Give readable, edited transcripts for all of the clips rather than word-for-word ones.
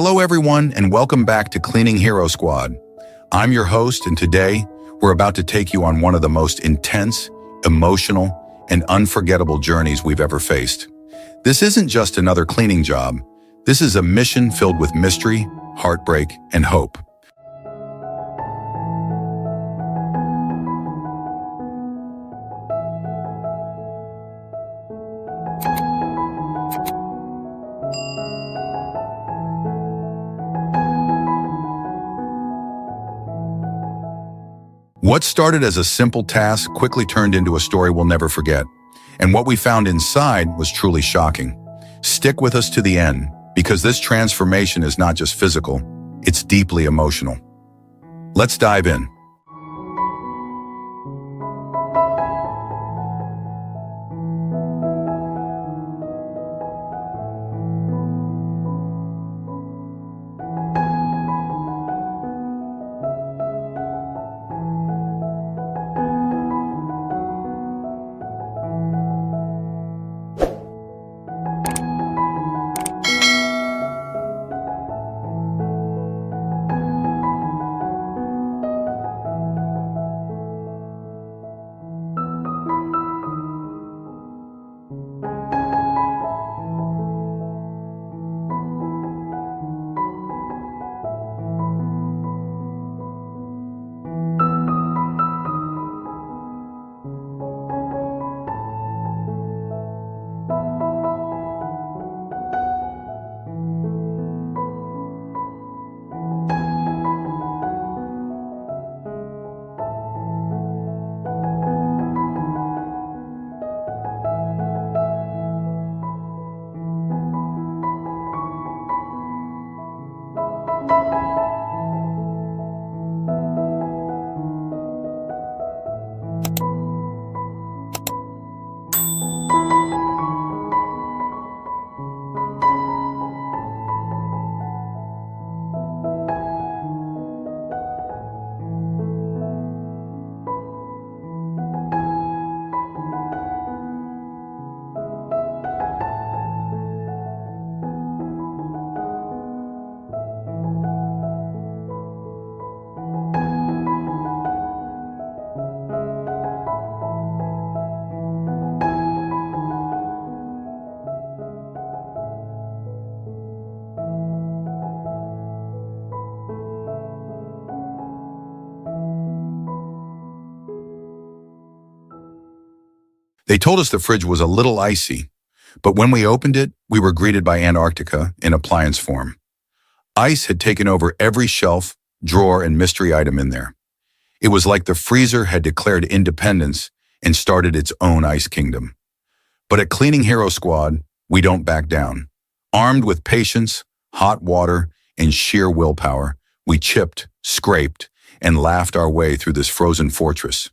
Hello everyone and welcome back to Cleaning Hero Squad. I'm your host and today we're about to take you on one of the most intense, emotional, and unforgettable journeys we've ever faced. This isn't just another cleaning job. This is a mission filled with mystery, heartbreak, and hope. What started as a simple task quickly turned into a story we'll never forget. And what we found inside was truly shocking. Stick with us to the end, because this transformation is not just physical, it's deeply emotional. Let's dive in. They told us the fridge was a little icy, but when we opened it, we were greeted by Antarctica in appliance form. Ice had taken over every shelf, drawer, and mystery item in there. It was like the freezer had declared independence and started its own ice kingdom. But at Cleaning Hero Squad, we don't back down. Armed with patience, hot water, and sheer willpower, we chipped, scraped, and laughed our way through this frozen fortress.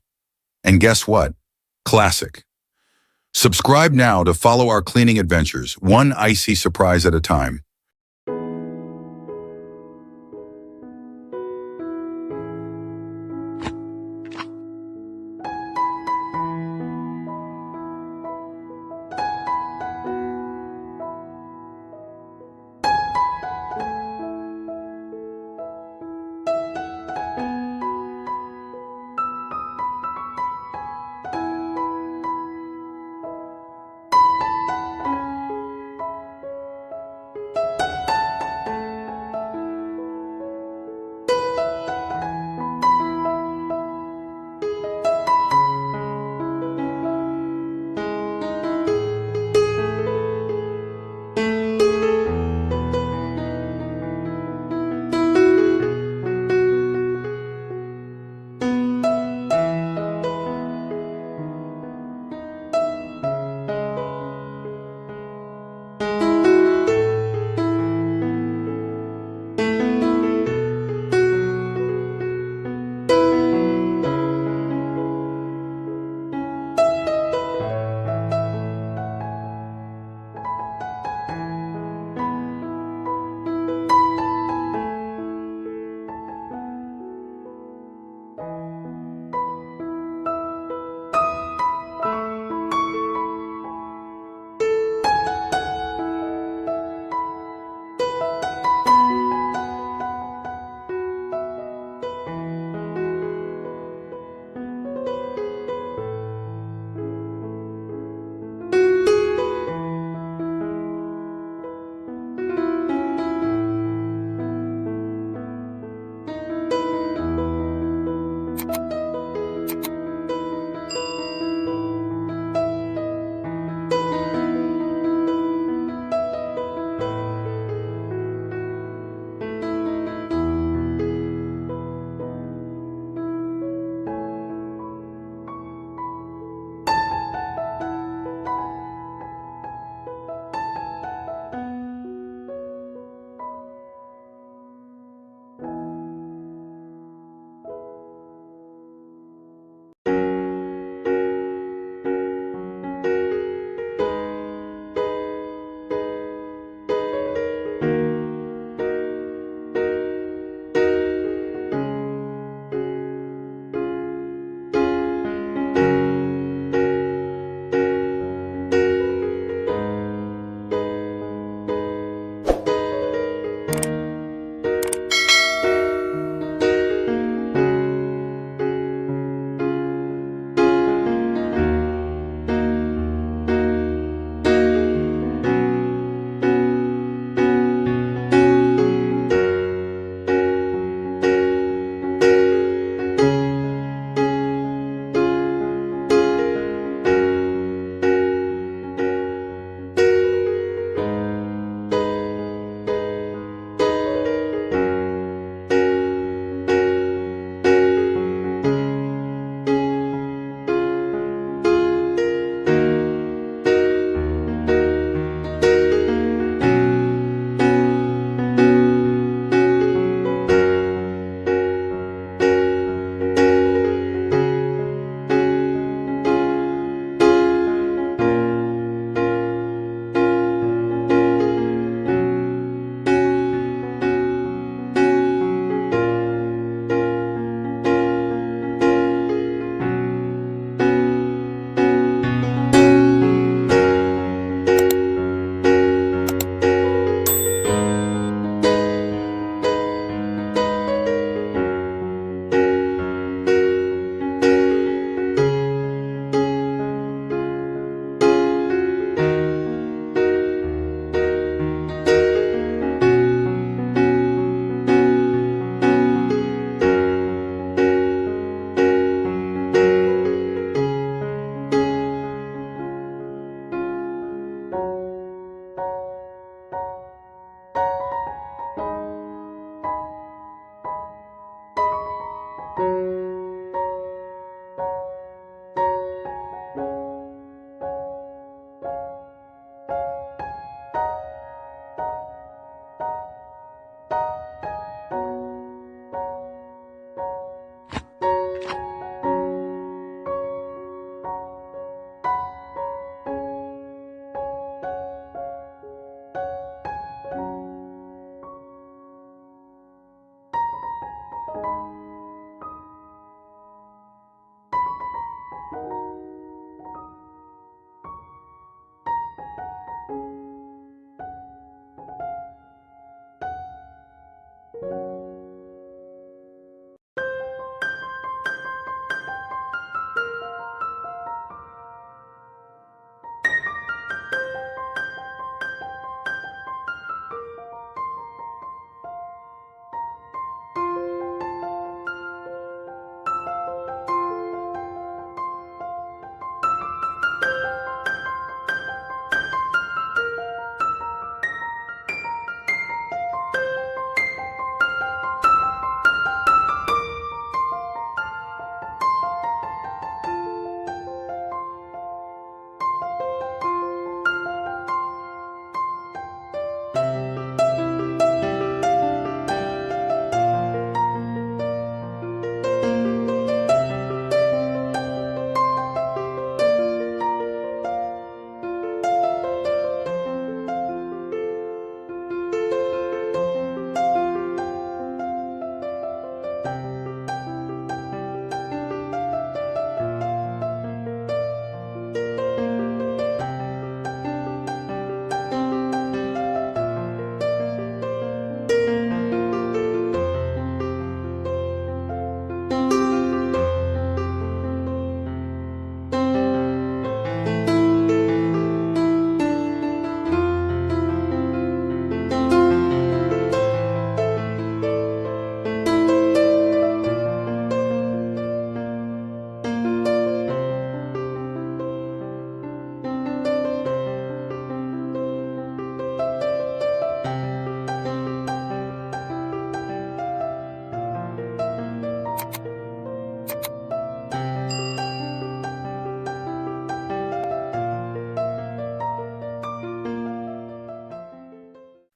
And guess what? Classic. Subscribe now to follow our cleaning adventures, one icy surprise at a time.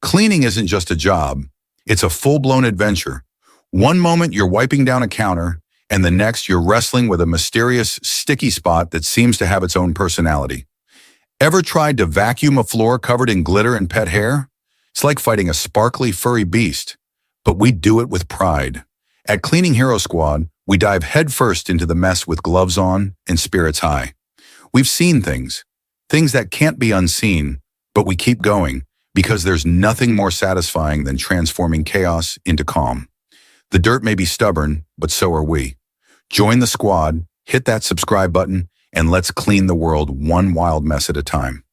Cleaning isn't just a job, it's a full-blown adventure. One moment you're wiping down a counter, and the next you're wrestling with a mysterious, sticky spot that seems to have its own personality. Ever tried to vacuum a floor covered in glitter and pet hair? It's like fighting a sparkly, furry beast, but we do it with pride. At Cleaning Hero Squad, we dive headfirst into the mess with gloves on and spirits high. We've seen things that can't be unseen, but we keep going because there's nothing more satisfying than transforming chaos into calm. The dirt may be stubborn, but so are we. Join the squad, hit that subscribe button, and let's clean the world one wild mess at a time.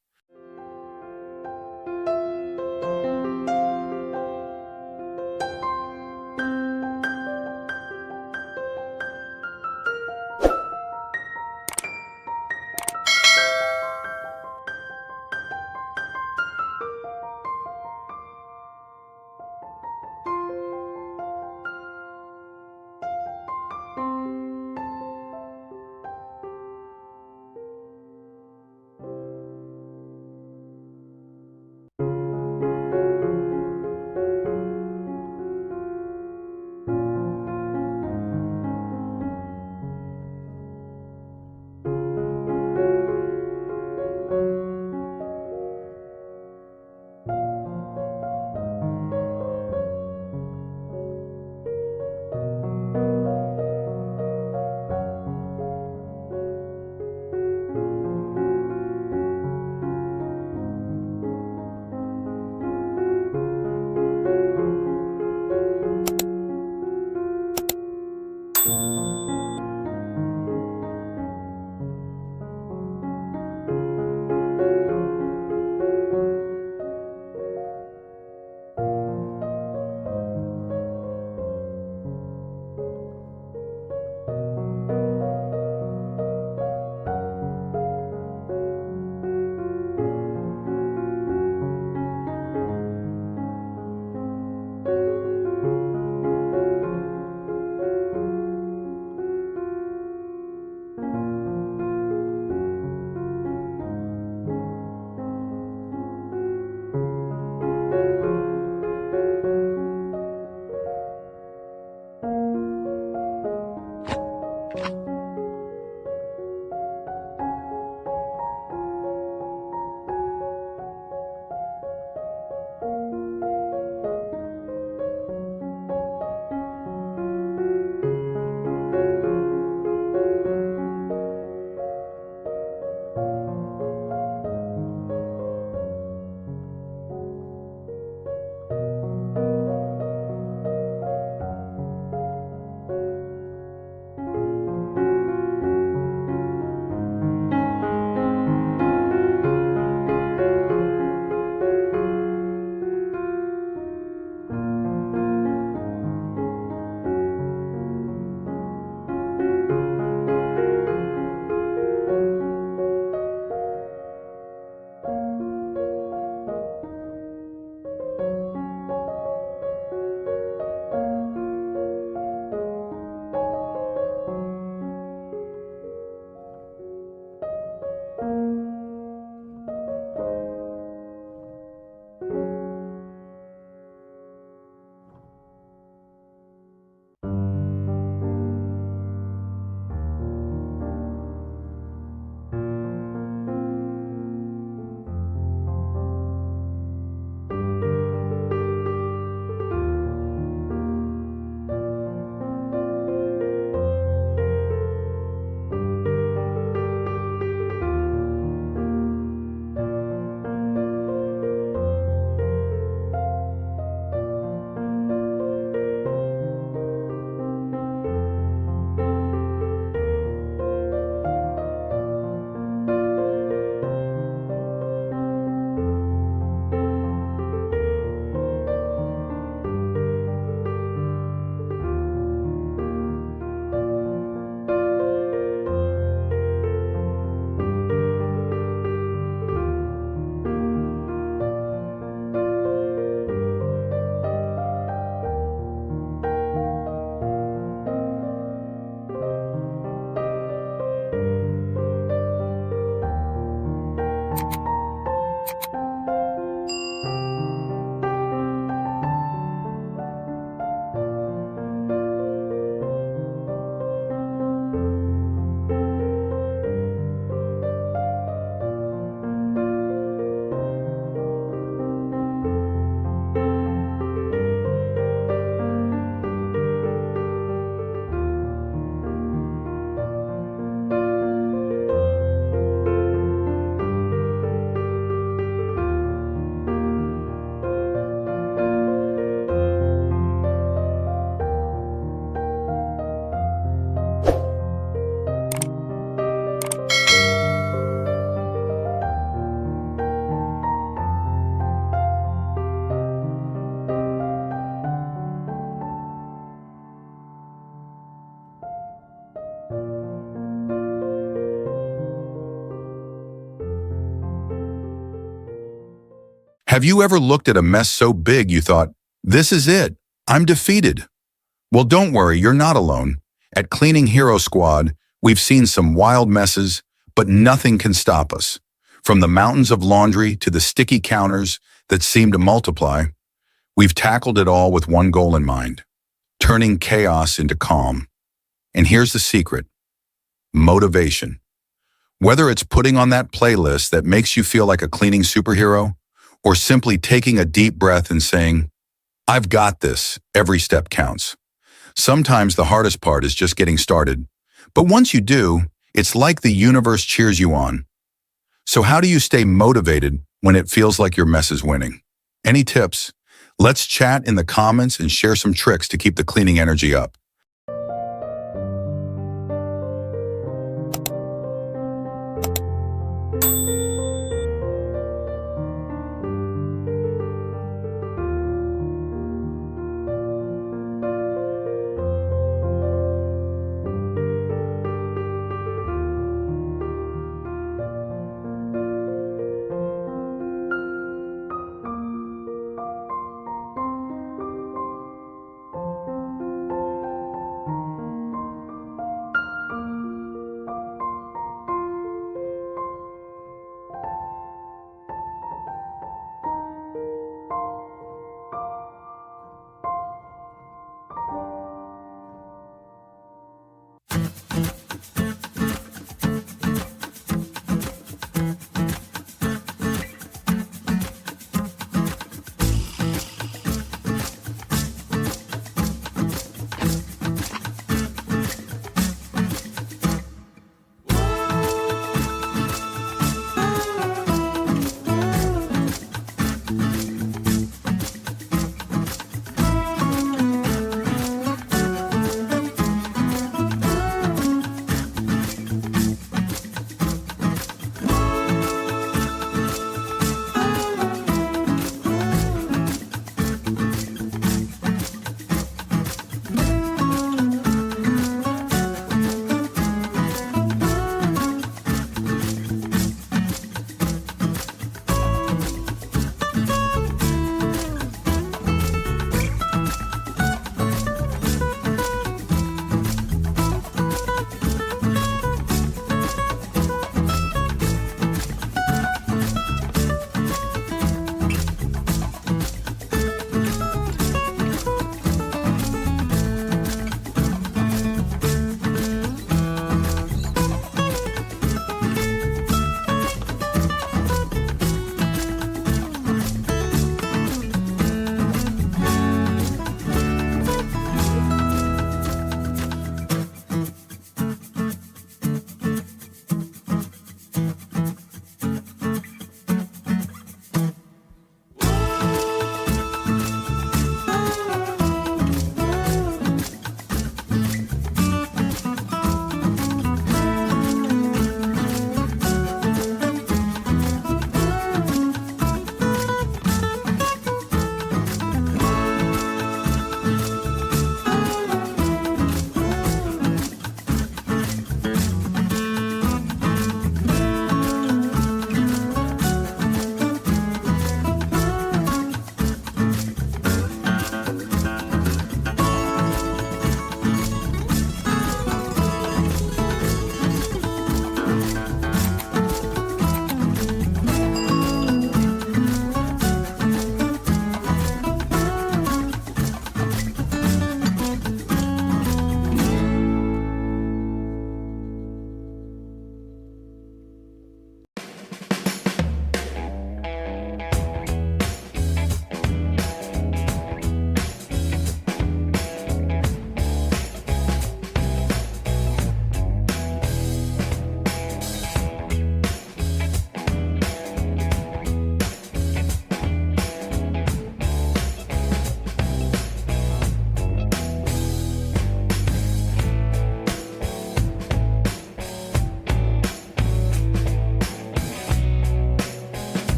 Have you ever looked at a mess so big you thought, this is it, I'm defeated? Well, don't worry, you're not alone. At Cleaning Hero Squad, we've seen some wild messes, but nothing can stop us. From the mountains of laundry to the sticky counters that seem to multiply, we've tackled it all with one goal in mind: turning chaos into calm. And here's the secret: motivation. Whether it's putting on that playlist that makes you feel like a cleaning superhero, or simply taking a deep breath and saying, I've got this, every step counts. Sometimes the hardest part is just getting started. But once you do, it's like the universe cheers you on. So how do you stay motivated when it feels like your mess is winning? Any tips? Let's chat in the comments and share some tricks to keep the cleaning energy up.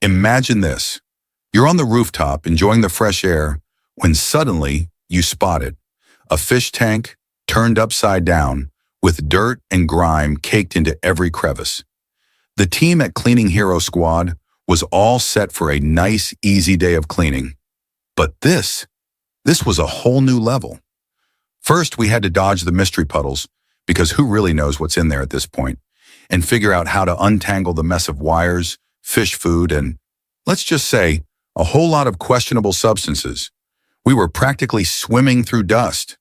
Imagine this. You're on the rooftop enjoying the fresh air when suddenly you spot it. A fish tank turned upside down with dirt and grime caked into every crevice. The team at Cleaning Hero Squad was all set for a nice, easy day of cleaning. But this was a whole new level. First, we had to dodge the mystery puddles, because who really knows what's in there at this point, and figure out how to untangle the mess of wires, fish food, and, let's just say, a whole lot of questionable substances. We were practically swimming through dust.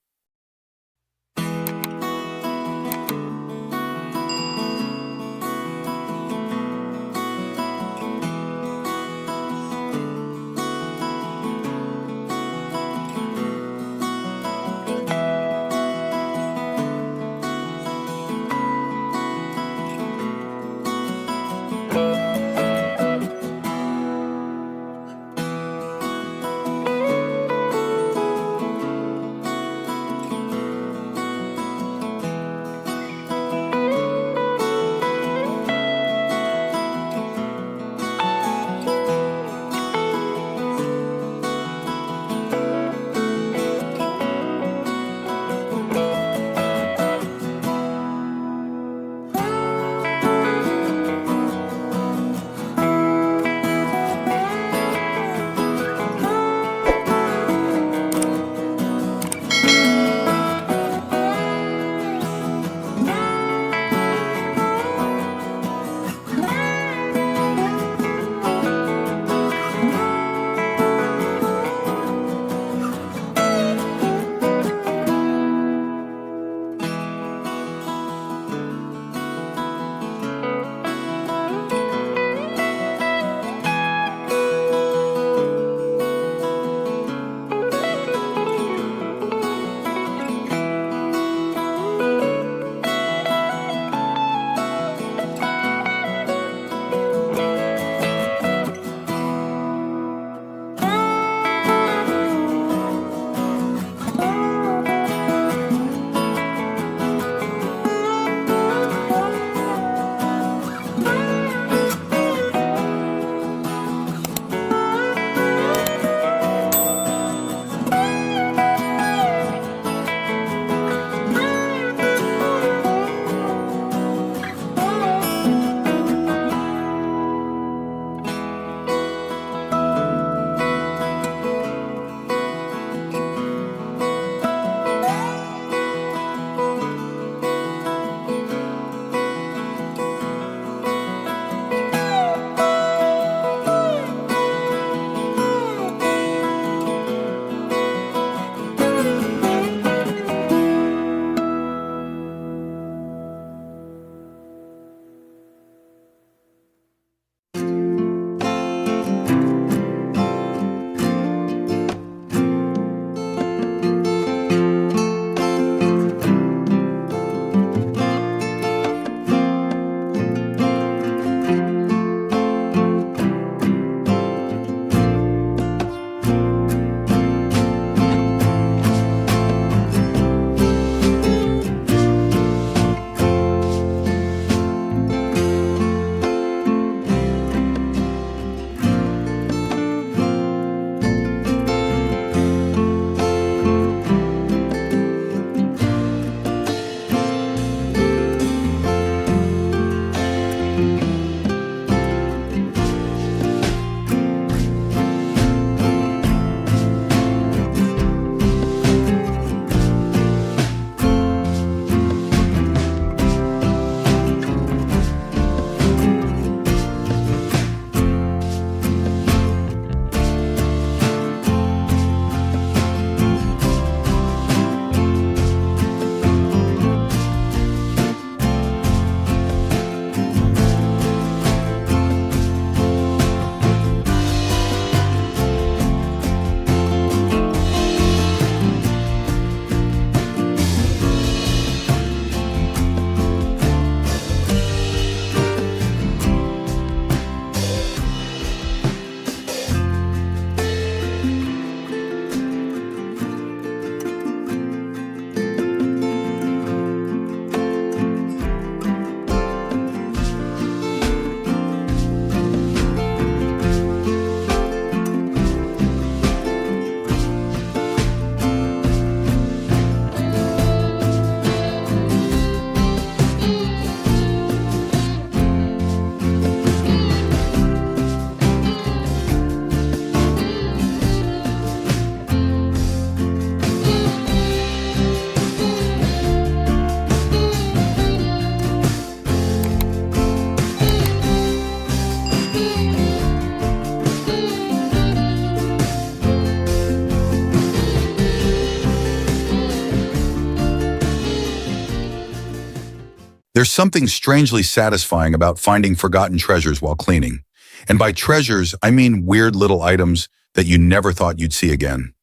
There's something strangely satisfying about finding forgotten treasures while cleaning. And by treasures, I mean weird little items that you never thought you'd see again.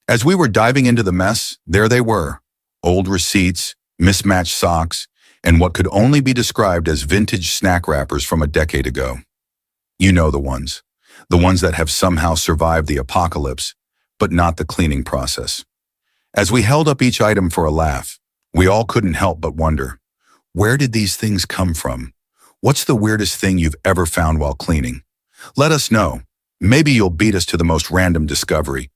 As we were diving into the mess, there they were. Old receipts, mismatched socks, and what could only be described as vintage snack wrappers from a decade ago. You know the ones. The ones that have somehow survived the apocalypse, but not the cleaning process. As we held up each item for a laugh, we all couldn't help but wonder, where did these things come from? What's the weirdest thing you've ever found while cleaning? Let us know. Maybe you'll beat us to the most random discovery.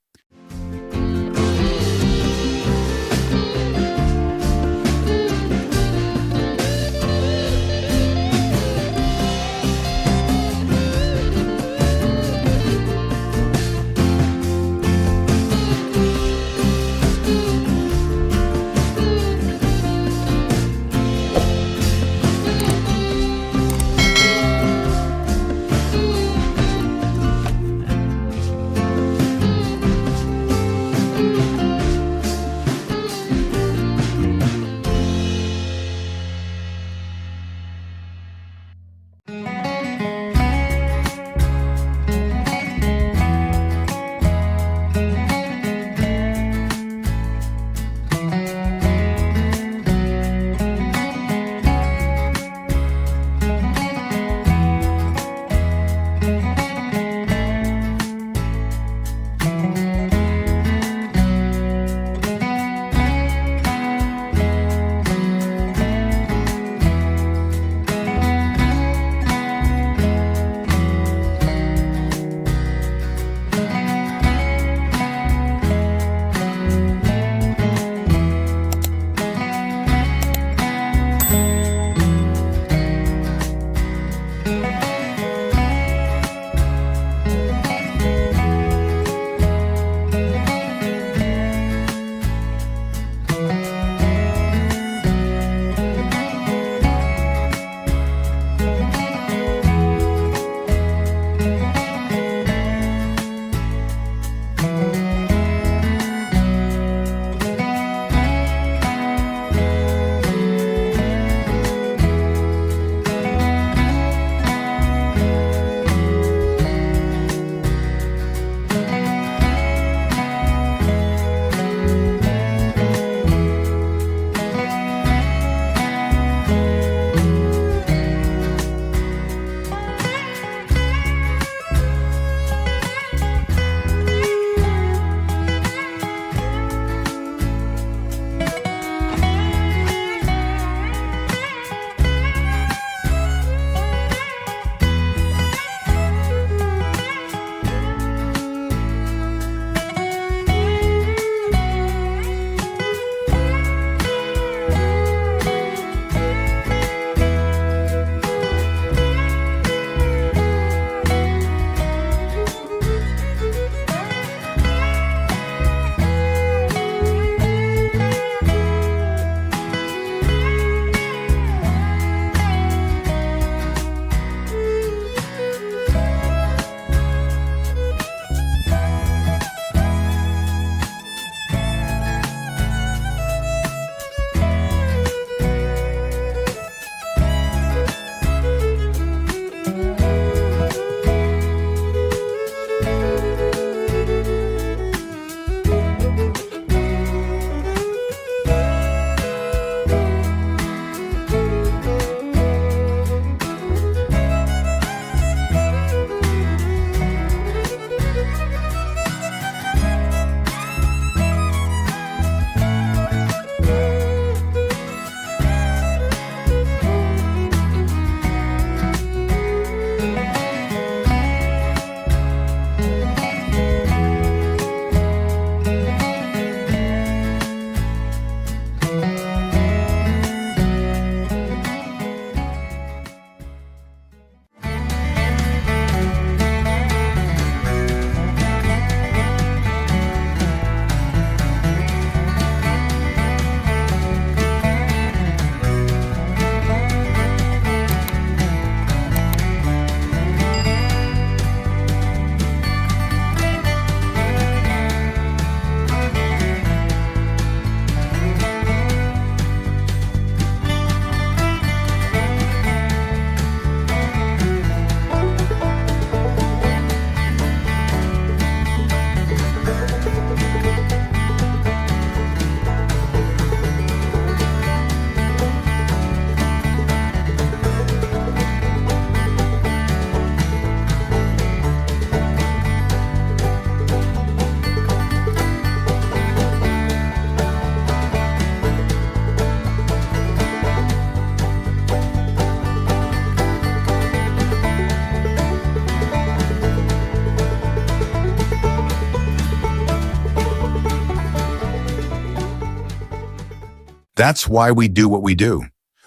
That's why we do what we do.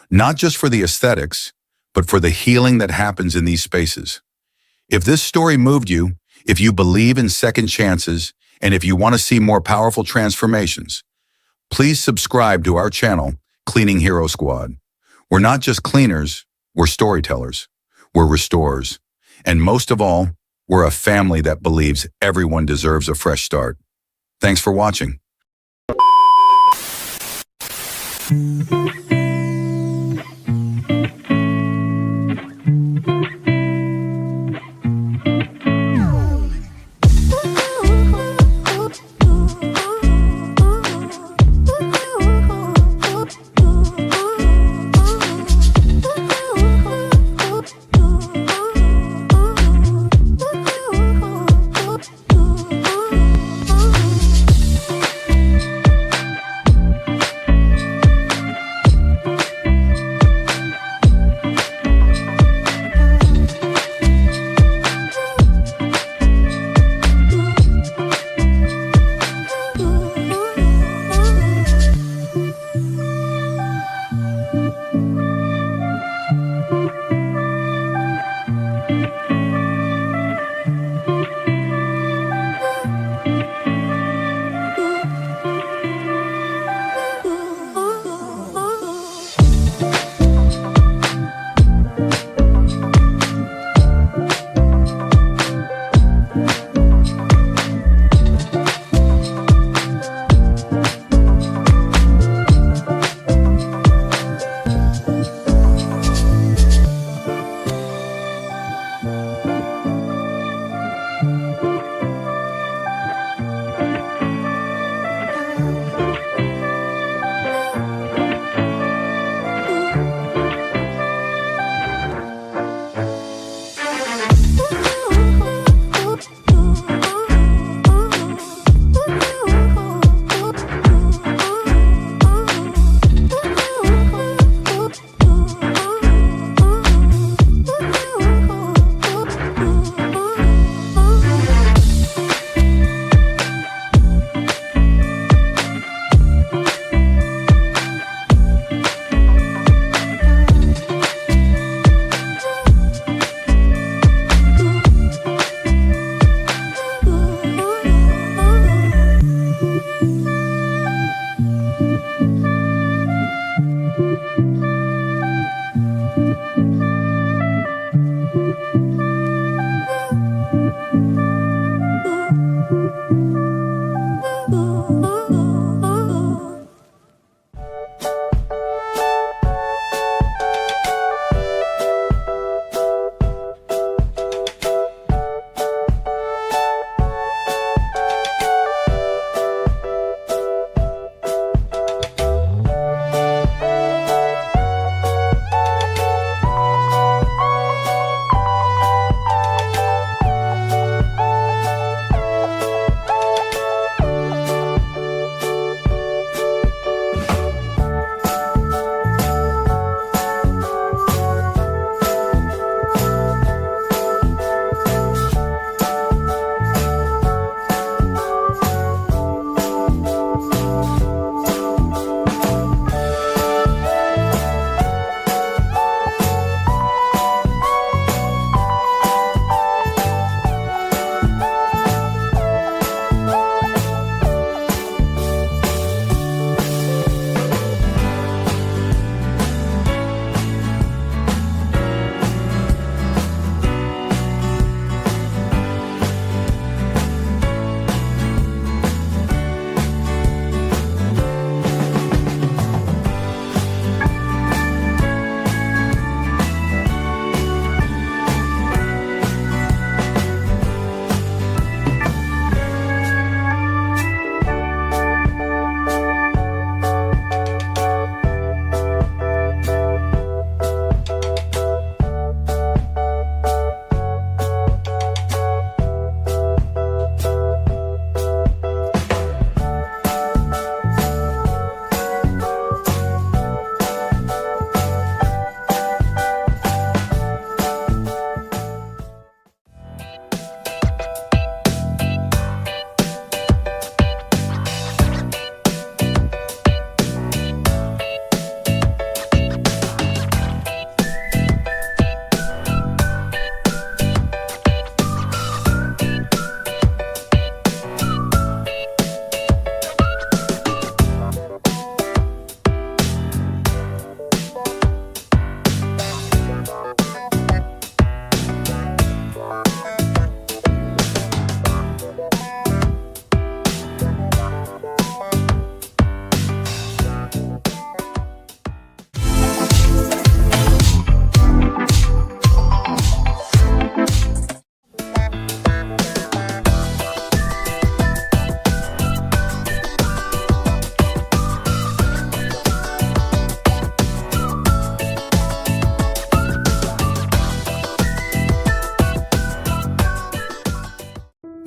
Not just for the aesthetics, but for the healing that happens in these spaces. If this story moved you, if you believe in second chances, and if you want to see more powerful transformations, please subscribe to our channel, Cleaning Hero Squad. We're not just cleaners, we're storytellers, we're restorers, and most of all, we're a family that believes everyone deserves a fresh start. Thanks for watching.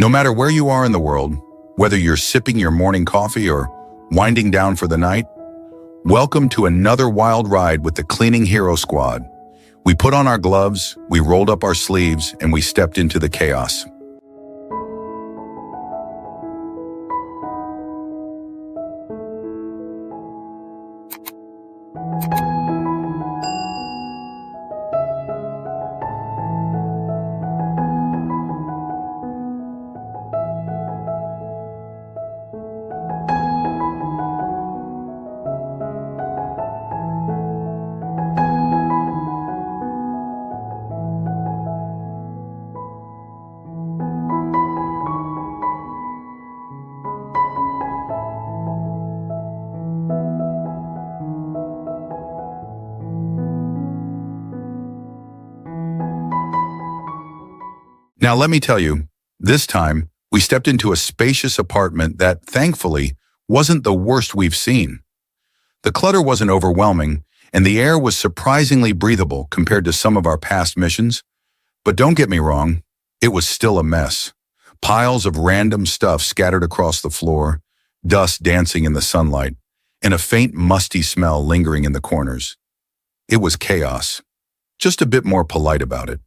No matter where you are in the world, whether you're sipping your morning coffee or winding down for the night, welcome to another wild ride with the Cleaning Hero Squad. We put on our gloves, we rolled up our sleeves, and we stepped into the chaos. Now let me tell you, this time we stepped into a spacious apartment that, thankfully, wasn't the worst we've seen. The clutter wasn't overwhelming, and the air was surprisingly breathable compared to some of our past missions. But don't get me wrong, it was still a mess. Piles of random stuff scattered across the floor, dust dancing in the sunlight, and a faint musty smell lingering in the corners. It was chaos, just a bit more polite about it.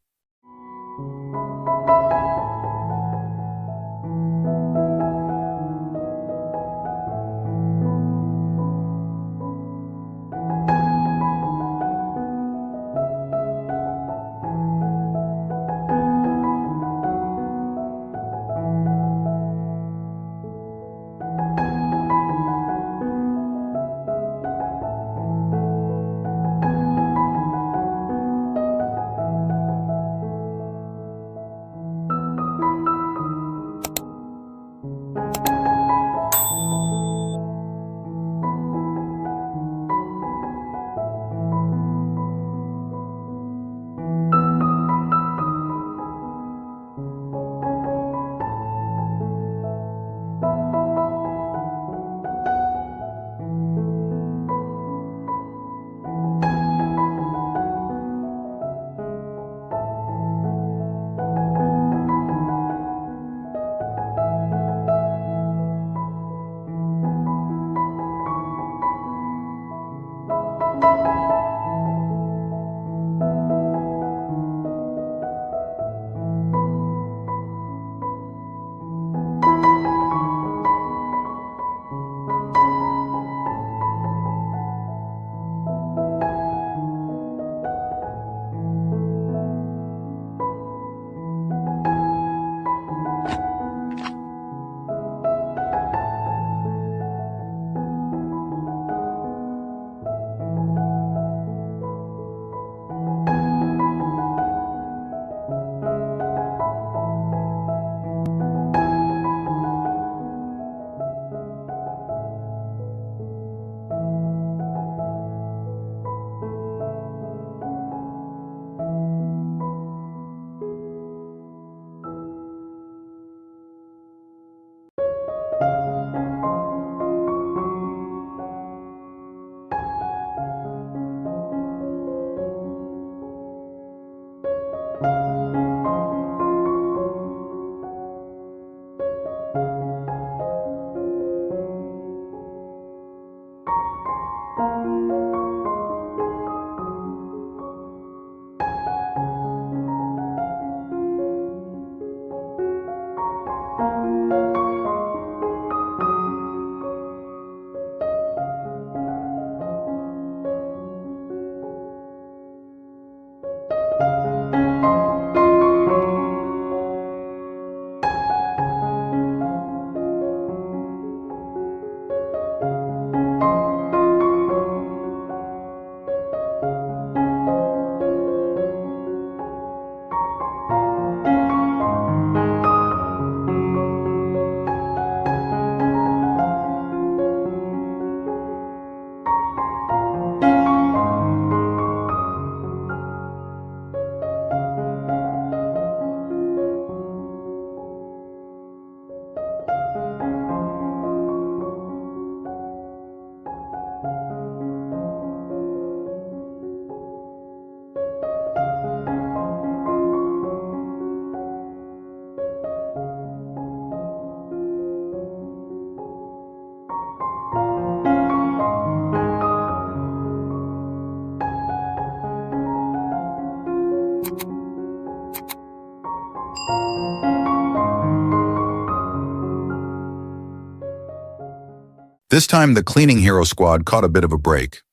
This time, the cleaning hero squad caught a bit of a break.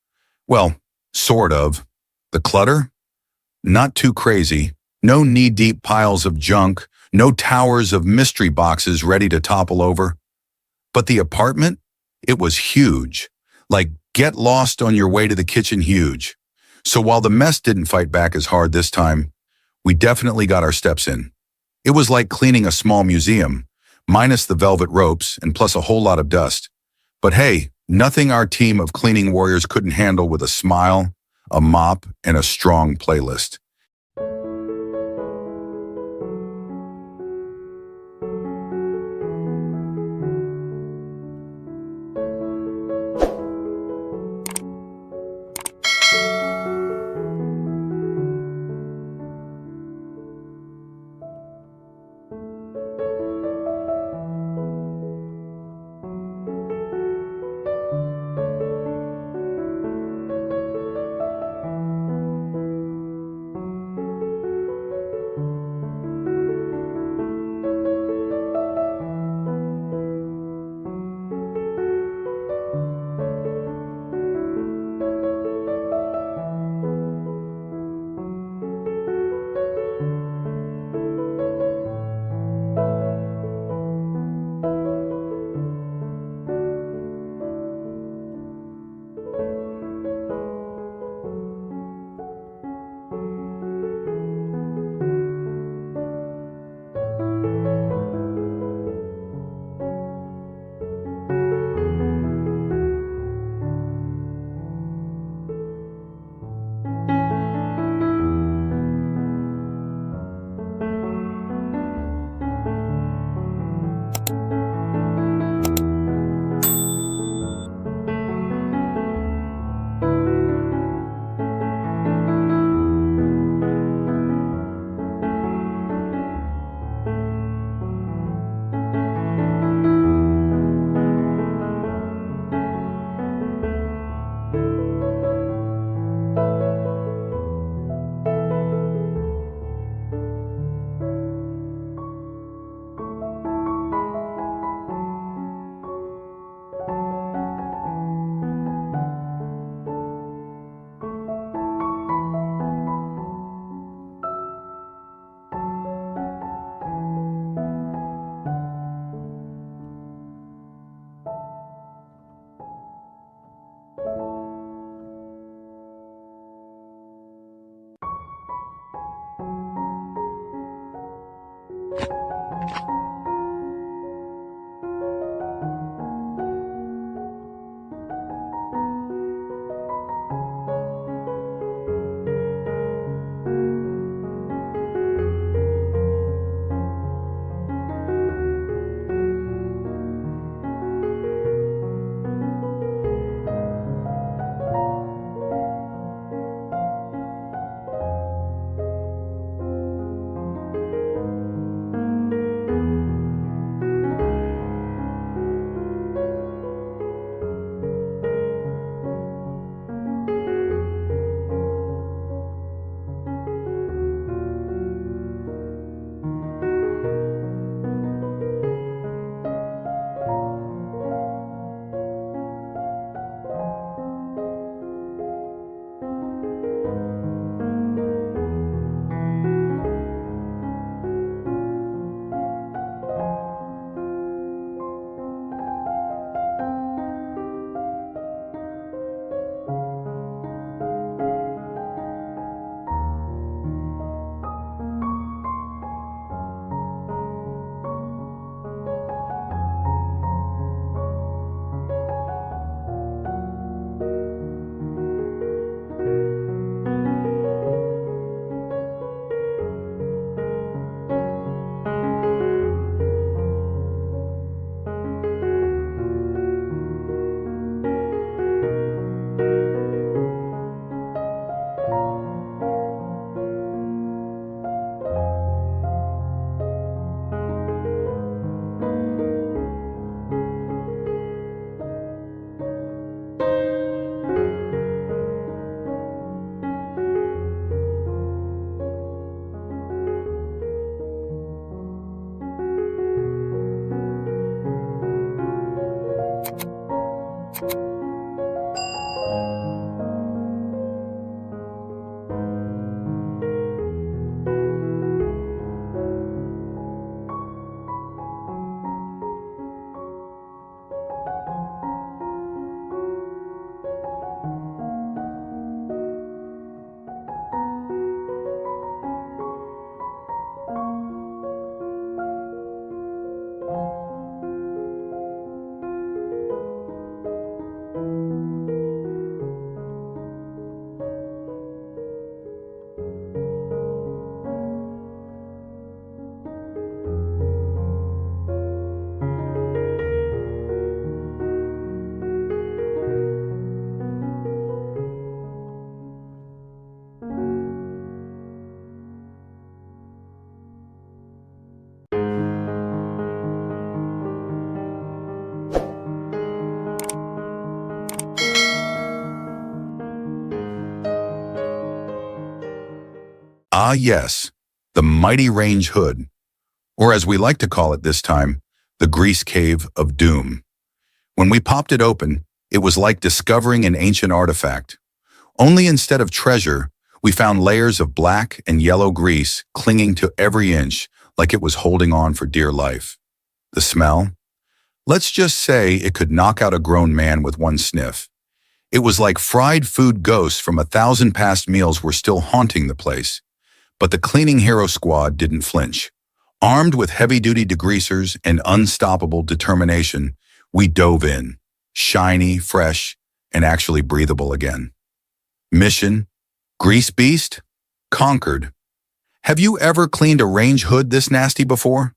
Well, sort of. The clutter? Not too crazy. No knee-deep piles of junk, no towers of mystery boxes ready to topple over. But the apartment? It was huge. Like, get lost on your way to the kitchen huge. So while the mess didn't fight back as hard this time, we definitely got our steps in. It was like cleaning a small museum, minus the velvet ropes and plus a whole lot of dust. But hey, nothing our team of cleaning warriors couldn't handle with a smile, a mop, and a strong playlist. Ah yes, the mighty range hood, or as we like to call it this time, the grease cave of doom. When we popped it open, it was like discovering an ancient artifact. Only instead of treasure, we found layers of black and yellow grease clinging to every inch like it was holding on for dear life. The smell? Let's just say it could knock out a grown man with one sniff. It was like fried food ghosts from 1,000 past meals were still haunting the place. But the cleaning hero squad didn't flinch. Armed with heavy-duty degreasers and unstoppable determination, we dove in, shiny, fresh, and actually breathable again. Mission: Grease Beast? Conquered. Have you ever cleaned a range hood this nasty before?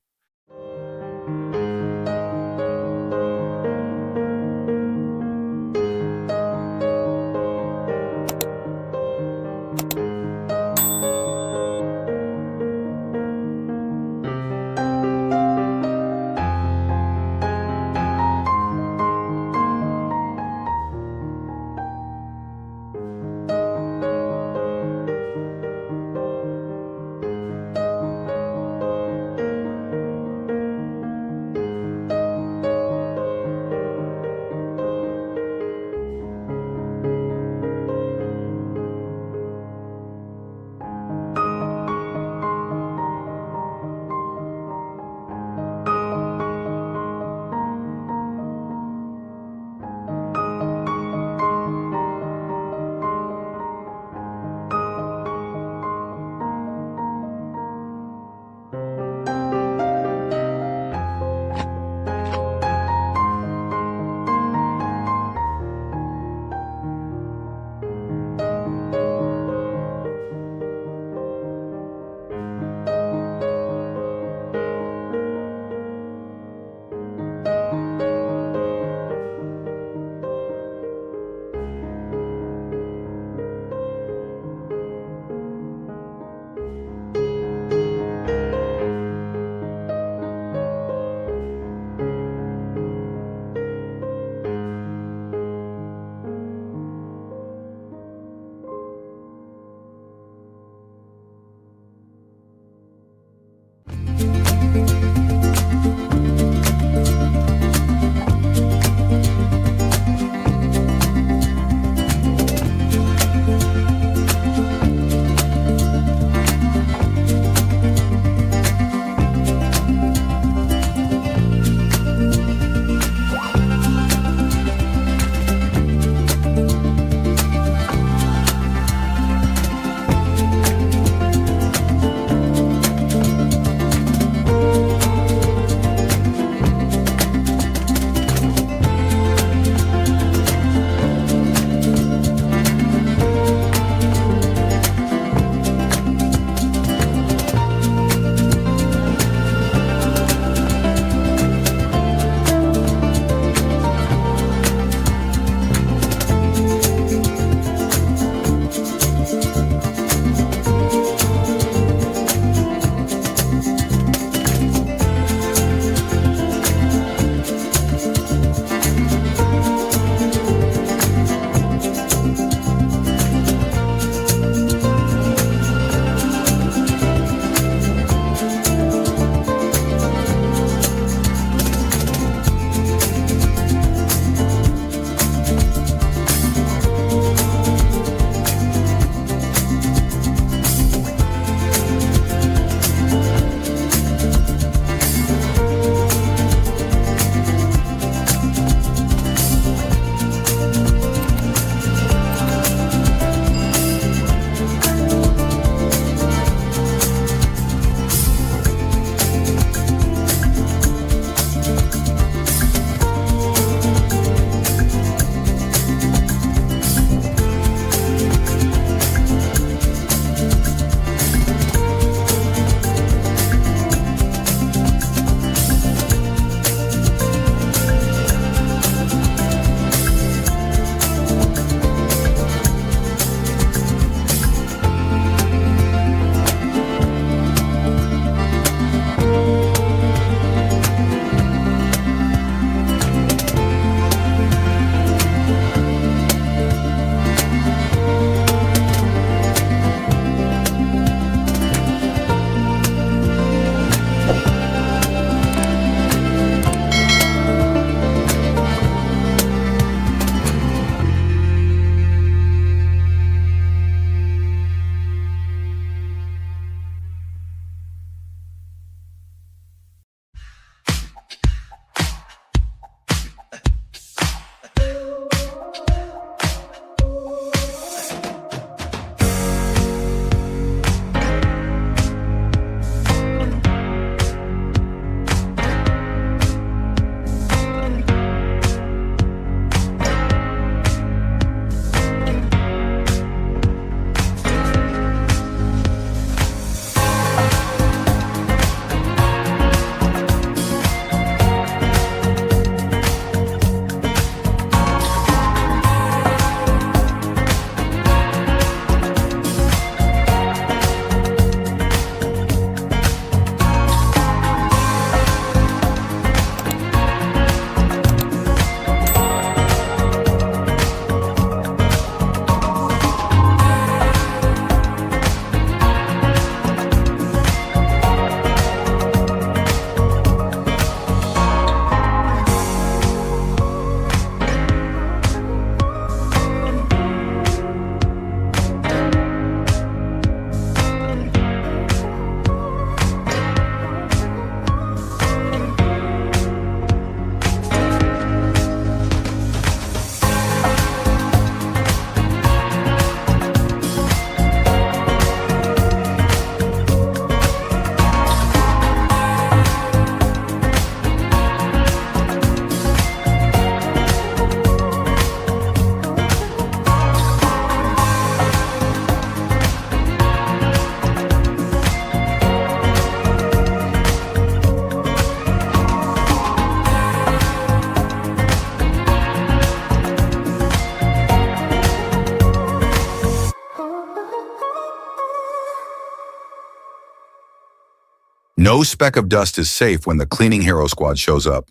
No speck of dust is safe when the cleaning hero squad shows up.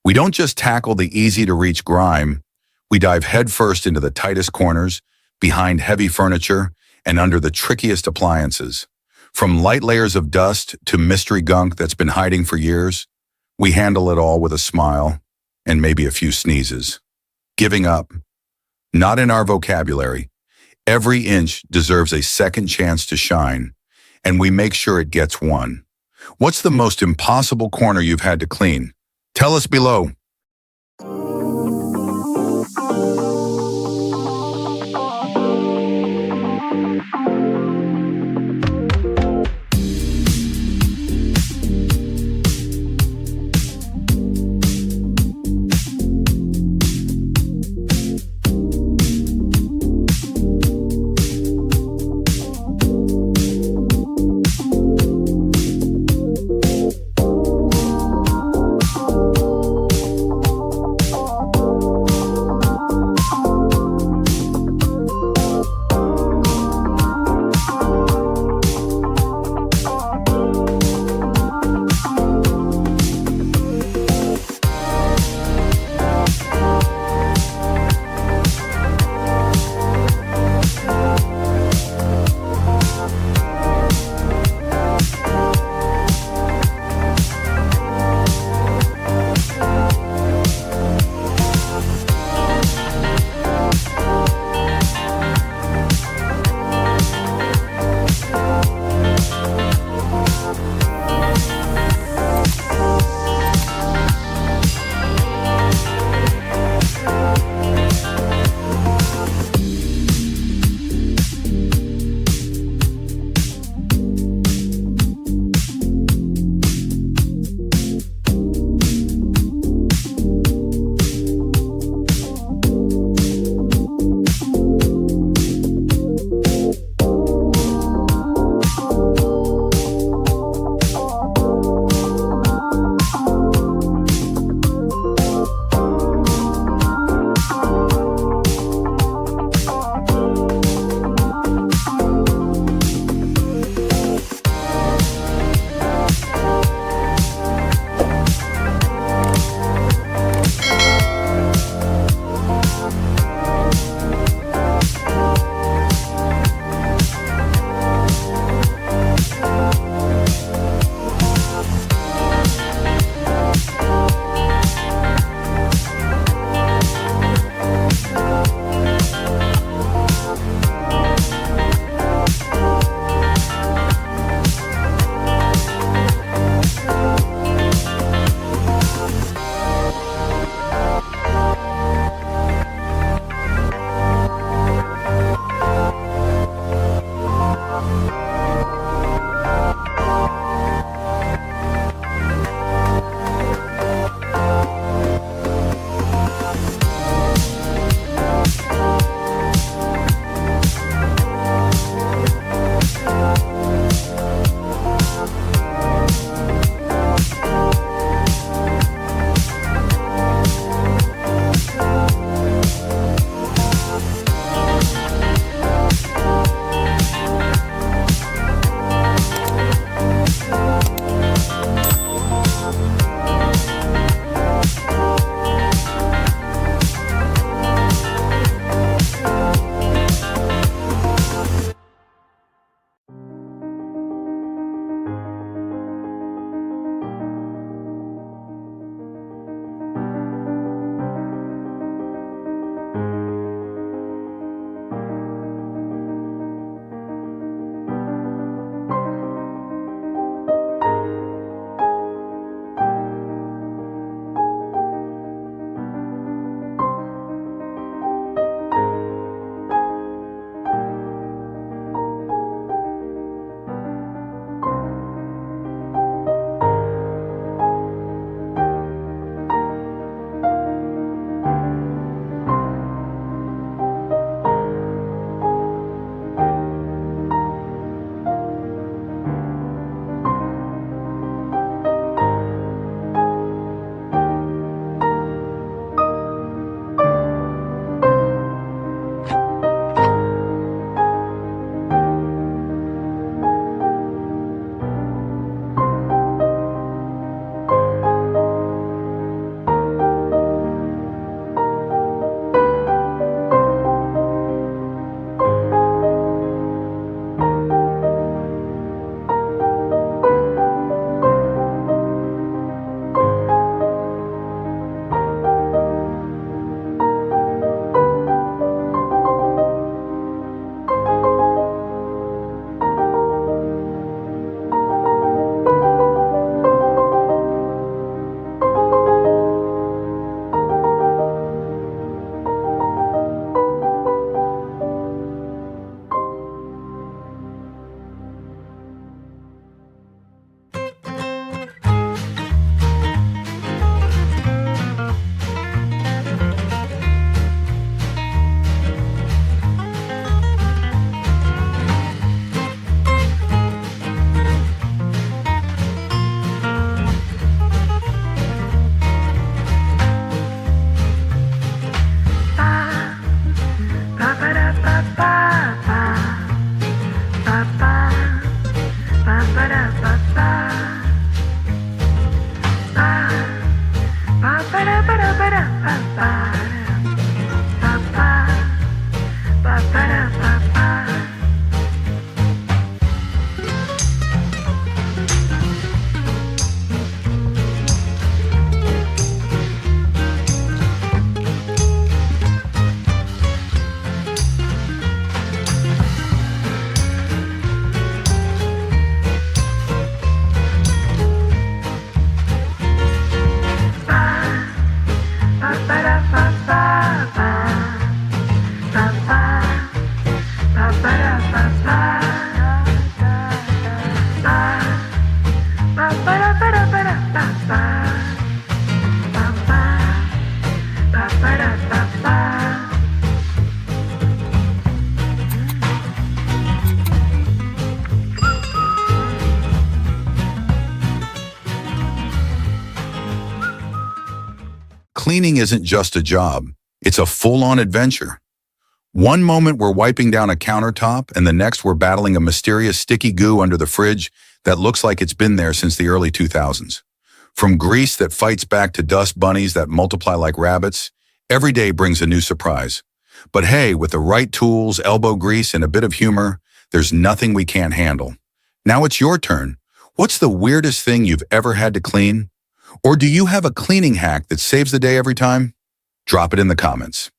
We don't just tackle the easy-to-reach grime, we dive headfirst into the tightest corners, behind heavy furniture, and under the trickiest appliances. From light layers of dust to mystery gunk that's been hiding for years, we handle it all with a smile and maybe a few sneezes. Giving up. Not in our vocabulary. Every inch deserves a second chance to shine, and we make sure it gets one. What's the most impossible corner you've had to clean? Tell us below. Cleaning isn't just a job, it's a full-on adventure. One moment we're wiping down a countertop, and the next we're battling a mysterious sticky goo under the fridge that looks like it's been there since the early 2000s. From grease that fights back to dust bunnies that multiply like rabbits, every day brings a new surprise. But hey, with the right tools, elbow grease, and a bit of humor, there's nothing we can't handle. Now it's your turn. What's the weirdest thing you've ever had to clean? Or do you have a cleaning hack that saves the day every time? Drop it in the comments.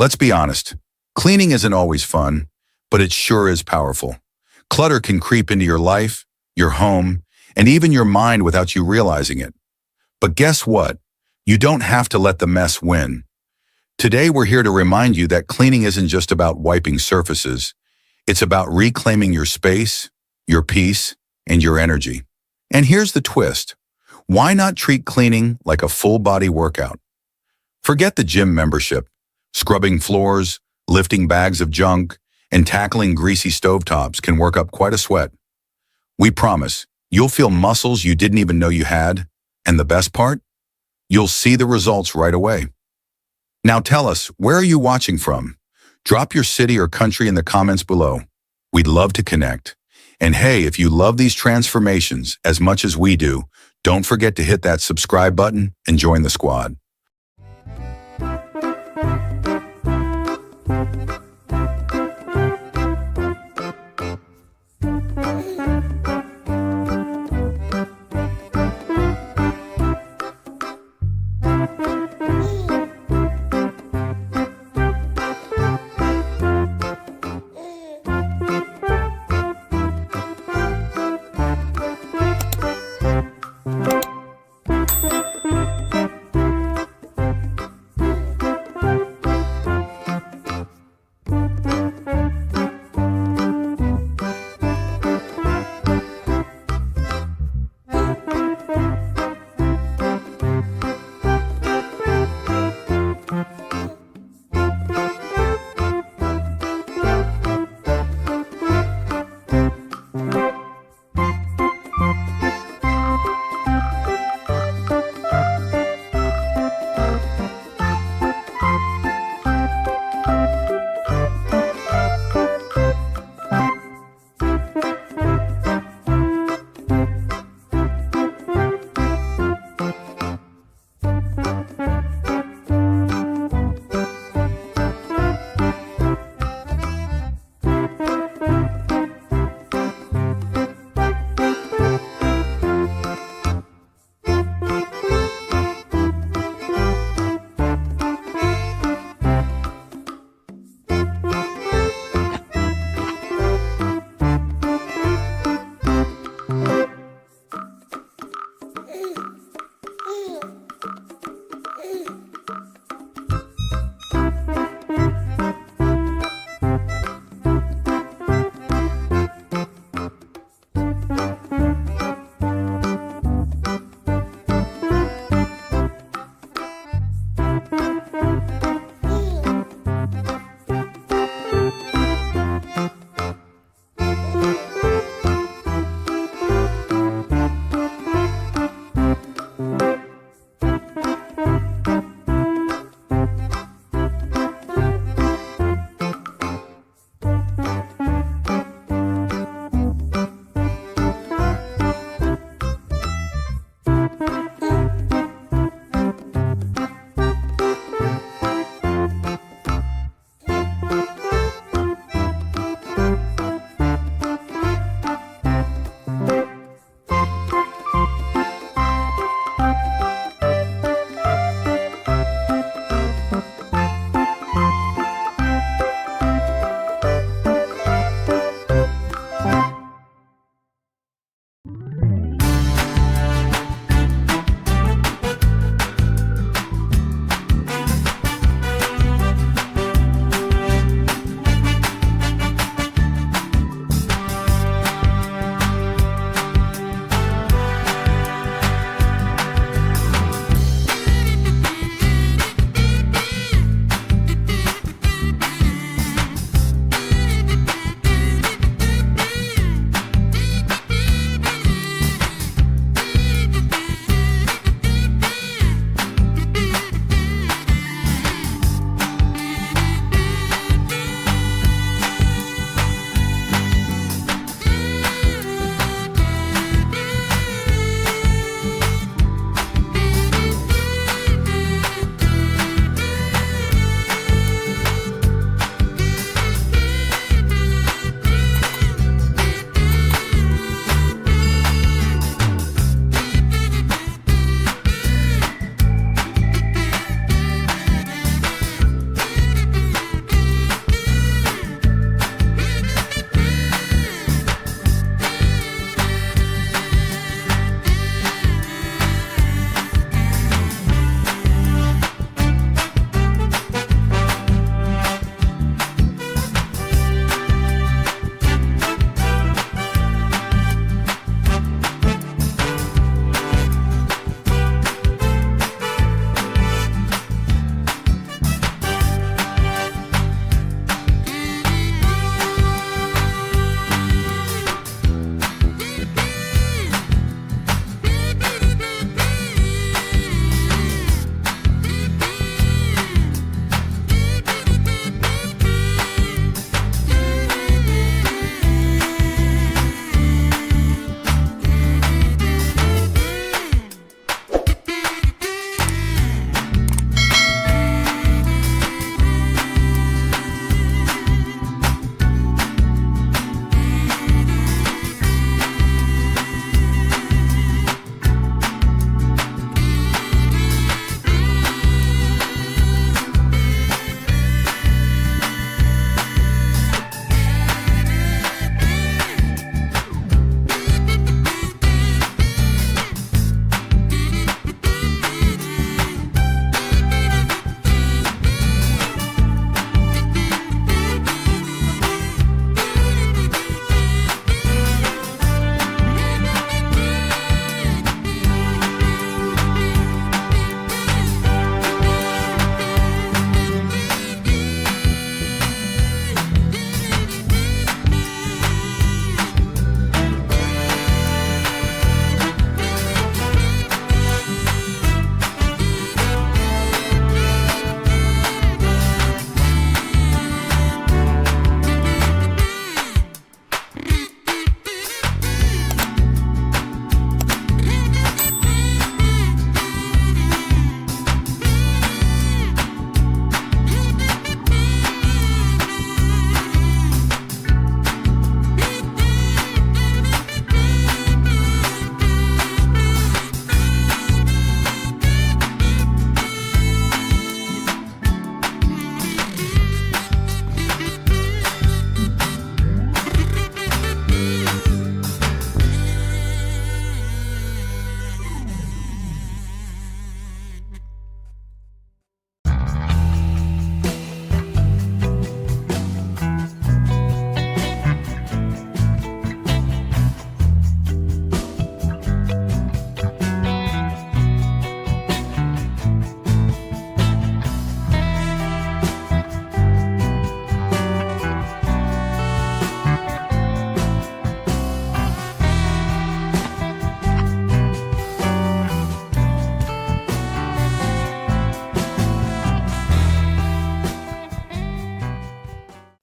Let's be honest. Cleaning isn't always fun, but it sure is powerful. Clutter can creep into your life, your home, and even your mind without you realizing it. But guess what? You don't have to let the mess win. Today, we're here to remind you that cleaning isn't just about wiping surfaces. It's about reclaiming your space, your peace, and your energy. And here's the twist. Why not treat cleaning like a full-body workout? Forget the gym membership. Scrubbing floors, lifting bags of junk, and tackling greasy stovetops can work up quite a sweat. We promise, you'll feel muscles you didn't even know you had, and the best part? You'll see the results right away. Now tell us, where are you watching from? Drop your city or country in the comments below. We'd love to connect. And hey, if you love these transformations as much as we do, don't forget to hit that subscribe button and join the squad.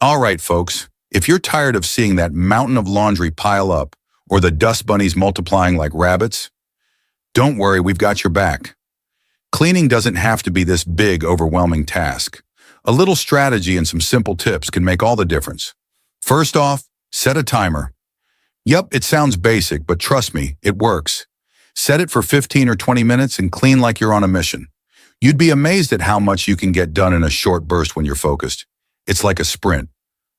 All right, folks, if you're tired of seeing that mountain of laundry pile up or the dust bunnies multiplying like rabbits, don't worry, we've got your back. Cleaning doesn't have to be this big, overwhelming task. A little strategy and some simple tips can make all the difference. First off, set a timer. Yup, it sounds basic, but trust me, it works. Set it for 15 or 20 minutes and clean like you're on a mission. You'd be amazed at how much you can get done in a short burst when you're focused. It's like a sprint.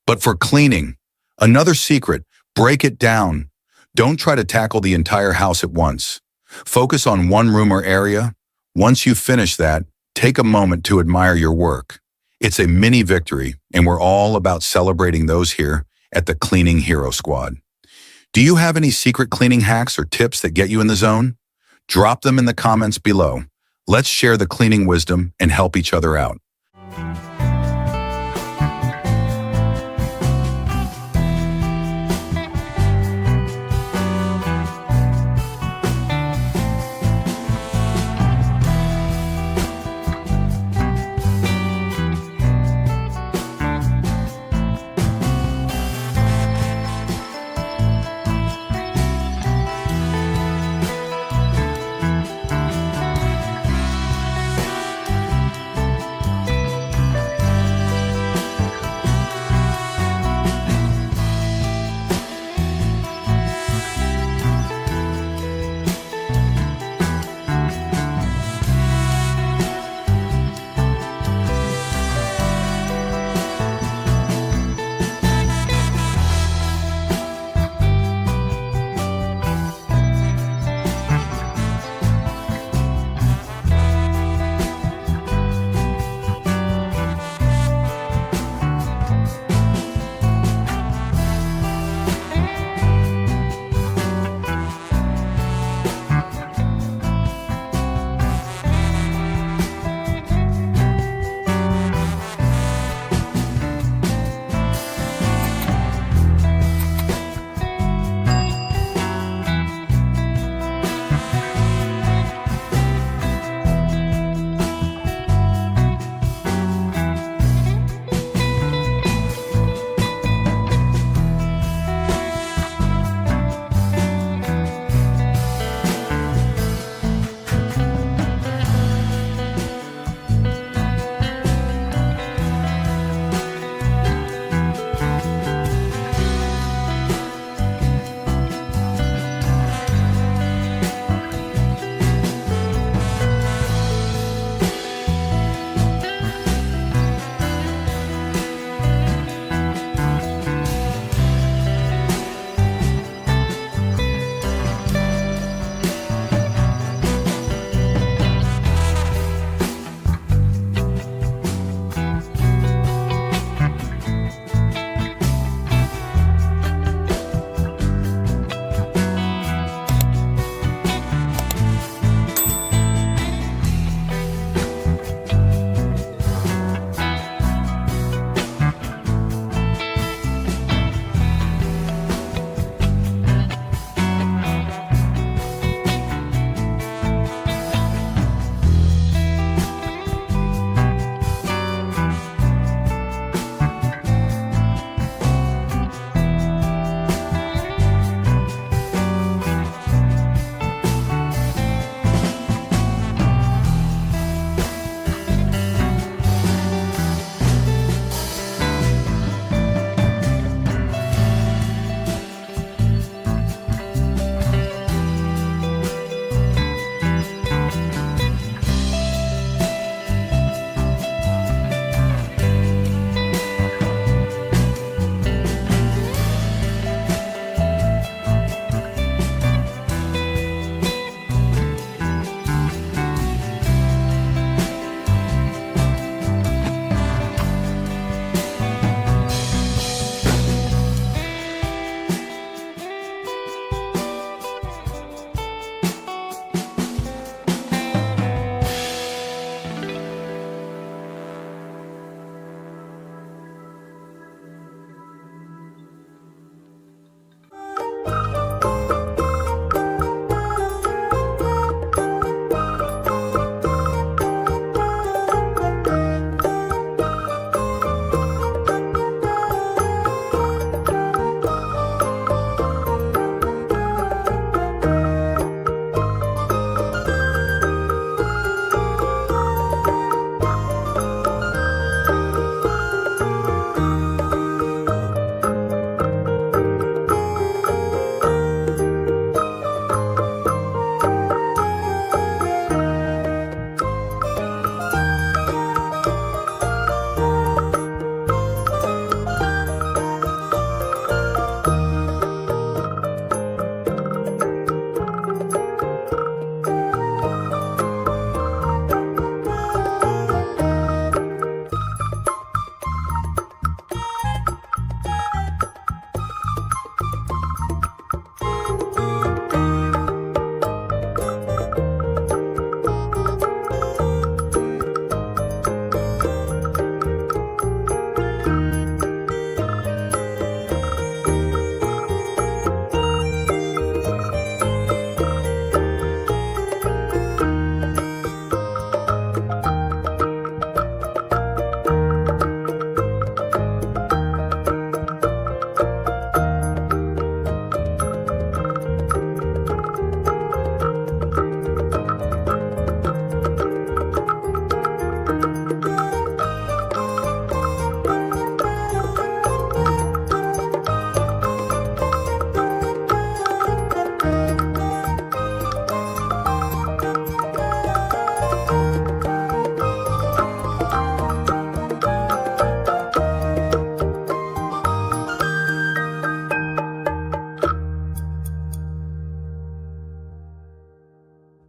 But for cleaning, another secret, break it down. Don't try to tackle the entire house at once. Focus on one room or area. Once you've finished that, take a moment to admire your work. It's a mini victory, and we're all about celebrating those here at the Cleaning Hero Squad. Do you have any secret cleaning hacks or tips that get you in the zone? Drop them in the comments below. Let's share the cleaning wisdom and help each other out.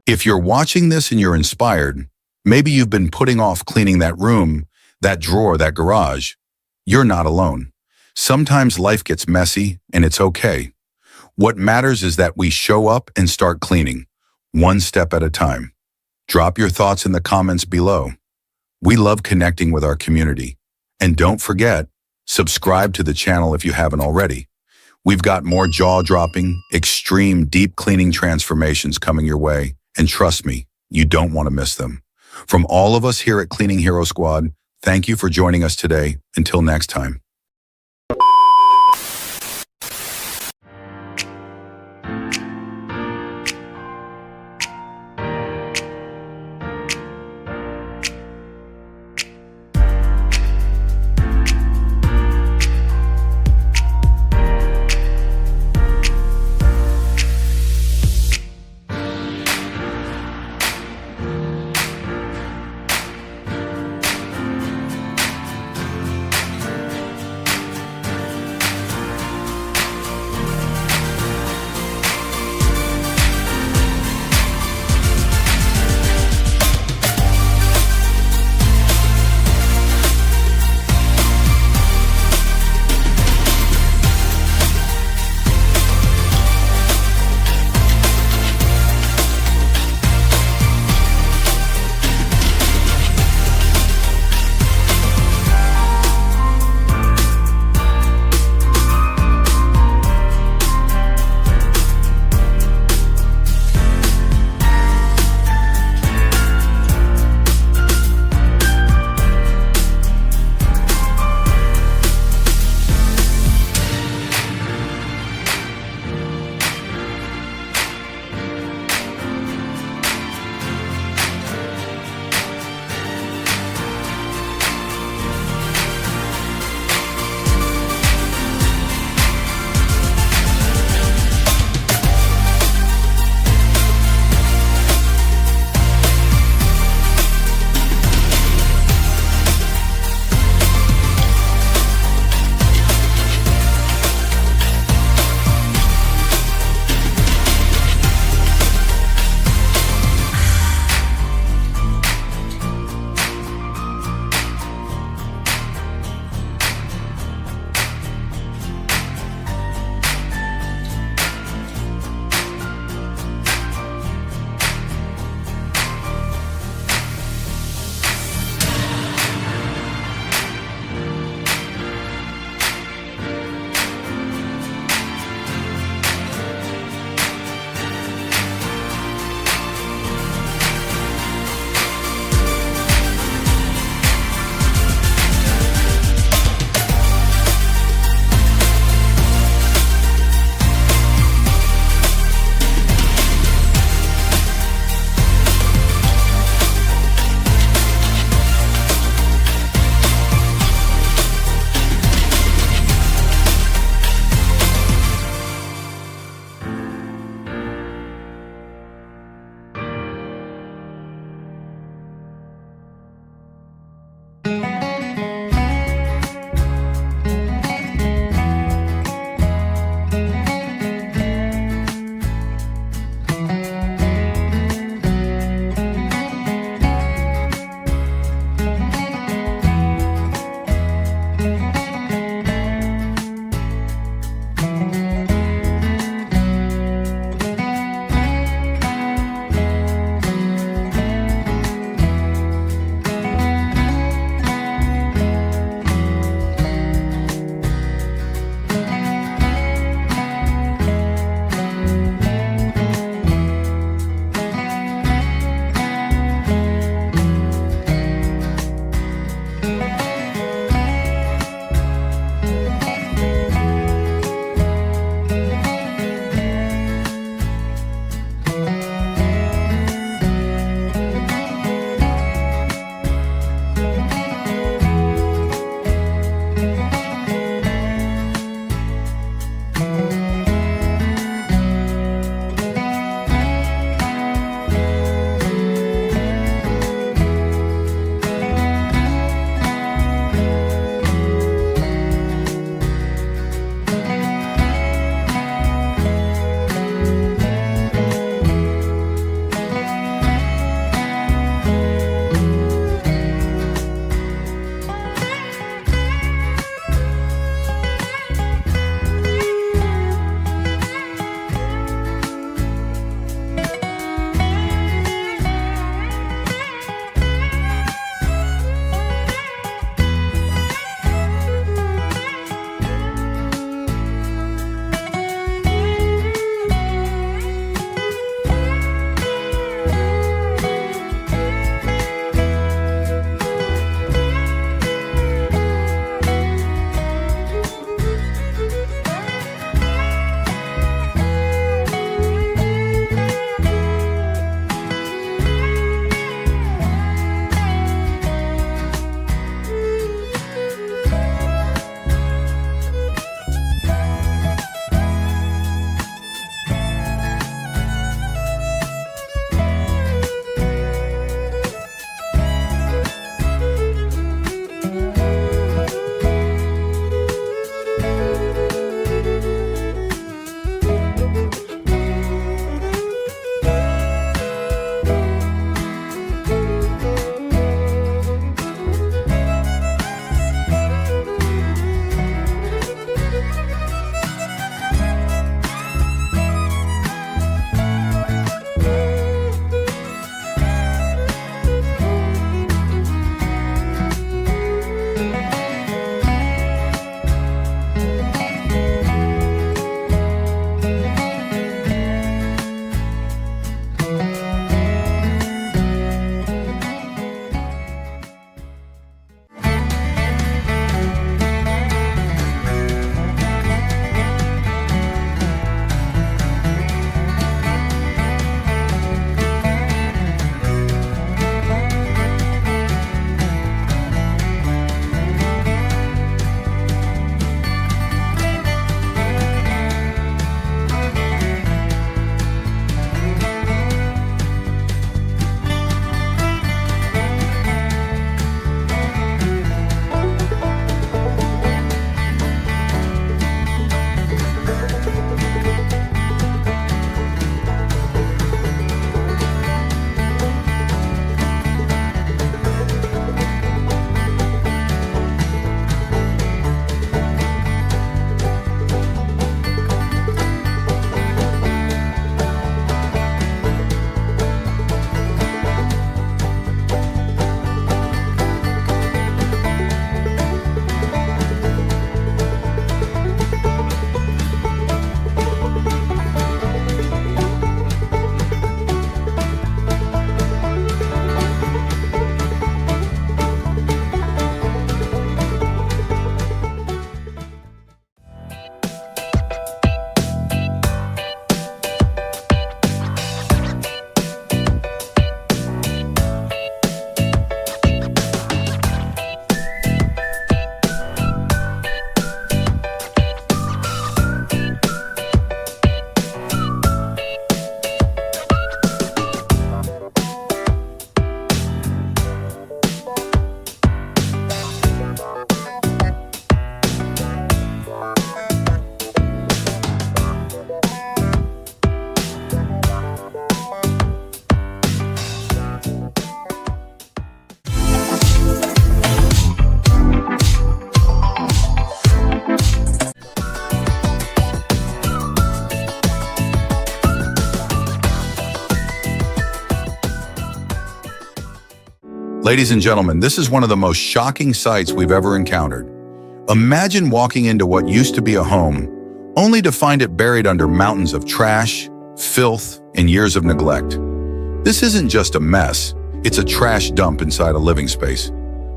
If you're watching this and you're inspired, maybe you've been putting off cleaning that room, that drawer, that garage. You're not alone. Sometimes life gets messy, and it's okay. What matters is that we show up and start cleaning, one step at a time. Drop your thoughts in the comments below. We love connecting with our community. And don't forget, subscribe to the channel if you haven't already. We've got more jaw-dropping, extreme, deep cleaning transformations coming your way. And trust me, you don't want to miss them. From all of us here at Cleaning Hero Squad, thank you for joining us today. Until next time. Ladies and gentlemen, this is one of the most shocking sights we've ever encountered. Imagine walking into what used to be a home, only to find it buried under mountains of trash, filth, and years of neglect. This isn't just a mess, it's a trash dump inside a living space.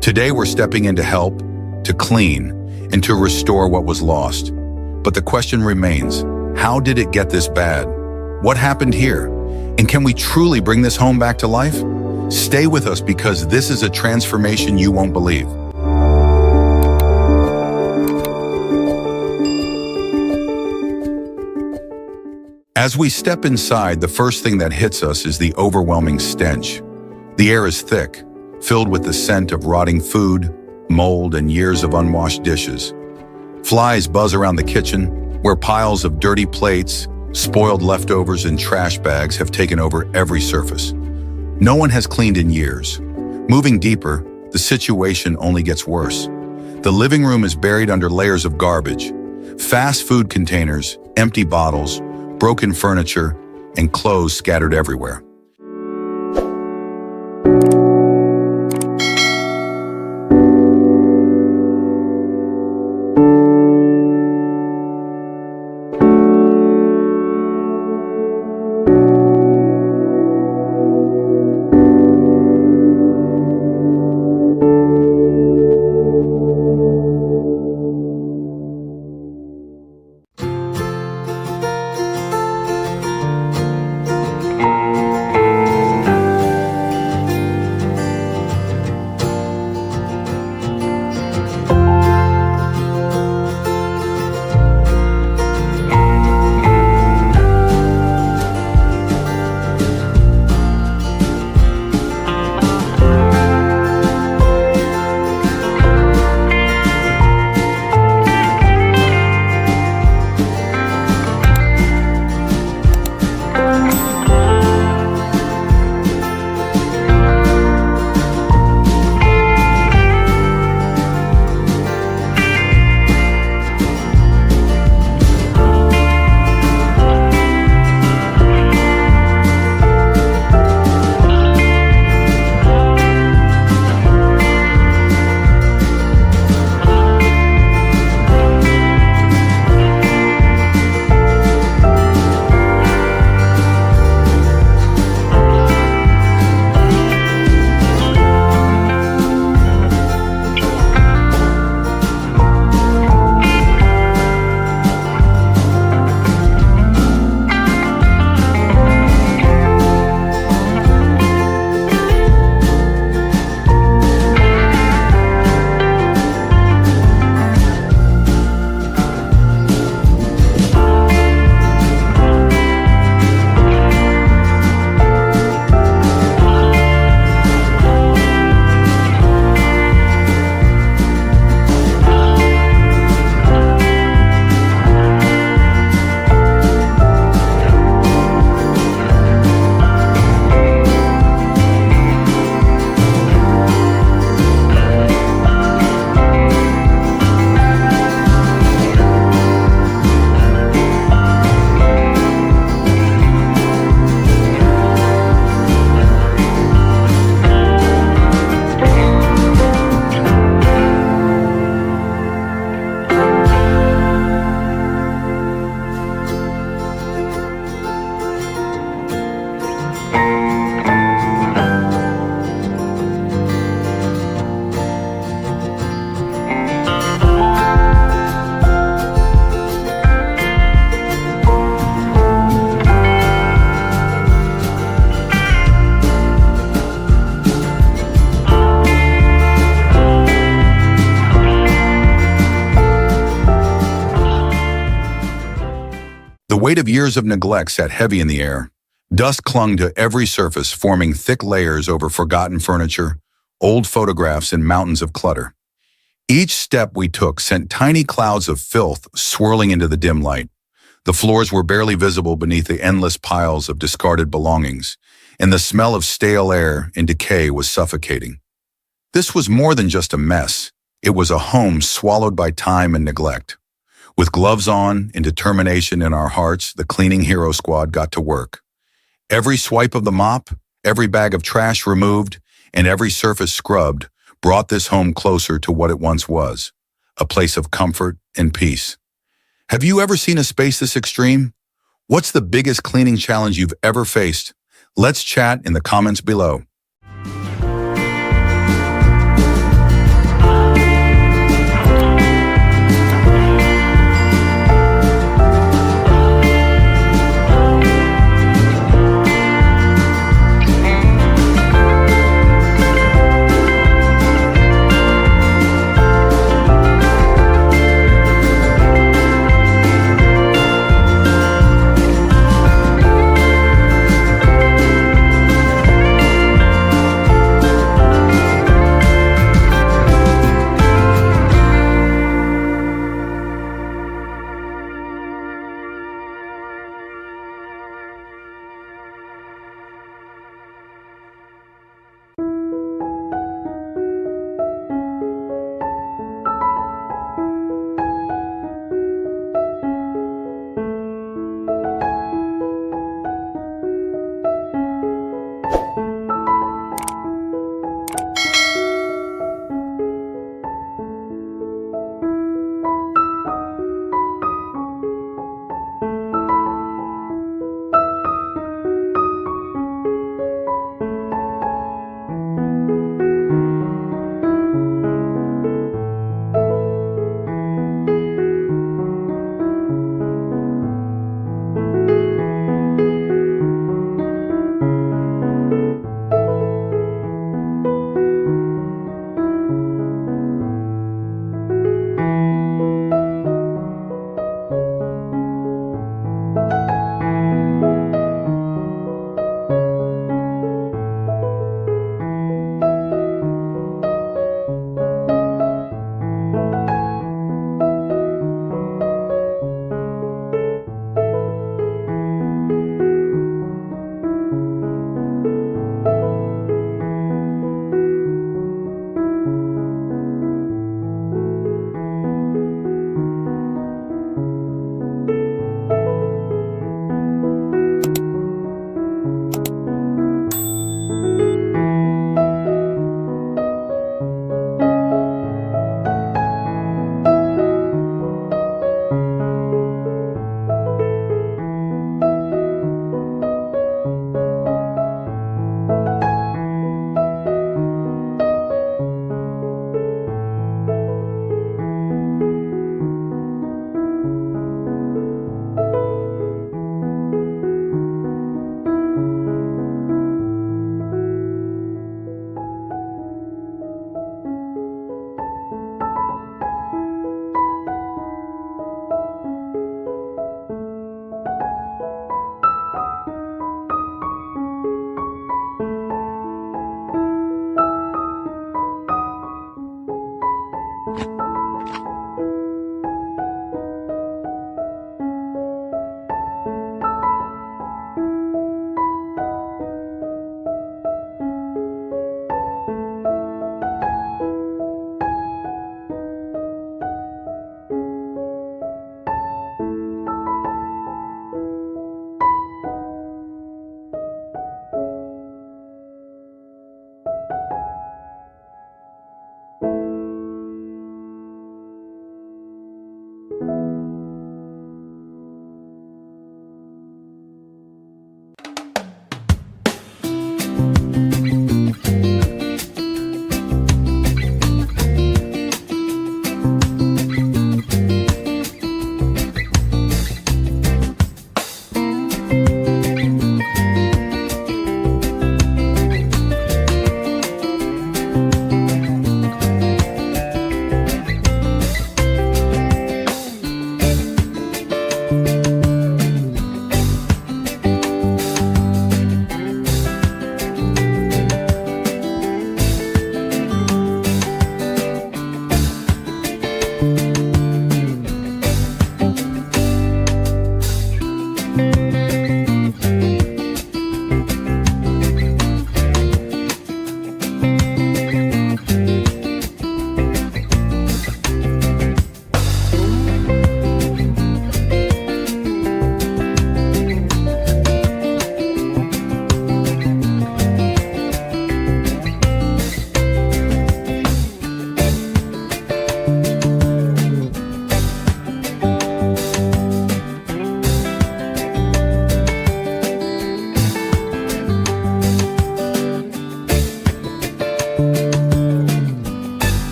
Today we're stepping in to help, to clean, and to restore what was lost. But the question remains, how did it get this bad? What happened here? And can we truly bring this home back to life? Stay with us because this is a transformation you won't believe. As we step inside, the first thing that hits us is the overwhelming stench. The air is thick, filled with the scent of rotting food, mold, and years of unwashed dishes. Flies buzz around the kitchen, where piles of dirty plates, spoiled leftovers, and trash bags have taken over every surface. No one has cleaned in years. Moving deeper, the situation only gets worse. The living room is buried under layers of garbage, fast food containers, empty bottles, broken furniture, and clothes scattered everywhere. The weight of years of neglect sat heavy in the air. Dust clung to every surface, forming thick layers over forgotten furniture, old photographs, and mountains of clutter. Each step we took sent tiny clouds of filth swirling into the dim light. The floors were barely visible beneath the endless piles of discarded belongings, and the smell of stale air and decay was suffocating. This was more than just a mess. It was a home swallowed by time and neglect. With gloves on and determination in our hearts, the cleaning hero squad got to work. Every swipe of the mop, every bag of trash removed, and every surface scrubbed brought this home closer to what it once was, a place of comfort and peace. Have you ever seen a space this extreme? What's the biggest cleaning challenge you've ever faced? Let's chat in the comments below.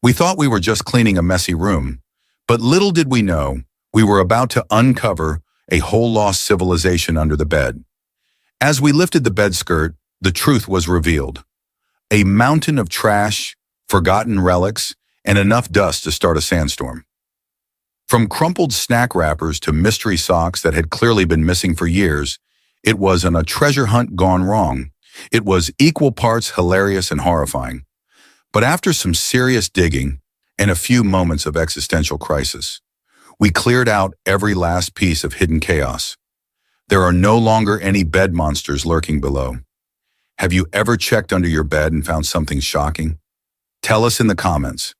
We thought we were just cleaning a messy room, but little did we know we were about to uncover a whole lost civilization under the bed. As we lifted the bed skirt, the truth was revealed. A mountain of trash, forgotten relics, and enough dust to start a sandstorm. From crumpled snack wrappers to mystery socks that had clearly been missing for years, it was a treasure hunt gone wrong. It was equal parts hilarious and horrifying. But after some serious digging and a few moments of existential crisis, we cleared out every last piece of hidden chaos. There are no longer any bed monsters lurking below. Have you ever checked under your bed and found something shocking? Tell us in the comments.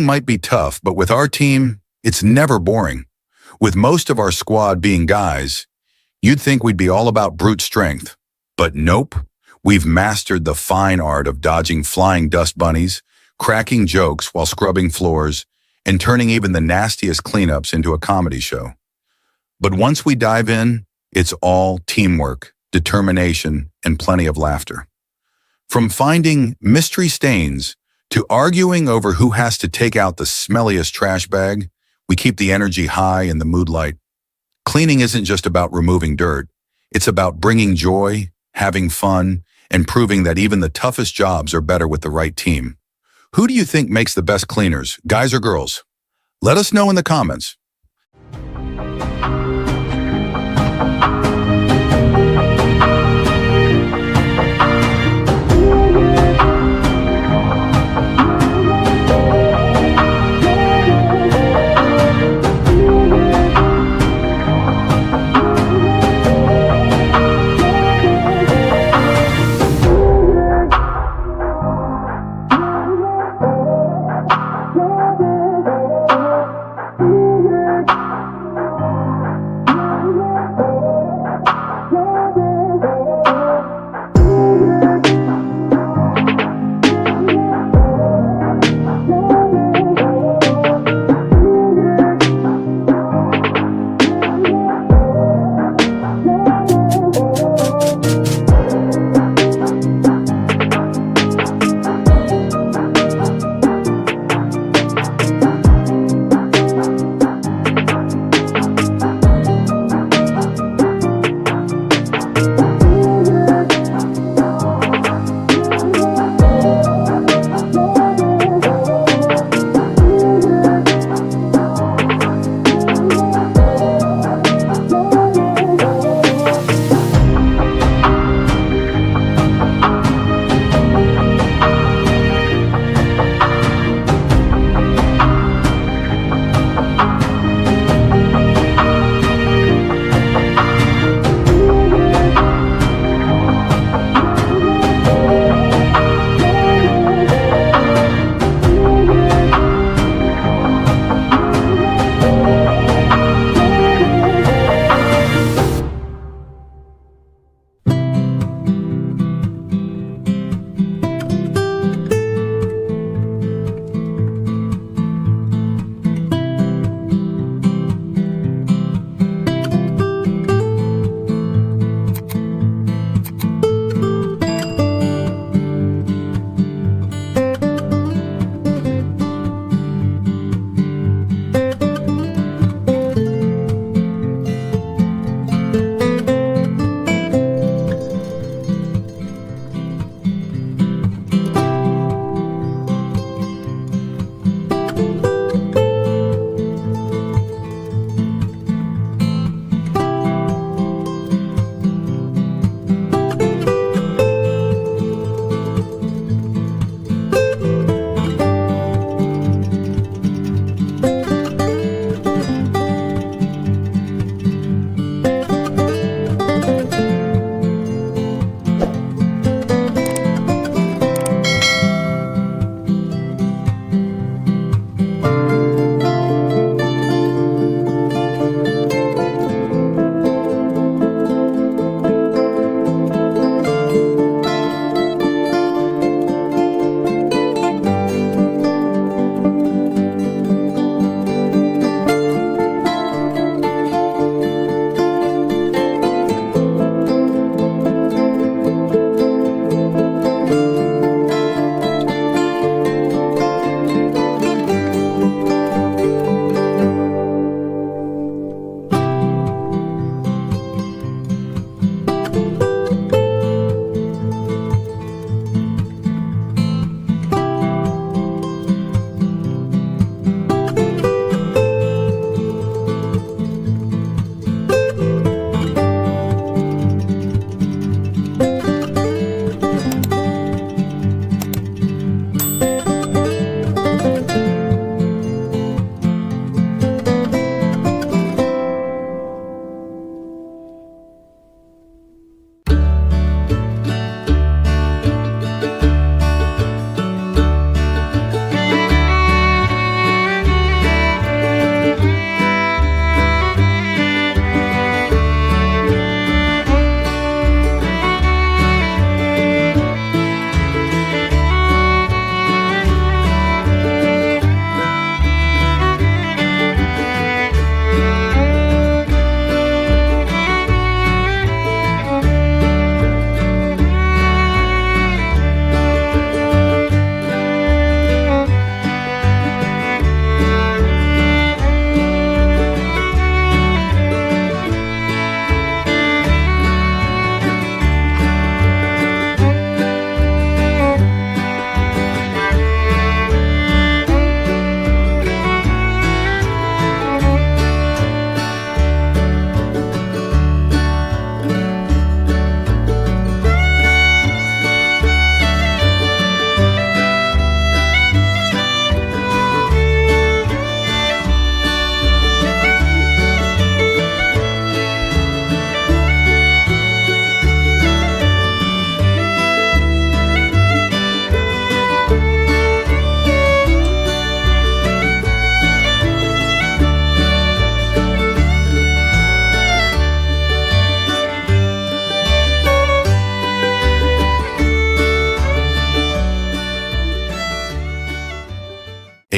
might be tough, but with our team, it's never boring. With most of our squad being guys, you'd think we'd be all about brute strength. But nope, we've mastered the fine art of dodging flying dust bunnies, cracking jokes while scrubbing floors, and turning even the nastiest cleanups into a comedy show. But once we dive in, it's all teamwork, determination, and plenty of laughter. From finding mystery stains to arguing over who has to take out the smelliest trash bag, we keep the energy high and the mood light. Cleaning isn't just about removing dirt. It's about bringing joy, having fun, and proving that even the toughest jobs are better with the right team. Who do you think makes the best cleaners, guys or girls? Let us know in the comments.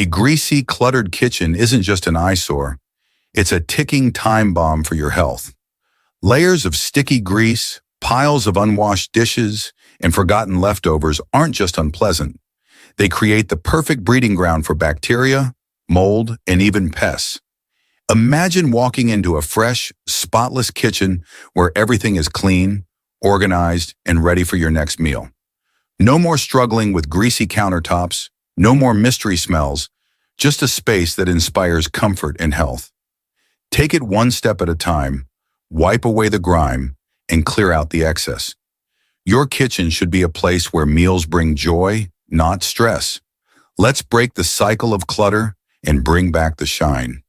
A greasy, cluttered kitchen isn't just an eyesore, it's a ticking time bomb for your health. Layers of sticky grease, piles of unwashed dishes, and forgotten leftovers aren't just unpleasant. They create the perfect breeding ground for bacteria, mold, and even pests. Imagine walking into a fresh, spotless kitchen where everything is clean, organized, and ready for your next meal. No more struggling with greasy countertops, no more mystery smells, just a space that inspires comfort and health. Take it one step at a time, wipe away the grime, and clear out the excess. Your kitchen should be a place where meals bring joy, not stress. Let's break the cycle of clutter and bring back the shine.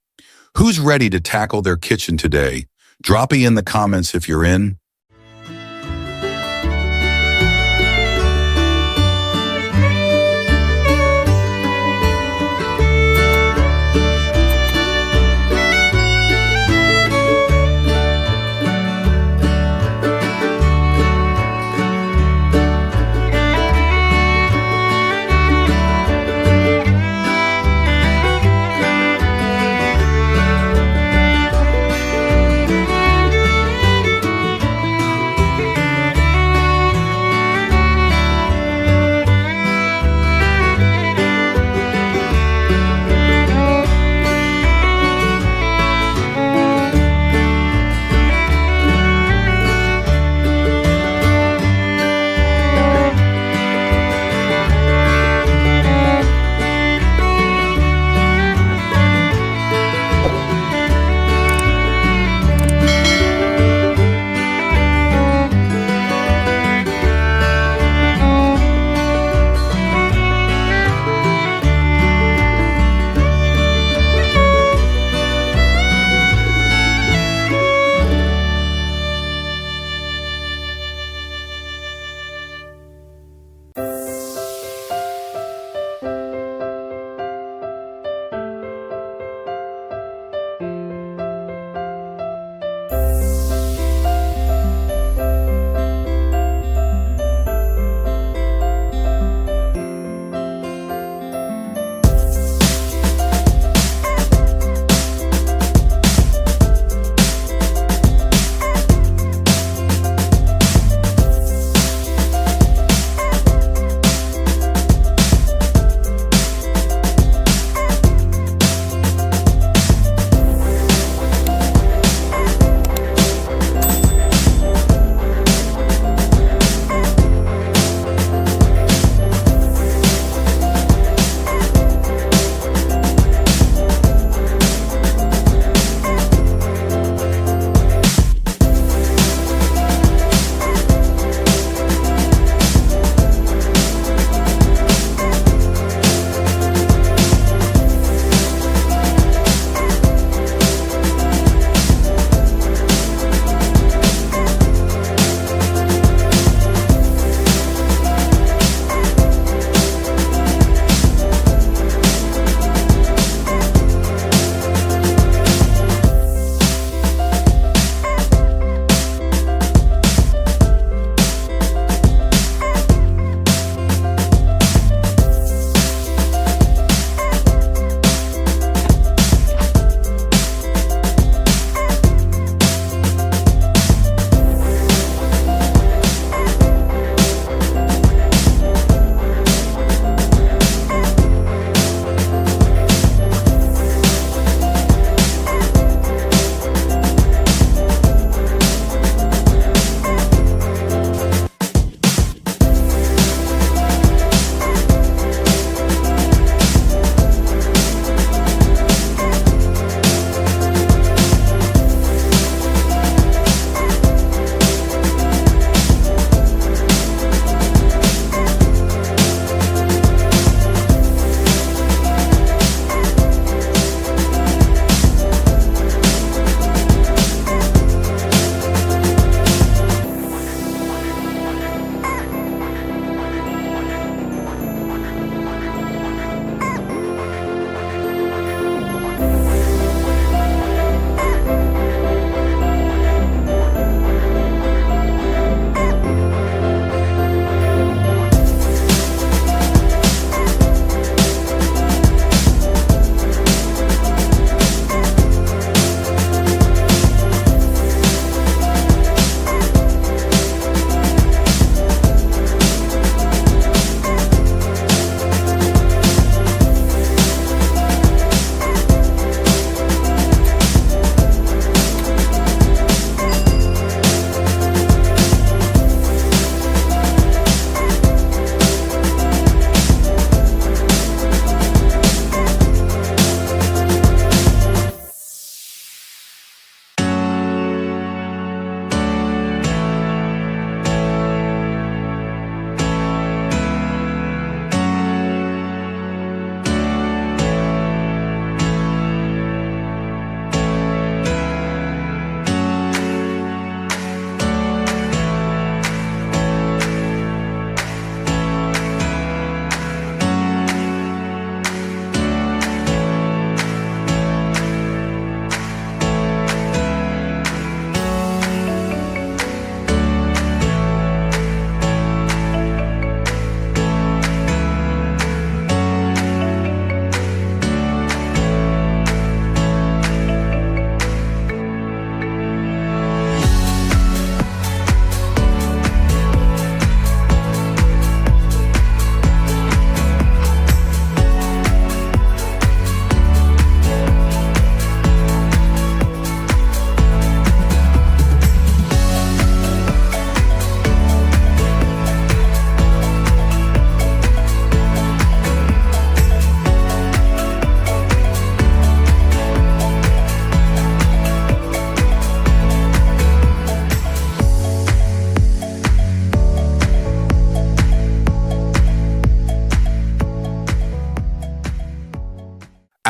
Who's ready to tackle their kitchen today? Drop it in the comments if you're in.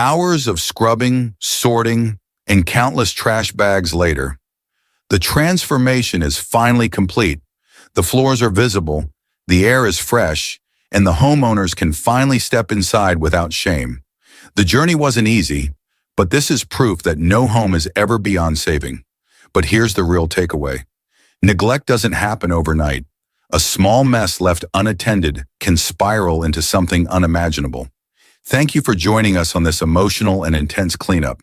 Hours of scrubbing, sorting, and countless trash bags later, the transformation is finally complete. The floors are visible, the air is fresh, and the homeowners can finally step inside without shame. The journey wasn't easy, but this is proof that no home is ever beyond saving. But here's the real takeaway. Neglect doesn't happen overnight. A small mess left unattended can spiral into something unimaginable. Thank you for joining us on this emotional and intense cleanup.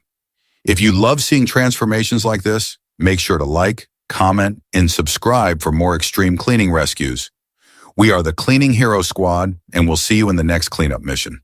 If you love seeing transformations like this, make sure to like, comment, and subscribe for more extreme cleaning rescues. We are the Cleaning Hero Squad, and we'll see you in the next cleanup mission.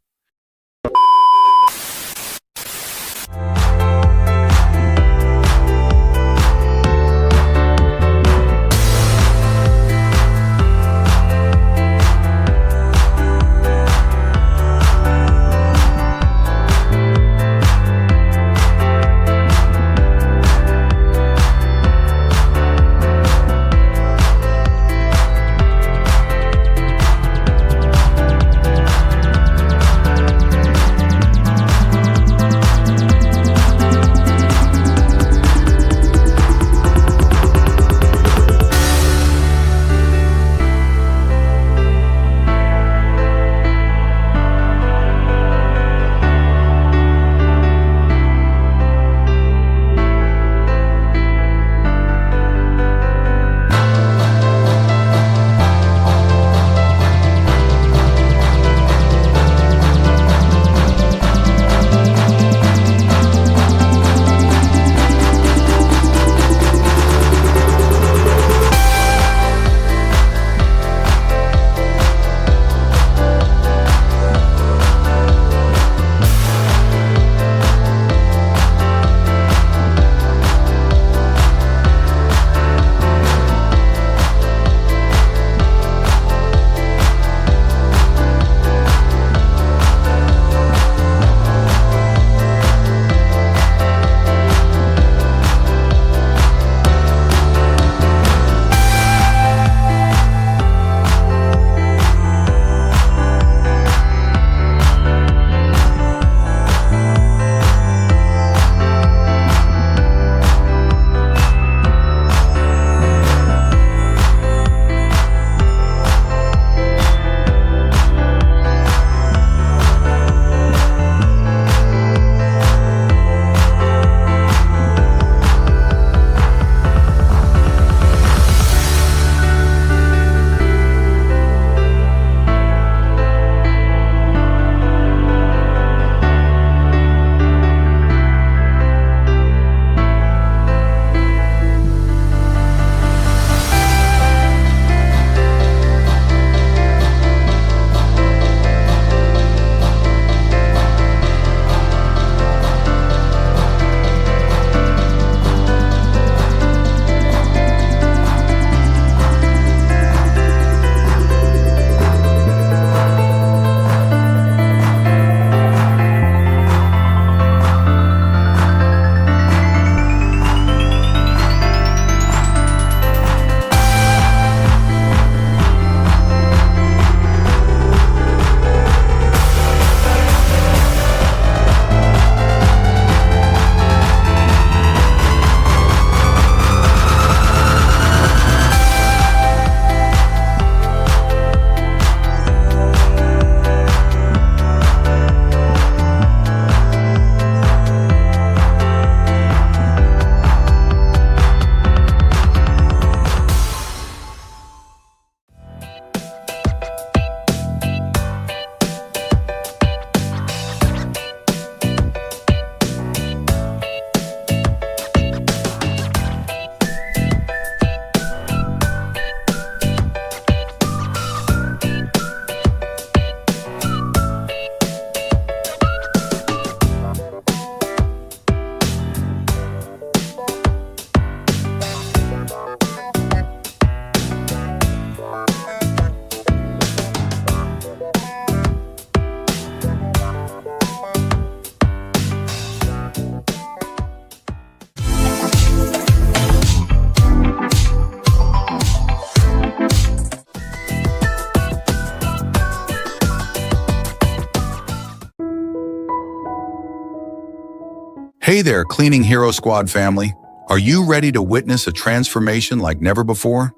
Hey there, Cleaning Hero Squad family. Are you ready to witness a transformation like never before?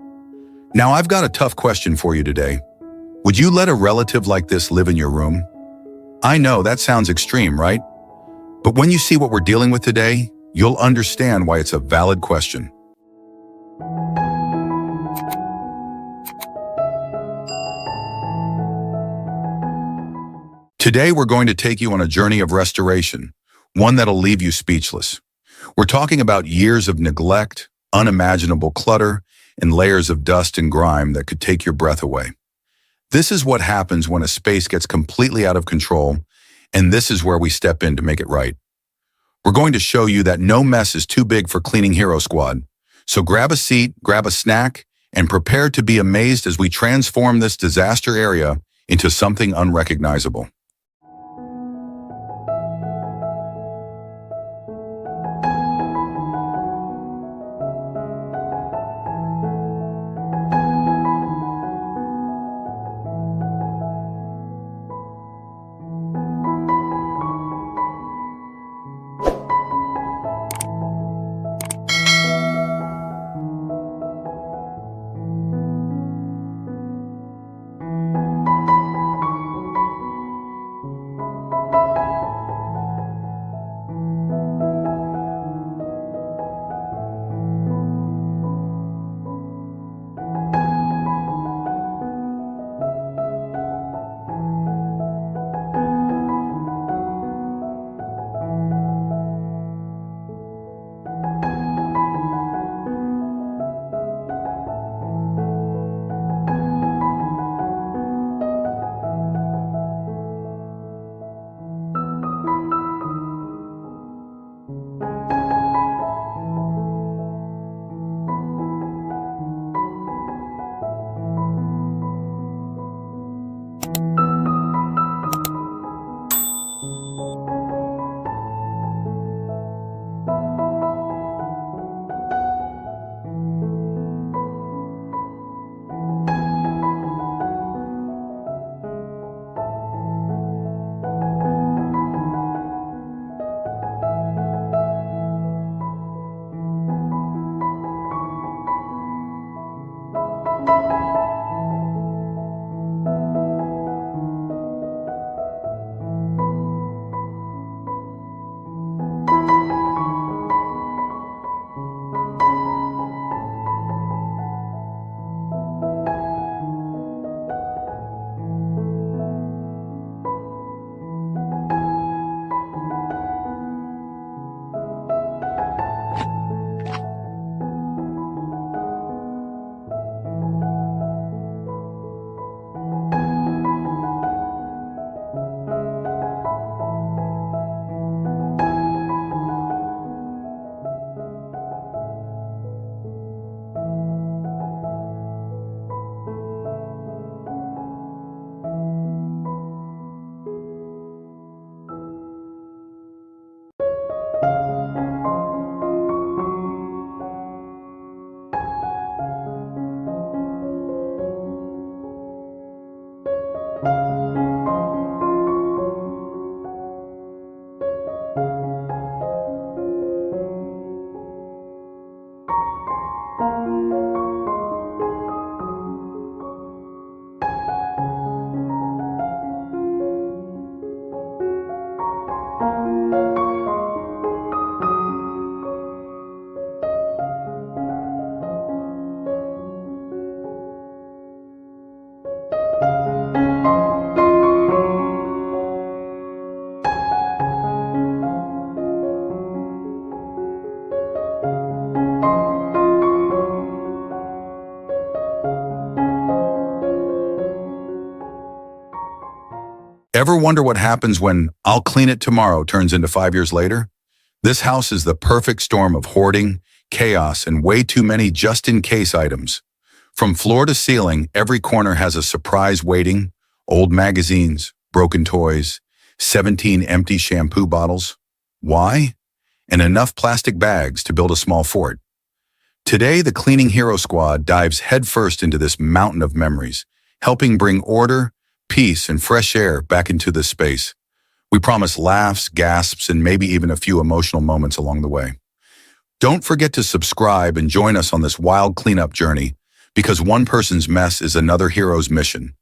Now, I've got a tough question for you today. Would you let a relative like this live in your room? I know that sounds extreme, right? But when you see what we're dealing with today, you'll understand why it's a valid question. Today, we're going to take you on a journey of restoration, one that'll leave you speechless. We're talking about years of neglect, unimaginable clutter, and layers of dust and grime that could take your breath away. This is what happens when a space gets completely out of control, and this is where we step in to make it right. We're going to show you that no mess is too big for Cleaning Hero Squad. So grab a seat, grab a snack, and prepare to be amazed as we transform this disaster area into something unrecognizable. Ever wonder what happens when "I'll clean it tomorrow" turns into 5 years later? This house is the perfect storm of hoarding, chaos, and way too many just-in-case items. From floor to ceiling, every corner has a surprise waiting: old magazines, broken toys, 17 empty shampoo bottles. Why? And enough plastic bags to build a small fort. Today, the Cleaning Hero Squad dives headfirst into this mountain of memories, helping bring order, peace, and fresh air back into this space. We promise laughs, gasps, and maybe even a few emotional moments along the way. Don't forget to subscribe and join us on this wild cleanup journey, because one person's mess is another hero's mission.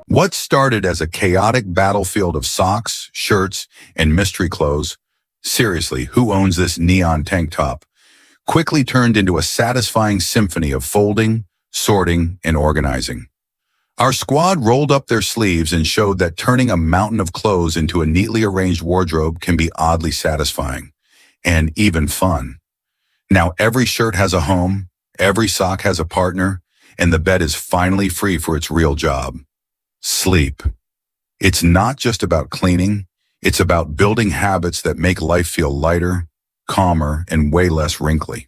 What started as a chaotic battlefield of socks, shirts, and mystery clothes, seriously, who owns this neon tank top, quickly turned into a satisfying symphony of folding, sorting, and organizing. Our squad rolled up their sleeves and showed that turning a mountain of clothes into a neatly arranged wardrobe can be oddly satisfying and even fun. Now every shirt has a home, every sock has a partner, and the bed is finally free for its real job: sleep. It's not just about cleaning, it's about building habits that make life feel lighter, calmer, and way less wrinkly.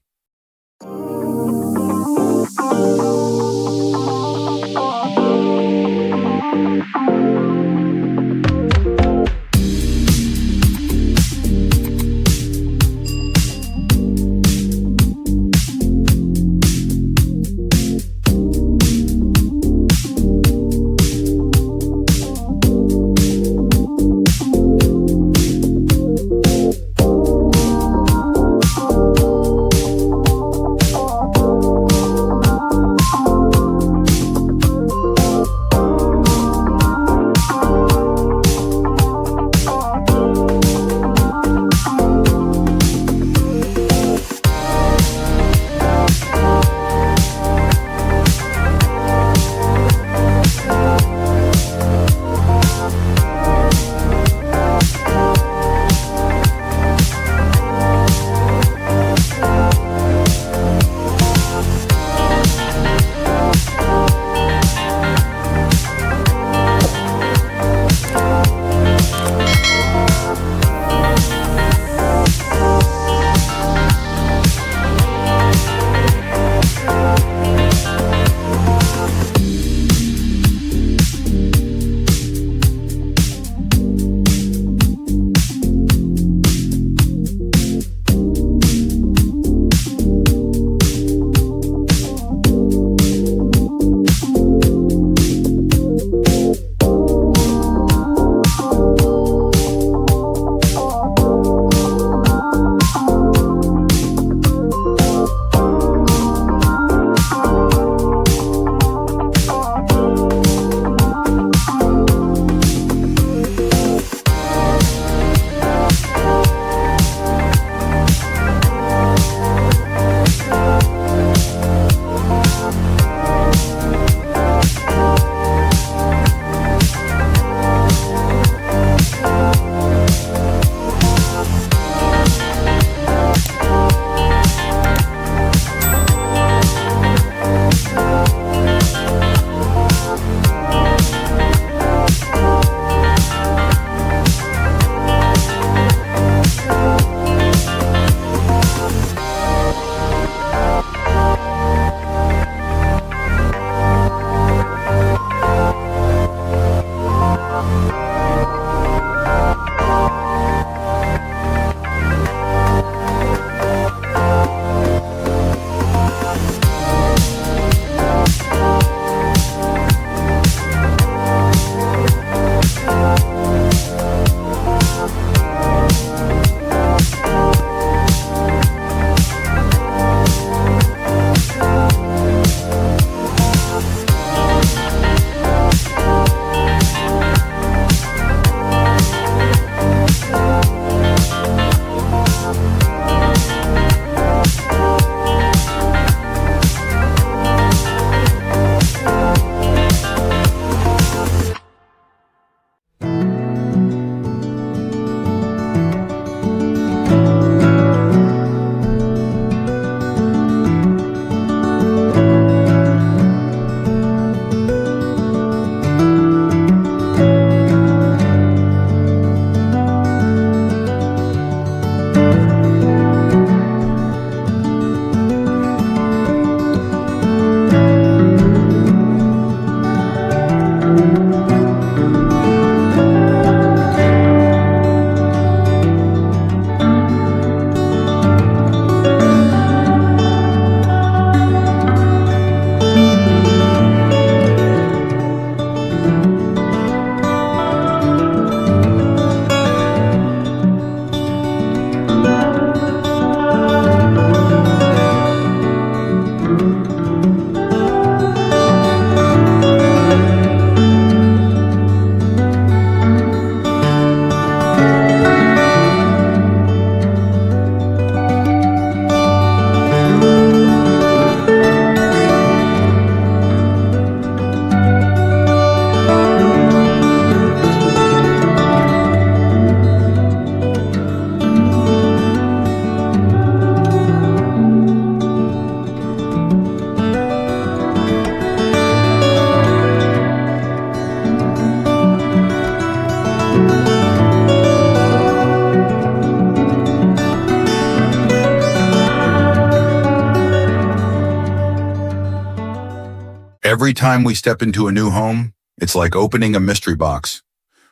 Every time we step into a new home, it's like opening a mystery box.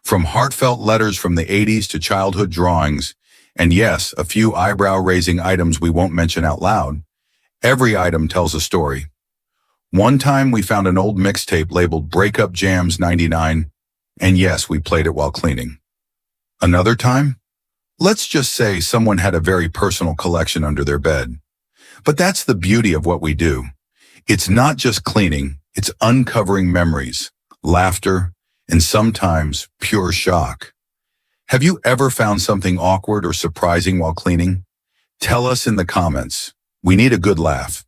From heartfelt letters from the 80s to childhood drawings, and yes, a few eyebrow-raising items we won't mention out loud, every item tells a story. One time we found an old mixtape labeled Breakup Jams 99, and yes, we played it while cleaning. Another time? Let's just say someone had a very personal collection under their bed. But that's the beauty of what we do. It's not just cleaning, it's uncovering memories, laughter, and sometimes pure shock. Have you ever found something awkward or surprising while cleaning? Tell us in the comments. We need a good laugh.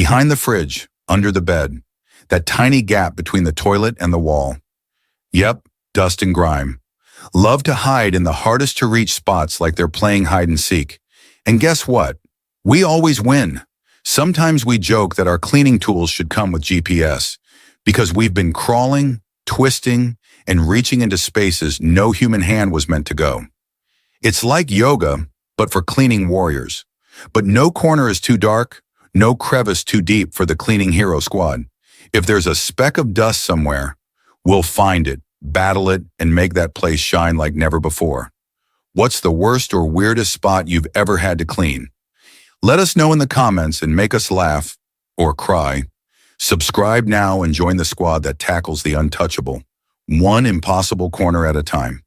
Behind the fridge, under the bed, that tiny gap between the toilet and the wall. Yep, dust and grime. Love to hide in the hardest to reach spots like they're playing hide and seek. And guess what? We always win. Sometimes we joke that our cleaning tools should come with GPS because we've been crawling, twisting, and reaching into spaces no human hand was meant to go. It's like yoga, but for cleaning warriors. But no corner is too dark, no crevice too deep for the cleaning hero squad. If there's a speck of dust somewhere, we'll find it, battle it, and make that place shine like never before. What's the worst or weirdest spot you've ever had to clean? Let us know in the comments and make us laugh or cry. Subscribe now and join the squad that tackles the untouchable, one impossible corner at a time.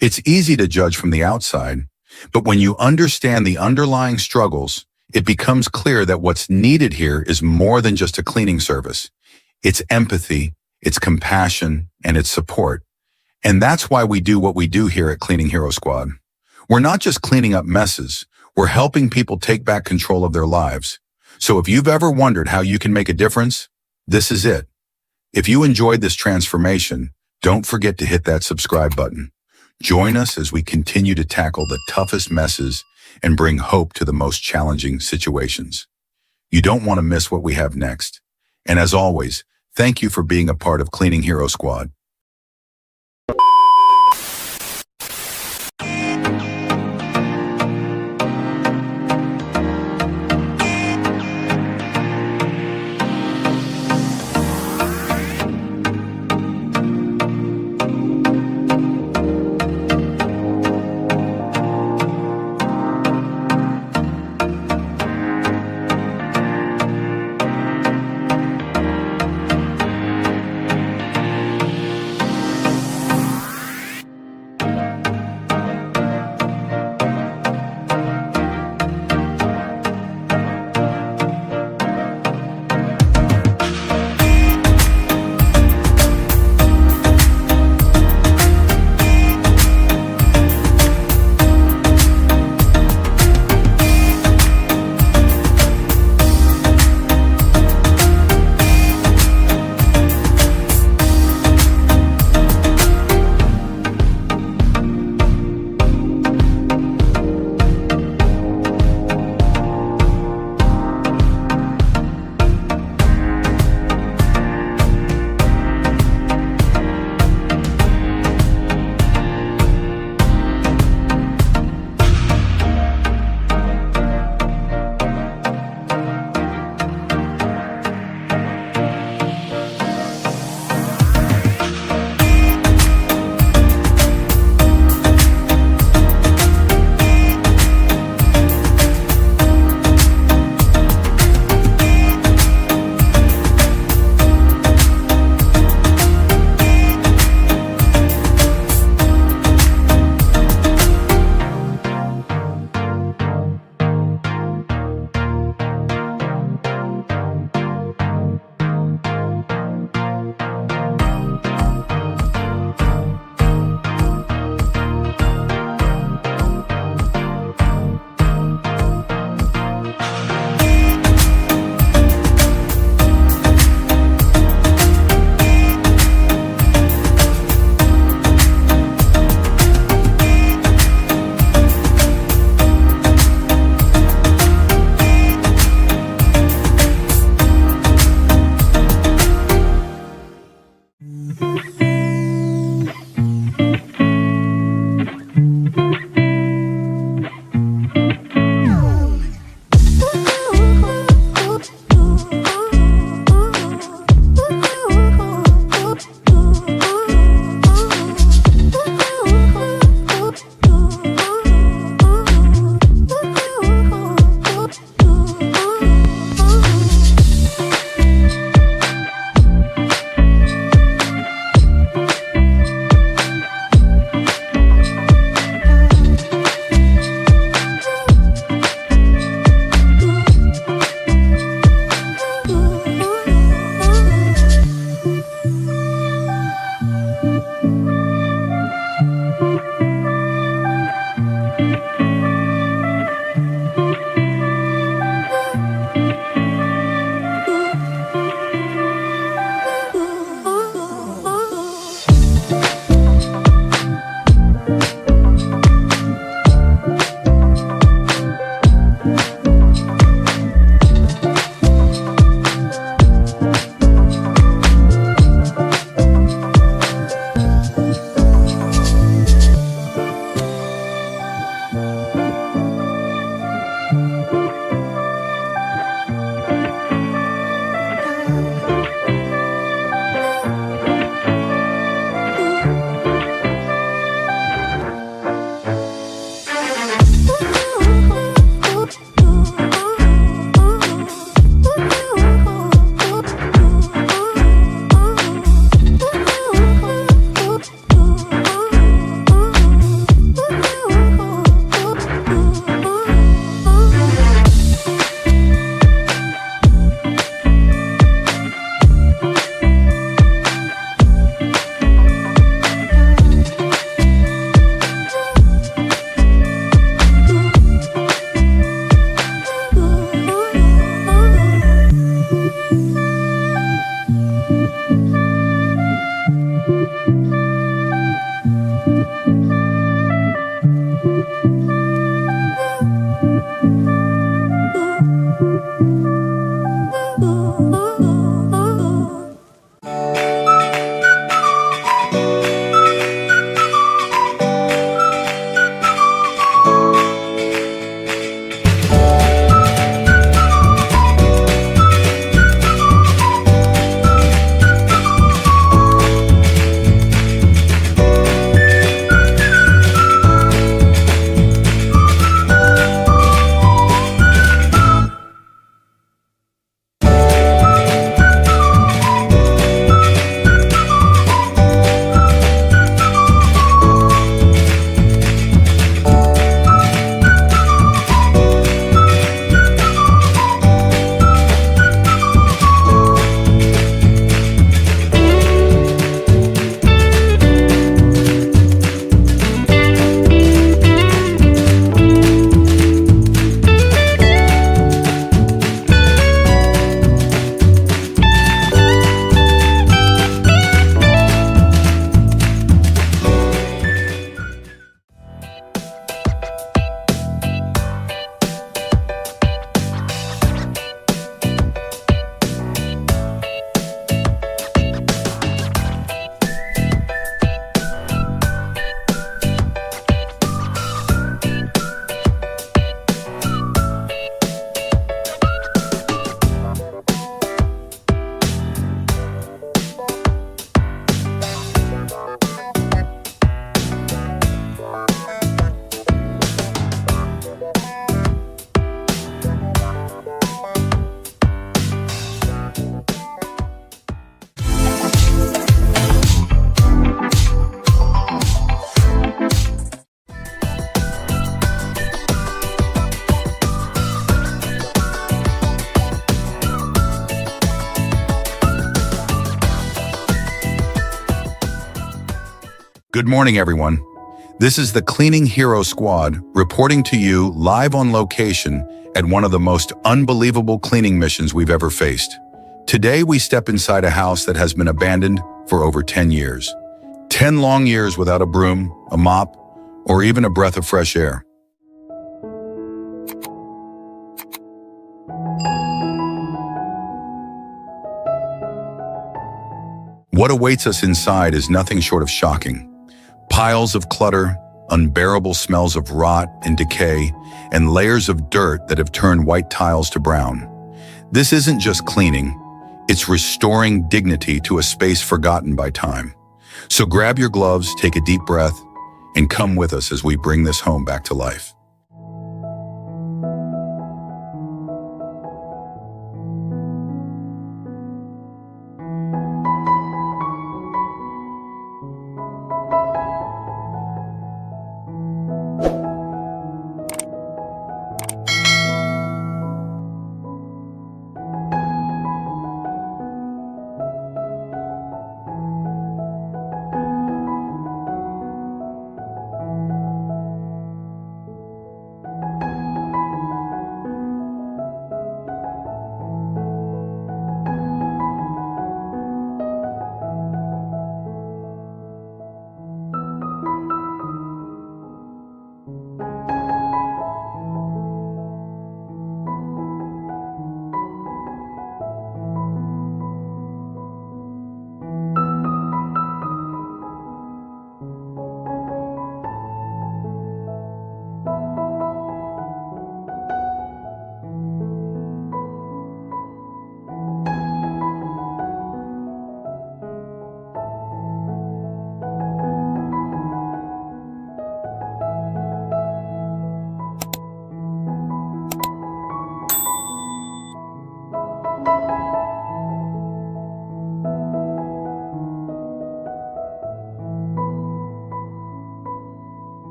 It's easy to judge from the outside, but when you understand the underlying struggles, it becomes clear that what's needed here is more than just a cleaning service. It's empathy, it's compassion, and it's support. And that's why we do what we do here at Cleaning Hero Squad. We're not just cleaning up messes, we're helping people take back control of their lives. So if you've ever wondered how you can make a difference, this is it. If you enjoyed this transformation, don't forget to hit that subscribe button. Join us as we continue to tackle the toughest messes and bring hope to the most challenging situations. You don't want to miss what we have next. And as always, thank you for being a part of Cleaning Hero Squad. Good morning, everyone. This is the Cleaning Hero Squad reporting to you live on location at one of the most unbelievable cleaning missions we've ever faced. Today, we step inside a house that has been abandoned for over 10 years. 10 long years without a broom, a mop, or even a breath of fresh air. What awaits us inside is nothing short of shocking. Piles of clutter, unbearable smells of rot and decay, and layers of dirt that have turned white tiles to brown. This isn't just cleaning, it's restoring dignity to a space forgotten by time. So grab your gloves, take a deep breath, and come with us as we bring this home back to life.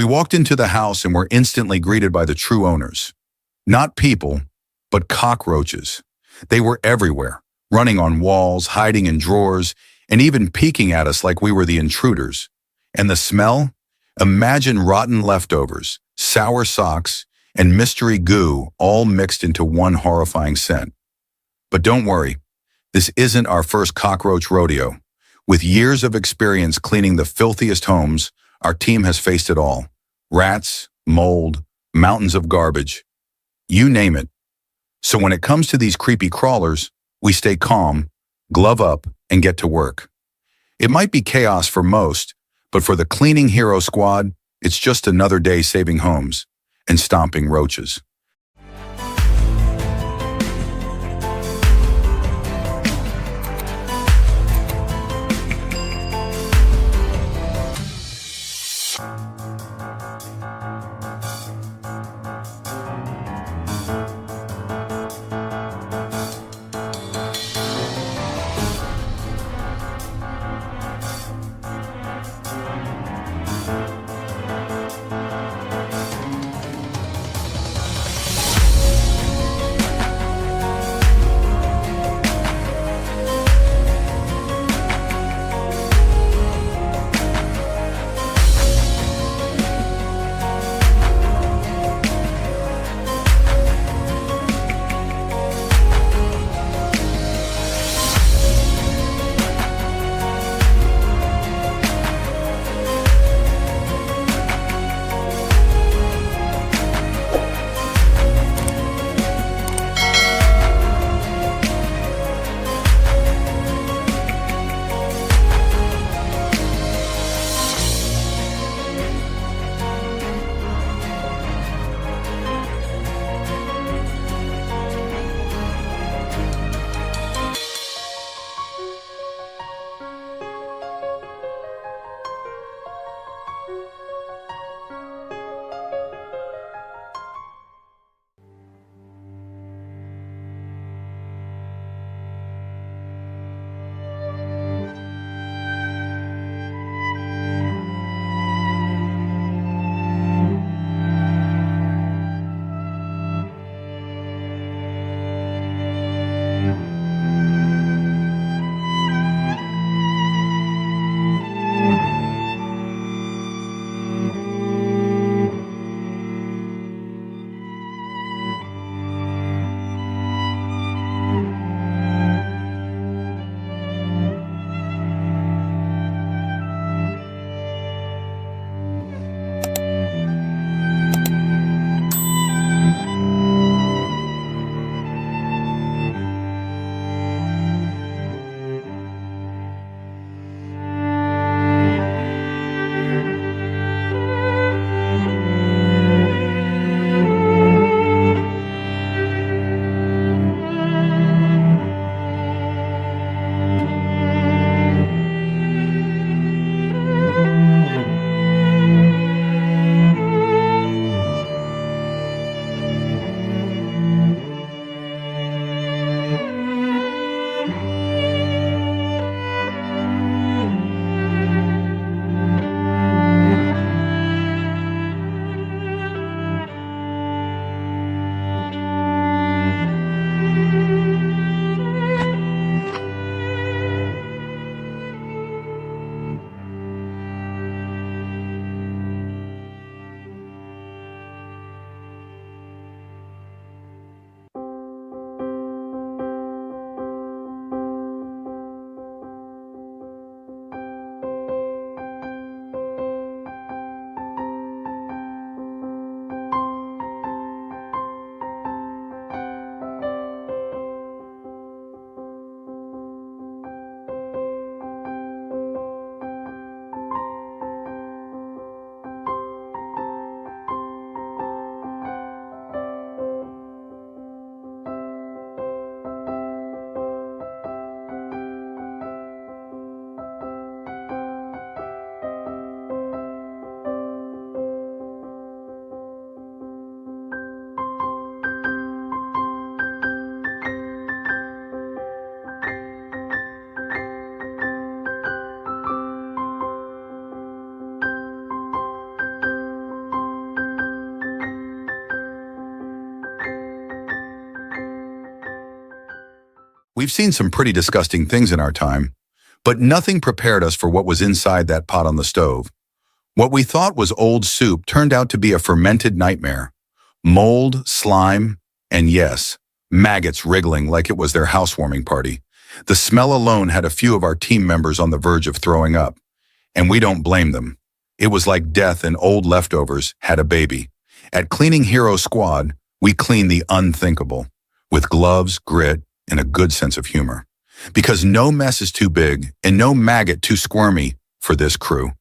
We walked into the house and were instantly greeted by the true owners. Not people, but cockroaches. They were everywhere, running on walls, hiding in drawers, and even peeking at us like we were the intruders. And the smell? Imagine rotten leftovers, sour socks, and mystery goo all mixed into one horrifying scent. But don't worry, this isn't our first cockroach rodeo. With years of experience cleaning the filthiest homes, our team has faced it all. Rats, mold, mountains of garbage. You name it. So when it comes to these creepy crawlers, we stay calm, glove up, and get to work. It might be chaos for most, but for the cleaning hero squad, it's just another day saving homes and stomping roaches. We've seen some pretty disgusting things in our time, but nothing prepared us for what was inside that pot on the stove. What we thought was old soup turned out to be a fermented nightmare. Mold, slime, and yes, maggots wriggling like it was their housewarming party. The smell alone had a few of our team members on the verge of throwing up, and we don't blame them. It was like death and old leftovers had a baby. At Cleaning Hero Squad, we clean the unthinkable, with gloves, grit, and a good sense of humor. Because no mess is too big and no maggot too squirmy for this crew.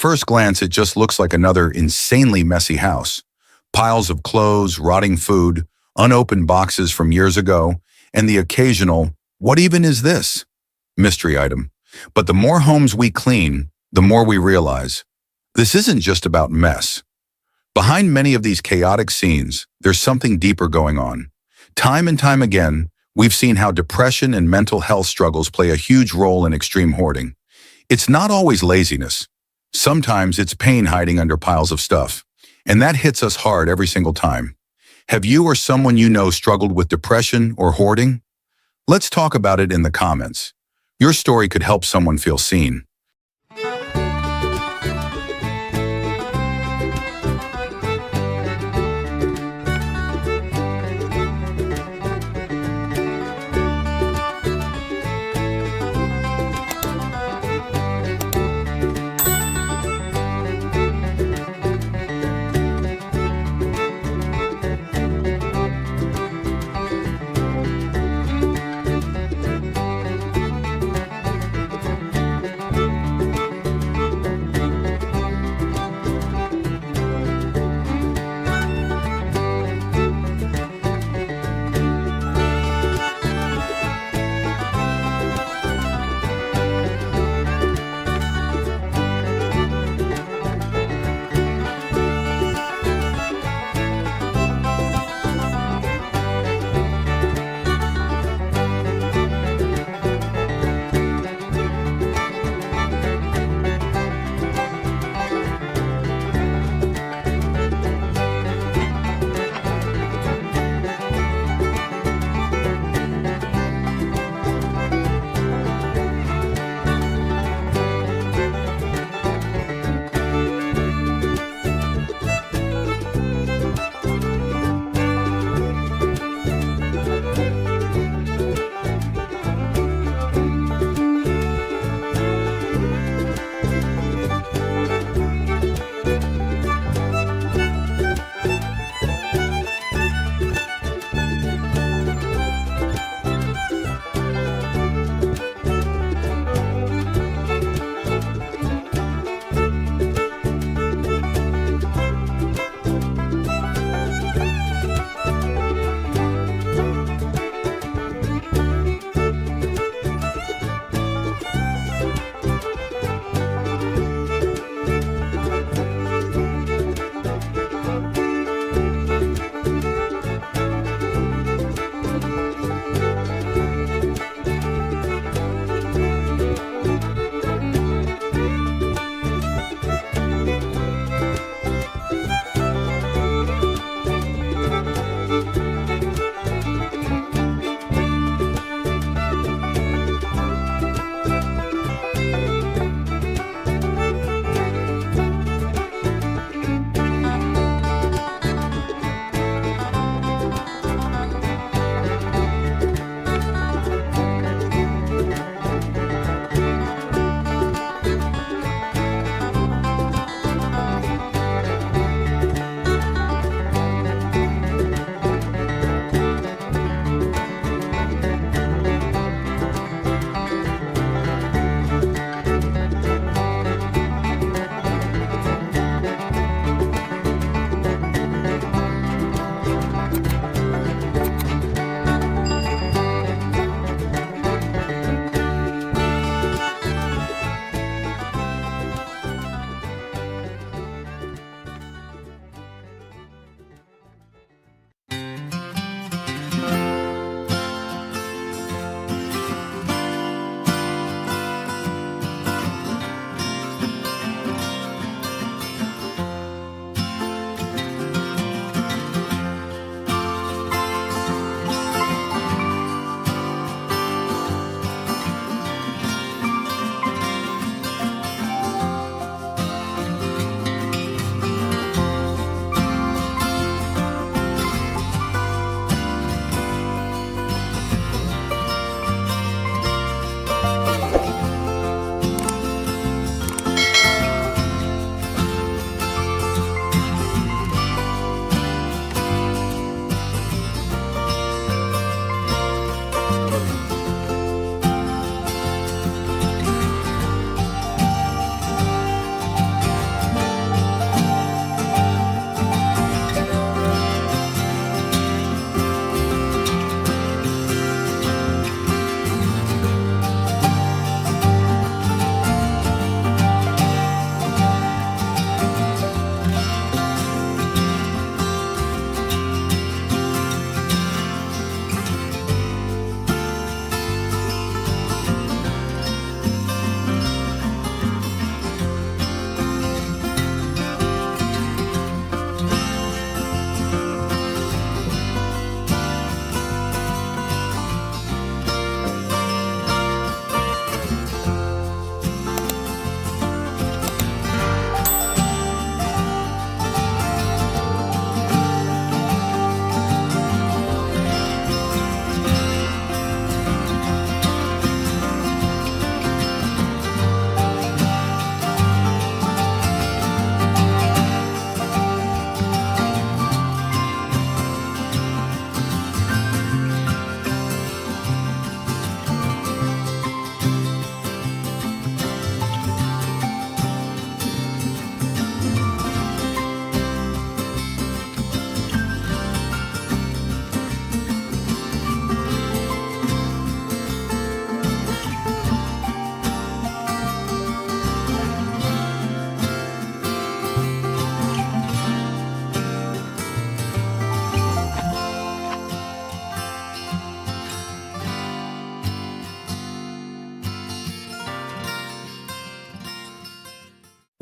first glance, it just looks like another insanely messy house. Piles of clothes, rotting food, unopened boxes from years ago, and the occasional, "What even is this?" mystery item. But the more homes we clean, the more we realize this isn't just about mess. Behind many of these chaotic scenes, there's something deeper going on. Time and time again, we've seen how depression and mental health struggles play a huge role in extreme hoarding. It's not always laziness. Sometimes it's pain hiding under piles of stuff. And that hits us hard every single time. Have you or someone you know struggled with depression or hoarding? Let's talk about it in the comments. Your story could help someone feel seen.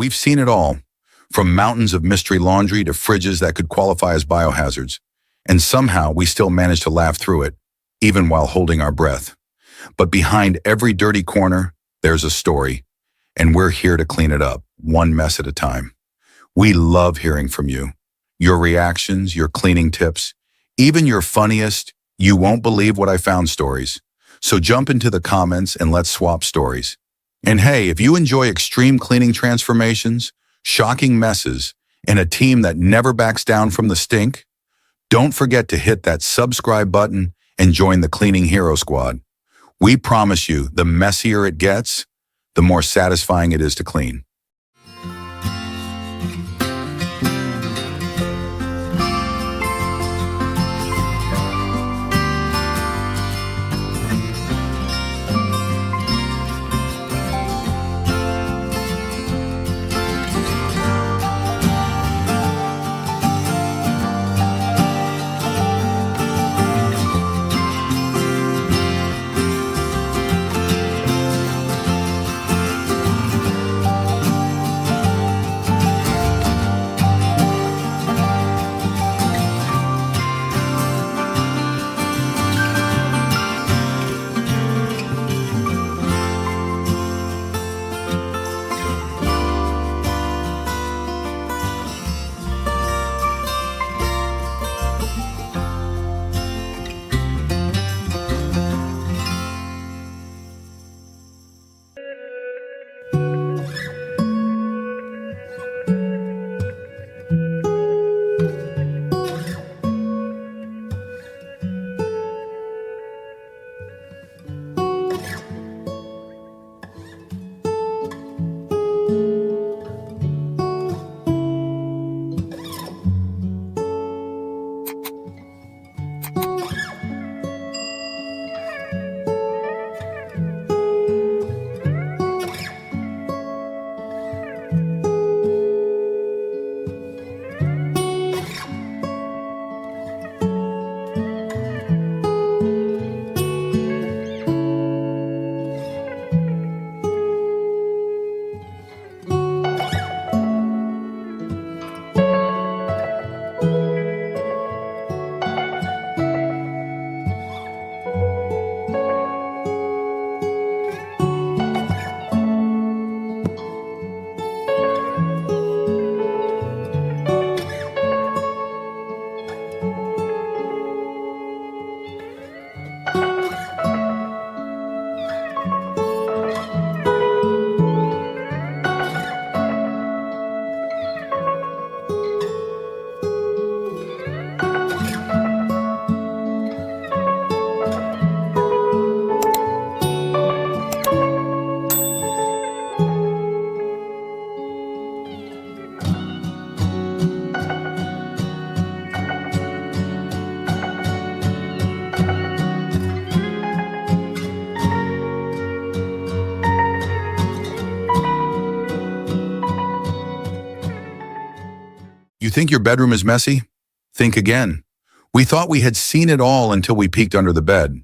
We've seen it all, from mountains of mystery laundry to fridges that could qualify as biohazards. And somehow we still manage to laugh through it, even while holding our breath. But behind every dirty corner, there's a story, and we're here to clean it up, one mess at a time. We love hearing from you. Your reactions, your cleaning tips, even your funniest, you won't believe what I found stories. So jump into the comments and let's swap stories. And hey, if you enjoy extreme cleaning transformations, shocking messes, and a team that never backs down from the stink, don't forget to hit that subscribe button and join the Cleaning Hero Squad. We promise you, the messier it gets, the more satisfying it is to clean. You think your bedroom is messy? Think again. We thought we had seen it all until we peeked under the bed.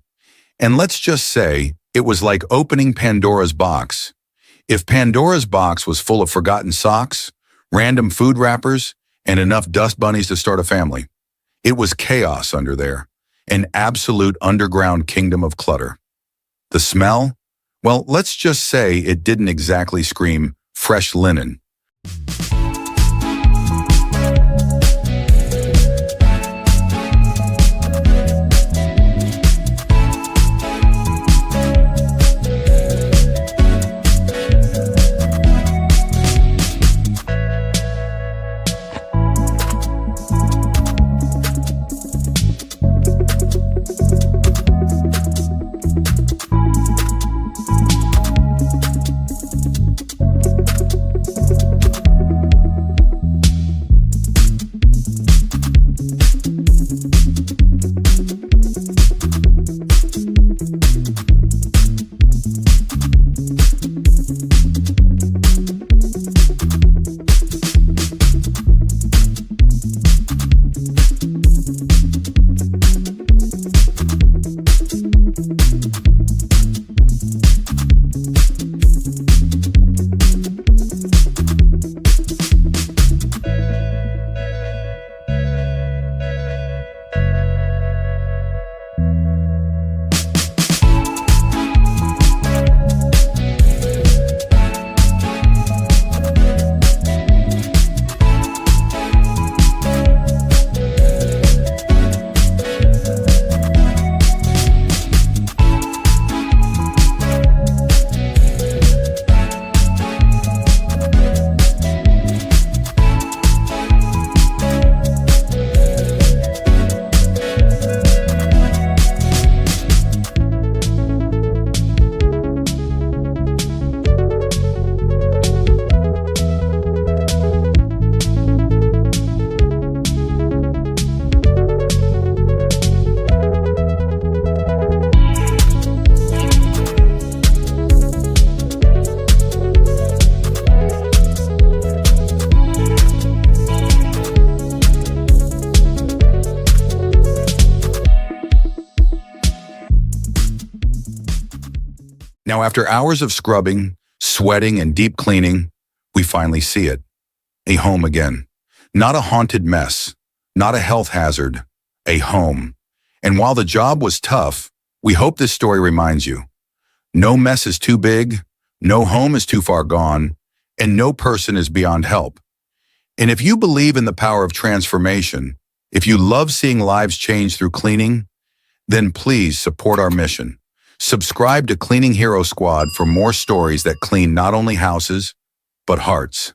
And let's just say it was like opening Pandora's box. If Pandora's box was full of forgotten socks, random food wrappers, and enough dust bunnies to start a family, it was chaos under there, an absolute underground kingdom of clutter. The smell? Well, let's just say it didn't exactly scream fresh linen. Now, after hours of scrubbing, sweating, and deep cleaning, we finally see it. A home again. Not a haunted mess, not a health hazard, a home. And while the job was tough, we hope this story reminds you, no mess is too big, no home is too far gone, and no person is beyond help. And if you believe in the power of transformation, if you love seeing lives change through cleaning, then please support our mission. Subscribe to Cleaning Hero Squad for more stories that clean not only houses, but hearts.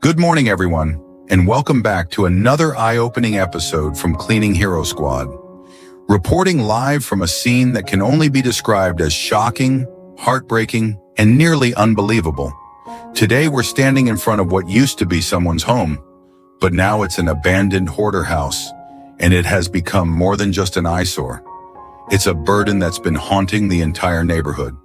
Good morning, everyone, and welcome back to another eye-opening episode from Cleaning Hero Squad. Reporting live from a scene that can only be described as shocking, heartbreaking, and nearly unbelievable. Today, we're standing in front of what used to be someone's home, but now it's an abandoned hoarder house, and it has become more than just an eyesore. It's a burden that's been haunting the entire neighborhood.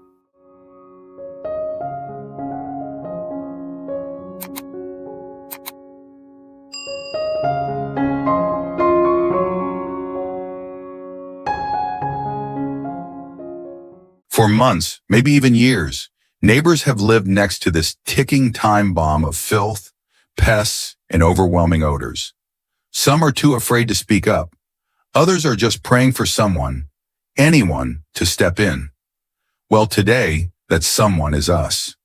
For months, maybe even years, Neighbors have lived next to this ticking time bomb of filth, pests, and overwhelming odors. Some are too afraid to speak up. Others are just praying for someone, anyone, to step in. Well, today, that someone is us.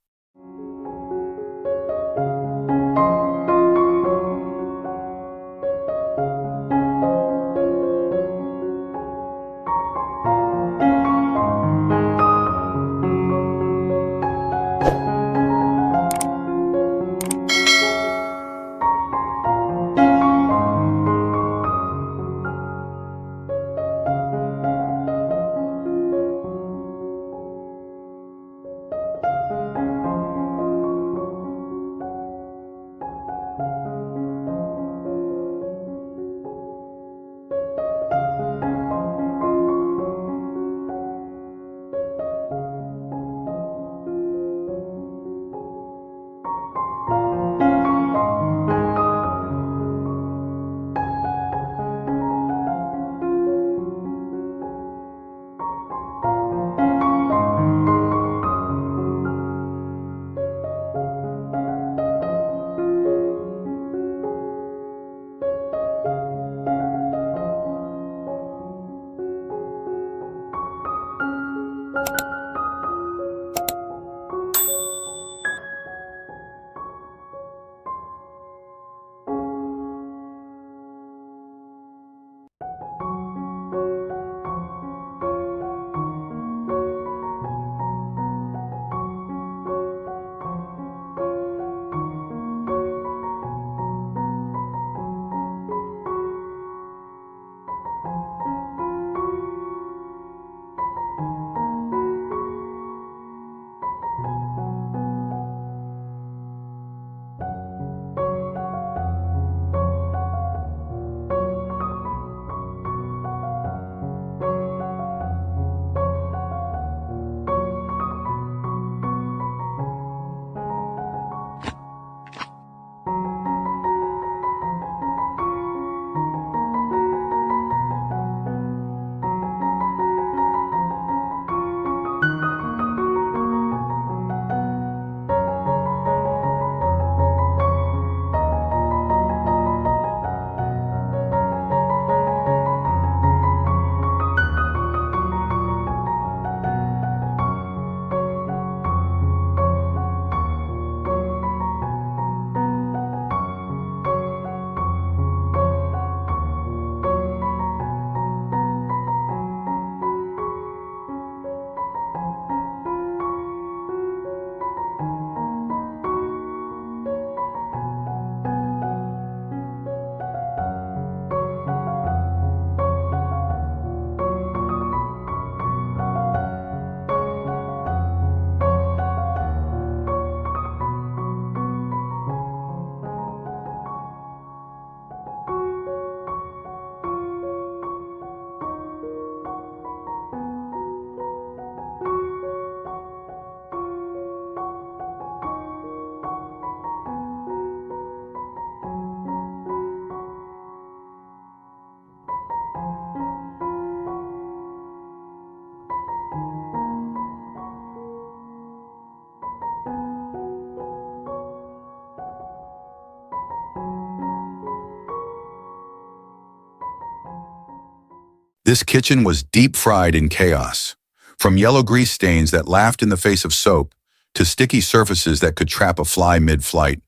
This kitchen was deep fried in chaos, from yellow grease stains that laughed in the face of soap to sticky surfaces that could trap a fly mid-flight.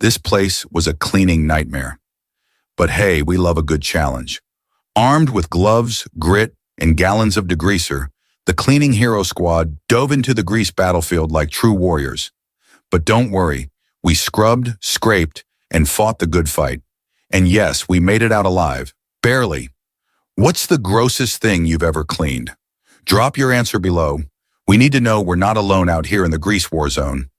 This place was a cleaning nightmare. But hey, we love a good challenge. Armed with gloves, grit, and gallons of degreaser, the cleaning hero squad dove into the grease battlefield like true warriors. But don't worry, we scrubbed, scraped, and fought the good fight. And yes, we made it out alive. Barely. What's the grossest thing you've ever cleaned? Drop your answer below. We need to know we're not alone out here in the grease war zone.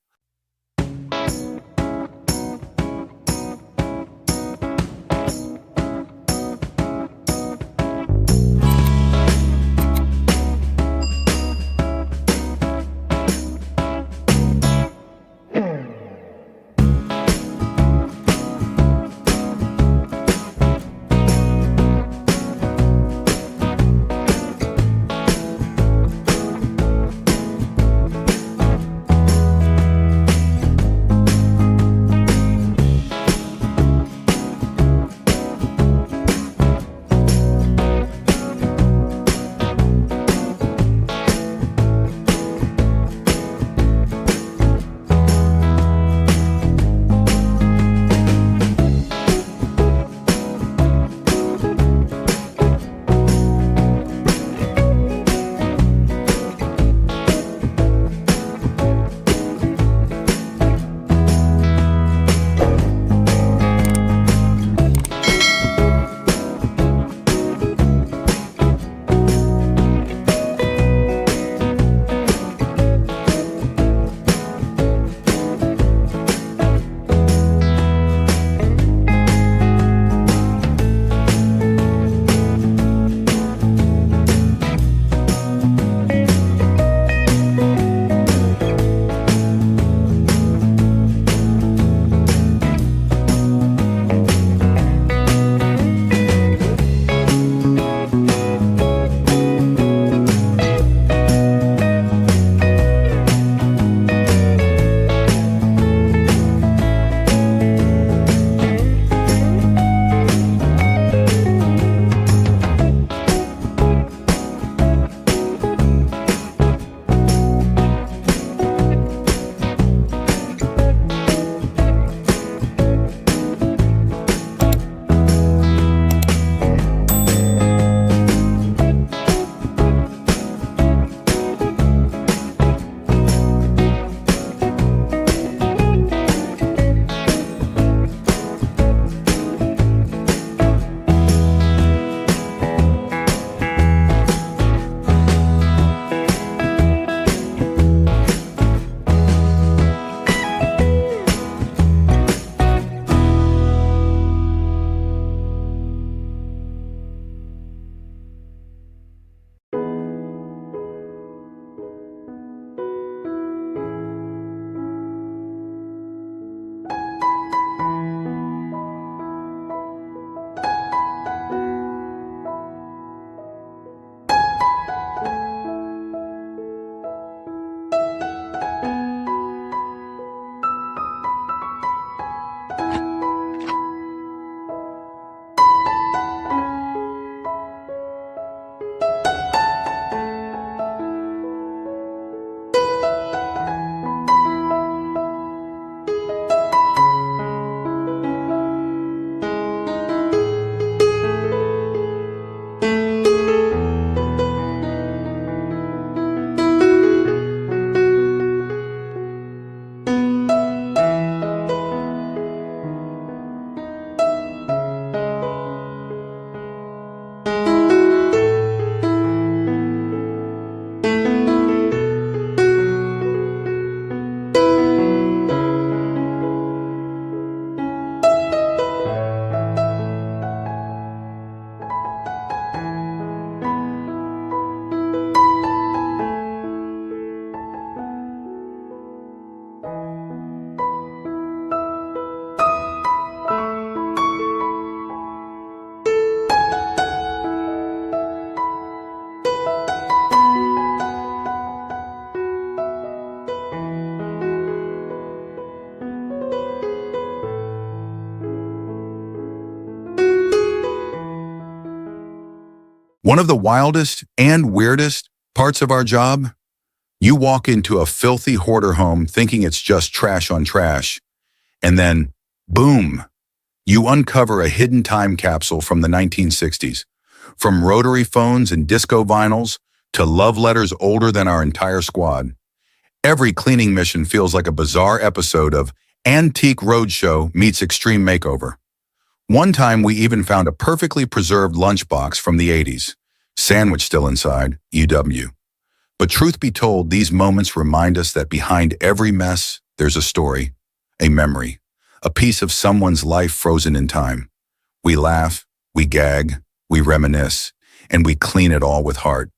One of the wildest and weirdest parts of our job, you walk into a filthy hoarder home thinking it's just trash on trash, and then, boom, you uncover a hidden time capsule from the 1960s. From rotary phones and disco vinyls to love letters older than our entire squad. Every cleaning mission feels like a bizarre episode of Antique Roadshow meets Extreme Makeover. One time we even found a perfectly preserved lunchbox from the 80s. Sandwich still inside, UW. But truth be told, these moments remind us that behind every mess, there's a story, a memory, a piece of someone's life frozen in time. We laugh, we gag, we reminisce, and we clean it all with heart.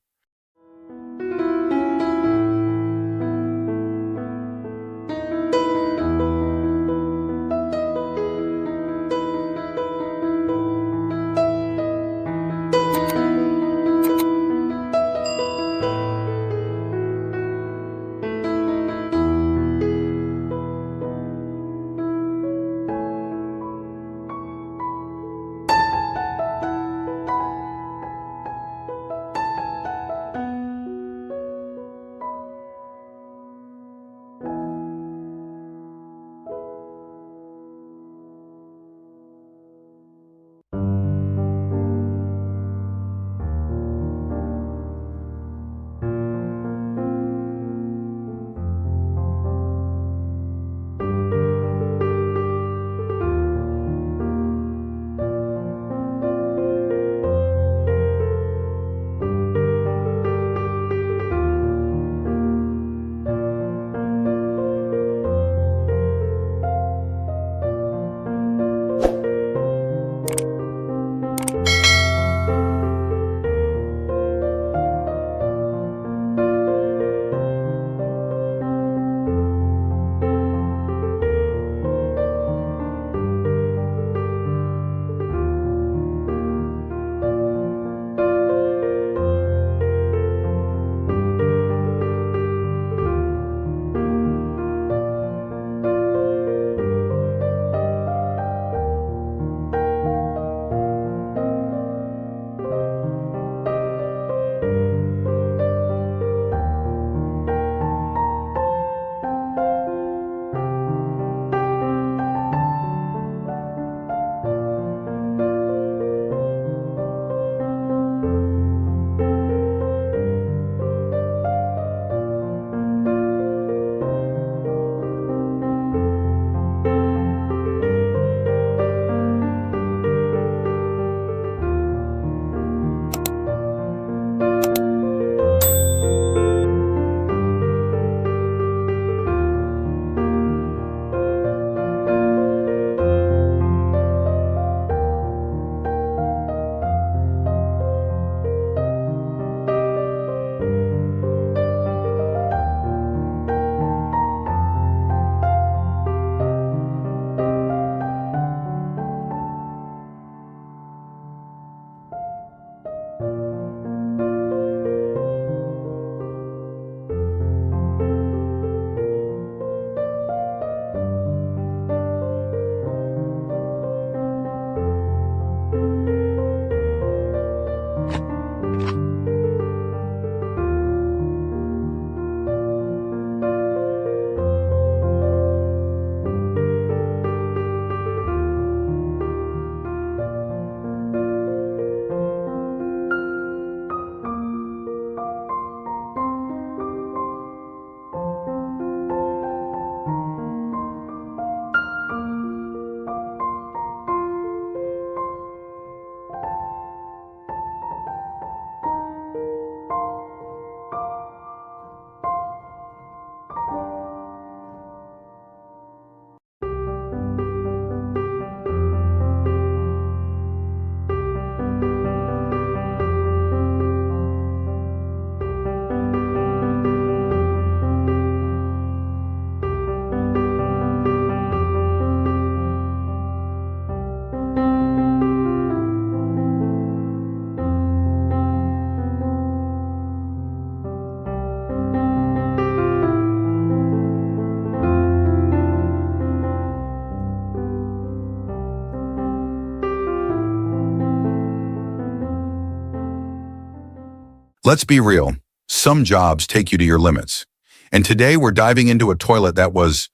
Let's be real. Some jobs take you to your limits. And today we're diving into a toilet that was,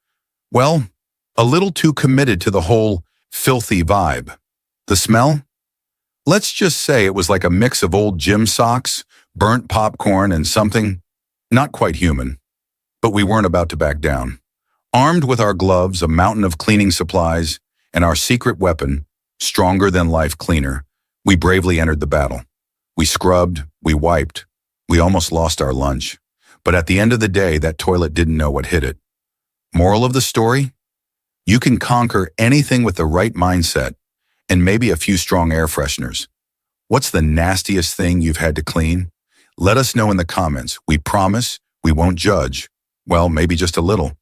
well, a little too committed to the whole filthy vibe. The smell? Let's just say it was like a mix of old gym socks, burnt popcorn, and something not quite human. But we weren't about to back down. Armed with our gloves, a mountain of cleaning supplies, and our secret weapon, stronger than life cleaner, we bravely entered the battle. We scrubbed, we wiped, we almost lost our lunch. But at the end of the day, that toilet didn't know what hit it. Moral of the story? You can conquer anything with the right mindset and maybe a few strong air fresheners. What's the nastiest thing you've had to clean? Let us know in the comments. We promise we won't judge. Well, maybe just a little.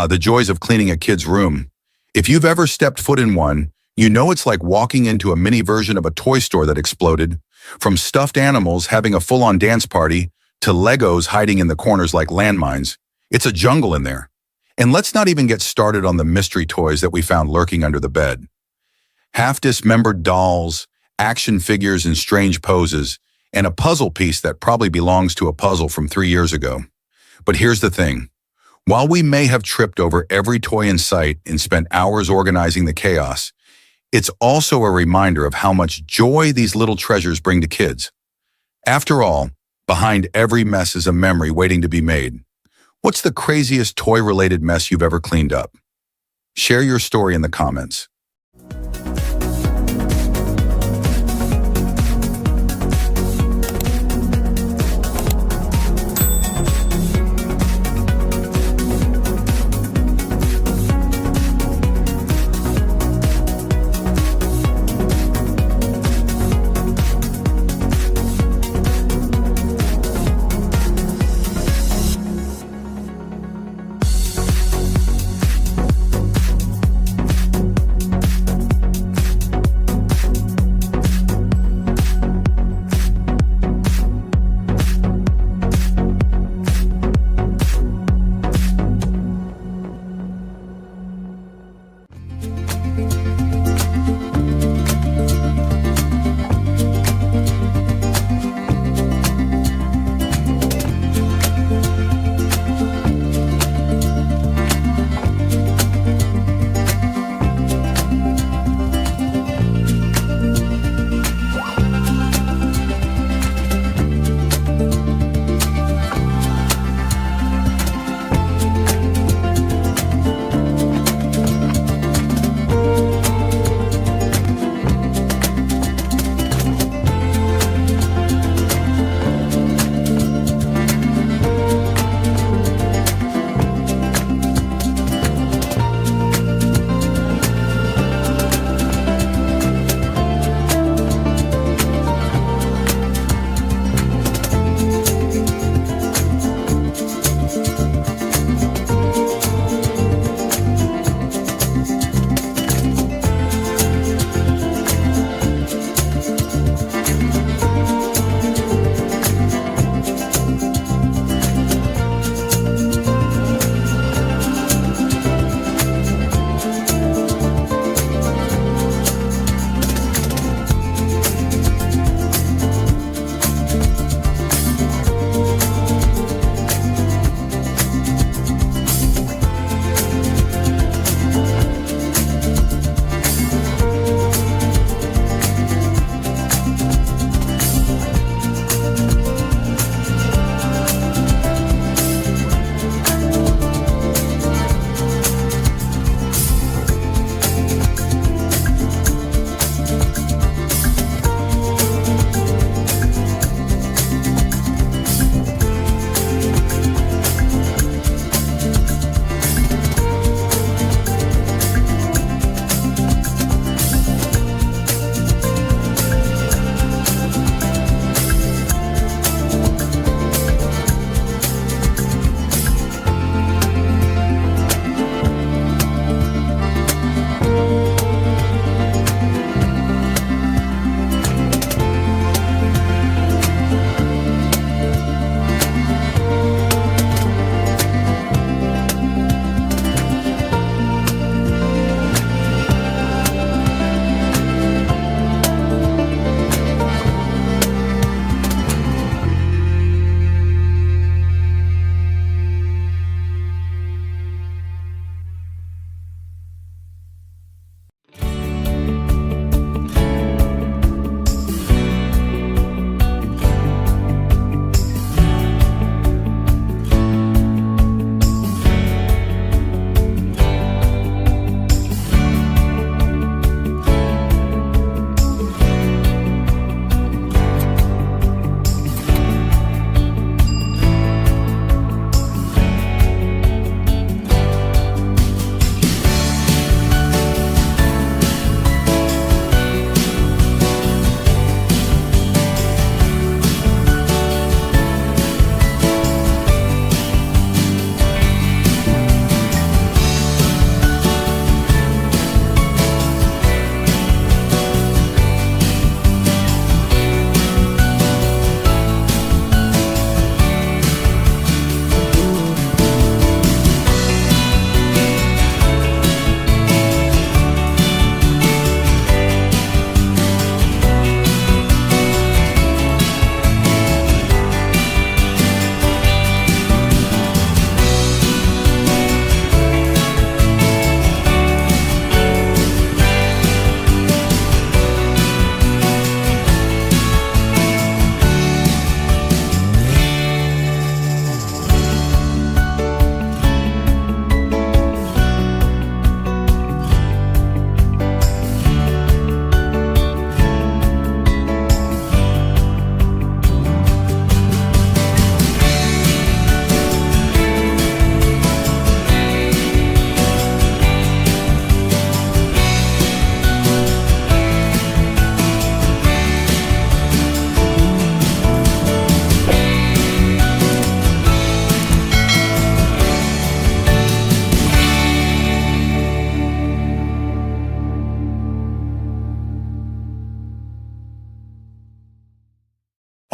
The joys of cleaning a kid's room. If you've ever stepped foot in one, you know it's like walking into a mini version of a toy store that exploded. From stuffed animals having a full-on dance party to Legos hiding in the corners like landmines, it's a jungle in there. And let's not even get started on the mystery toys that we found lurking under the bed. Half-dismembered dolls, action figures in strange poses, and a puzzle piece that probably belongs to a puzzle from 3 years ago. But here's the thing. While we may have tripped over every toy in sight and spent hours organizing the chaos, it's also a reminder of how much joy these little treasures bring to kids. After all, behind every mess is a memory waiting to be made. What's the craziest toy-related mess you've ever cleaned up? Share your story in the comments.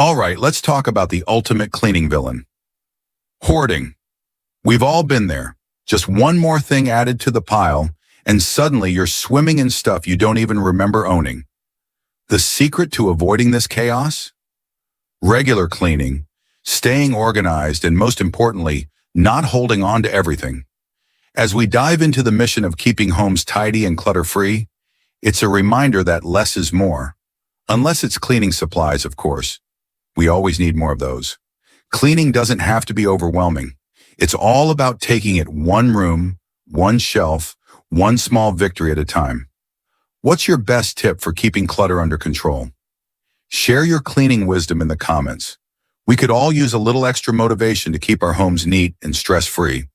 All right, let's talk about the ultimate cleaning villain. Hoarding. We've all been there. Just one more thing added to the pile, and suddenly you're swimming in stuff you don't even remember owning. The secret to avoiding this chaos? Regular cleaning, staying organized, and most importantly, not holding on to everything. As we dive into the mission of keeping homes tidy and clutter-free, it's a reminder that less is more. Unless it's cleaning supplies, of course. We always need more of those. Cleaning doesn't have to be overwhelming. It's all about taking it one room, one shelf, one small victory at a time. What's your best tip for keeping clutter under control? Share your cleaning wisdom in the comments. We could all use a little extra motivation to keep our homes neat and stress-free.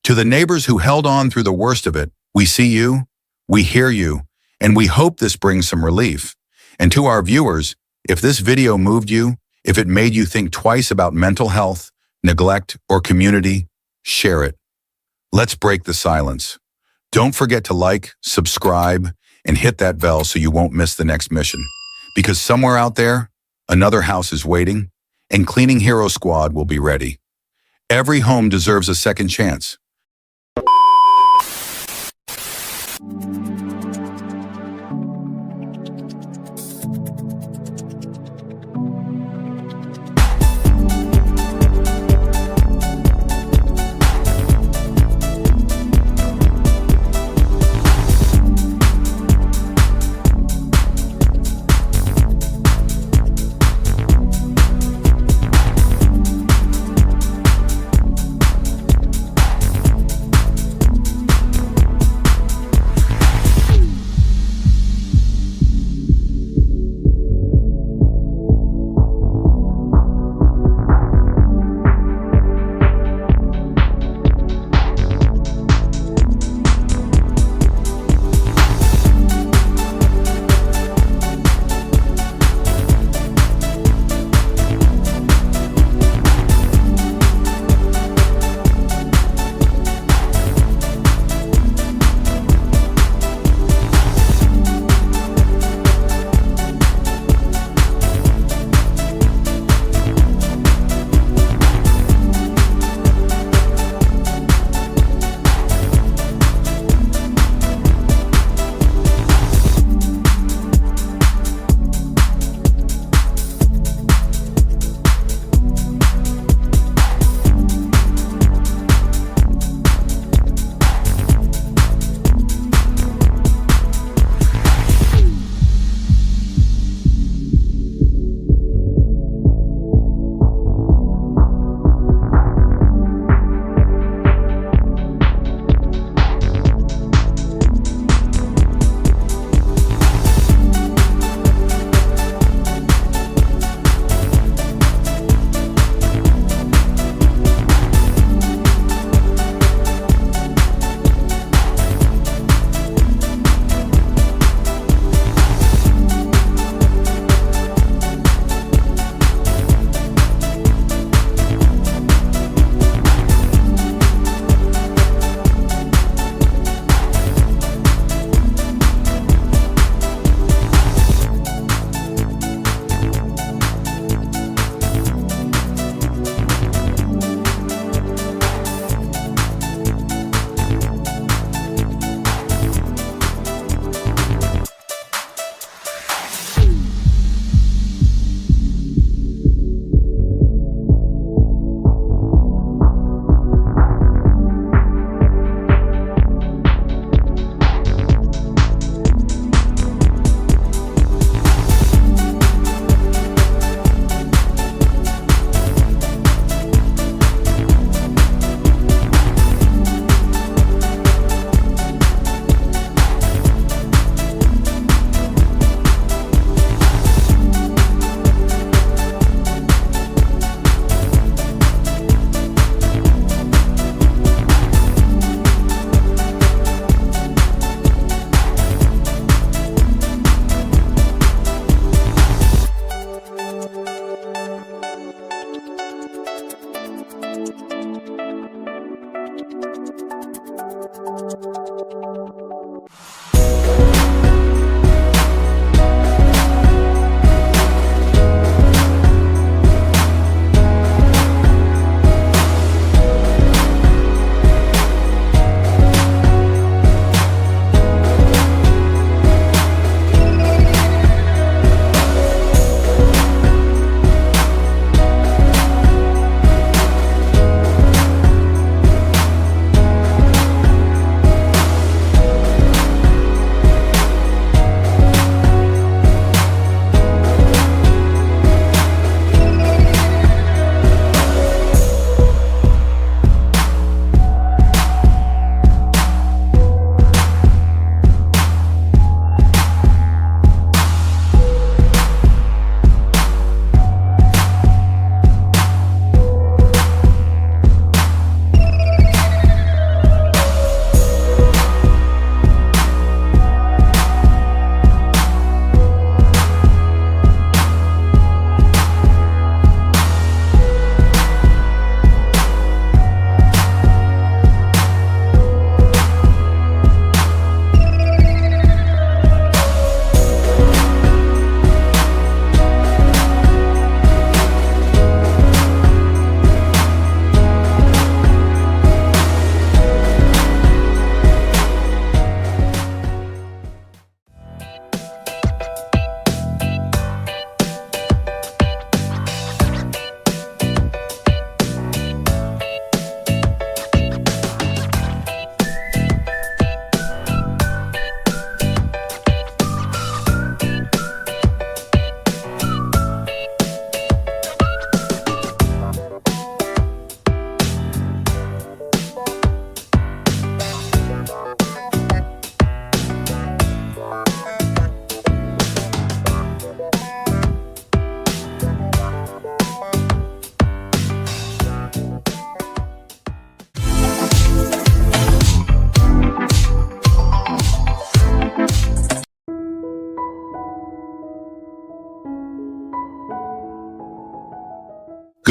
To the neighbors who held on through the worst of it, we see you, we hear you, and we hope this brings some relief. And to our viewers, if this video moved you, if it made you think twice about mental health, neglect, or community, share it. Let's break the silence. Don't forget to like, subscribe, and hit that bell so you won't miss the next mission. Because somewhere out there, another house is waiting, and Cleaning Hero Squad will be ready. Every home deserves a second chance.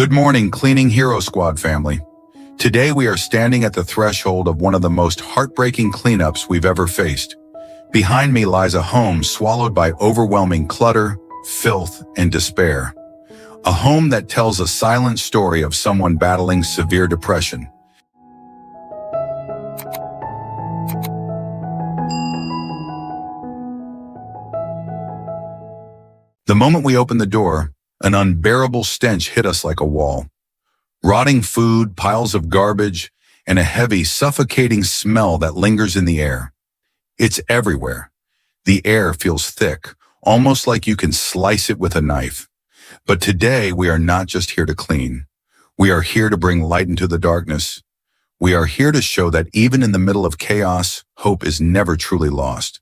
Good morning, Cleaning Hero Squad family. Today we are standing at the threshold of one of the most heartbreaking cleanups we've ever faced. Behind me lies a home swallowed by overwhelming clutter, filth, and despair. A home that tells a silent story of someone battling severe depression. The moment we opened the door, an unbearable stench hit us like a wall. Rotting food, piles of garbage, and a heavy, suffocating smell that lingers in the air. It's everywhere. The air feels thick, almost like you can slice it with a knife. But today, we are not just here to clean. We are here to bring light into the darkness. We are here to show that even in the middle of chaos, hope is never truly lost.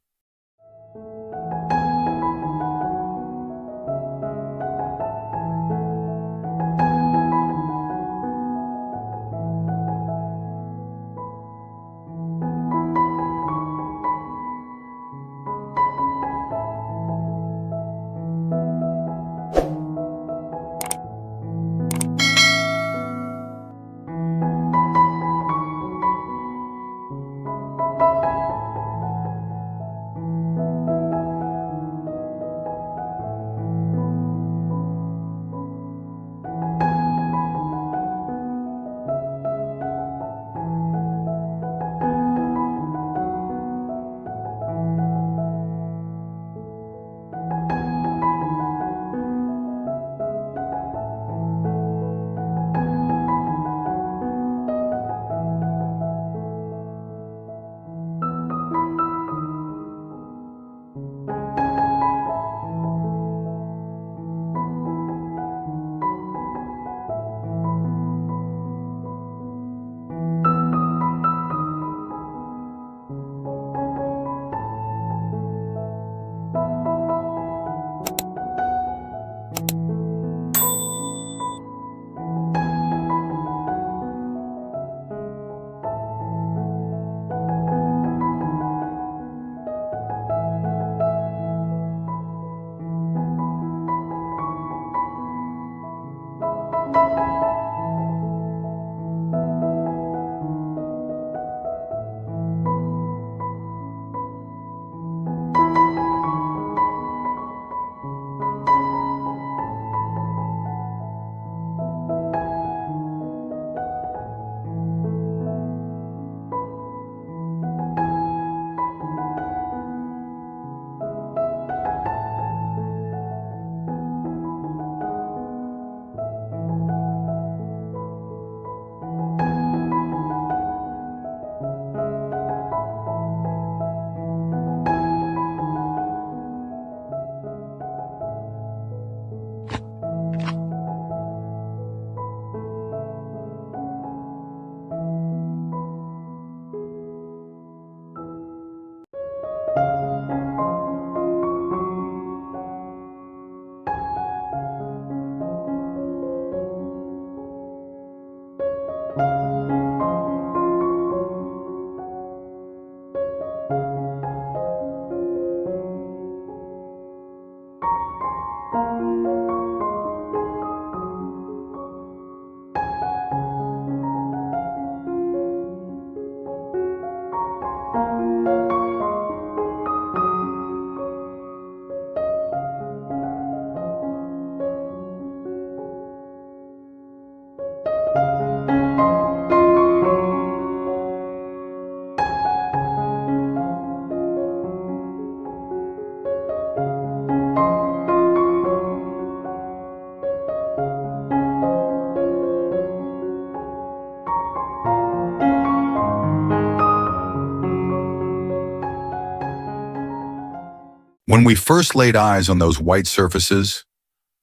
When we first laid eyes on those white surfaces,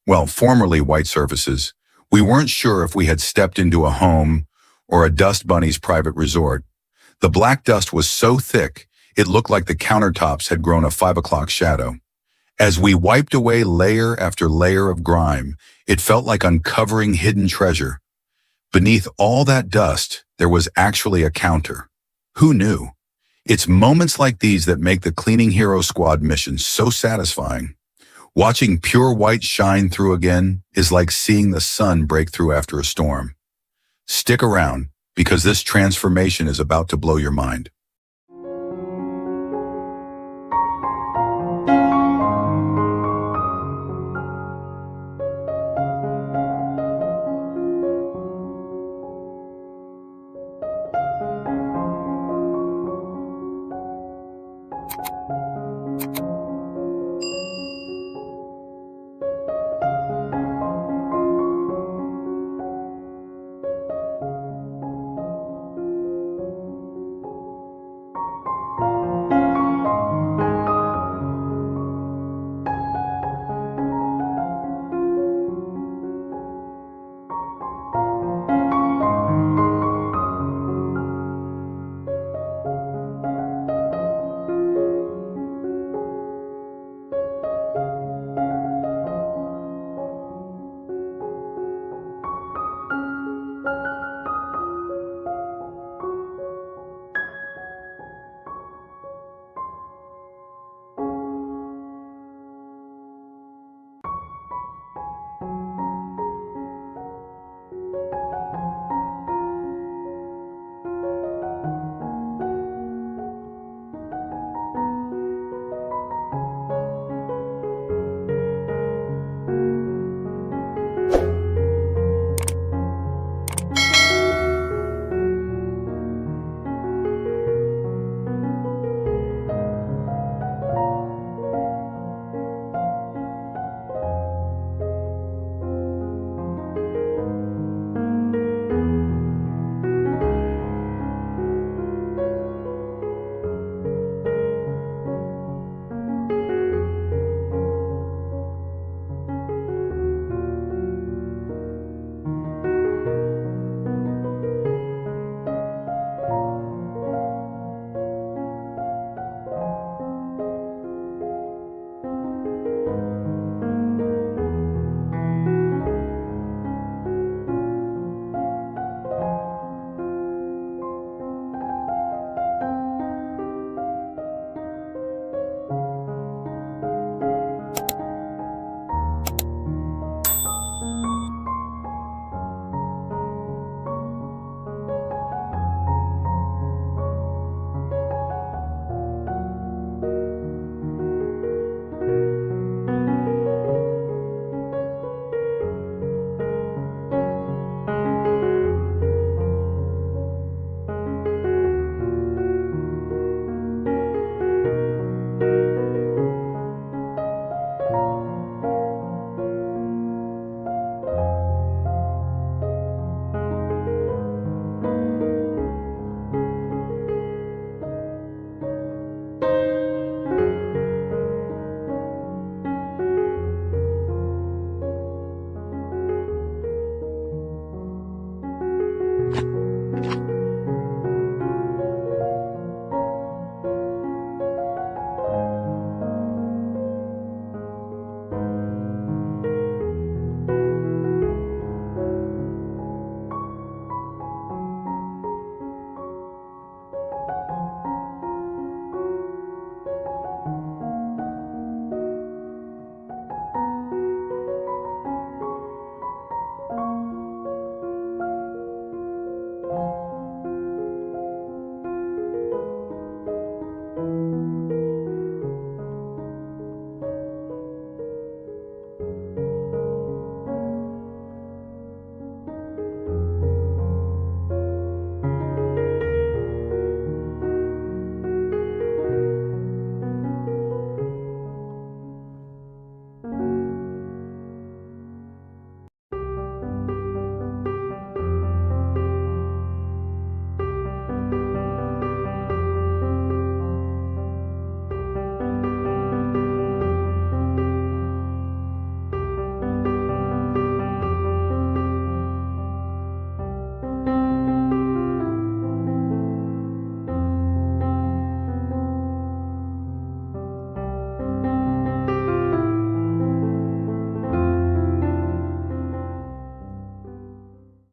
well, formerly white surfaces, we weren't sure if we had stepped into a home or a dust bunny's private resort. The black dust was so thick, it looked like the countertops had grown a 5 o'clock shadow. As we wiped away layer after layer of grime, it felt like uncovering hidden treasure. Beneath all that dust, there was actually a counter. Who knew? It's moments like these that make the Cleaning Hero Squad mission so satisfying. Watching pure white shine through again is like seeing the sun break through after a storm. Stick around, because this transformation is about to blow your mind.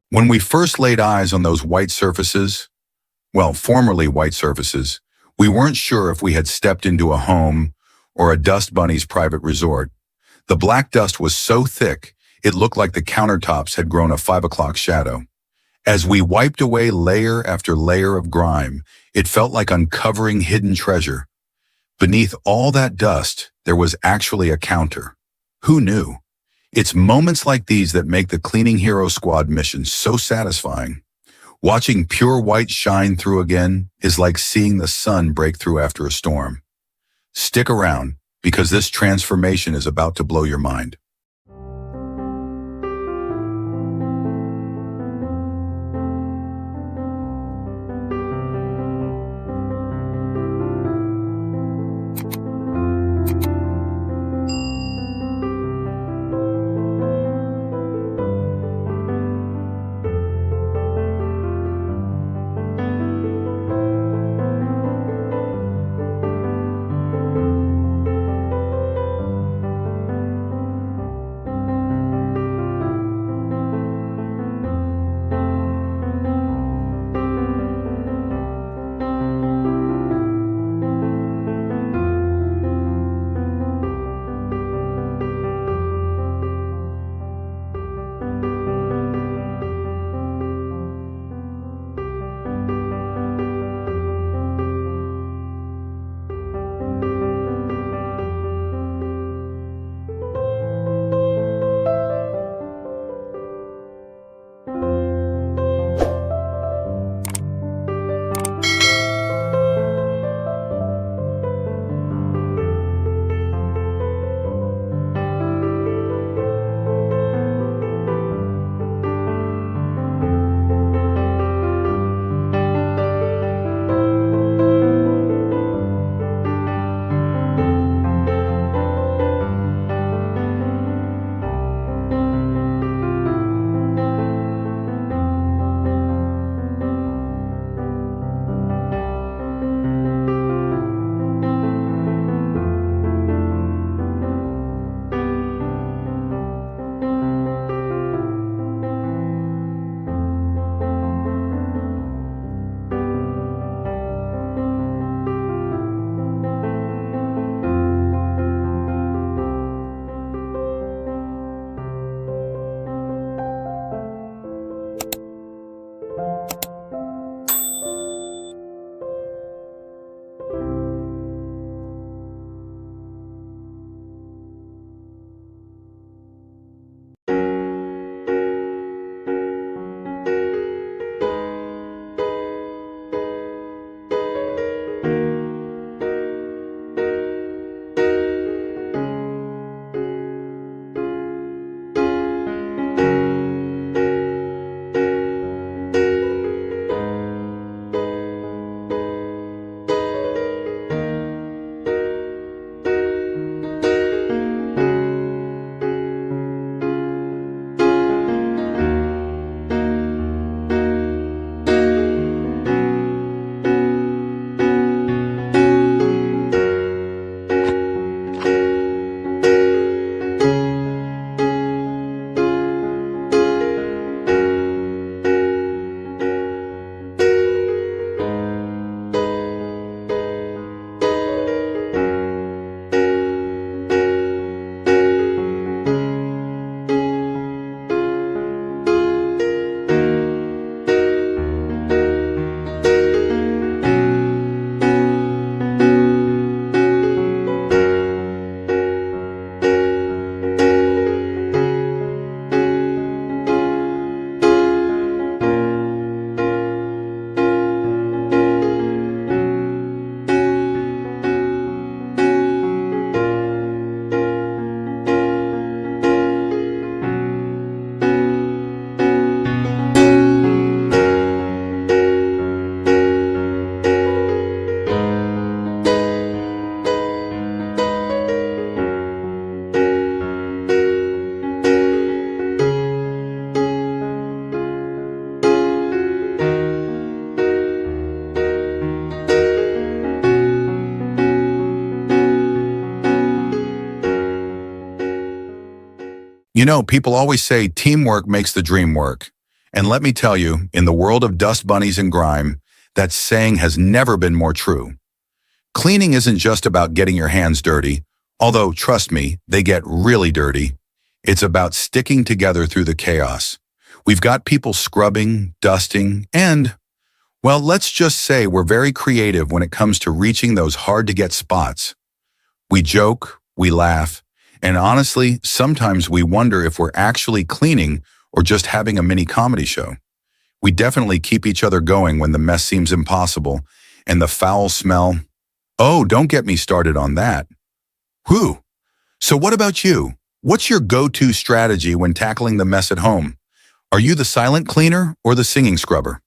When we first laid eyes on those white surfaces, well, formerly white surfaces, we weren't sure if we had stepped into a home or a dust bunny's private resort. The black dust was so thick, it looked like the countertops had grown a 5 o'clock shadow. As we wiped away layer after layer of grime, it felt like uncovering hidden treasure. Beneath all that dust, there was actually a counter. Who knew? It's moments like these that make the Cleaning Hero Squad mission so satisfying. Watching pure white shine through again is like seeing the sun break through after a storm. Stick around, because this transformation is about to blow your mind. You know, people always say teamwork makes the dream work. And let me tell you, in the world of dust bunnies and grime, that saying has never been more true. Cleaning isn't just about getting your hands dirty Although, trust me, they get really dirty. It's about sticking together through the chaos. We've got people scrubbing, dusting, and, well, let's just say we're very creative when it comes to reaching those hard-to-get spots. We joke, we laugh, and honestly, sometimes we wonder if we're actually cleaning or just having a mini comedy show. We definitely keep each other going when the mess seems impossible, and the foul smell. Oh, don't get me started on that. Whew. So what about you? What's your go-to strategy when tackling the mess at home? Are you the silent cleaner or the singing scrubber?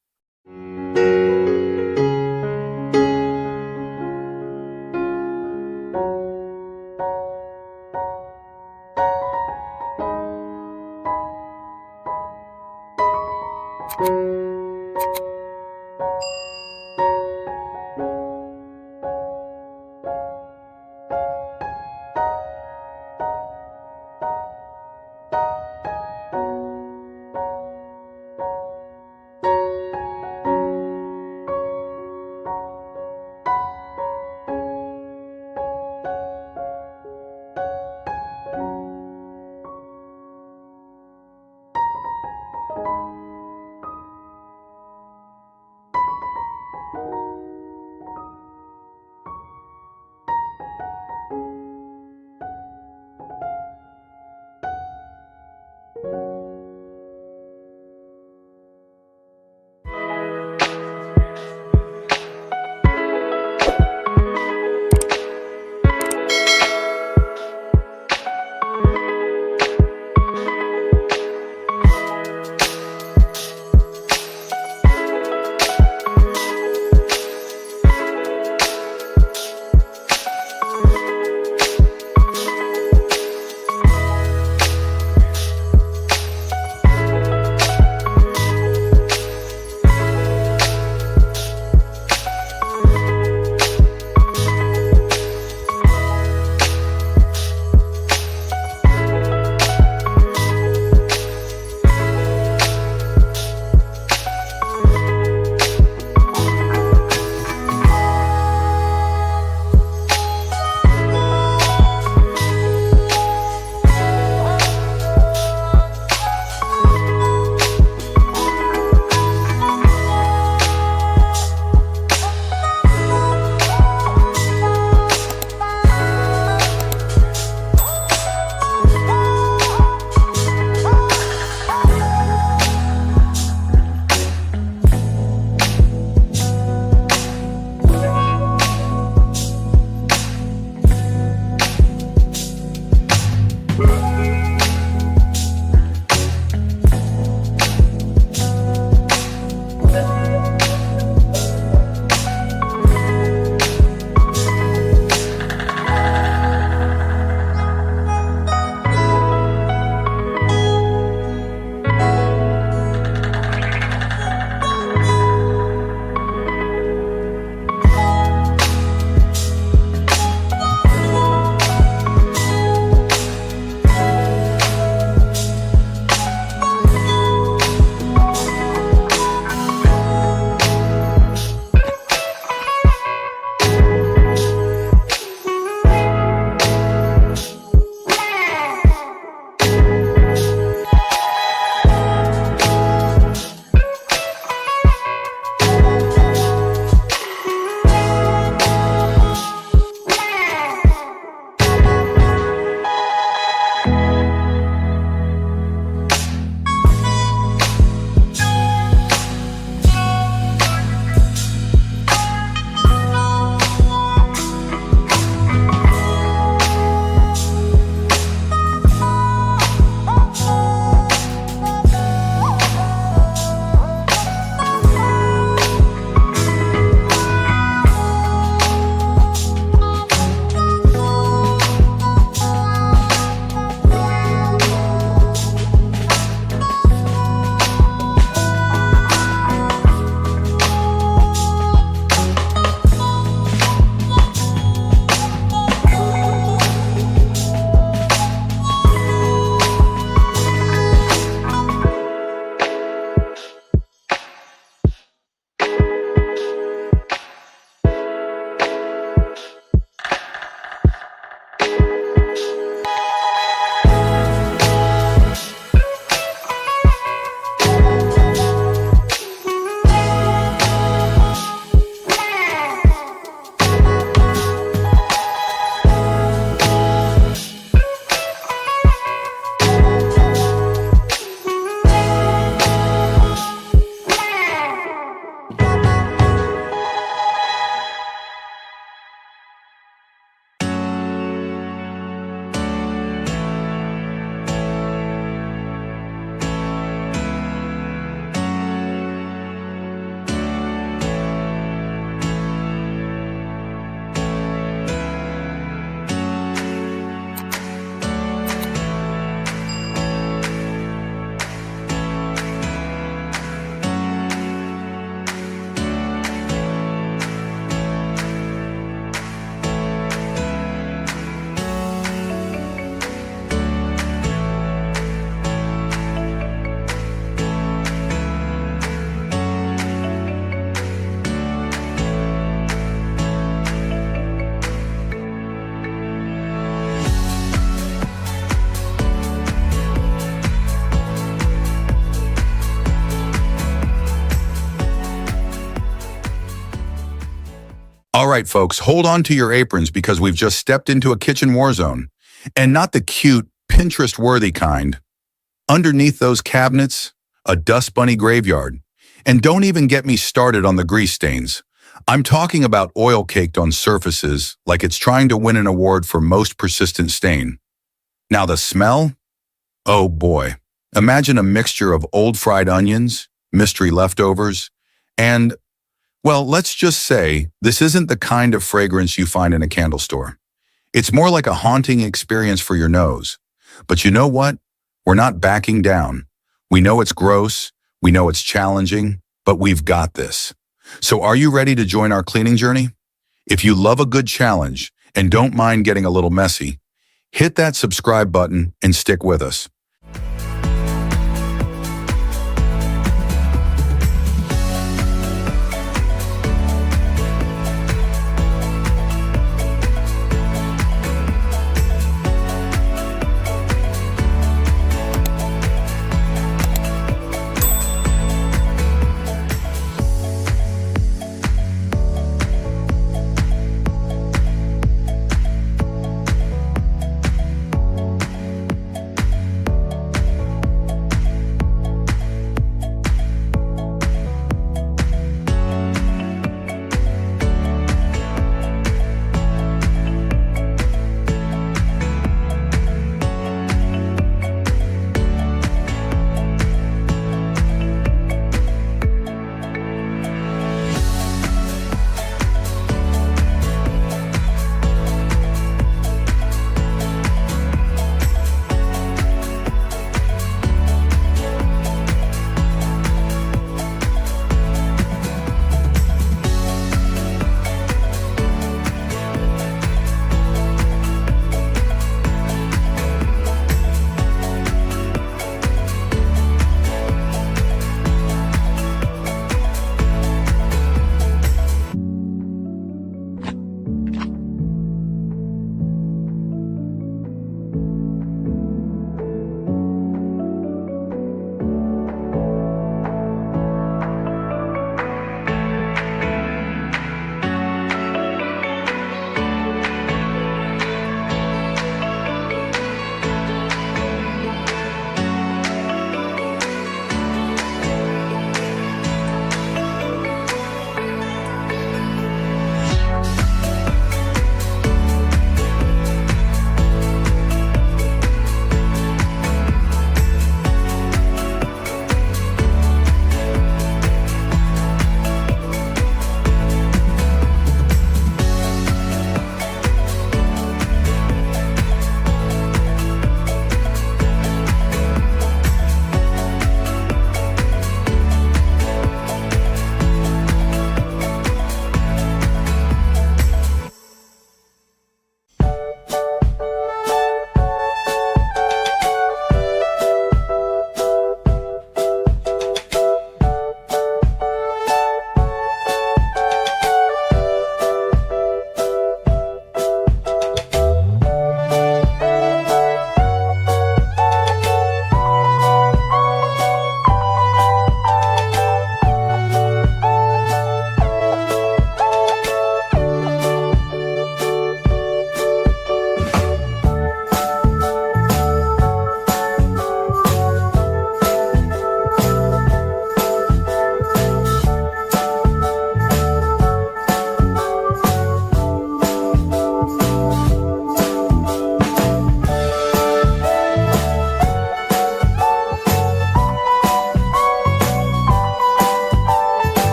All right, folks, hold on to your aprons because we've just stepped into a kitchen war zone. And not the cute, Pinterest-worthy kind. Underneath those cabinets, a dust bunny graveyard. And don't even get me started on the grease stains. I'm talking about oil caked on surfaces like it's trying to win an award for most persistent stain. Now the smell? Oh boy. Imagine a mixture of old fried onions, mystery leftovers, and, well, let's just say this isn't the kind of fragrance you find in a candle store. It's more like a haunting experience for your nose. But you know what? We're not backing down. We know it's gross, we know it's challenging, but we've got this. So are you ready to join our cleaning journey? If you love a good challenge and don't mind getting a little messy, hit that subscribe button and stick with us.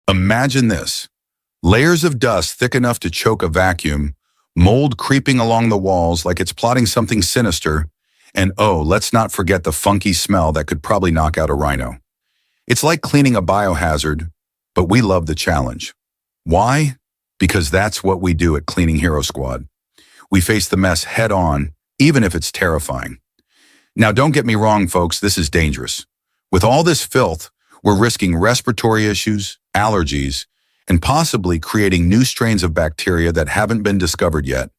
Imagine this. Layers of dust thick enough to choke a vacuum, mold creeping along the walls like it's plotting something sinister, and oh, let's not forget the funky smell that could probably knock out a rhino. It's like cleaning a biohazard, but we love the challenge. Why? Because that's what we do at Cleaning Hero Squad. We face the mess head on, even if it's terrifying. Now, don't get me wrong, folks, this is dangerous. With all this filth, we're risking respiratory issues, allergies, and possibly creating new strains of bacteria that haven't been discovered yet.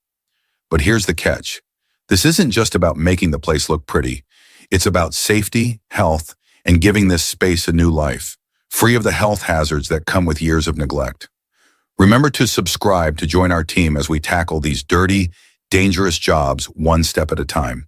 But here's the catch. This isn't just about making the place look pretty. It's about safety, health, and giving this space a new life, free of the health hazards that come with years of neglect. Remember to subscribe to join our team as we tackle these dirty, dangerous jobs one step at a time.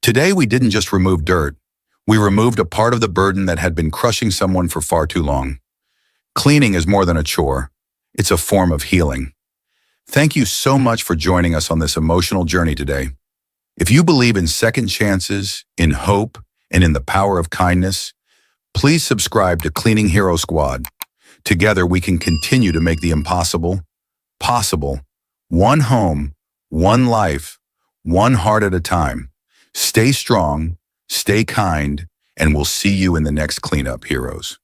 Today, we didn't just remove dirt. We removed a part of the burden that had been crushing someone for far too long. Cleaning is more than a chore. It's a form of healing. Thank you so much for joining us on this emotional journey today. If you believe in second chances, in hope, and in the power of kindness, please subscribe to Cleaning Hero Squad. Together, we can continue to make the impossible possible. One home, one life, one heart at a time. Stay strong, stay kind, and we'll see you in the next cleanup, heroes.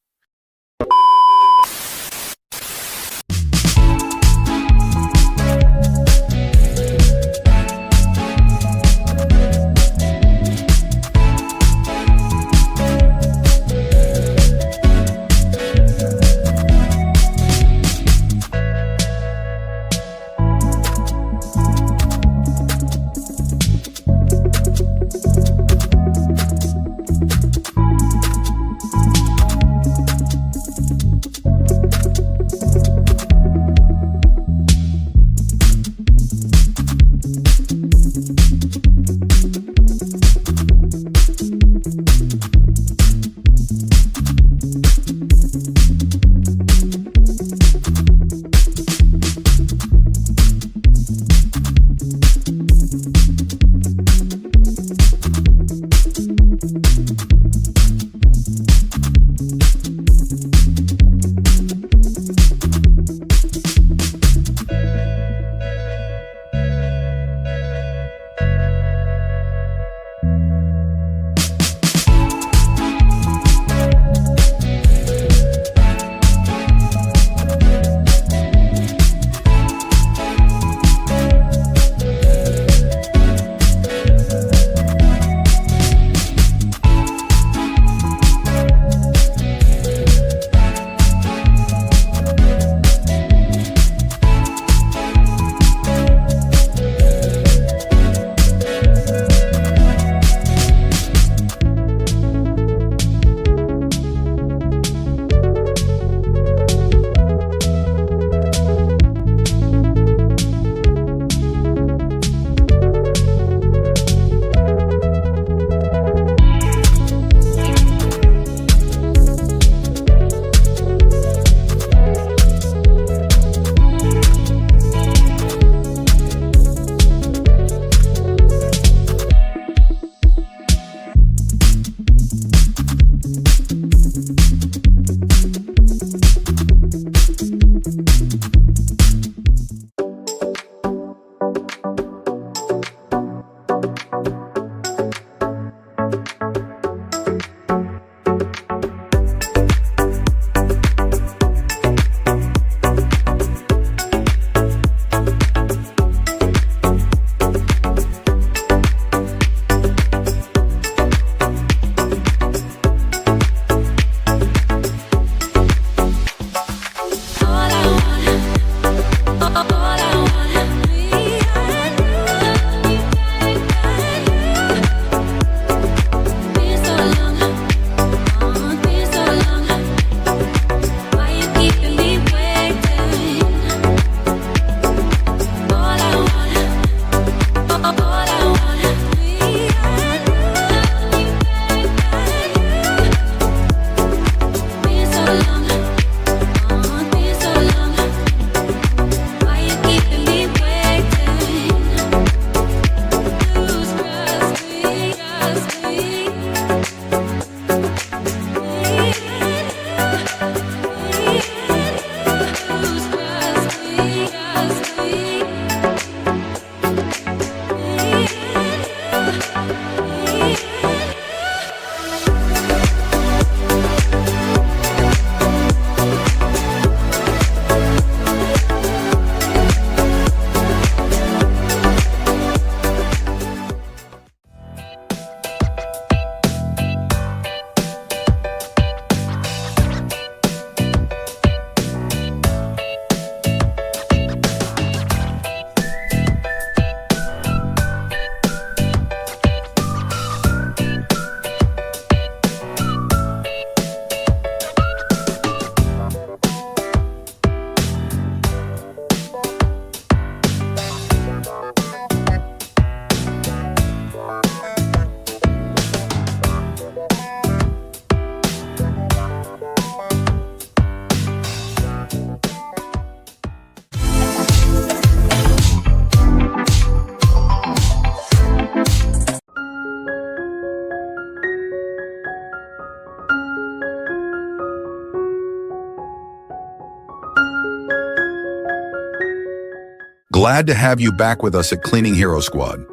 Glad to have you back with us at Cleaning Hero Squad,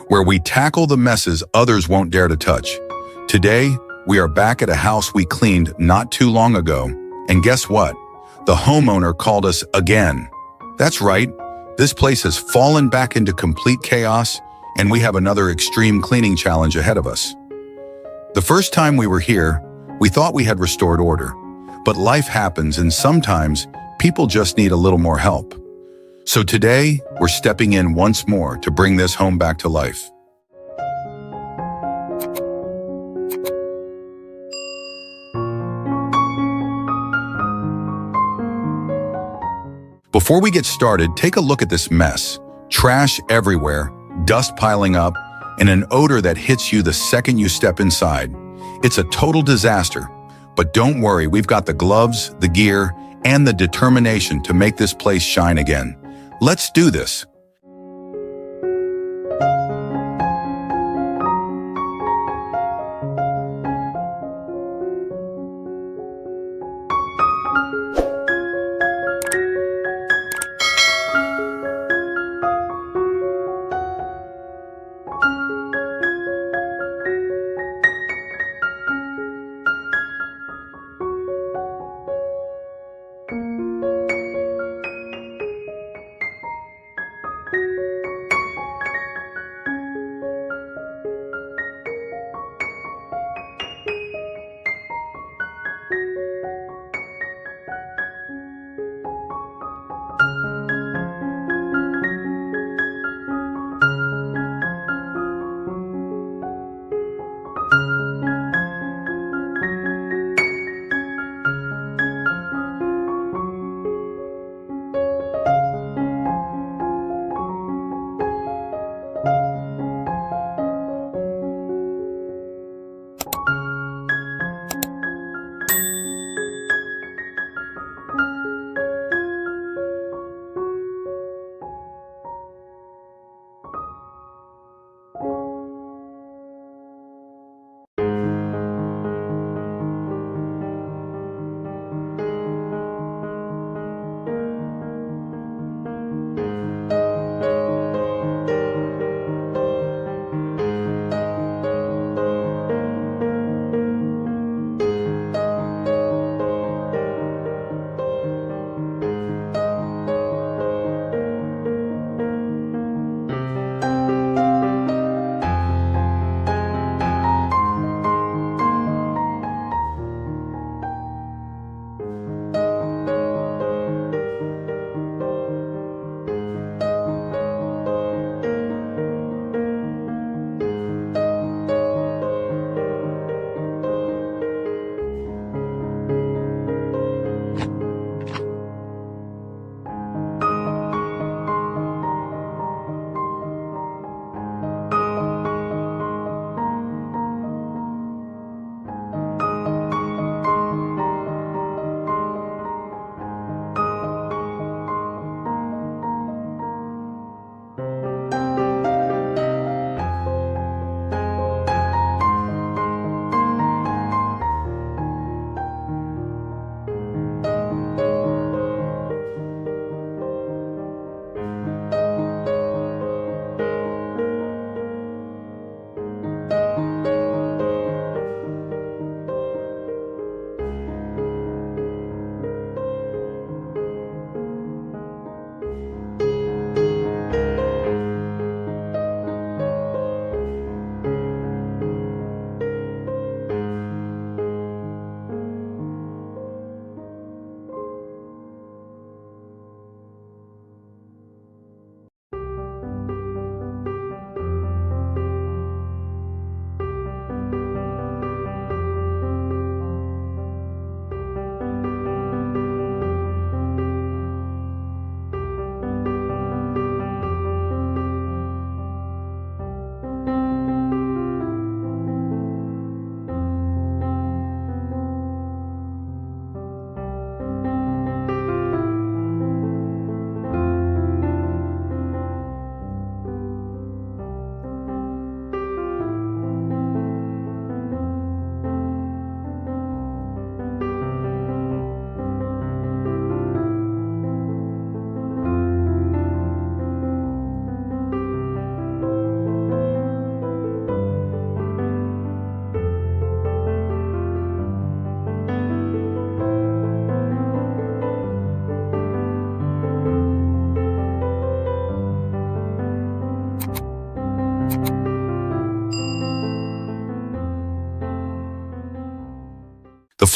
where we tackle the messes others won't dare to touch. Today, we are back at a house we cleaned not too long ago, and guess what? The homeowner called us again. That's right, this place has fallen back into complete chaos, and we have another extreme cleaning challenge ahead of us. The first time we were here, we thought we had restored order, but life happens and sometimes people just need a little more help. So today, we're stepping in once more to bring this home back to life. Before we get started, take a look at this mess. Trash everywhere, dust piling up, and an odor that hits you the second you step inside. It's a total disaster. But don't worry, we've got the gloves, the gear, and the determination to make this place shine again. Let's do this.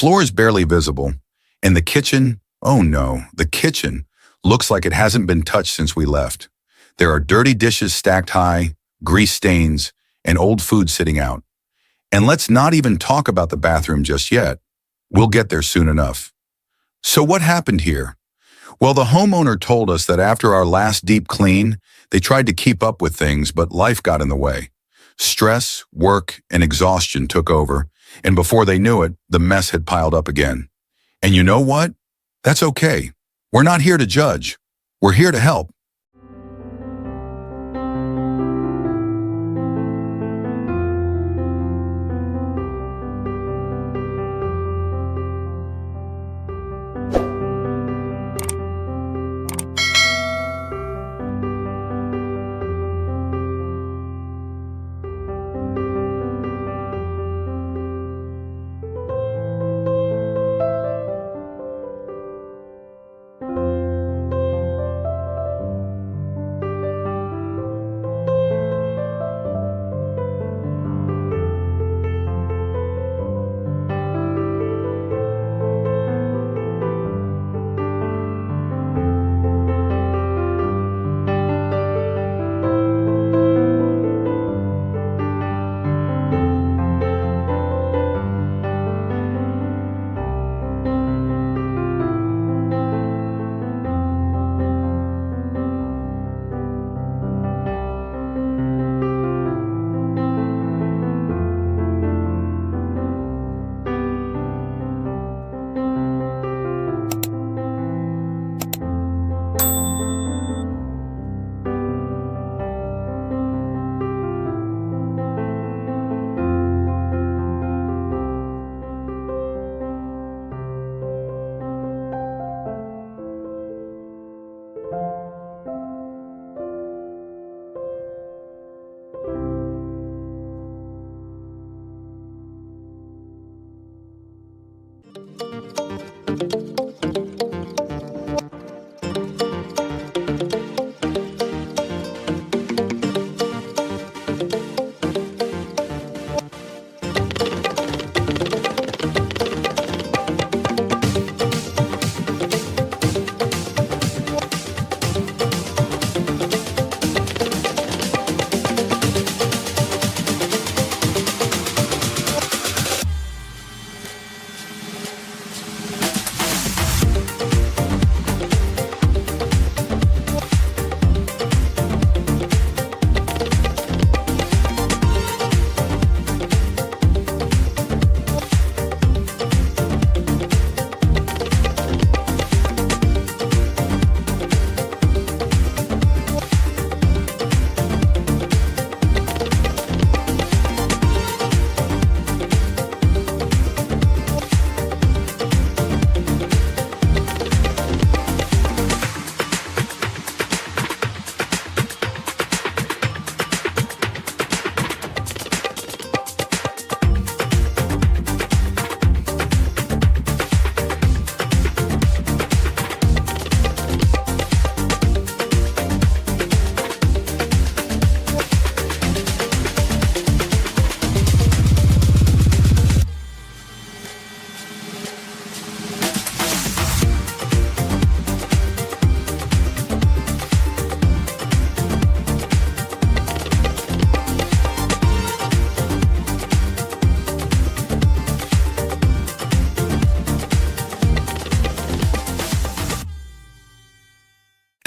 floor is barely visible, and the kitchen, oh no, the kitchen looks like it hasn't been touched since we left. There are dirty dishes stacked high, grease stains, and old food sitting out. And let's not even talk about the bathroom just yet. We'll get there soon enough. So what happened here? Well, the homeowner told us that after our last deep clean, they tried to keep up with things, but life got in the way. Stress, work, and exhaustion took over, and before they knew it, the mess had piled up again. And you know what? That's okay. We're not here to judge. We're here to help.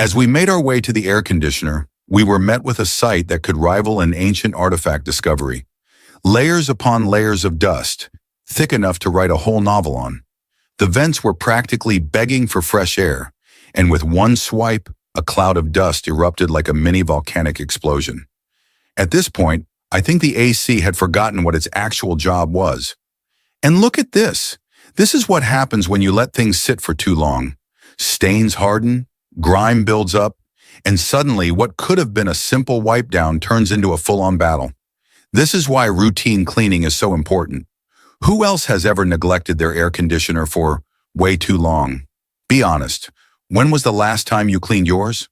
As we made our way to the air conditioner, we were met with a sight that could rival an ancient artifact discovery. Layers upon layers of dust, thick enough to write a whole novel on. The vents were practically begging for fresh air, and with one swipe, a cloud of dust erupted like a mini volcanic explosion. At this point, I think the AC had forgotten what its actual job was. And look at this. This is what happens when you let things sit for too long. Stains harden, grime builds up, and suddenly what could have been a simple wipe down turns into a full-on battle. This is why routine cleaning is so important. Who else has ever neglected their air conditioner for way too long? Be honest. When was the last time you cleaned yours?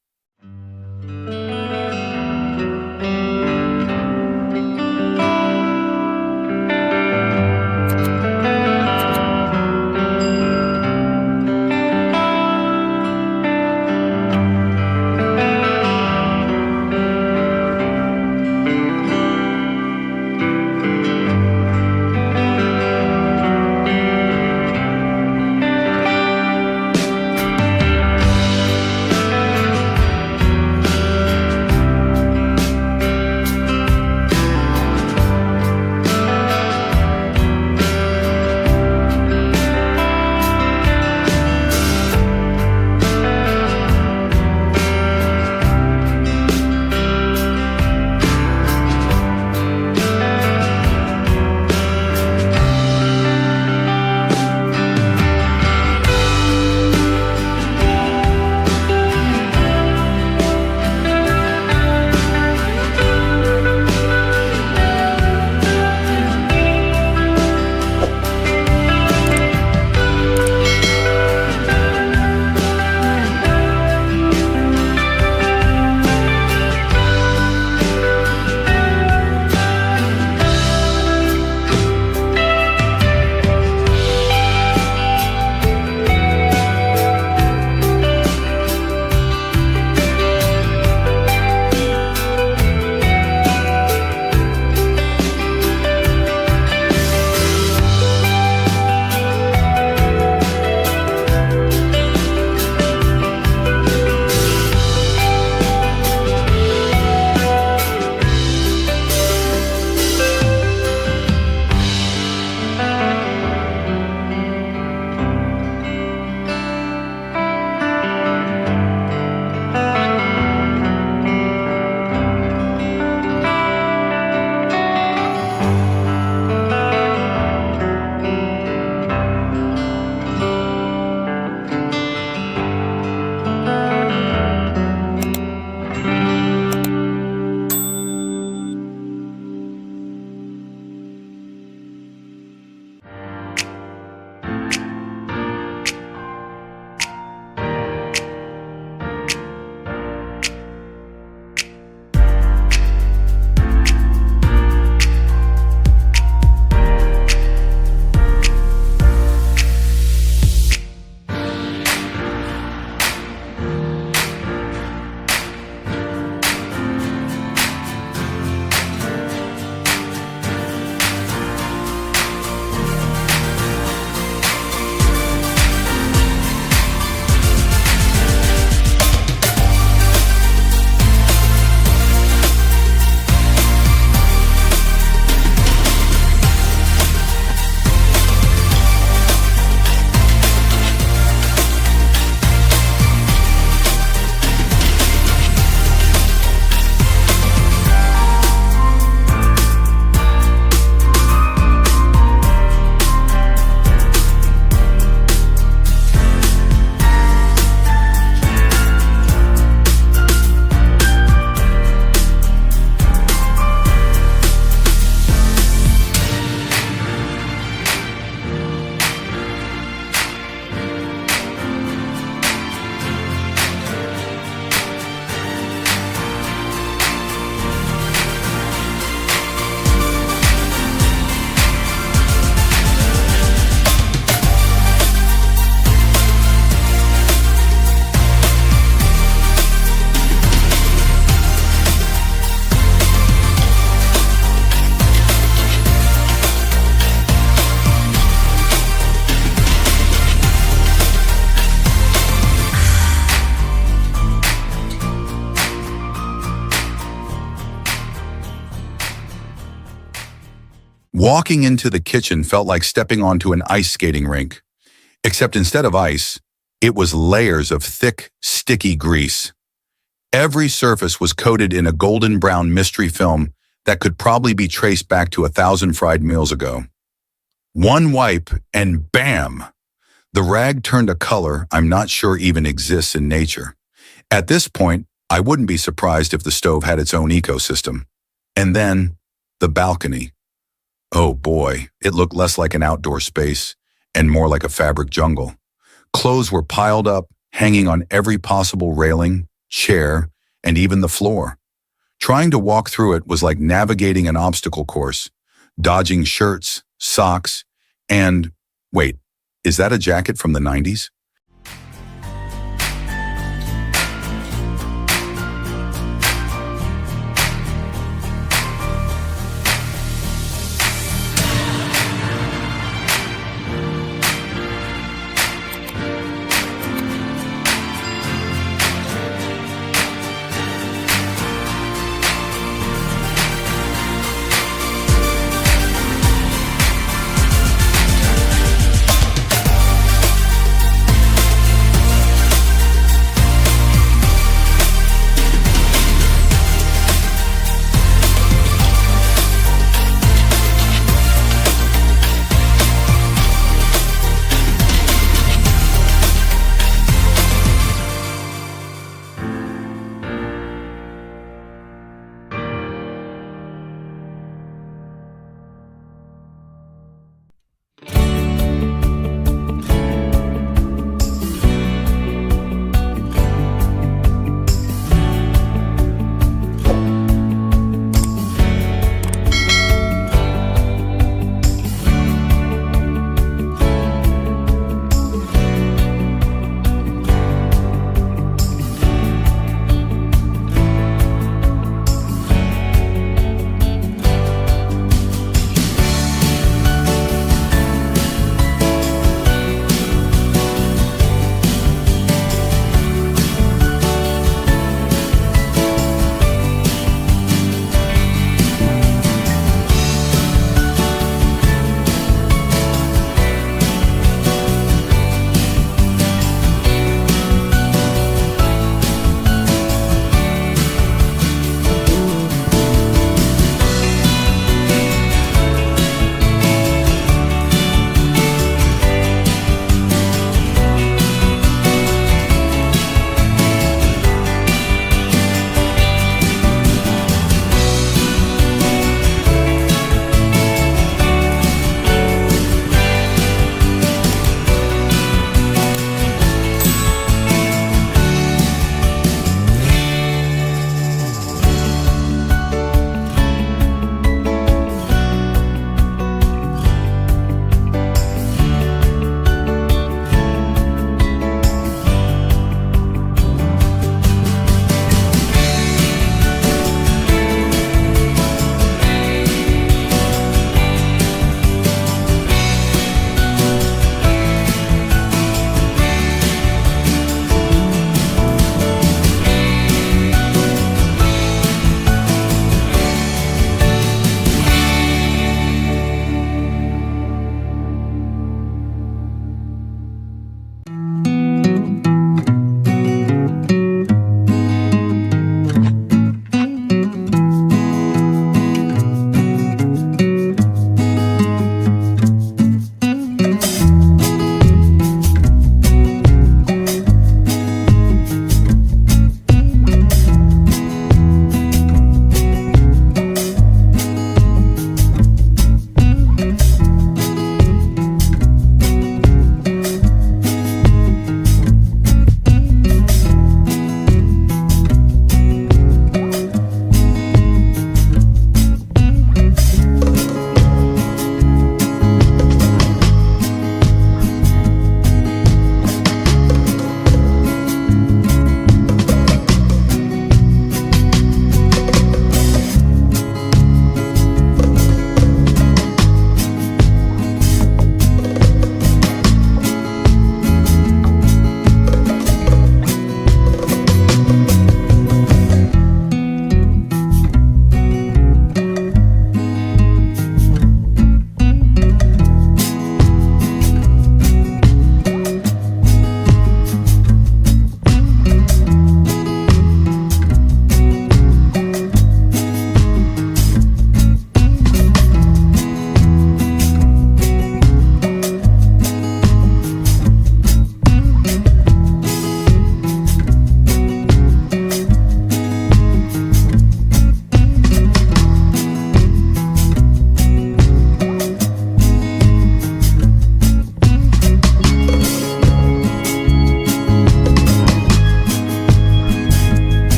Walking into the kitchen felt like stepping onto an ice skating rink, except instead of ice, it was layers of thick, sticky grease. Every surface was coated in a golden brown mystery film that could probably be traced back to 1,000 fried meals ago. One wipe and bam! The rag turned a color I'm not sure even exists in nature. At this point, I wouldn't be surprised if the stove had its own ecosystem. And then, the balcony. Oh boy, it looked less like an outdoor space and more like a fabric jungle. Clothes were piled up, hanging on every possible railing, chair, and even the floor. Trying to walk through it was like navigating an obstacle course, dodging shirts, socks, and, wait, is that a jacket from the 90s?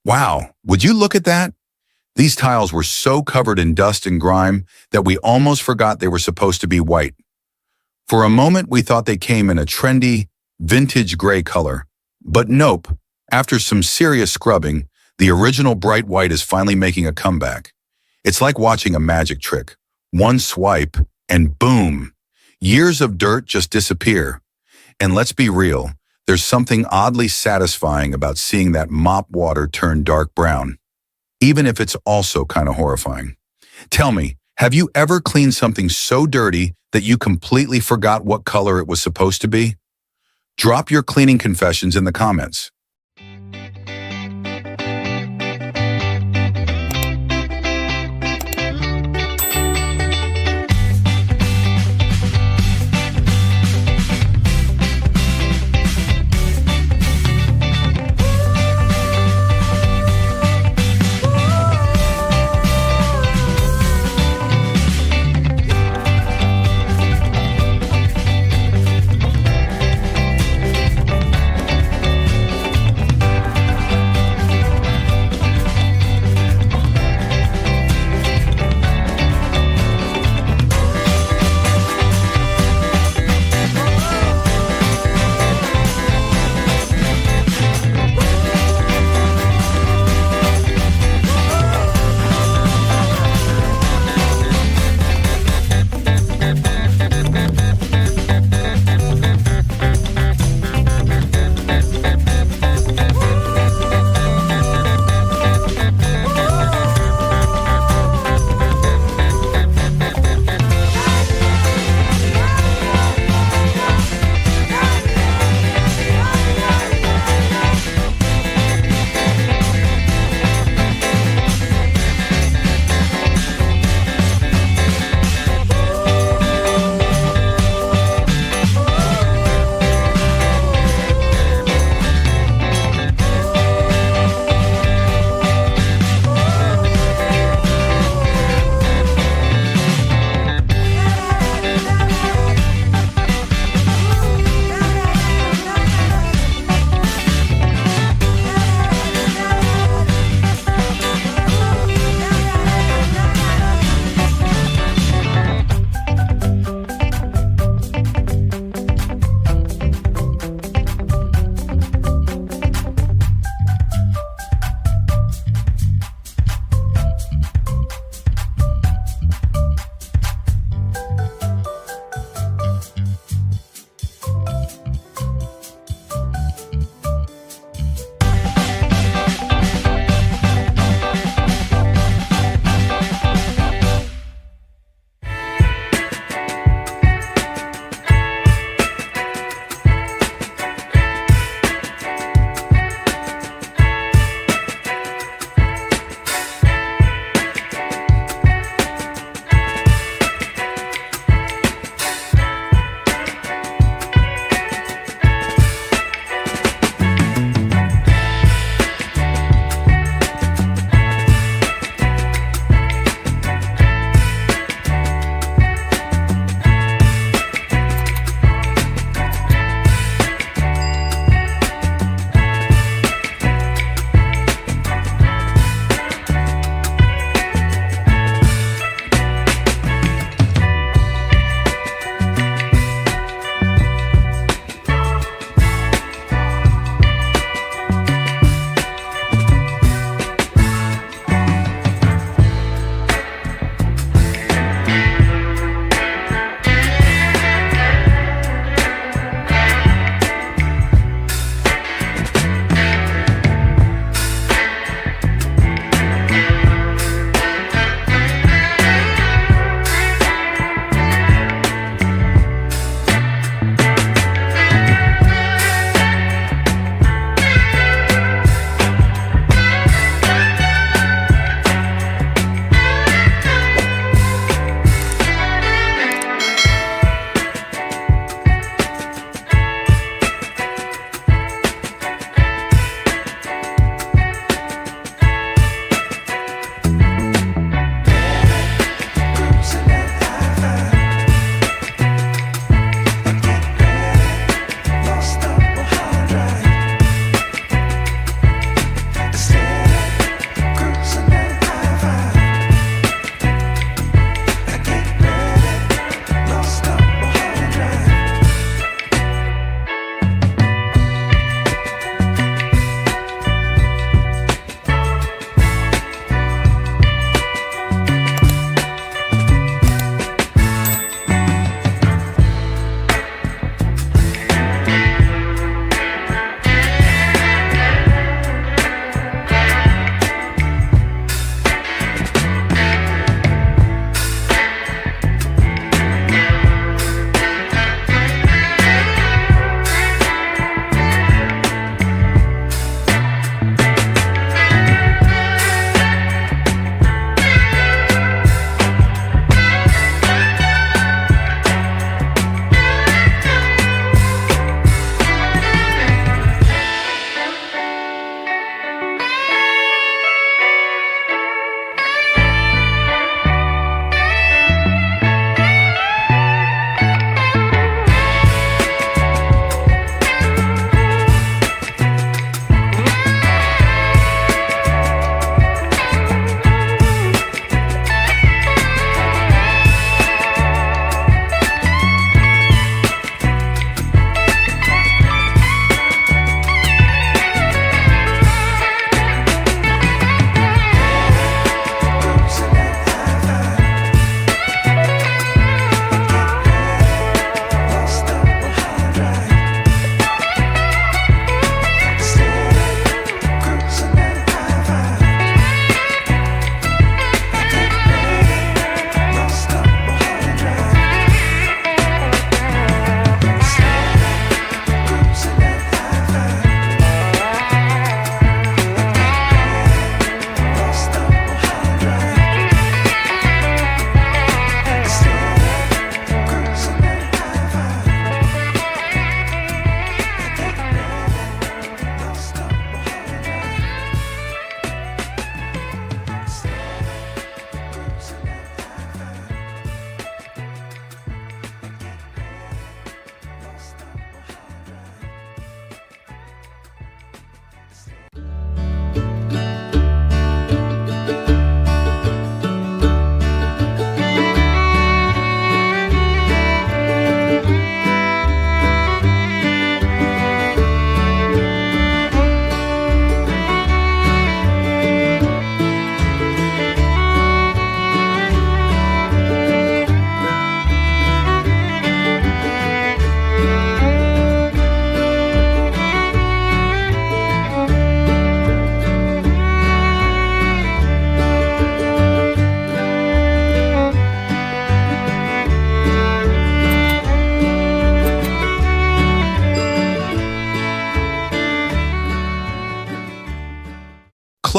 Wow, would you look at that? These tiles were so covered in dust and grime that we almost forgot they were supposed to be white. For a moment, we thought they came in a trendy, vintage gray color. But nope, after some serious scrubbing, the original bright white is finally making a comeback. It's like watching a magic trick. One swipe, and boom! Years of dirt just disappear. And let's be real, there's something oddly satisfying about seeing that mop water turn dark brown, even if it's also kind of horrifying. Tell me, have you ever cleaned something so dirty that you completely forgot what color it was supposed to be? Drop your cleaning confessions in the comments.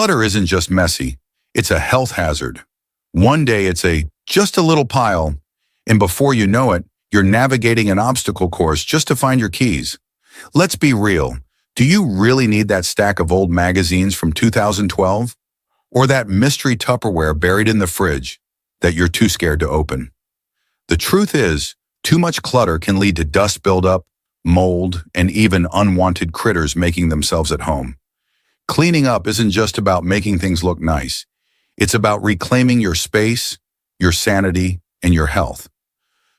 Clutter isn't just messy, it's a health hazard. One day it's just a little pile, and before you know it, you're navigating an obstacle course just to find your keys. Let's be real. Do you really need that stack of old magazines from 2012? Or that mystery Tupperware buried in the fridge that you're too scared to open? The truth is, too much clutter can lead to dust buildup, mold, and even unwanted critters making themselves at home. Cleaning up isn't just about making things look nice. It's about reclaiming your space, your sanity, and your health.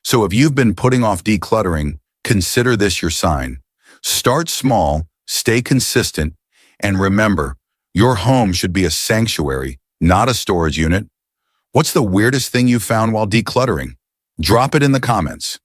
So if you've been putting off decluttering, consider this your sign. Start small, stay consistent, and remember, your home should be a sanctuary, not a storage unit. What's the weirdest thing you found while decluttering? Drop it in the comments.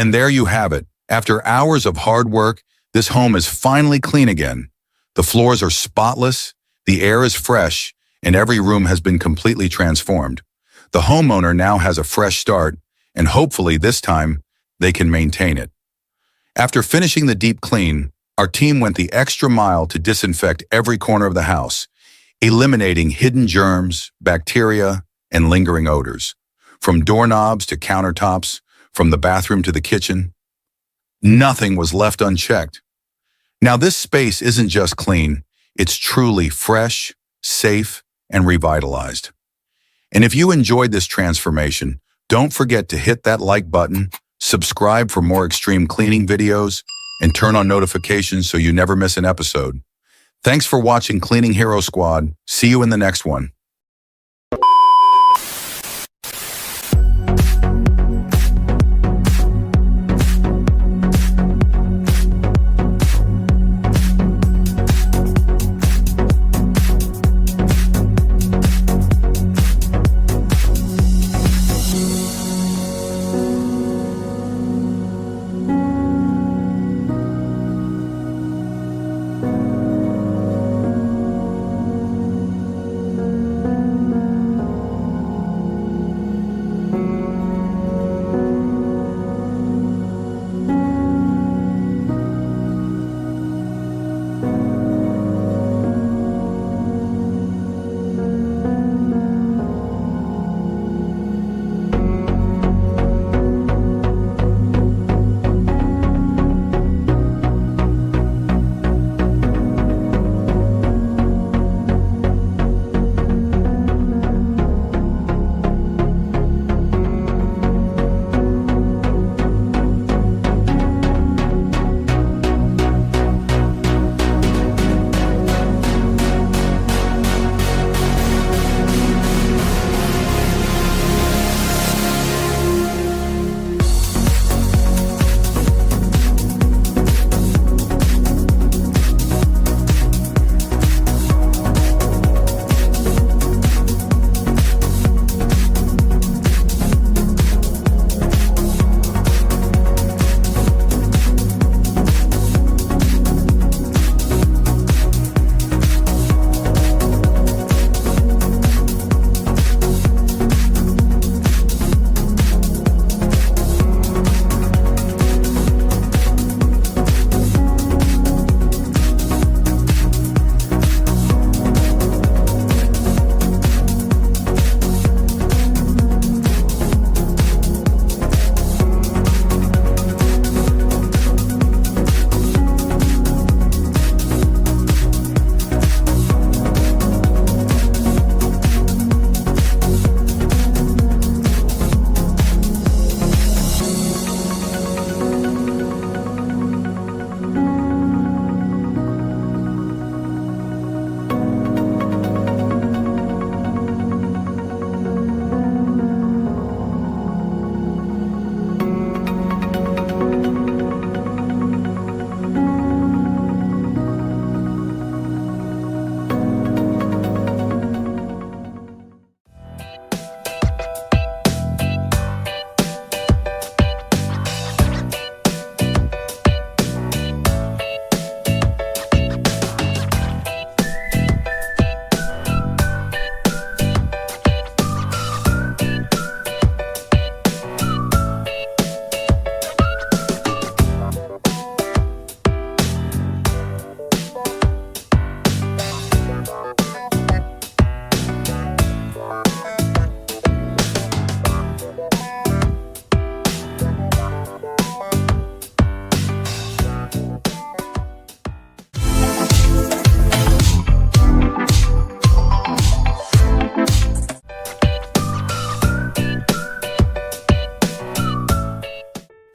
And there you have it. After hours of hard work, this home is finally clean again. The floors are spotless, the air is fresh, and every room has been completely transformed. The homeowner now has a fresh start, and hopefully this time, they can maintain it. After finishing the deep clean, our team went the extra mile to disinfect every corner of the house, eliminating hidden germs, bacteria, and lingering odors. From doorknobs to countertops, from the bathroom to the kitchen, nothing was left unchecked. Now this space isn't just clean, it's truly fresh, safe, and revitalized. And if you enjoyed this transformation, don't forget to hit that like button, subscribe for more extreme cleaning videos, and turn on notifications so you never miss an episode. Thanks for watching Cleaning Hero Squad. See you in the next one.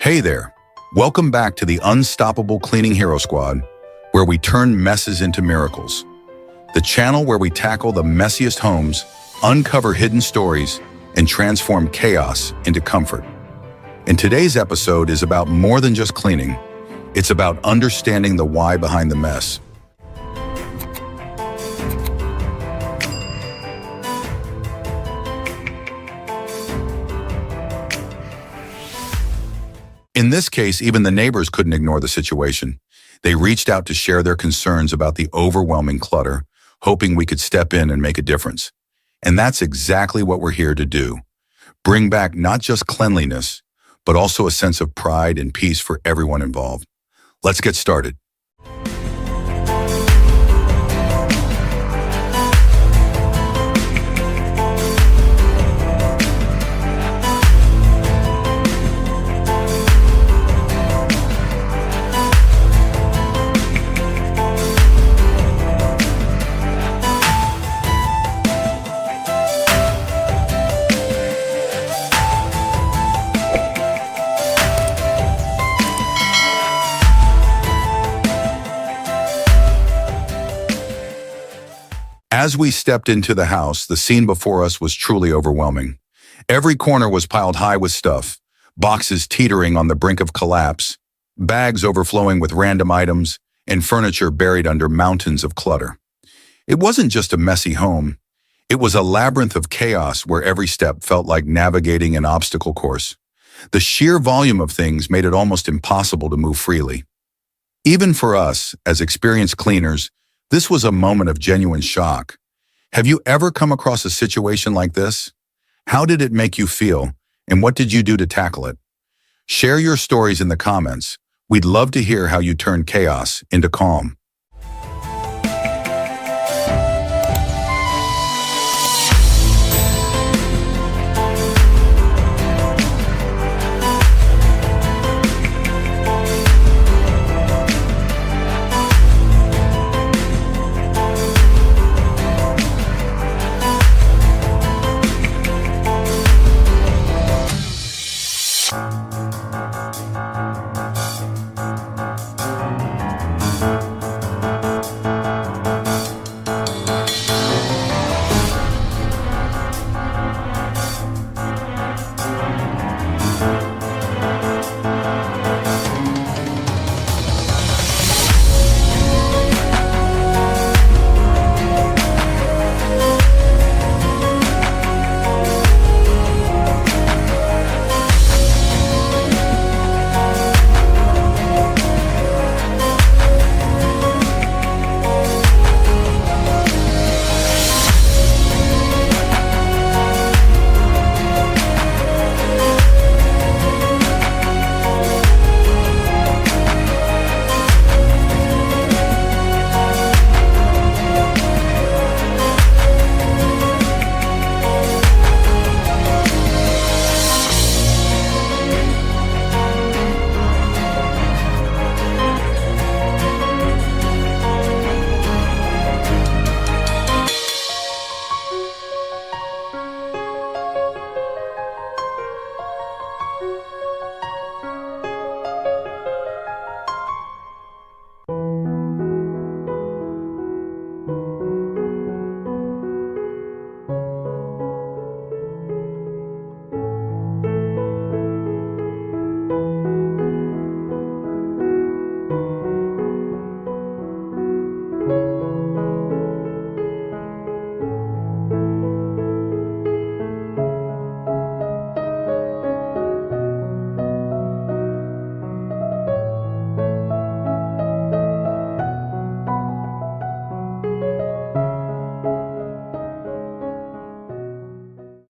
Hey there, welcome back to the Unstoppable Cleaning Hero Squad, where we turn messes into miracles. The channel where we tackle the messiest homes, uncover hidden stories, and transform chaos into comfort. And today's episode is about more than just cleaning. It's about understanding the why behind the mess. In this case, even the neighbors couldn't ignore the situation. They reached out to share their concerns about the overwhelming clutter, hoping we could step in and make a difference. And that's exactly what we're here to do. Bring back not just cleanliness, but also a sense of pride and peace for everyone involved. Let's get started. As we stepped into the house, the scene before us was truly overwhelming. Every corner was piled high with stuff, boxes teetering on the brink of collapse, bags overflowing with random items, and furniture buried under mountains of clutter. It wasn't just a messy home. It was a labyrinth of chaos where every step felt like navigating an obstacle course. The sheer volume of things made it almost impossible to move freely. Even for us, as experienced cleaners, this was a moment of genuine shock. Have you ever come across a situation like this? How did it make you feel, and what did you do to tackle it? Share your stories in the comments. We'd love to hear how you turned chaos into calm.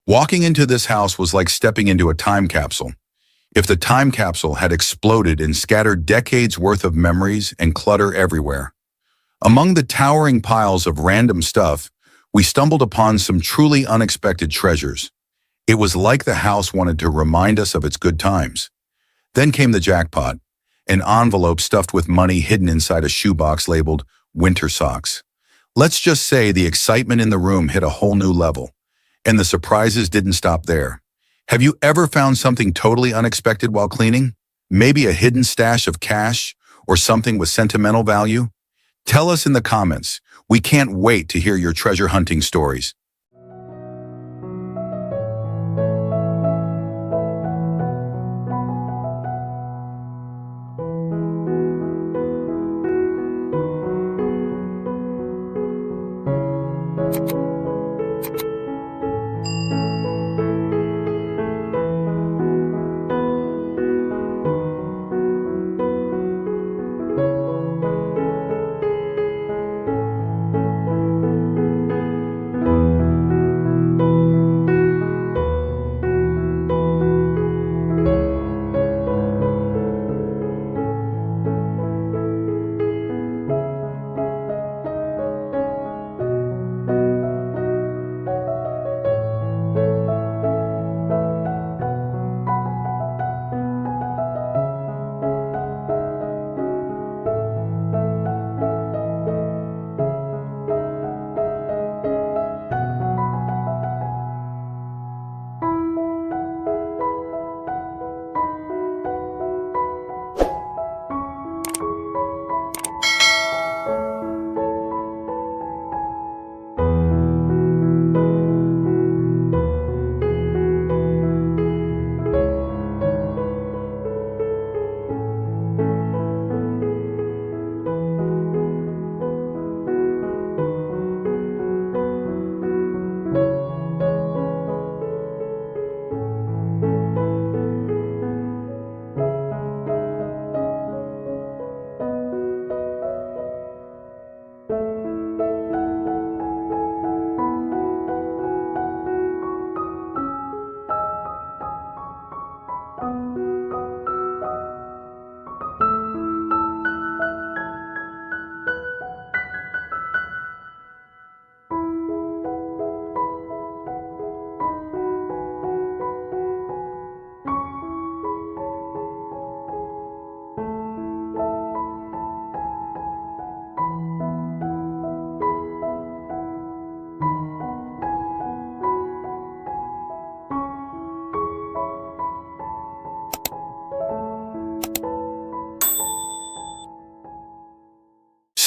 Walking into this house was like stepping into a time capsule. If the time capsule had exploded and scattered decades worth of memories and clutter everywhere. Among the towering piles of random stuff, we stumbled upon some truly unexpected treasures. It was like the house wanted to remind us of its good times. Then came the jackpot, an envelope stuffed with money hidden inside a shoebox labeled winter socks. Let's just say the excitement in the room hit a whole new level. And the surprises didn't stop there. Have you ever found something totally unexpected while cleaning? Maybe a hidden stash of cash or something with sentimental value? Tell us in the comments. We can't wait to hear your treasure hunting stories.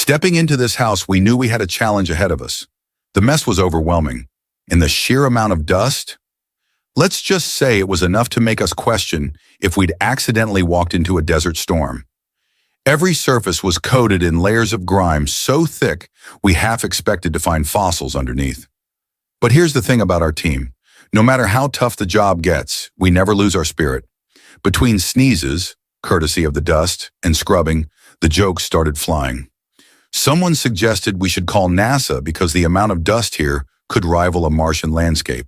Stepping into this house, we knew we had a challenge ahead of us. The mess was overwhelming, and the sheer amount of dust, let's just say it was enough to make us question if we'd accidentally walked into a desert storm. Every surface was coated in layers of grime so thick we half expected to find fossils underneath. But here's the thing about our team. No matter how tough the job gets, we never lose our spirit. Between sneezes, courtesy of the dust, and scrubbing, the jokes started flying. Someone suggested we should call NASA because the amount of dust here could rival a Martian landscape.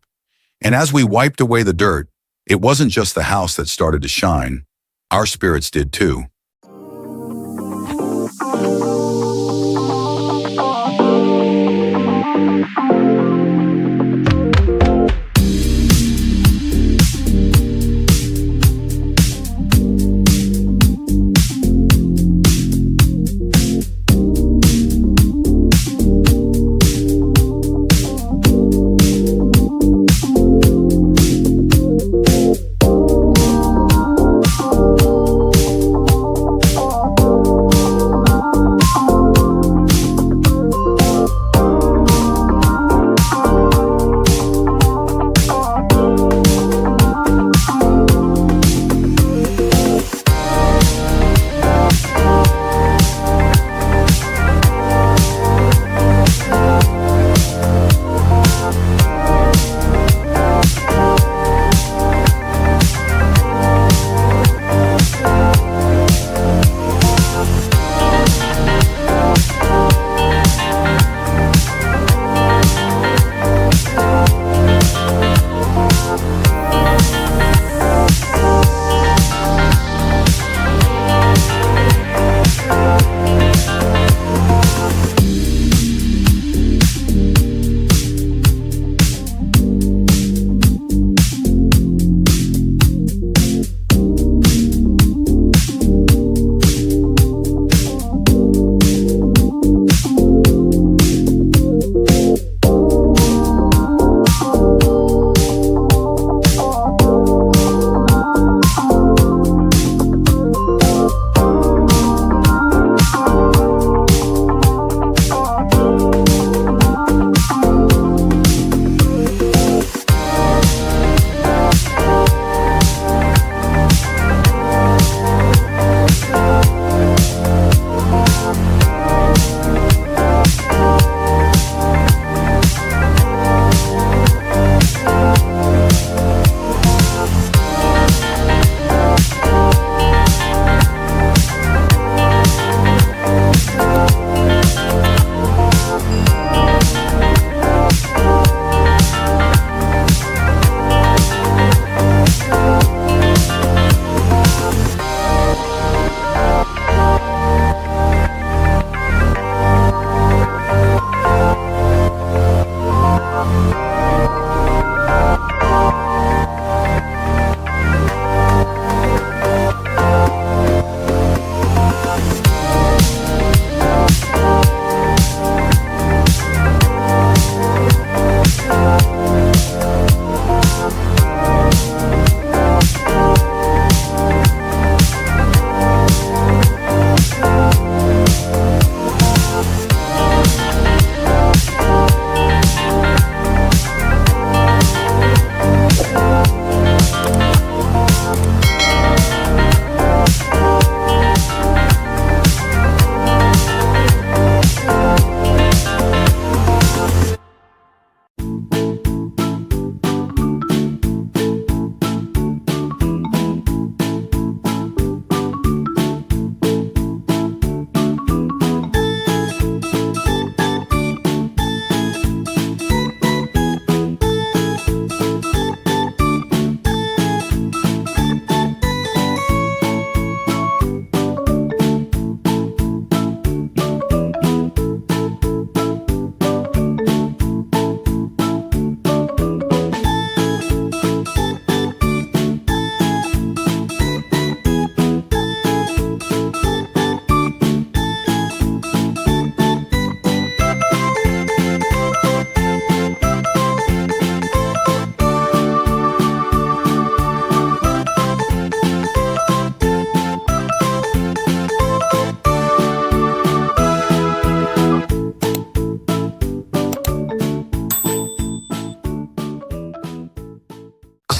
And as we wiped away the dirt, it wasn't just the house that started to shine. Our spirits did too.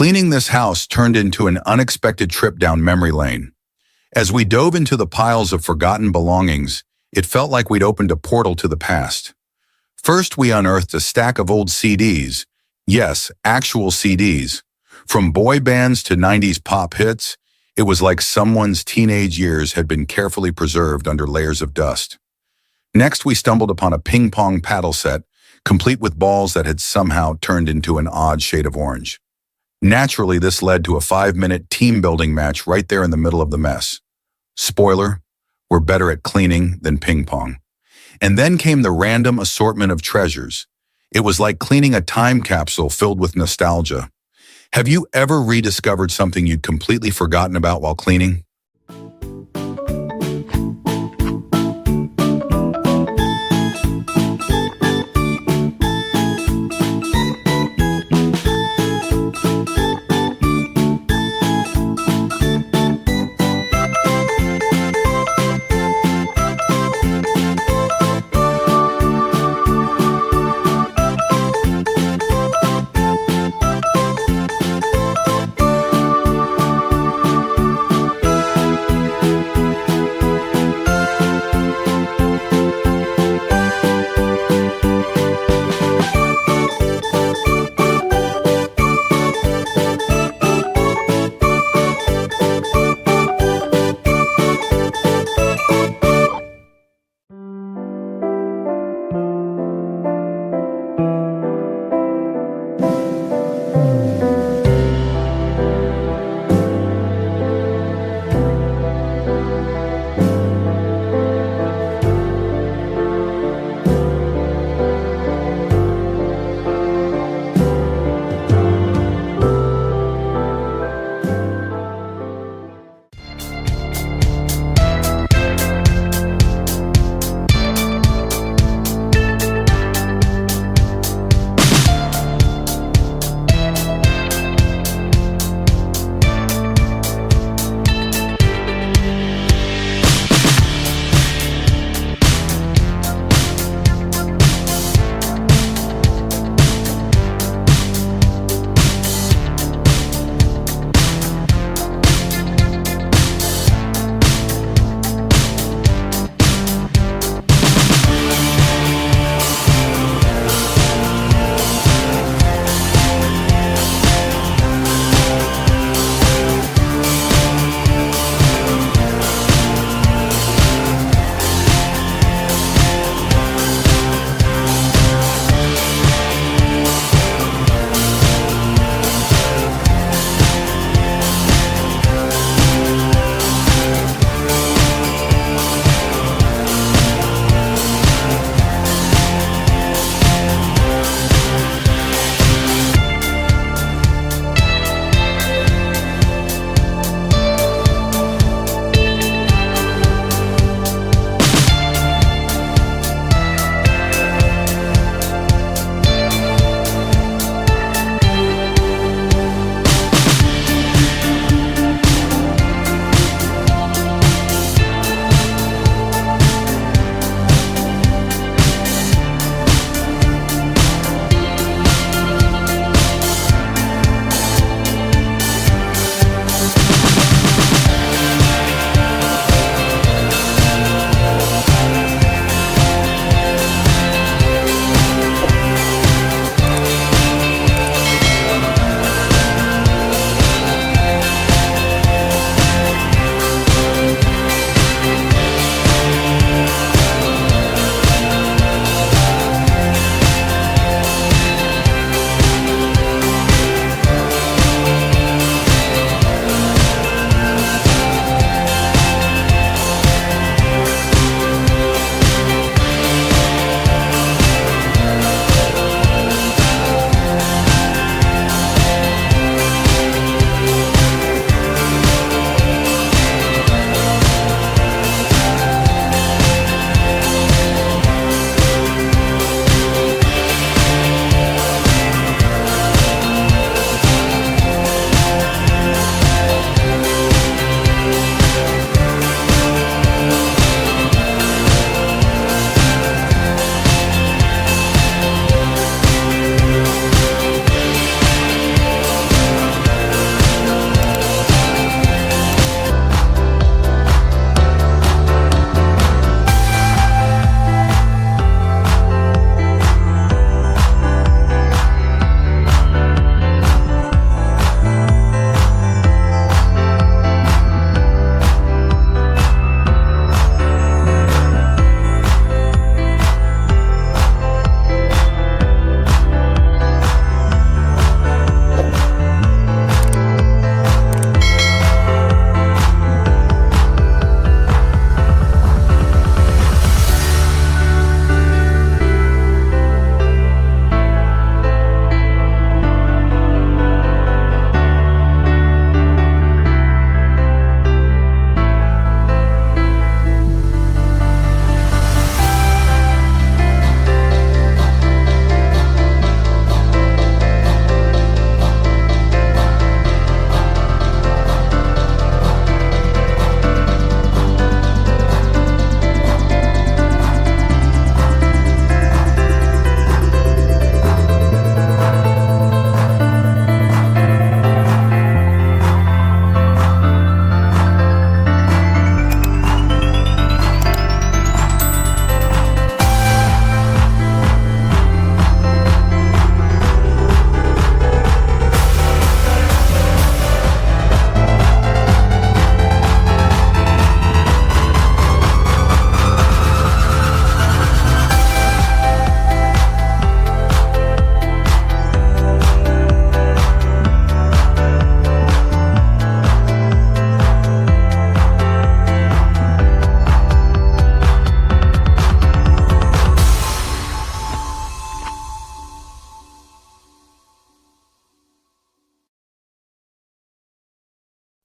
Cleaning this house turned into an unexpected trip down memory lane. As we dove into the piles of forgotten belongings, it felt like we'd opened a portal to the past. First, we unearthed a stack of old CDs. Yes, actual CDs. From boy bands to 90s pop hits, it was like someone's teenage years had been carefully preserved under layers of dust. Next, we stumbled upon a ping-pong paddle set, complete with balls that had somehow turned into an odd shade of orange. Naturally, this led to a 5-minute team-building match right there in the middle of the mess. Spoiler, we're better at cleaning than ping-pong. And then came the random assortment of treasures. It was like cleaning a time capsule filled with nostalgia. Have you ever rediscovered something you'd completely forgotten about while cleaning?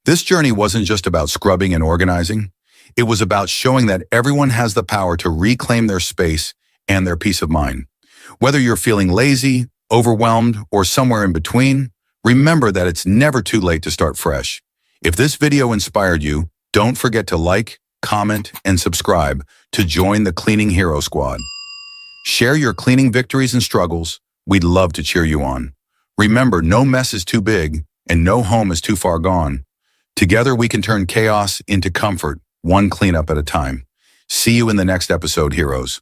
This journey wasn't just about scrubbing and organizing. It was about showing that everyone has the power to reclaim their space and their peace of mind. Whether you're feeling lazy, overwhelmed, or somewhere in between, remember that it's never too late to start fresh. If this video inspired you, don't forget to like, comment, and subscribe to join the Cleaning Hero Squad. Share your cleaning victories and struggles. We'd love to cheer you on. Remember, no mess is too big and no home is too far gone. Together we can turn chaos into comfort, one cleanup at a time. See you in the next episode, heroes.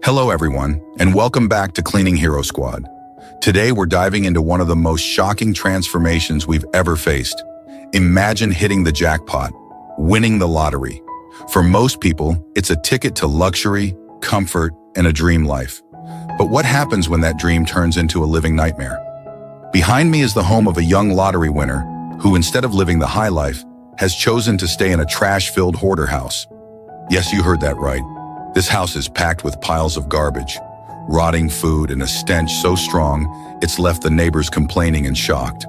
Hello everyone, and welcome back to Cleaning Hero Squad. Today we're diving into one of the most shocking transformations we've ever faced. Imagine hitting the jackpot, winning the lottery. For most people, it's a ticket to luxury, comfort, and a dream life. But what happens when that dream turns into a living nightmare? Behind me is the home of a young lottery winner who, instead of living the high life, has chosen to stay in a trash-filled hoarder house. Yes, you heard that right. This house is packed with piles of garbage, rotting food, and a stench so strong it's left the neighbors complaining and shocked.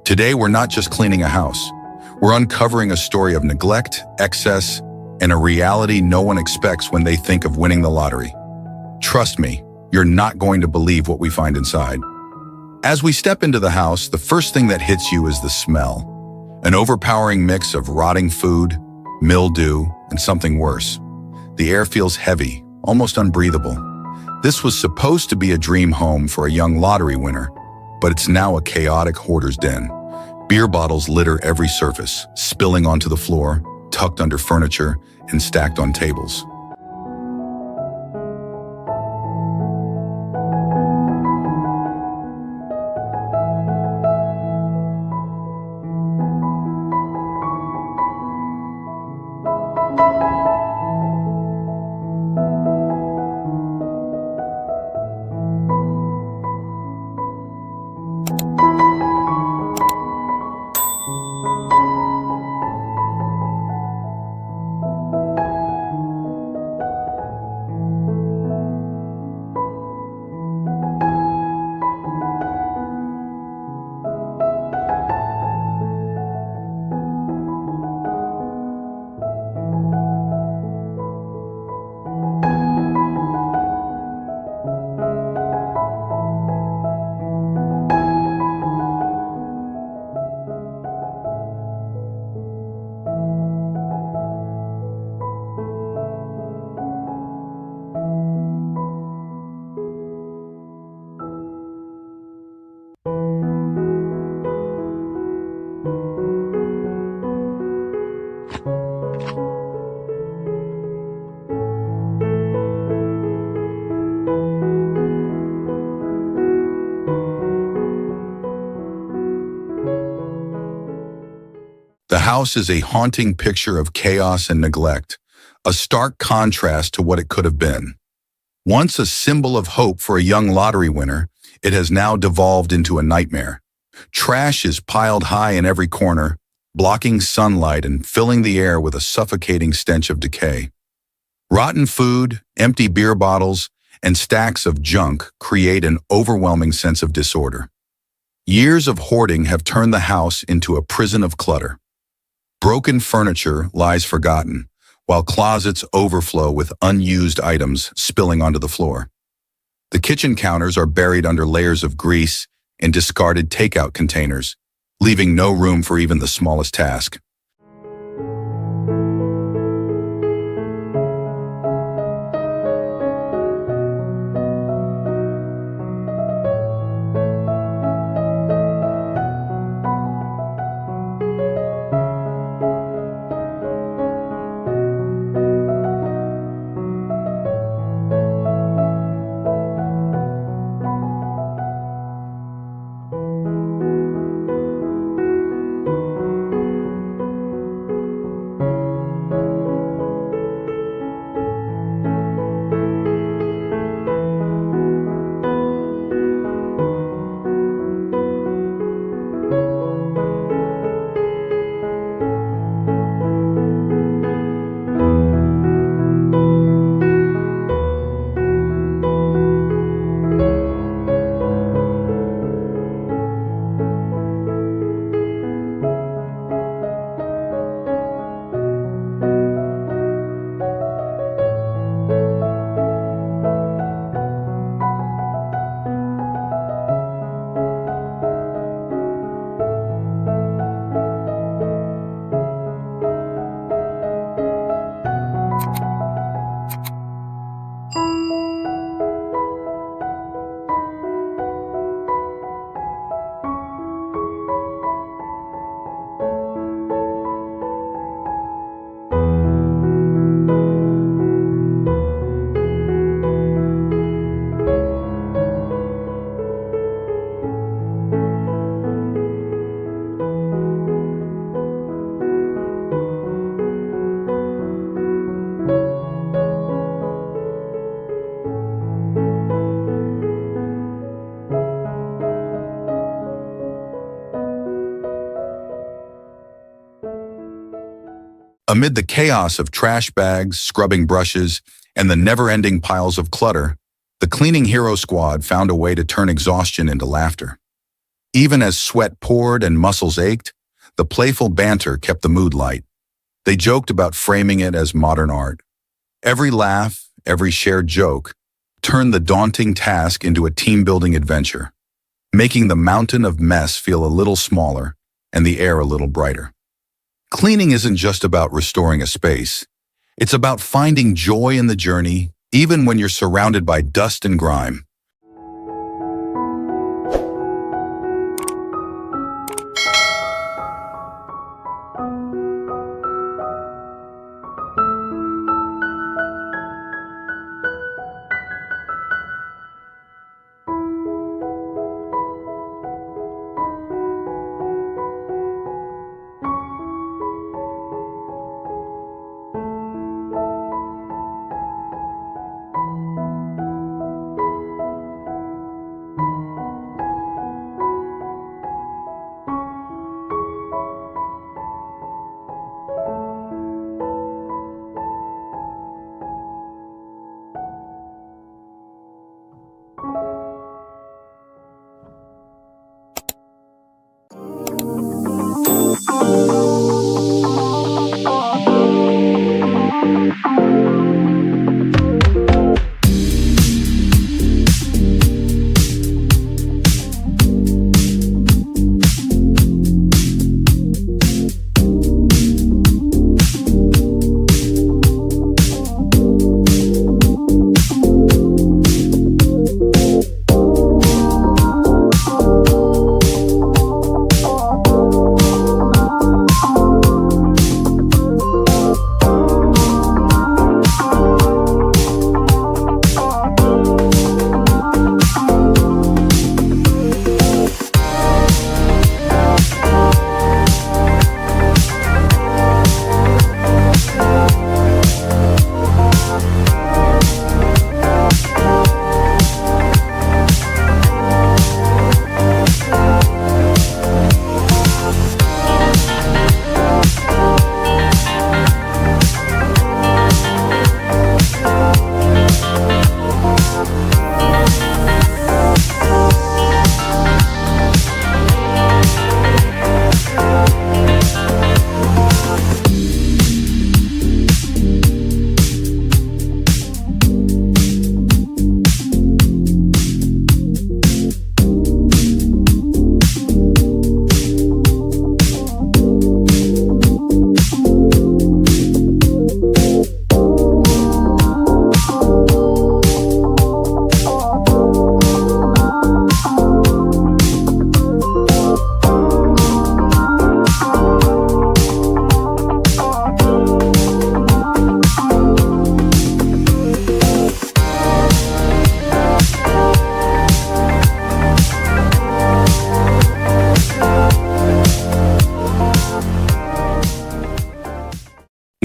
Today, we're not just cleaning a house. We're uncovering a story of neglect, excess, and a reality no one expects when they think of winning the lottery. Trust me, you're not going to believe what we find inside. As we step into the house, the first thing that hits you is the smell. An overpowering mix of rotting food, mildew, and something worse. The air feels heavy, almost unbreathable. This was supposed to be a dream home for a young lottery winner, but it's now a chaotic hoarder's den. Beer bottles litter every surface, spilling onto the floor, tucked under furniture, and stacked on tables. The house is a haunting picture of chaos and neglect, a stark contrast to what it could have been. Once a symbol of hope for a young lottery winner, it has now devolved into a nightmare. Trash is piled high in every corner, blocking sunlight and filling the air with a suffocating stench of decay. Rotten food, empty beer bottles, and stacks of junk create an overwhelming sense of disorder. Years of hoarding have turned the house into a prison of clutter. Broken furniture lies forgotten, while closets overflow with unused items spilling onto the floor. The kitchen counters are buried under layers of grease and discarded takeout containers, leaving no room for even the smallest task. Amid the chaos of trash bags, scrubbing brushes, and the never-ending piles of clutter, the cleaning hero squad found a way to turn exhaustion into laughter. Even as sweat poured and muscles ached, the playful banter kept the mood light. They joked about framing it as modern art. Every laugh, every shared joke, turned the daunting task into a team-building adventure, making the mountain of mess feel a little smaller and the air a little brighter. Cleaning isn't just about restoring a space. It's about finding joy in the journey, even when you're surrounded by dust and grime.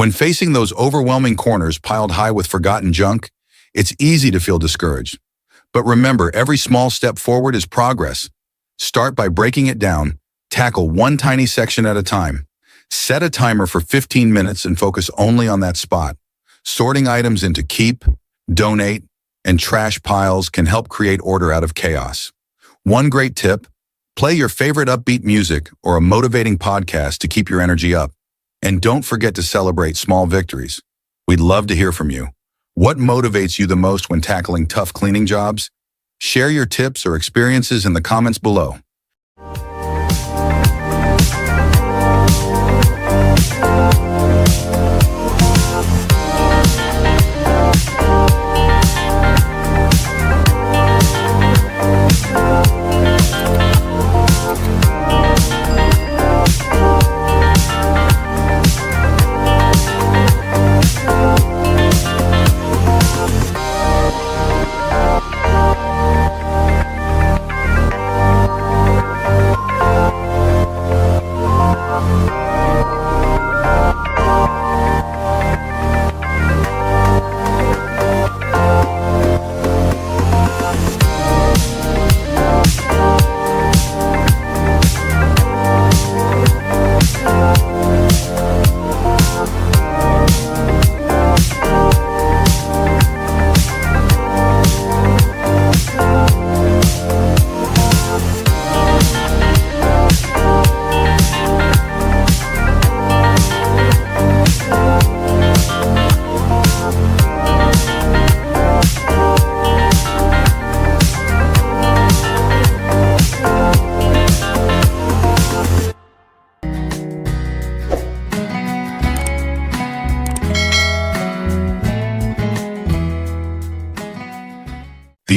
When facing those overwhelming corners piled high with forgotten junk, it's easy to feel discouraged. But remember, every small step forward is progress. Start by breaking it down, tackle one tiny section at a time. Set a timer for 15 minutes and focus only on that spot. Sorting items into keep, donate, and trash piles can help create order out of chaos. One great tip: play your favorite upbeat music or a motivating podcast to keep your energy up. And don't forget to celebrate small victories. We'd love to hear from you. What motivates you the most when tackling tough cleaning jobs? Share your tips or experiences in the comments below.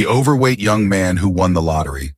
the overweight young man who won the lottery.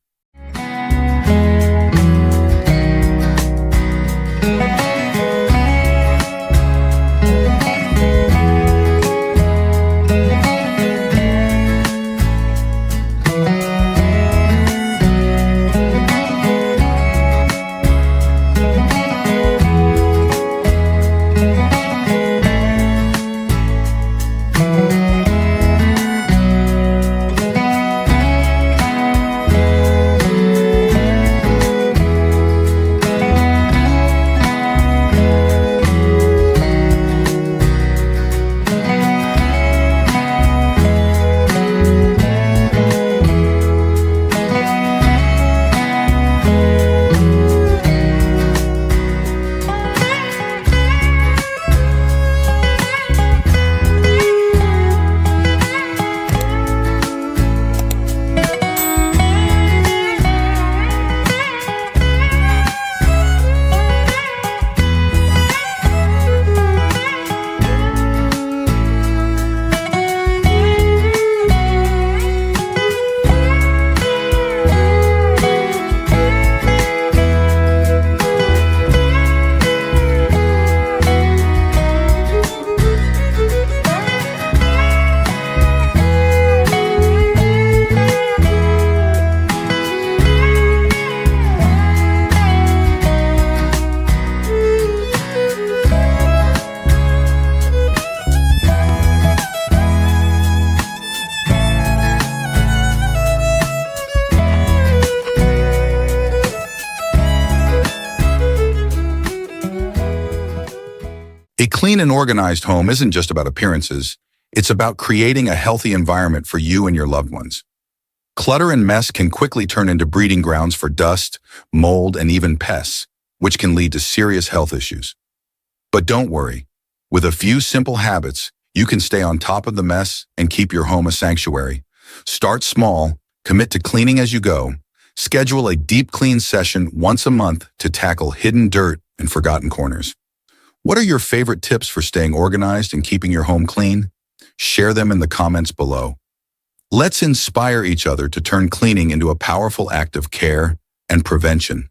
A clean and organized home isn't just about appearances. It's about creating a healthy environment for you and your loved ones. Clutter and mess can quickly turn into breeding grounds for dust, mold, and even pests, which can lead to serious health issues. But don't worry. With a few simple habits, you can stay on top of the mess and keep your home a sanctuary. Start small, commit to cleaning as you go. Schedule a deep clean session once a month to tackle hidden dirt and forgotten corners. What are your favorite tips for staying organized and keeping your home clean? Share them in the comments below. Let's inspire each other to turn cleaning into a powerful act of care and prevention.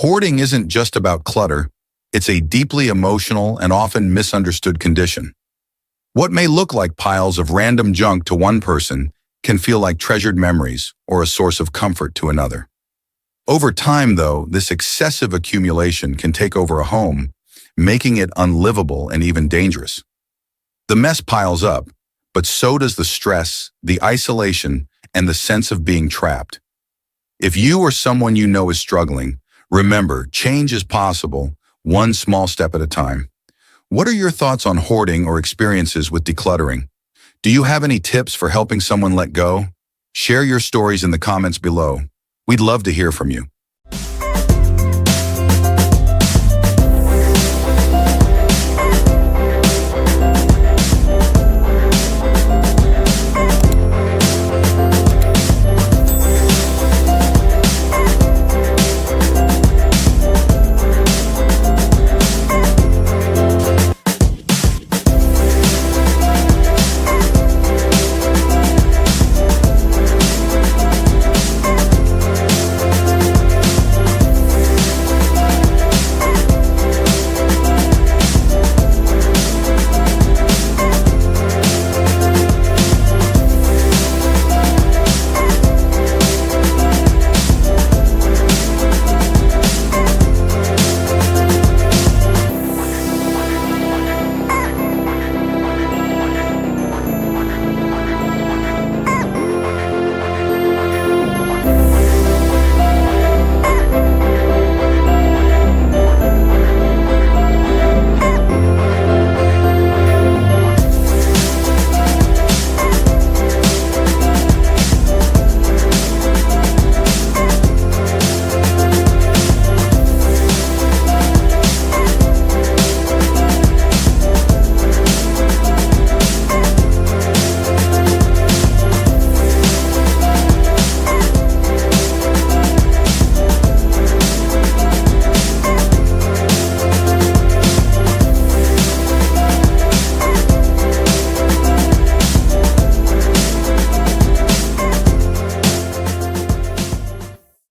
Hoarding isn't just about clutter, it's a deeply emotional and often misunderstood condition. What may look like piles of random junk to one person can feel like treasured memories or a source of comfort to another. Over time, though, this excessive accumulation can take over a home, making it unlivable and even dangerous. The mess piles up, but so does the stress, the isolation, and the sense of being trapped. If you or someone you know is struggling, remember, change is possible, one small step at a time. What are your thoughts on hoarding or experiences with decluttering? Do you have any tips for helping someone let go? Share your stories in the comments below. We'd love to hear from you.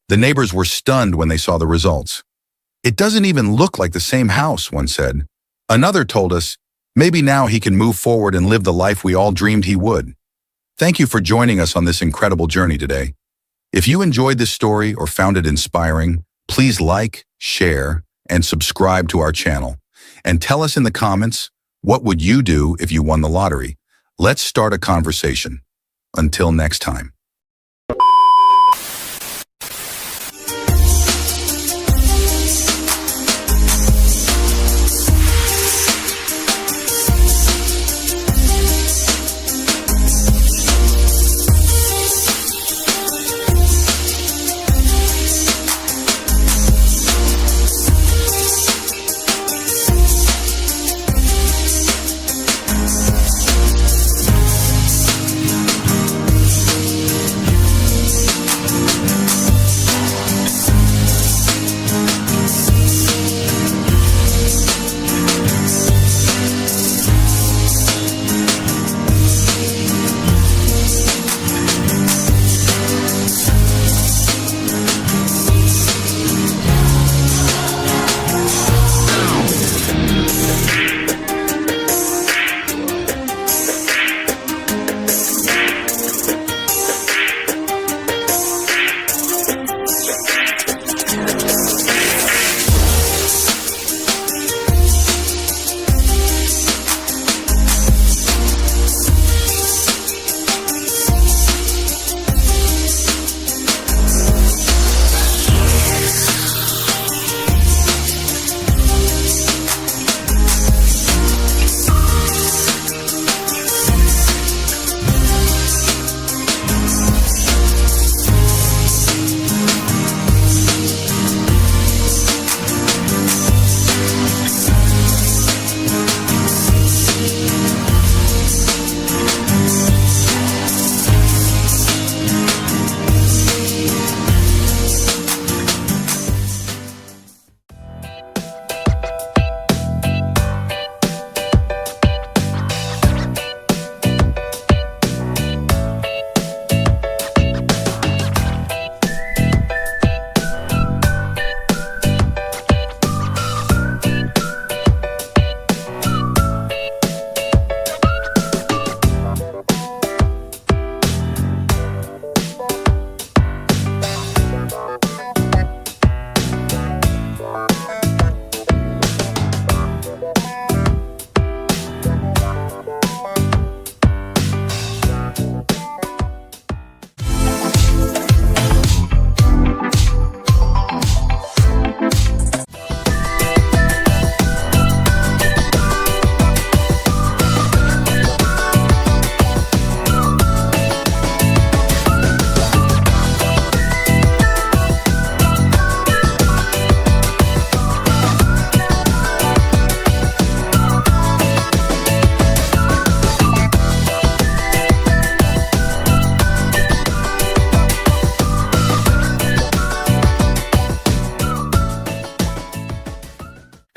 The neighbors were stunned when they saw the results. "It doesn't even look like the same house," one said. Another told us, "Maybe now he can move forward and live the life we all dreamed he would." Thank you for joining us on this incredible journey today. If you enjoyed this story or found it inspiring, please like, share, and subscribe to our channel. And tell us in the comments, what would you do if you won the lottery? Let's start a conversation. Until next time.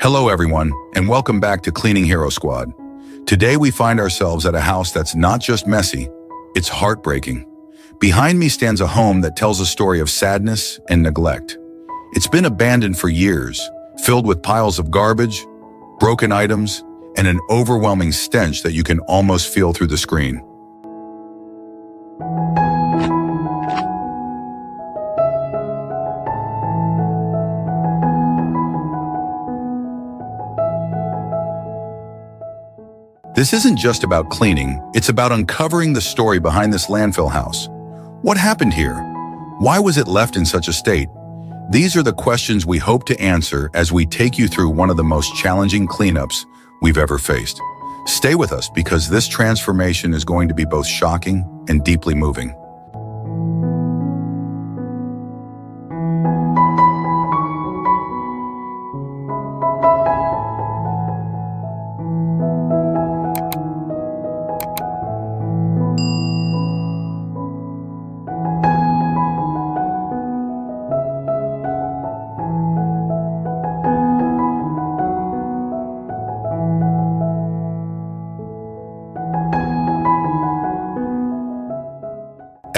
Hello everyone, and welcome back to Cleaning Hero Squad. Today we find ourselves at a house that's not just messy, it's heartbreaking. Behind me stands a home that tells a story of sadness and neglect. It's been abandoned for years, filled with piles of garbage, broken items, and an overwhelming stench that you can almost feel through the screen. This isn't just about cleaning, it's about uncovering the story behind this landfill house. What happened here? Why was it left in such a state? These are the questions we hope to answer as we take you through one of the most challenging cleanups we've ever faced. Stay with us because this transformation is going to be both shocking and deeply moving.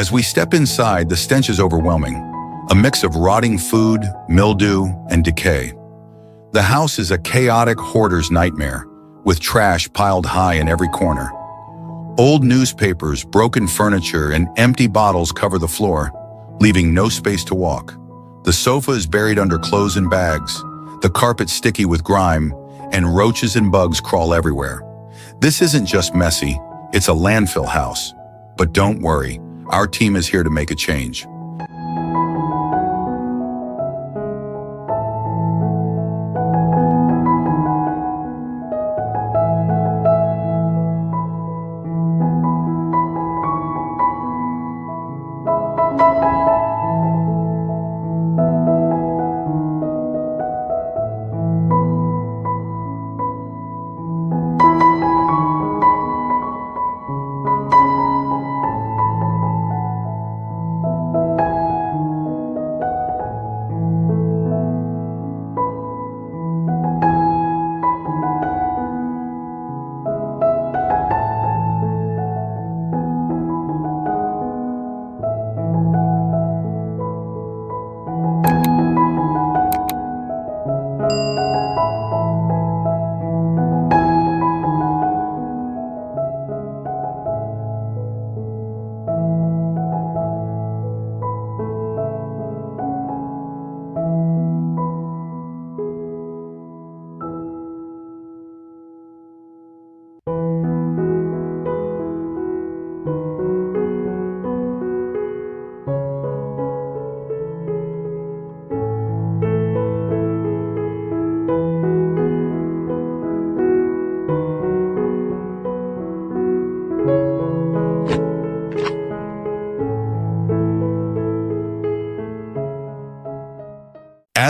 As we step inside, the stench is overwhelming, a mix of rotting food, mildew, and decay. The house is a chaotic hoarder's nightmare, with trash piled high in every corner. Old newspapers, broken furniture, and empty bottles cover the floor, leaving no space to walk. The sofa is buried under clothes and bags, the carpet sticky with grime, and roaches and bugs crawl everywhere. This isn't just messy, it's a landfill house. But don't worry, our team is here to make a change.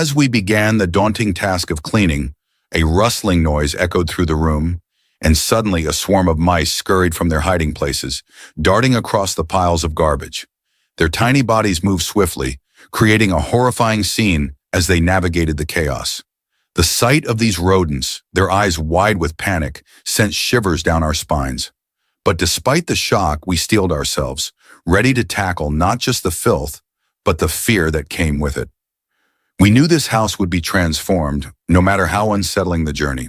As we began the daunting task of cleaning, a rustling noise echoed through the room, and suddenly a swarm of mice scurried from their hiding places, darting across the piles of garbage. Their tiny bodies moved swiftly, creating a horrifying scene as they navigated the chaos. The sight of these rodents, their eyes wide with panic, sent shivers down our spines. But despite the shock, we steeled ourselves, ready to tackle not just the filth, but the fear that came with it. We knew this house would be transformed, no matter how unsettling the journey.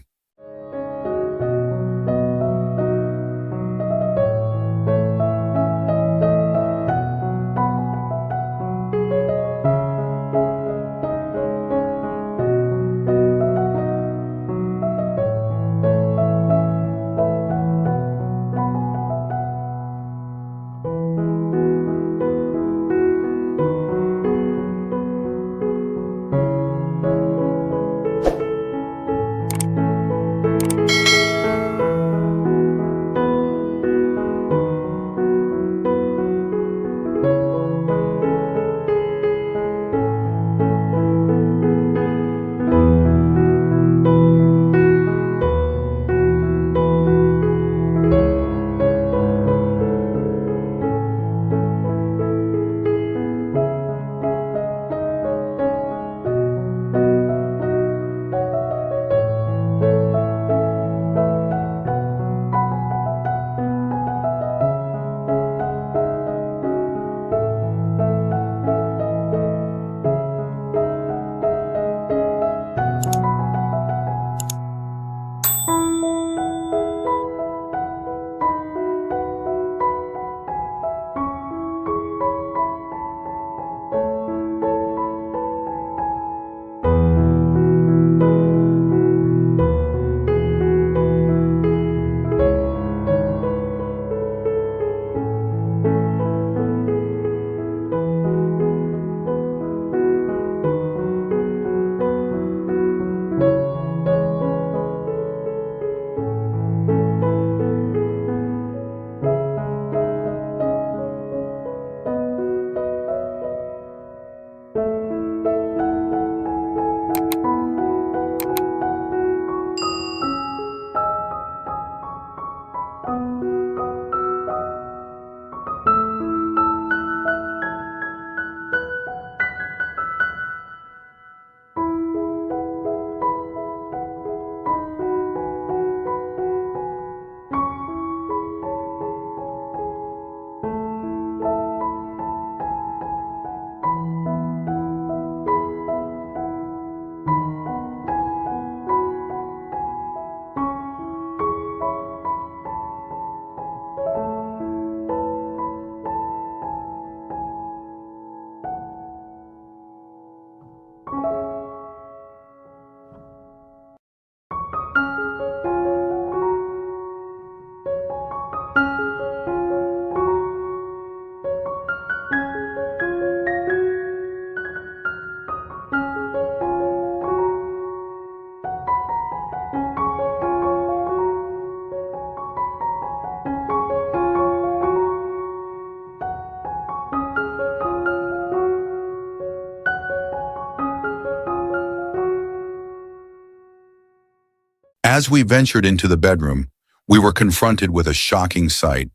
As we ventured into the bedroom, we were confronted with a shocking sight.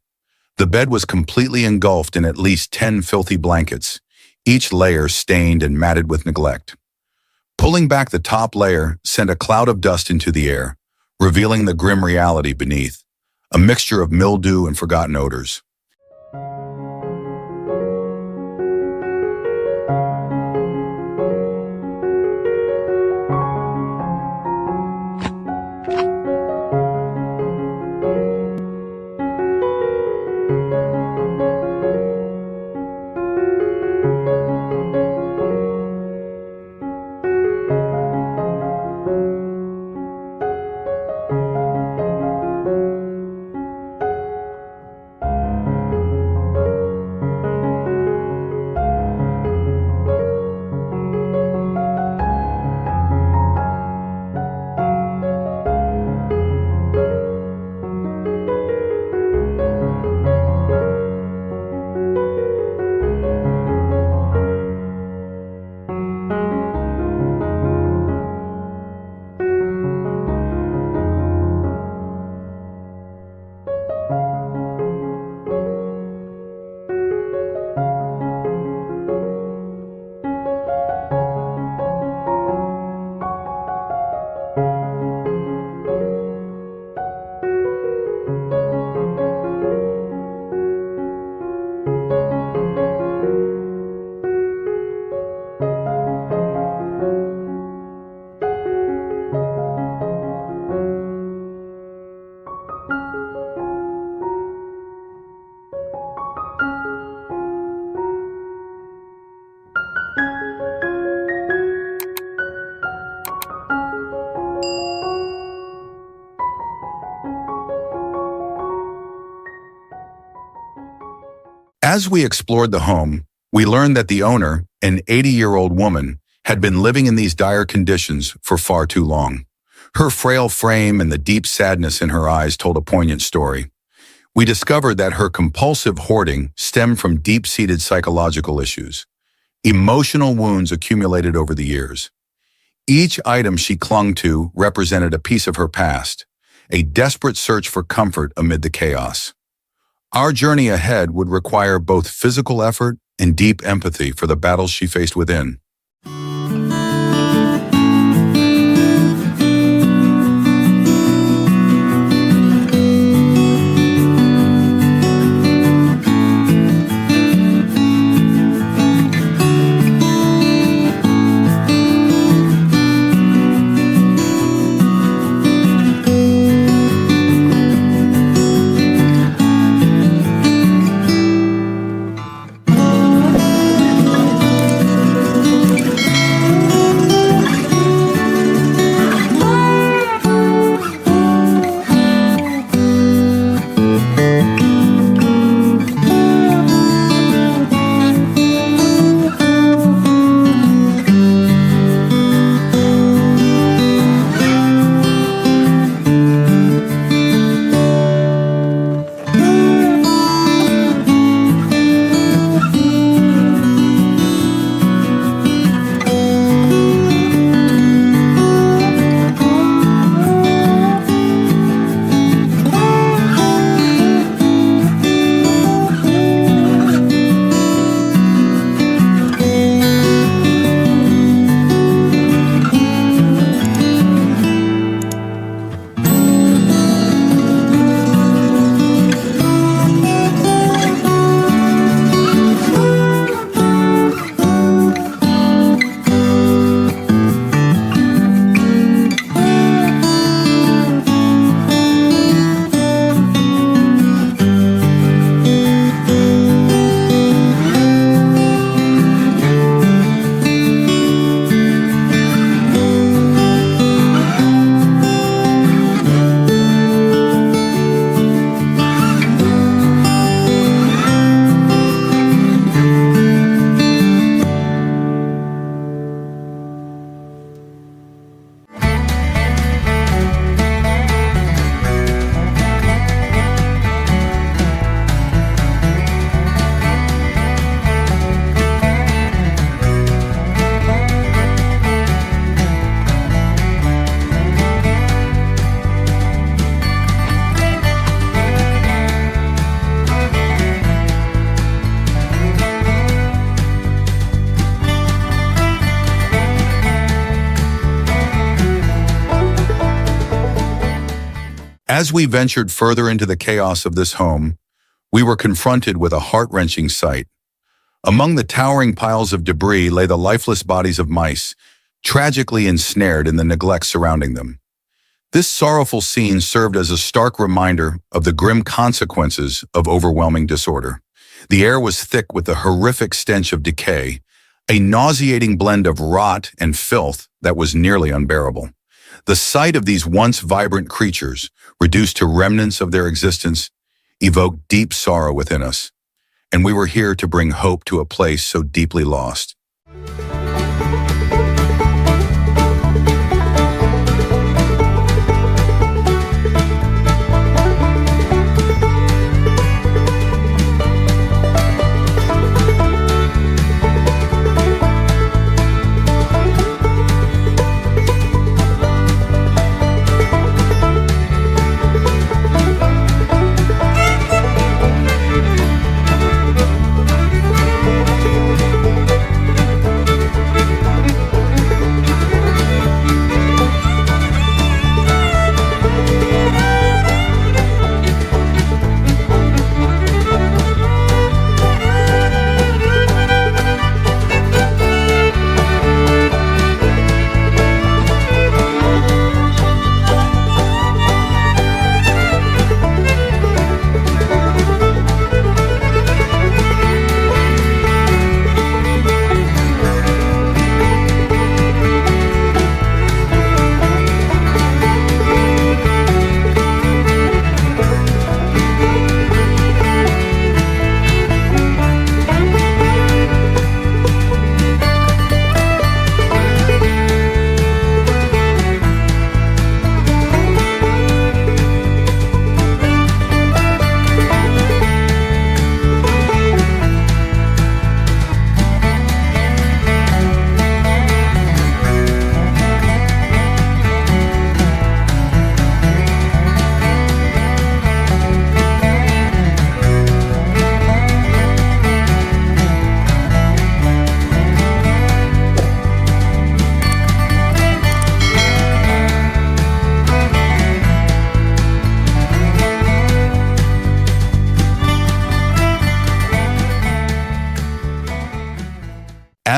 The bed was completely engulfed in at least 10 filthy blankets, each layer stained and matted with neglect. Pulling back the top layer sent a cloud of dust into the air, revealing the grim reality beneath, a mixture of mildew and forgotten odors. As we explored the home, we learned that the owner, an 80-year-old woman, had been living in these dire conditions for far too long. Her frail frame and the deep sadness in her eyes told a poignant story. We discovered that her compulsive hoarding stemmed from deep-seated psychological issues, emotional wounds accumulated over the years. Each item she clung to represented a piece of her past, a desperate search for comfort amid the chaos. Our journey ahead would require both physical effort and deep empathy for the battles she faced within. As we ventured further into the chaos of this home, we were confronted with a heart-wrenching sight. Among the towering piles of debris lay the lifeless bodies of mice, tragically ensnared in the neglect surrounding them. This sorrowful scene served as a stark reminder of the grim consequences of overwhelming disorder. The air was thick with the horrific stench of decay, a nauseating blend of rot and filth that was nearly unbearable. The sight of these once vibrant creatures, reduced to remnants of their existence, evoked deep sorrow within us, and we were here to bring hope to a place so deeply lost.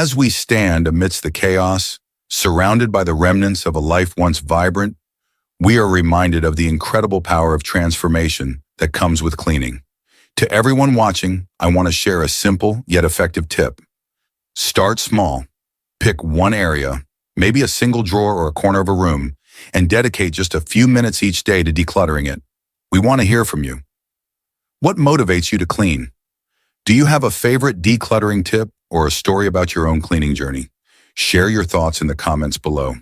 As we stand amidst the chaos, surrounded by the remnants of a life once vibrant, we are reminded of the incredible power of transformation that comes with cleaning. To everyone watching, I want to share a simple yet effective tip. Start small. Pick one area, maybe a single drawer or a corner of a room, and dedicate just a few minutes each day to decluttering it. We want to hear from you. What motivates you to clean? Do you have a favorite decluttering tip or a story about your own cleaning journey? Share your thoughts in the comments below.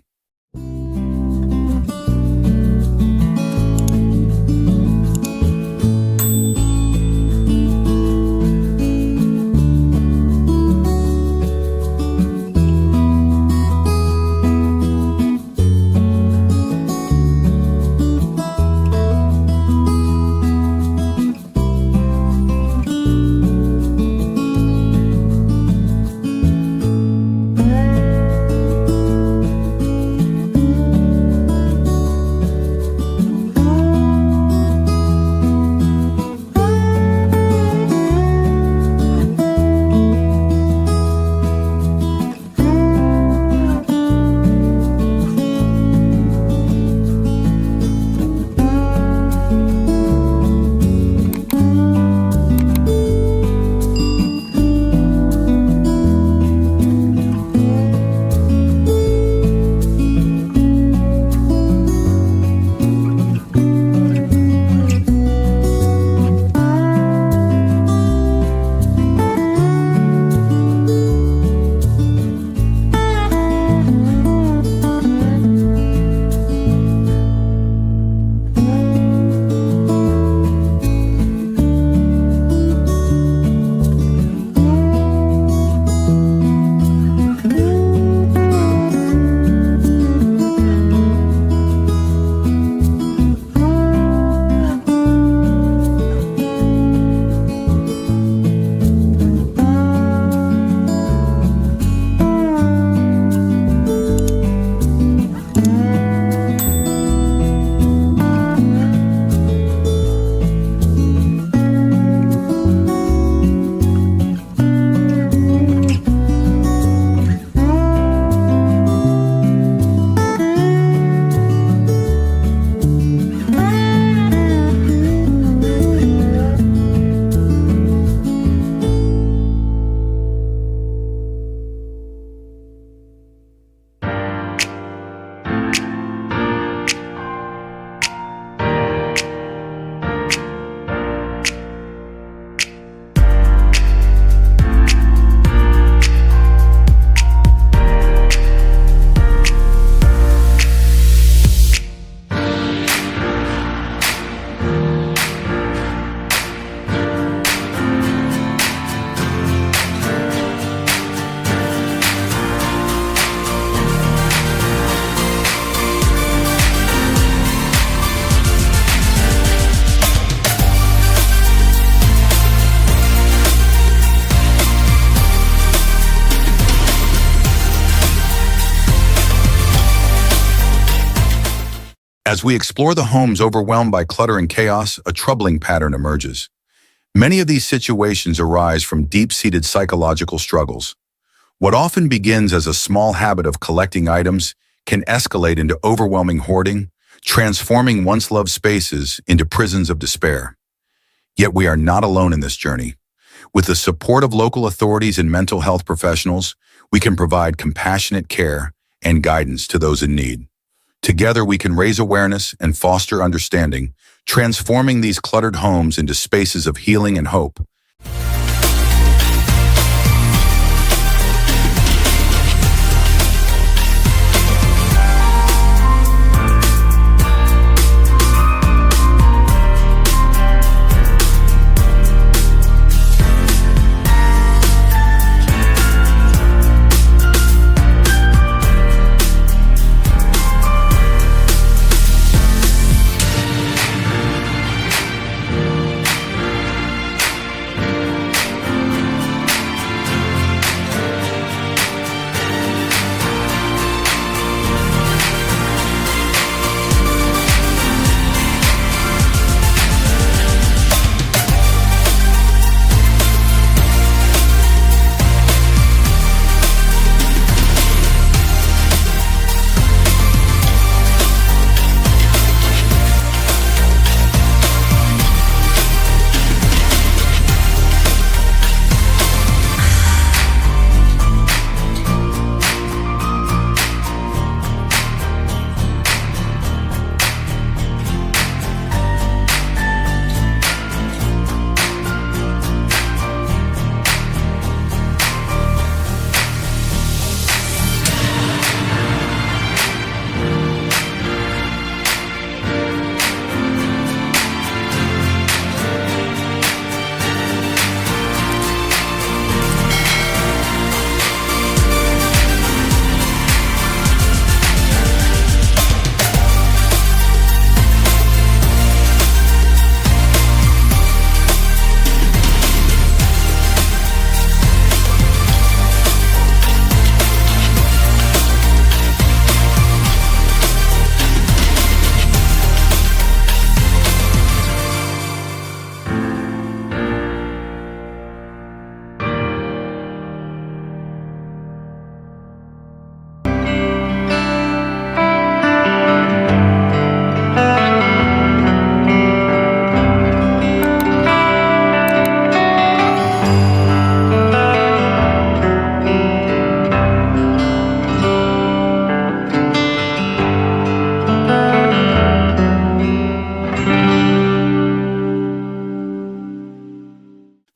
As we explore the homes overwhelmed by clutter and chaos, a troubling pattern emerges. Many of these situations arise from deep-seated psychological struggles. What often begins as a small habit of collecting items can escalate into overwhelming hoarding, transforming once loved spaces into prisons of despair. Yet we are not alone in this journey. With the support of local authorities and mental health professionals, we can provide compassionate care and guidance to those in need. Together, we can raise awareness and foster understanding, transforming these cluttered homes into spaces of healing and hope.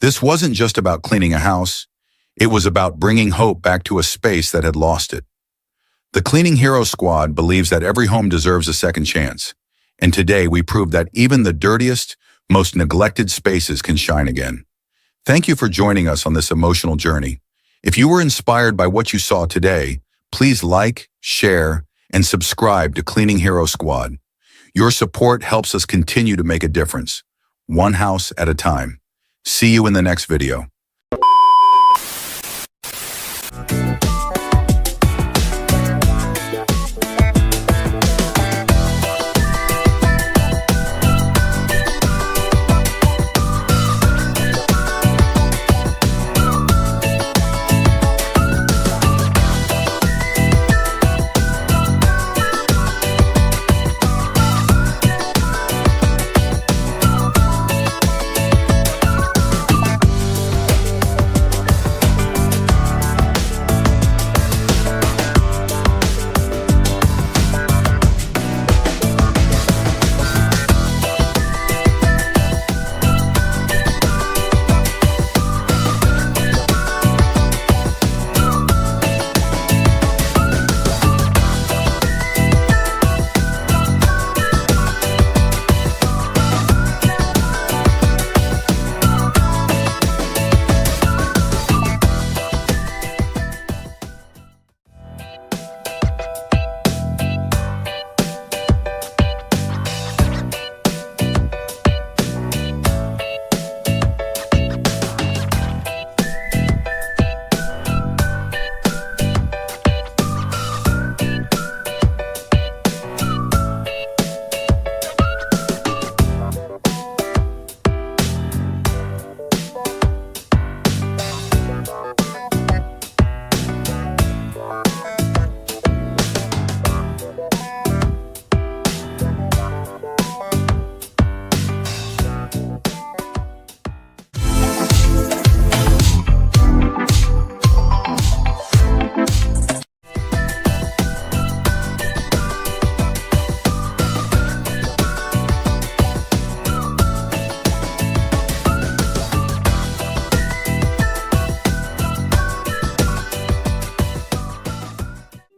This wasn't just about cleaning a house. It was about bringing hope back to a space that had lost it. The Cleaning Hero Squad believes that every home deserves a second chance. And today we prove that even the dirtiest, most neglected spaces can shine again. Thank you for joining us on this emotional journey. If you were inspired by what you saw today, please like, share, and subscribe to Cleaning Hero Squad. Your support helps us continue to make a difference, one house at a time. See you in the next video.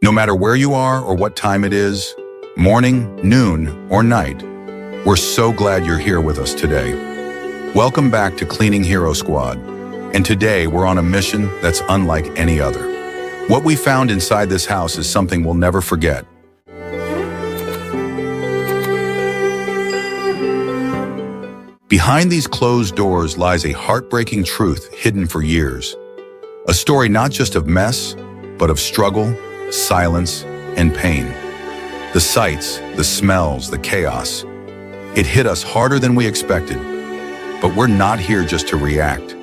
No matter where you are or what time it is, morning, noon, or night, we're so glad you're here with us today. Welcome back to Cleaning Hero Squad, and today we're on a mission that's unlike any other. What we found inside this house is something we'll never forget. Behind these closed doors lies a heartbreaking truth hidden for years. A story not just of mess, but of struggle, silence, and pain. The sights, the smells, the chaos. It hit us harder than we expected. But we're not here just to react.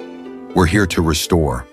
We're here to restore.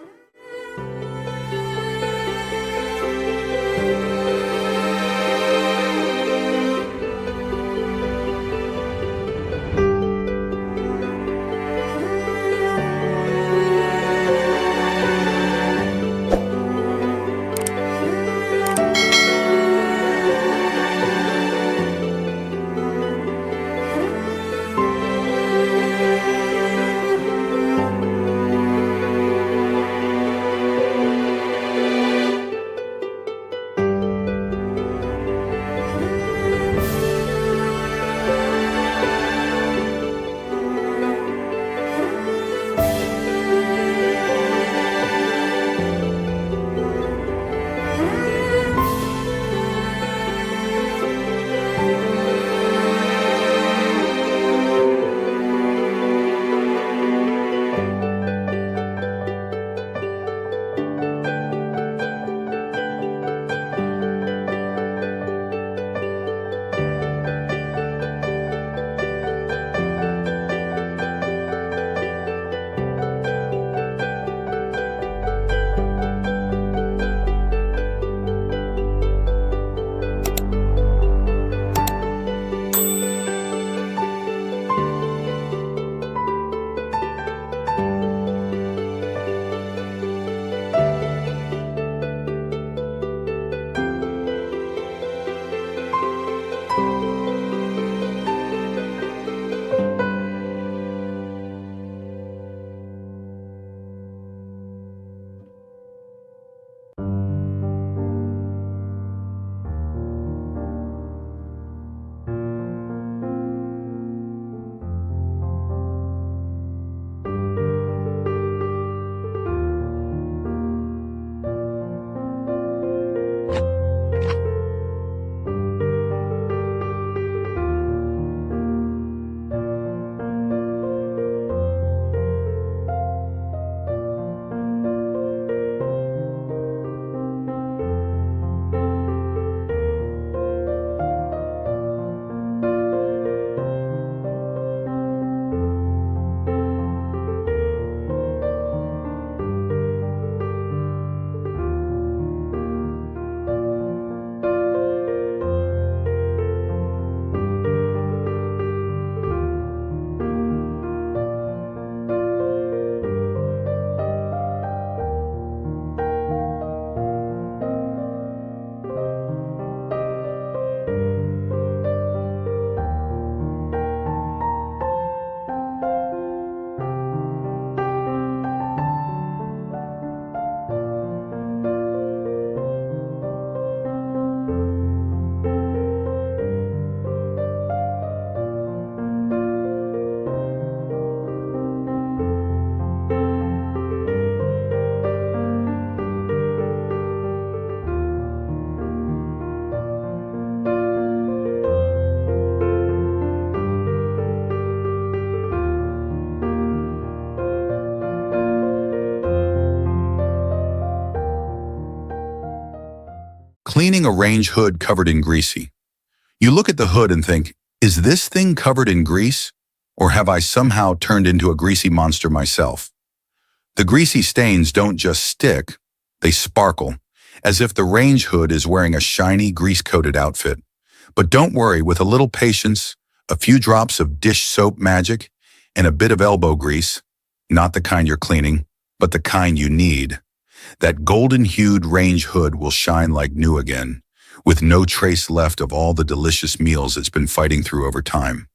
Cleaning a range hood covered in greasy. You look at the hood and think, is this thing covered in grease? Or have I somehow turned into a greasy monster myself? The greasy stains don't just stick, they sparkle, as if the range hood is wearing a shiny, grease-coated outfit. But don't worry, with a little patience, a few drops of dish soap magic, and a bit of elbow grease, not the kind you're cleaning, but the kind you need, that golden-hued range hood will shine like new again, with no trace left of all the delicious meals it's been fighting through over time.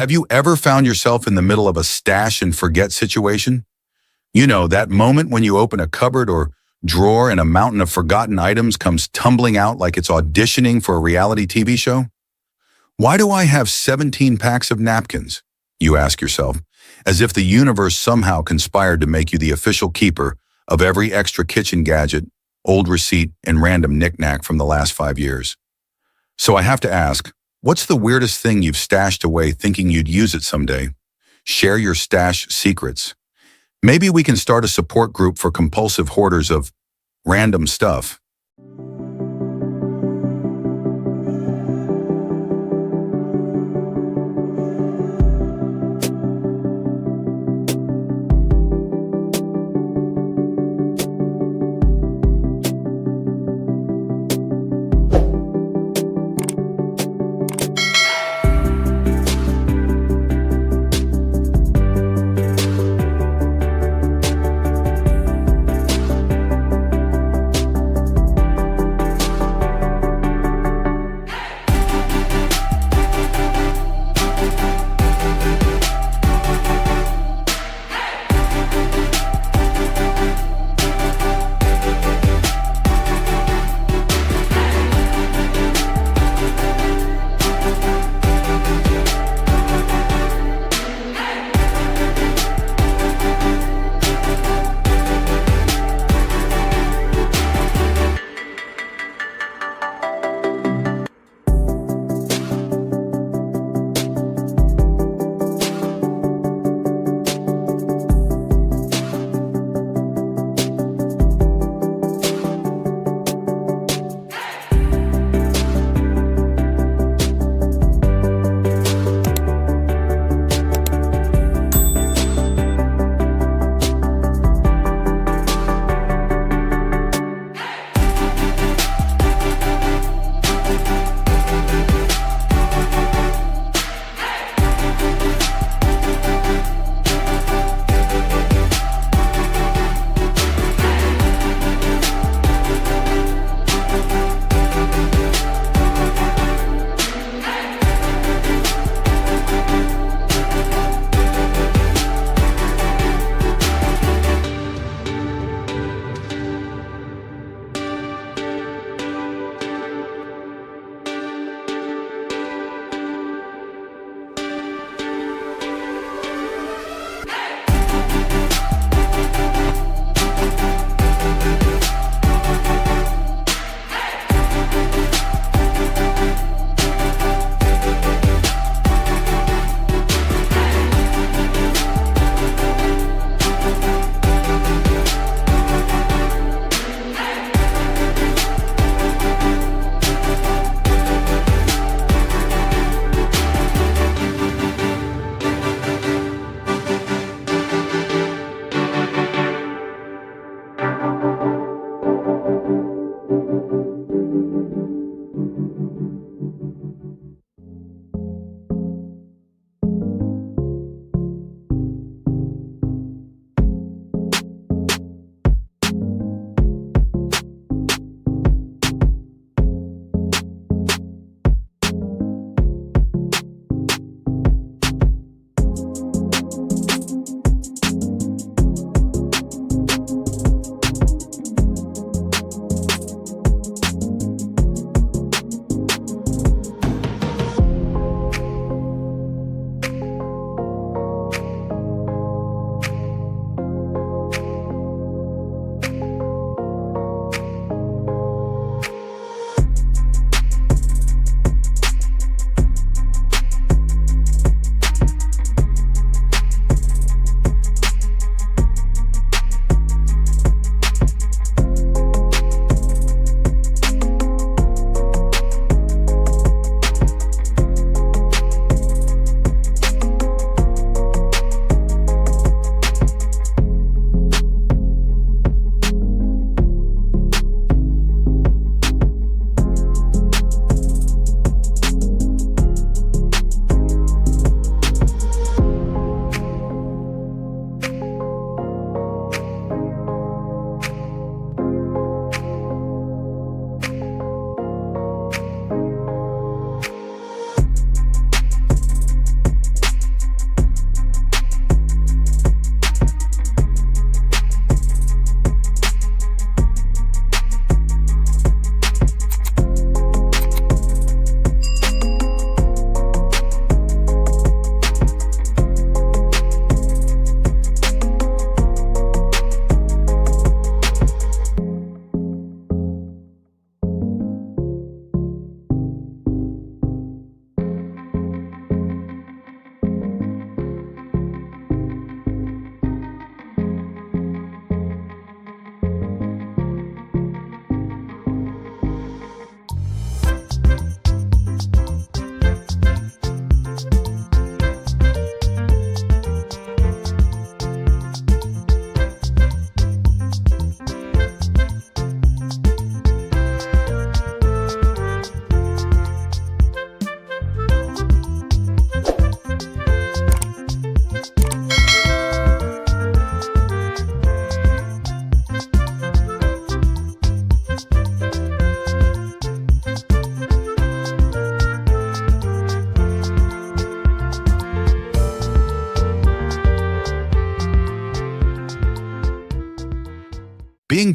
Have you ever found yourself in the middle of a stash and forget situation? You know, that moment when you open a cupboard or drawer and a mountain of forgotten items comes tumbling out like it's auditioning for a reality TV show? Why do I have 17 packs of napkins? You ask yourself, as if the universe somehow conspired to make you the official keeper of every extra kitchen gadget, old receipt, and random knick-knack from the last 5 years. So I have to ask, what's the weirdest thing you've stashed away thinking you'd use it someday? Share your stash secrets. Maybe we can start a support group for compulsive hoarders of random stuff.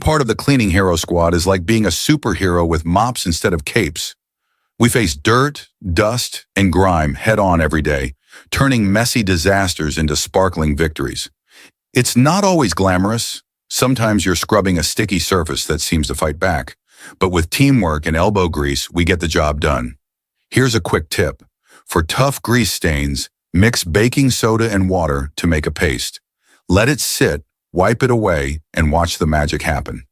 part of the cleaning hero squad is like being a superhero with mops instead of capes. We face dirt, dust, and grime head-on every day, turning messy disasters into sparkling victories. It's not always glamorous. Sometimes you're scrubbing a sticky surface that seems to fight back. But with teamwork and elbow grease, we get the job done. Here's a quick tip. For tough grease stains, mix baking soda and water to make a paste. Let it sit, wipe it away, and watch the magic happen.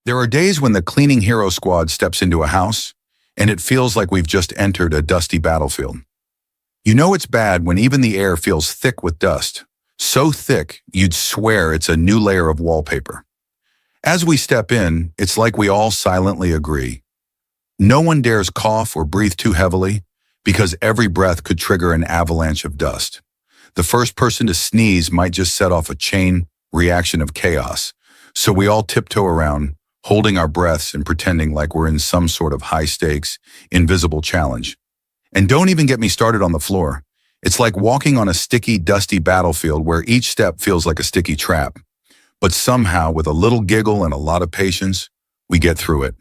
There are days when the cleaning hero squad steps into a house, and it feels like we've just entered a dusty battlefield. You know it's bad when even the air feels thick with dust, so thick you'd swear it's a new layer of wallpaper. As we step in, it's like we all silently agree. No one dares cough or breathe too heavily, because every breath could trigger an avalanche of dust. The first person to sneeze might just set off a chain reaction of chaos, so we all tiptoe around, holding our breaths and pretending like we're in some sort of high-stakes, invisible challenge. And don't even get me started on the floor. It's like walking on a sticky, dusty battlefield where each step feels like a sticky trap. But somehow, with a little giggle and a lot of patience, we get through it.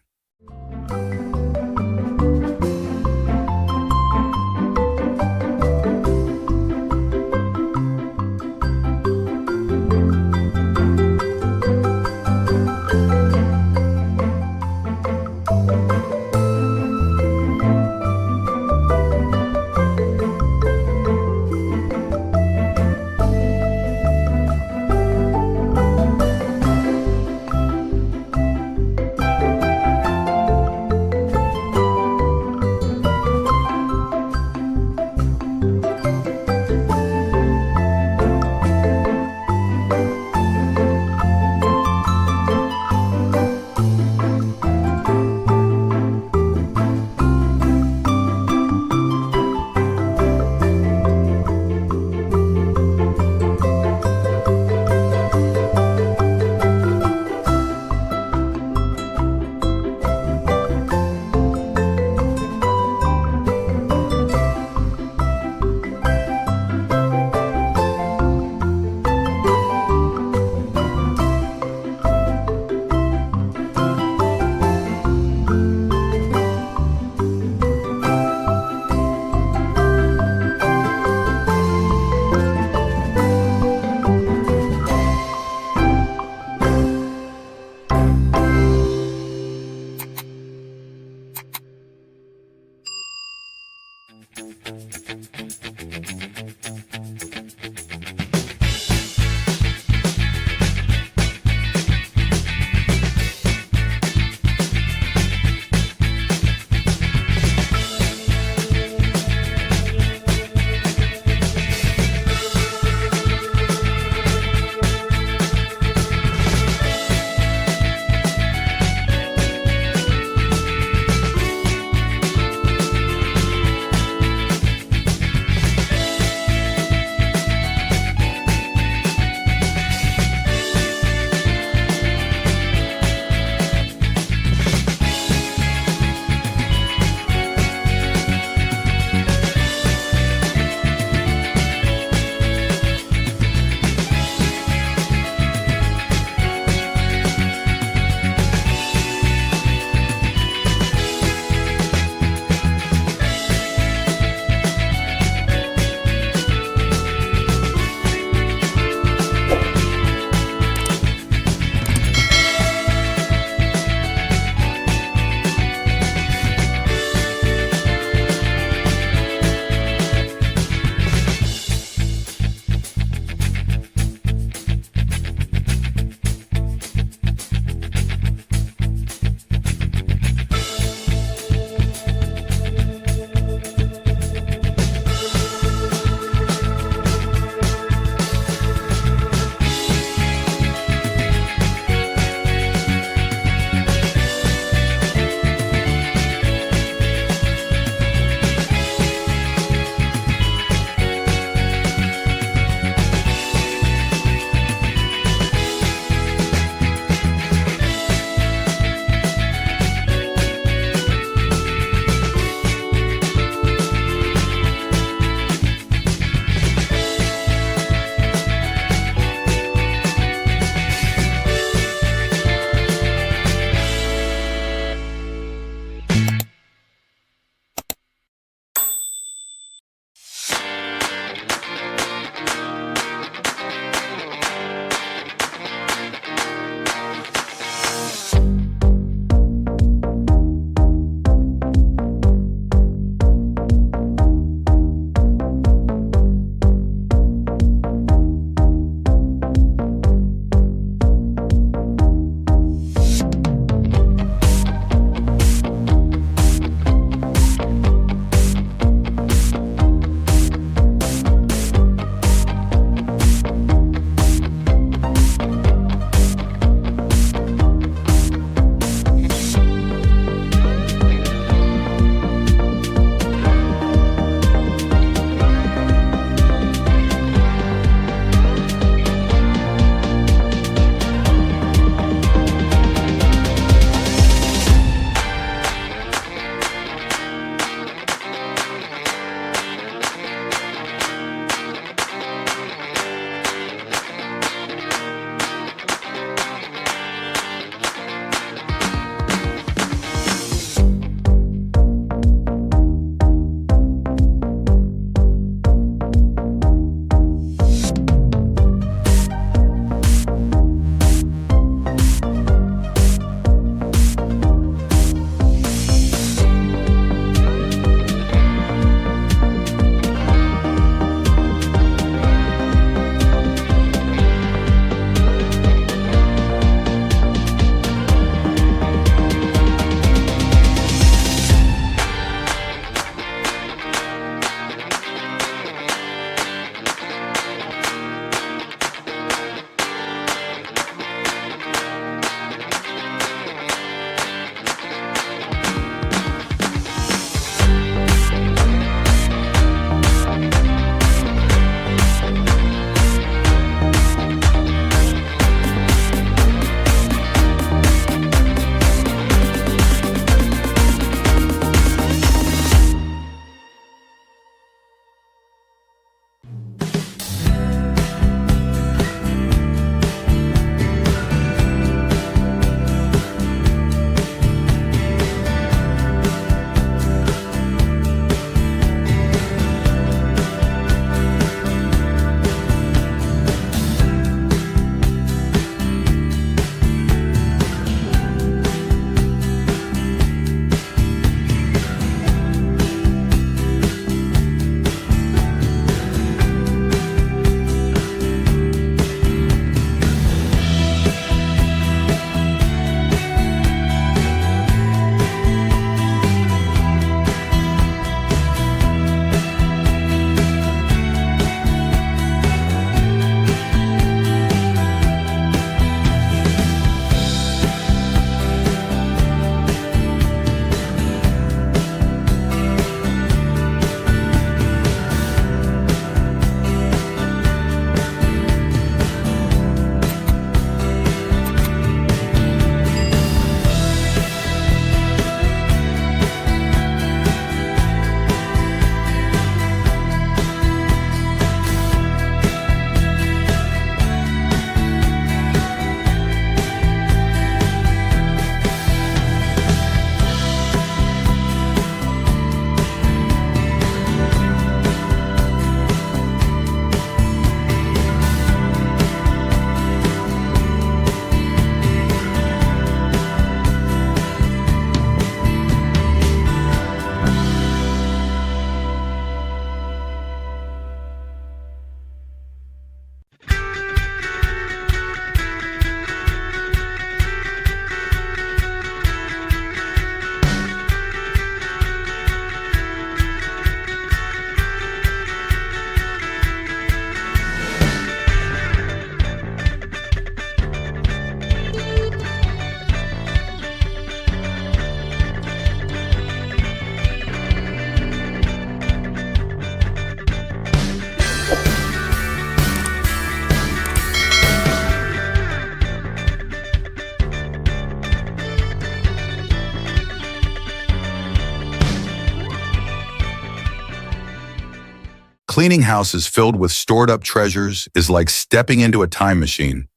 Cleaning houses filled with stored-up treasures is like stepping into a time machine,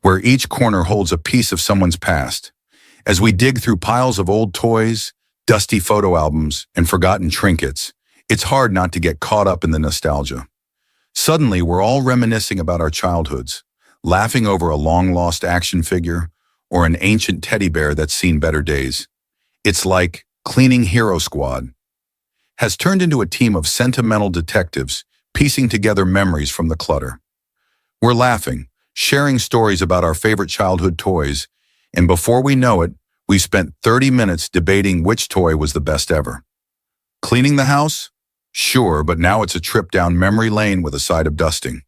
where each corner holds a piece of someone's past. As we dig through piles of old toys, dusty photo albums, and forgotten trinkets, it's hard not to get caught up in the nostalgia. Suddenly, we're all reminiscing about our childhoods, laughing over a long-lost action figure or an ancient teddy bear that's seen better days. It's like Cleaning Hero Squad has turned into a team of sentimental detectives piecing together memories from the clutter. We're laughing, sharing stories about our favorite childhood toys, and before we know it, we spent 30 minutes debating which toy was the best ever. Cleaning the house? Sure, but now it's a trip down memory lane with a side of dusting.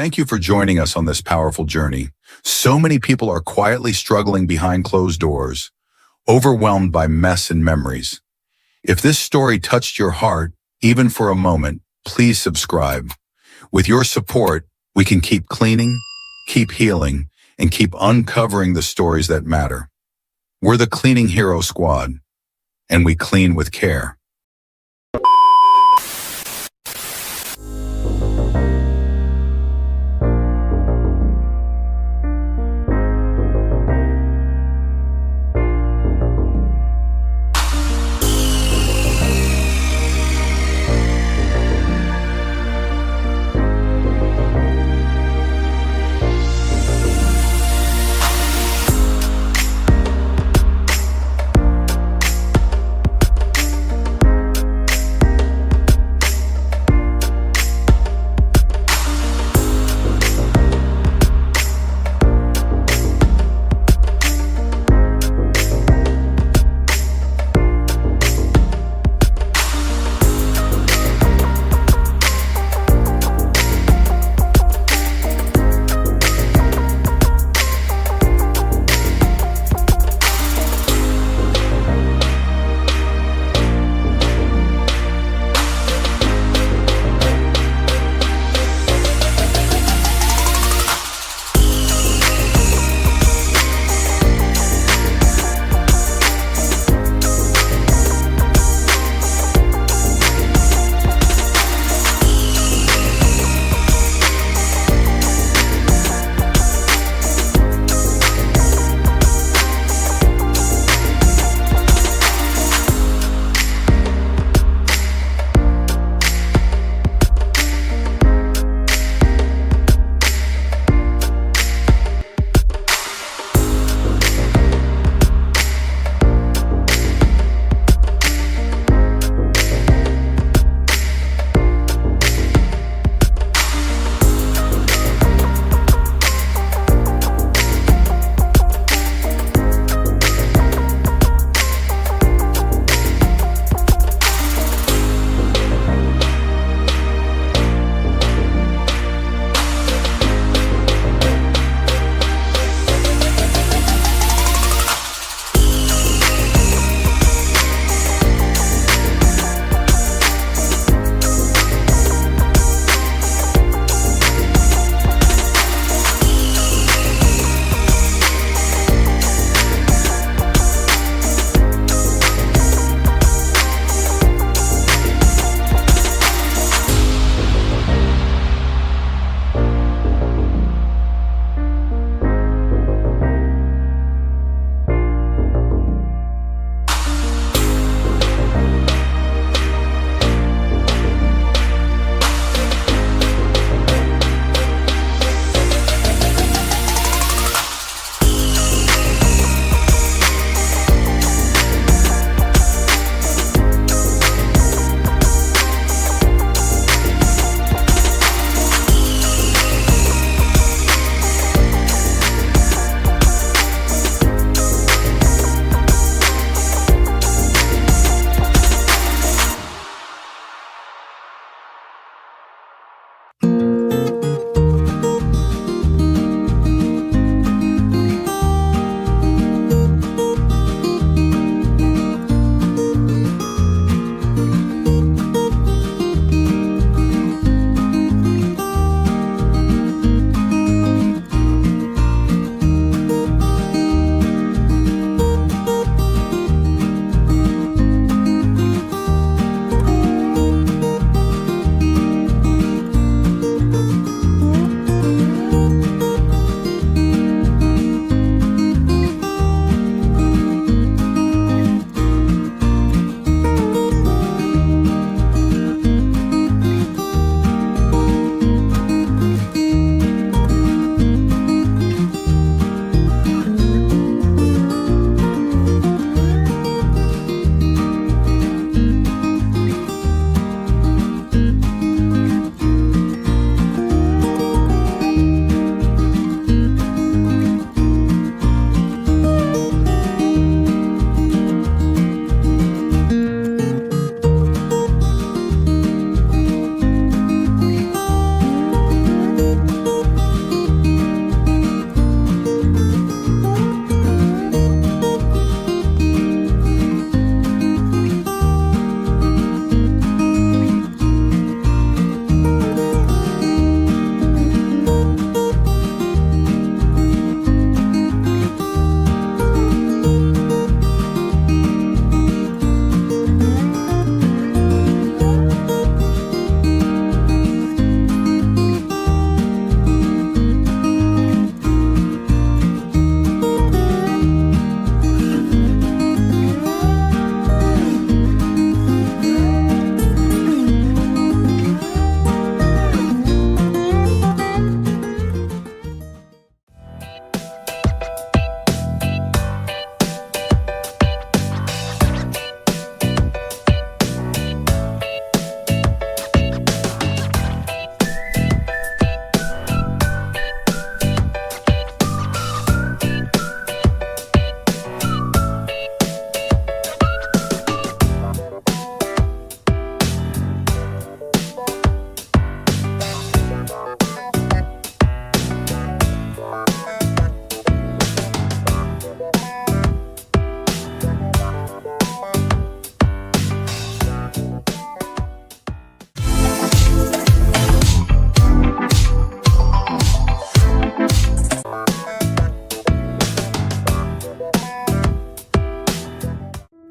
thank you for joining us on this powerful journey. So many people are quietly struggling behind closed doors, overwhelmed by mess and memories. If this story touched your heart, even for a moment, please subscribe. With your support, we can keep cleaning, keep healing, and keep uncovering the stories that matter. We're the Cleaning Hero Squad, and we clean with care.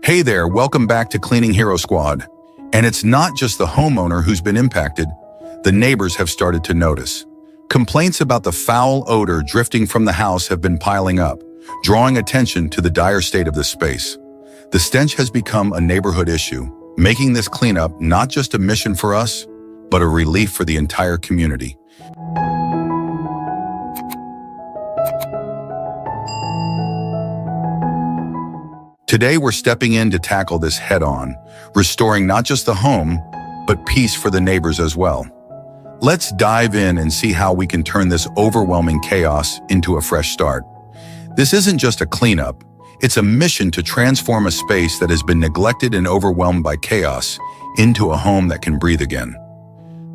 Hey there, welcome back to Cleaning Hero Squad. And it's not just the homeowner who's been impacted. The neighbors have started to notice. Complaints about the foul odor drifting from the house have been piling up, drawing attention to the dire state of this space. The stench has become a neighborhood issue, making this cleanup not just a mission for us, but a relief for the entire community. Today, we're stepping in to tackle this head-on, restoring not just the home, but peace for the neighbors as well. Let's dive in and see how we can turn this overwhelming chaos into a fresh start. This isn't just a cleanup, it's a mission to transform a space that has been neglected and overwhelmed by chaos into a home that can breathe again.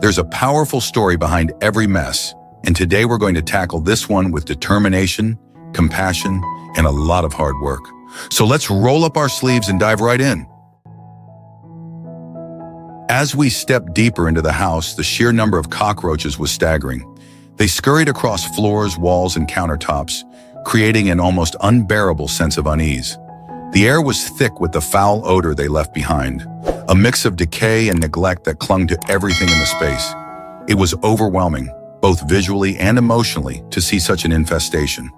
There's a powerful story behind every mess, and today we're going to tackle this one with determination, compassion, and a lot of hard work. So let's roll up our sleeves and dive right in. As we stepped deeper into the house, the sheer number of cockroaches was staggering. They scurried across floors, walls, and countertops, creating an almost unbearable sense of unease. The air was thick with the foul odor they left behind, a mix of decay and neglect that clung to everything in the space. It was overwhelming, both visually and emotionally, to see such an infestation.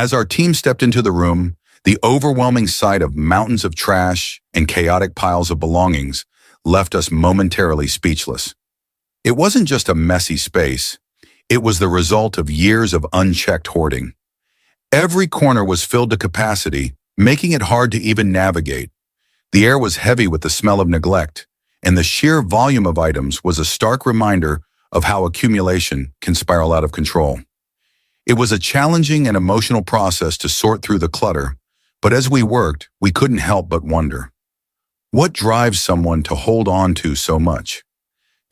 As our team stepped into the room, the overwhelming sight of mountains of trash and chaotic piles of belongings left us momentarily speechless. It wasn't just a messy space, it was the result of years of unchecked hoarding. Every corner was filled to capacity, making it hard to even navigate. The air was heavy with the smell of neglect, and the sheer volume of items was a stark reminder of how accumulation can spiral out of control. It was a challenging and emotional process to sort through the clutter, but as we worked, we couldn't help but wonder, what drives someone to hold on to so much?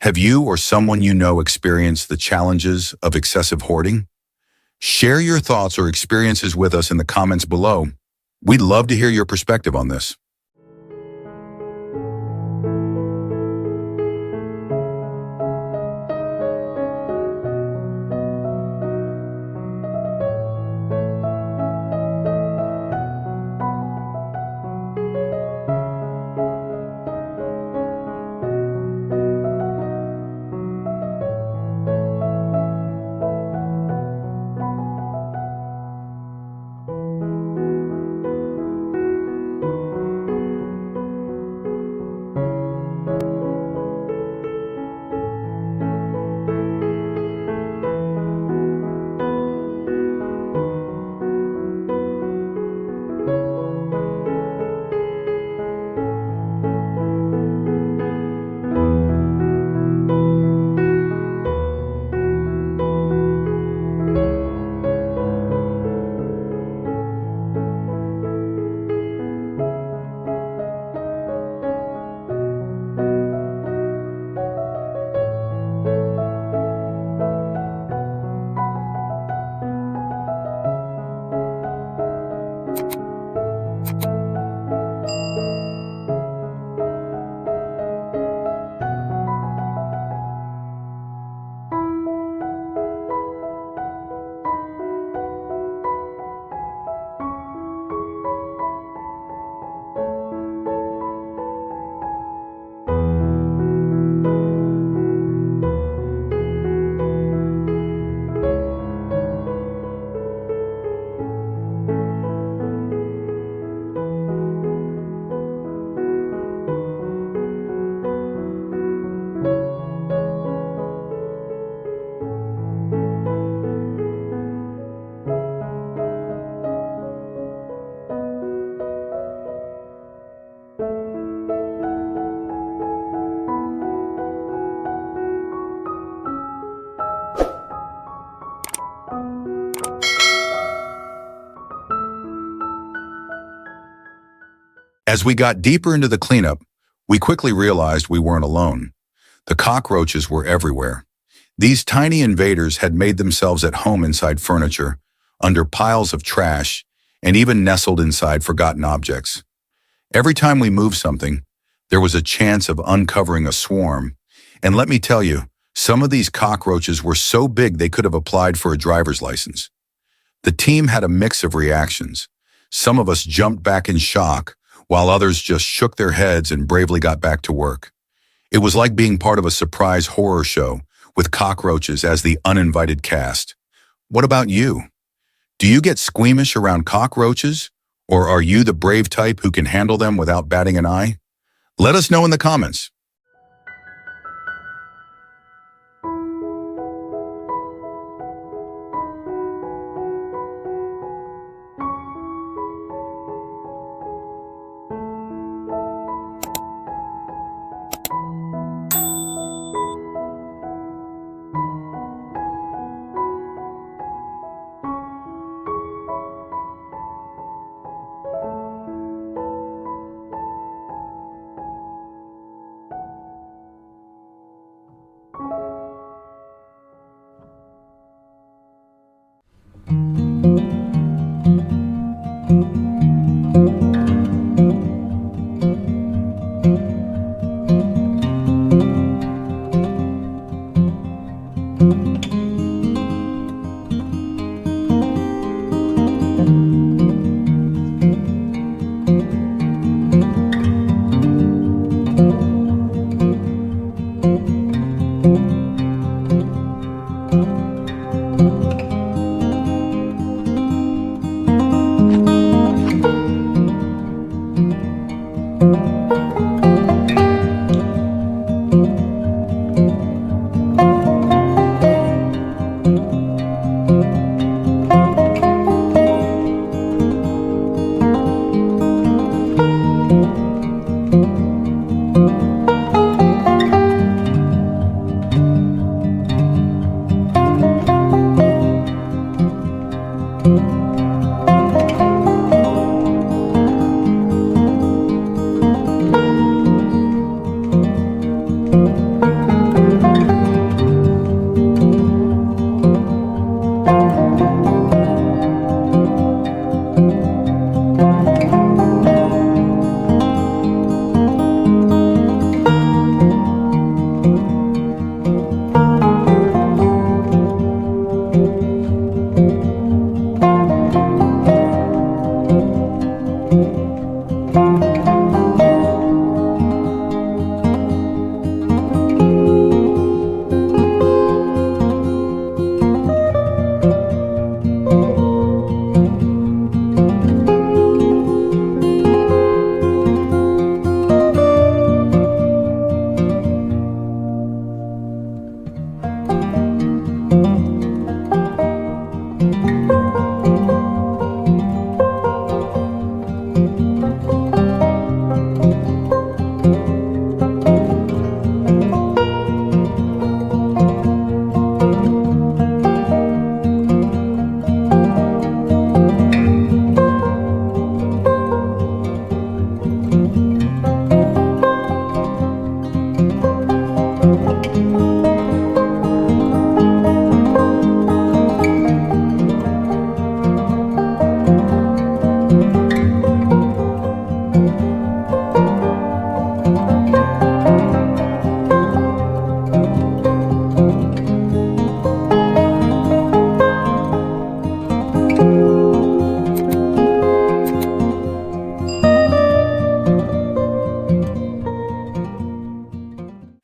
Have you or someone you know experienced the challenges of excessive hoarding? Share your thoughts or experiences with us in the comments below. We'd love to hear your perspective on this. As we got deeper into the cleanup, we quickly realized we weren't alone. The cockroaches were everywhere. These tiny invaders had made themselves at home inside furniture, under piles of trash, and even nestled inside forgotten objects. Every time we moved something, there was a chance of uncovering a swarm. And let me tell you, some of these cockroaches were so big they could have applied for a driver's license. The team had a mix of reactions. Some of us jumped back in shock, while others just shook their heads and bravely got back to work. It was like being part of a surprise horror show with cockroaches as the uninvited cast. What about you? Do you get squeamish around cockroaches, or are you the brave type who can handle them without batting an eye? Let us know in the comments.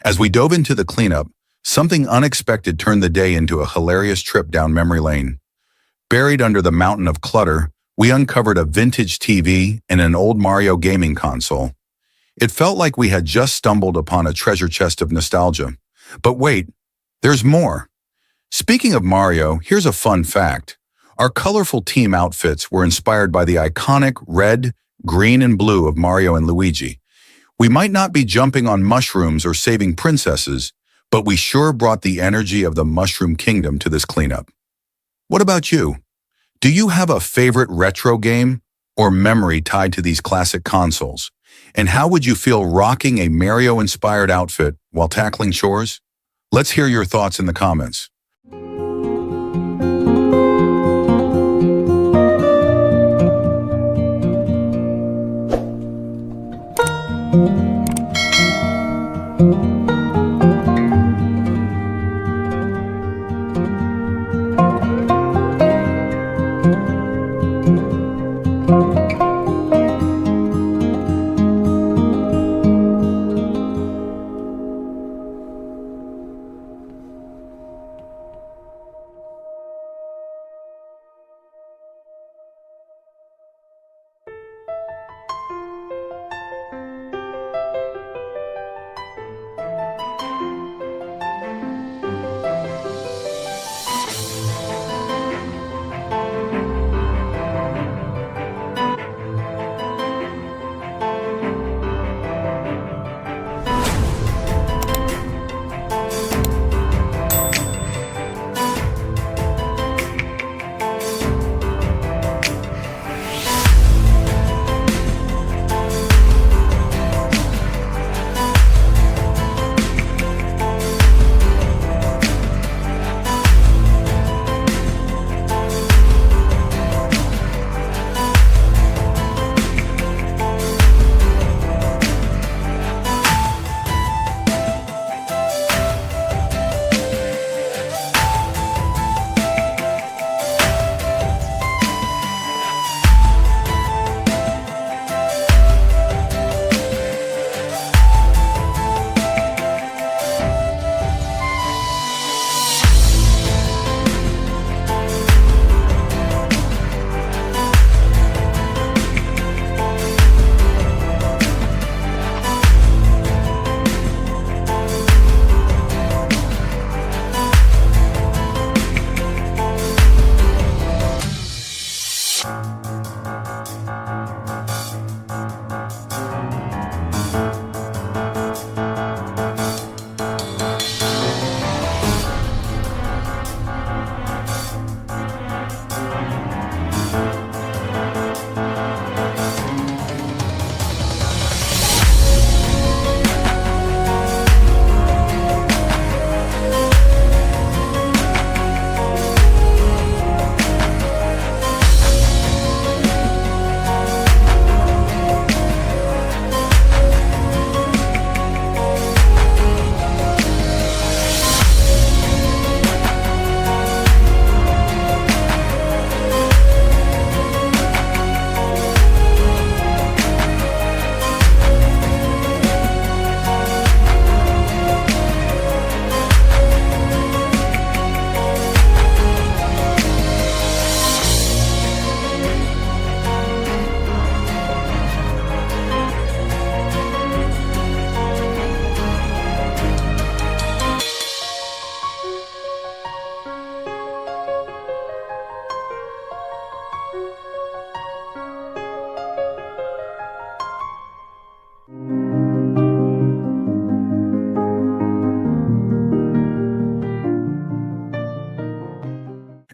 As we dove into the cleanup, something unexpected turned the day into a hilarious trip down memory lane. Buried under the mountain of clutter, we uncovered a vintage TV and an old Mario gaming console. It felt like we had just stumbled upon a treasure chest of nostalgia. But wait, there's more. Speaking of Mario, here's a fun fact. Our colorful team outfits were inspired by the iconic red, green, and blue of Mario and Luigi. We might not be jumping on mushrooms or saving princesses, but we sure brought the energy of the Mushroom Kingdom to this cleanup. What about you? Do you have a favorite retro game or memory tied to these classic consoles? And how would you feel rocking a Mario-inspired outfit while tackling chores? Let's hear your thoughts in the comments.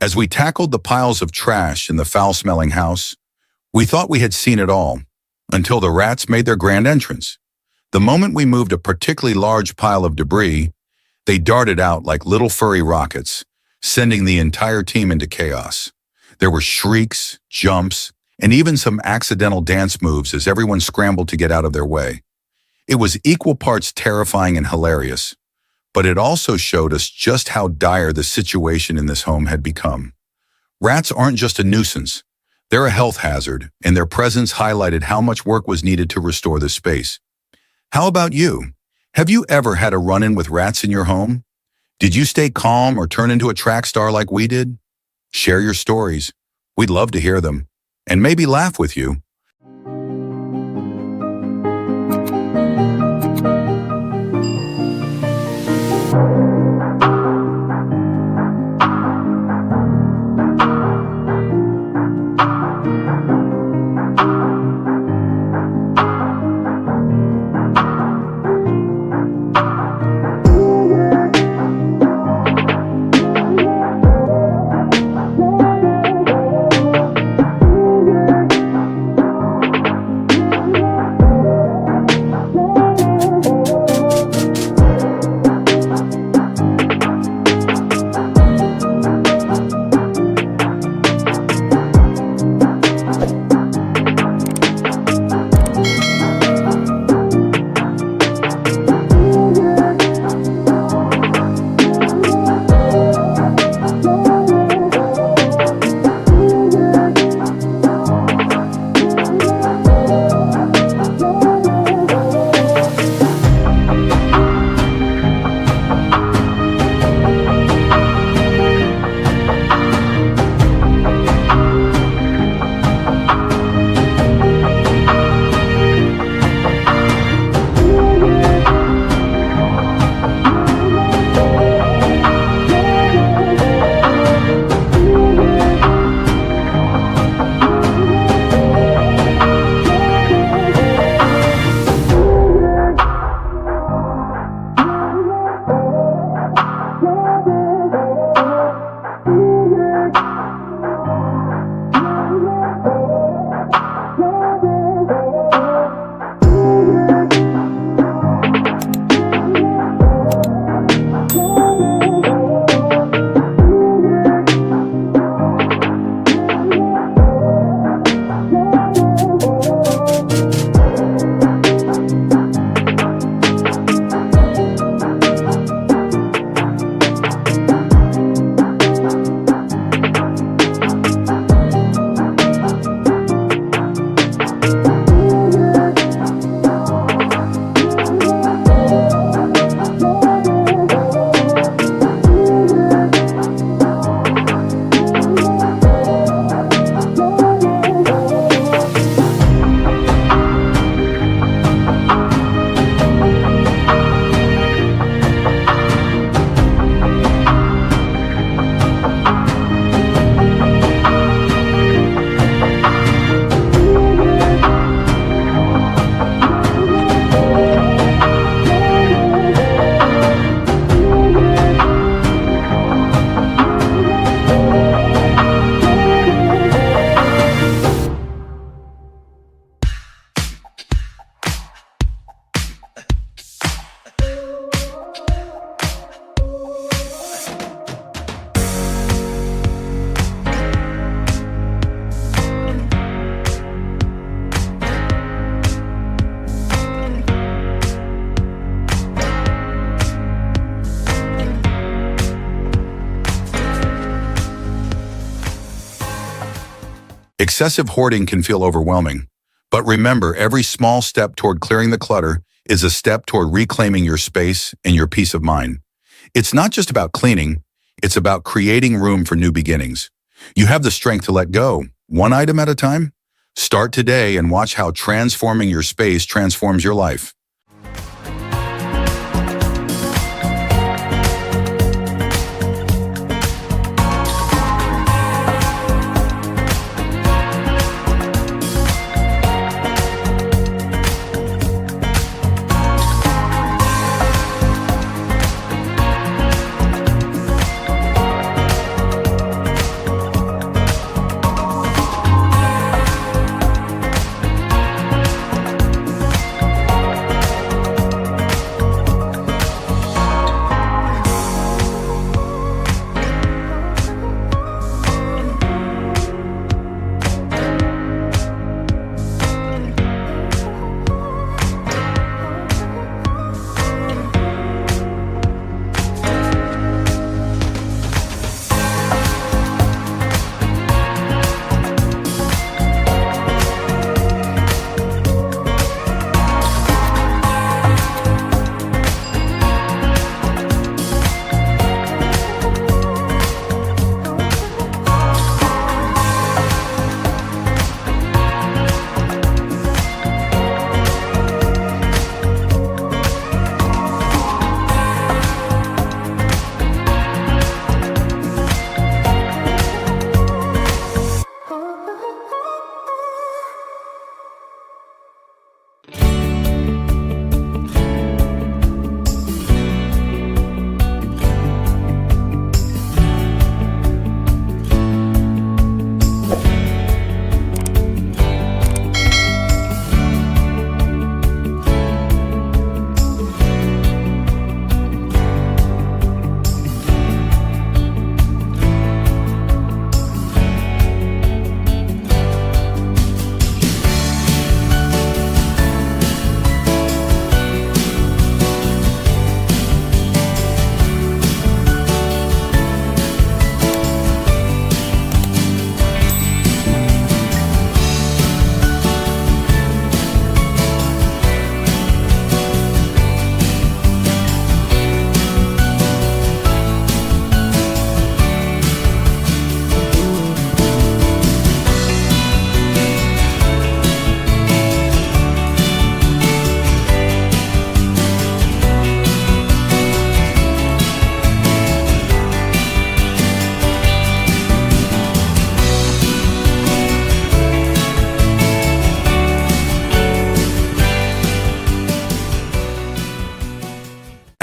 As we tackled the piles of trash in the foul-smelling house, we thought we had seen it all, until the rats made their grand entrance. The moment we moved a particularly large pile of debris, they darted out like little furry rockets, sending the entire team into chaos. There were shrieks, jumps, and even some accidental dance moves as everyone scrambled to get out of their way. It was equal parts terrifying and hilarious, but it also showed us just how dire the situation in this home had become. Rats aren't just a nuisance. They're a health hazard, and their presence highlighted how much work was needed to restore the space. How about you? Have you ever had a run-in with rats in your home? Did you stay calm or turn into a track star like we did? Share your stories. We'd love to hear them, and maybe laugh with you. Excessive hoarding can feel overwhelming, but remember, every small step toward clearing the clutter is a step toward reclaiming your space and your peace of mind. It's not just about cleaning, it's about creating room for new beginnings. You have the strength to let go, one item at a time. Start today and watch how transforming your space transforms your life.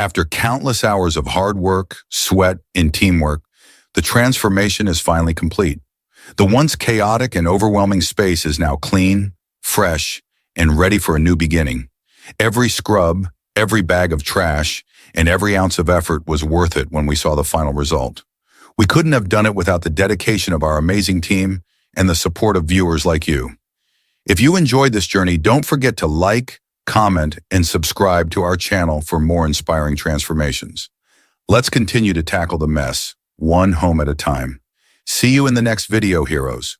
After countless hours of hard work, sweat, and teamwork, the transformation is finally complete. The once chaotic and overwhelming space is now clean, fresh, and ready for a new beginning. Every scrub, every bag of trash, and every ounce of effort was worth it when we saw the final result. We couldn't have done it without the dedication of our amazing team and the support of viewers like you. If you enjoyed this journey, don't forget to like, comment, and subscribe to our channel for more inspiring transformations. Let's continue to tackle the mess, one home at a time. See you in the next video, heroes.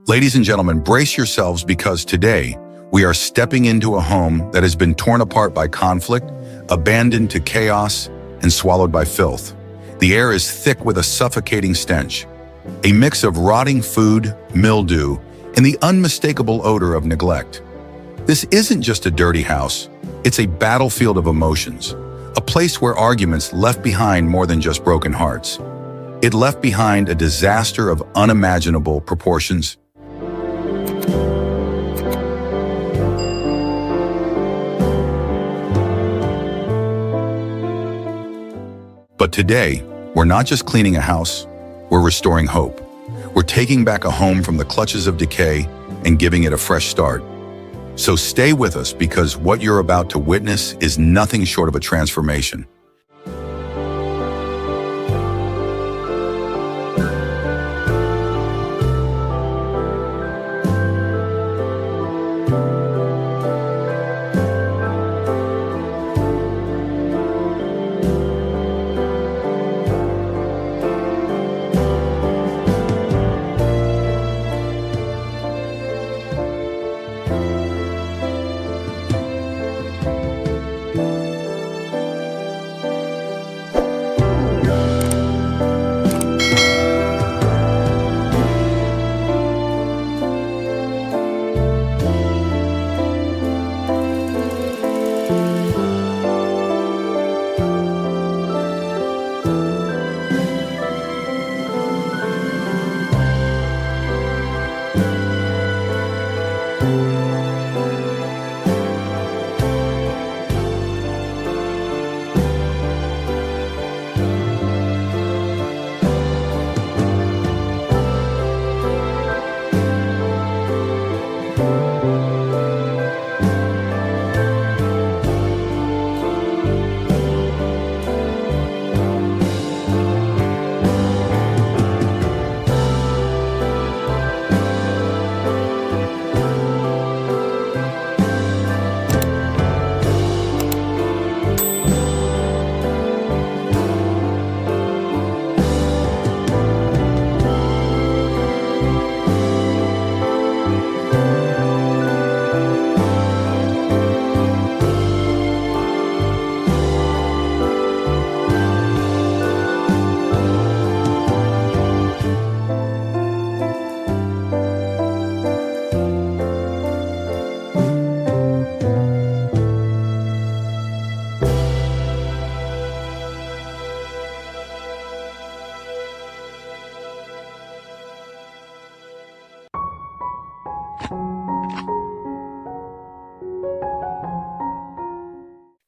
Ladies and gentlemen, brace yourselves because today we are stepping into a home that has been torn apart by conflict, abandoned to chaos, and swallowed by filth. The air is thick with a suffocating stench, a mix of rotting food, mildew, and the unmistakable odor of neglect. This isn't just a dirty house, it's a battlefield of emotions, a place where arguments left behind more than just broken hearts. It left behind a disaster of unimaginable proportions. But today, we're not just cleaning a house, we're restoring hope. We're taking back a home from the clutches of decay and giving it a fresh start. So stay with us because what you're about to witness is nothing short of a transformation.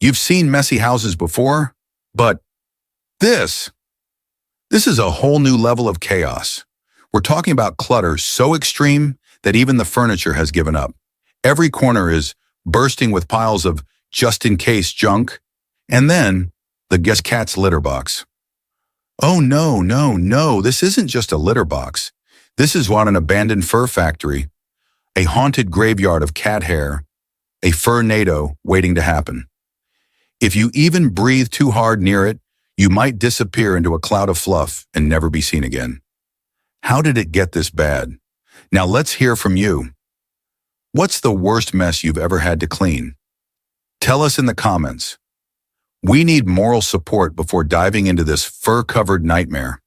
You've seen messy houses before, but this is a whole new level of chaos. We're talking about clutter so extreme that even the furniture has given up. Every corner is bursting with piles of just-in-case junk, and then the guest cat's litter box. Oh no, no, no, this isn't just a litter box. This is what an abandoned fur factory, a haunted graveyard of cat hair, a fur-nado waiting to happen. If you even breathe too hard near it, you might disappear into a cloud of fluff and never be seen again. How did it get this bad? Now let's hear from you. What's the worst mess you've ever had to clean? Tell us in the comments. We need moral support before diving into this fur-covered nightmare.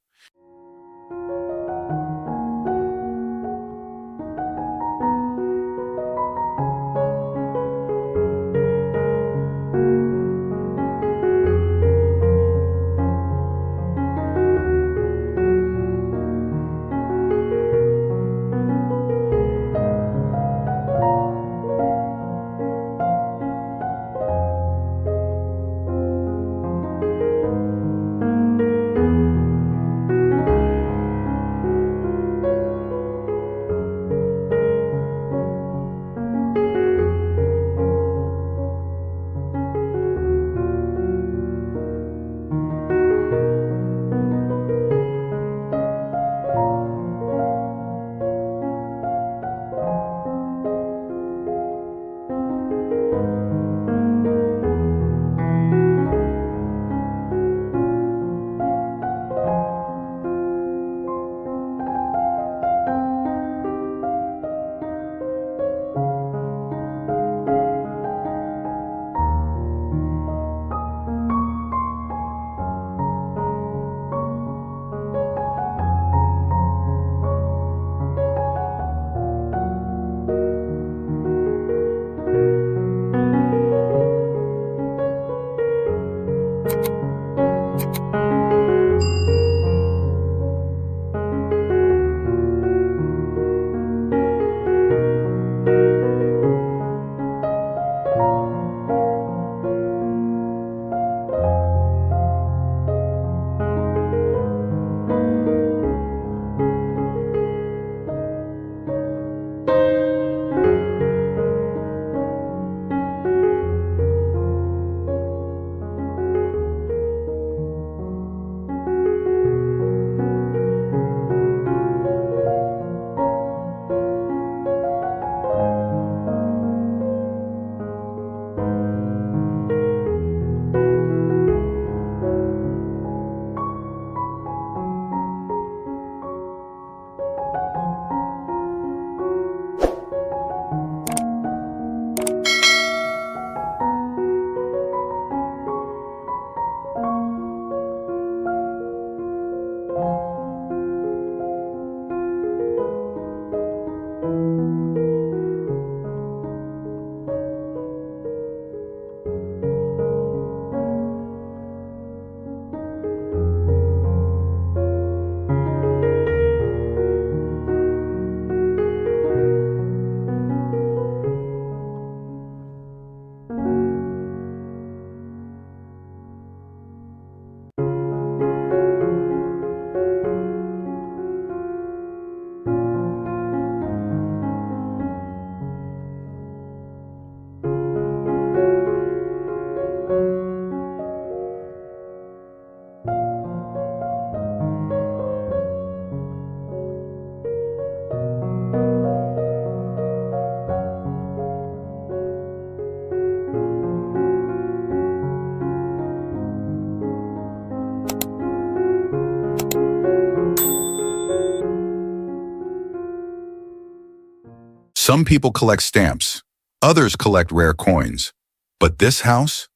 Some people collect stamps, others collect rare coins. But this house?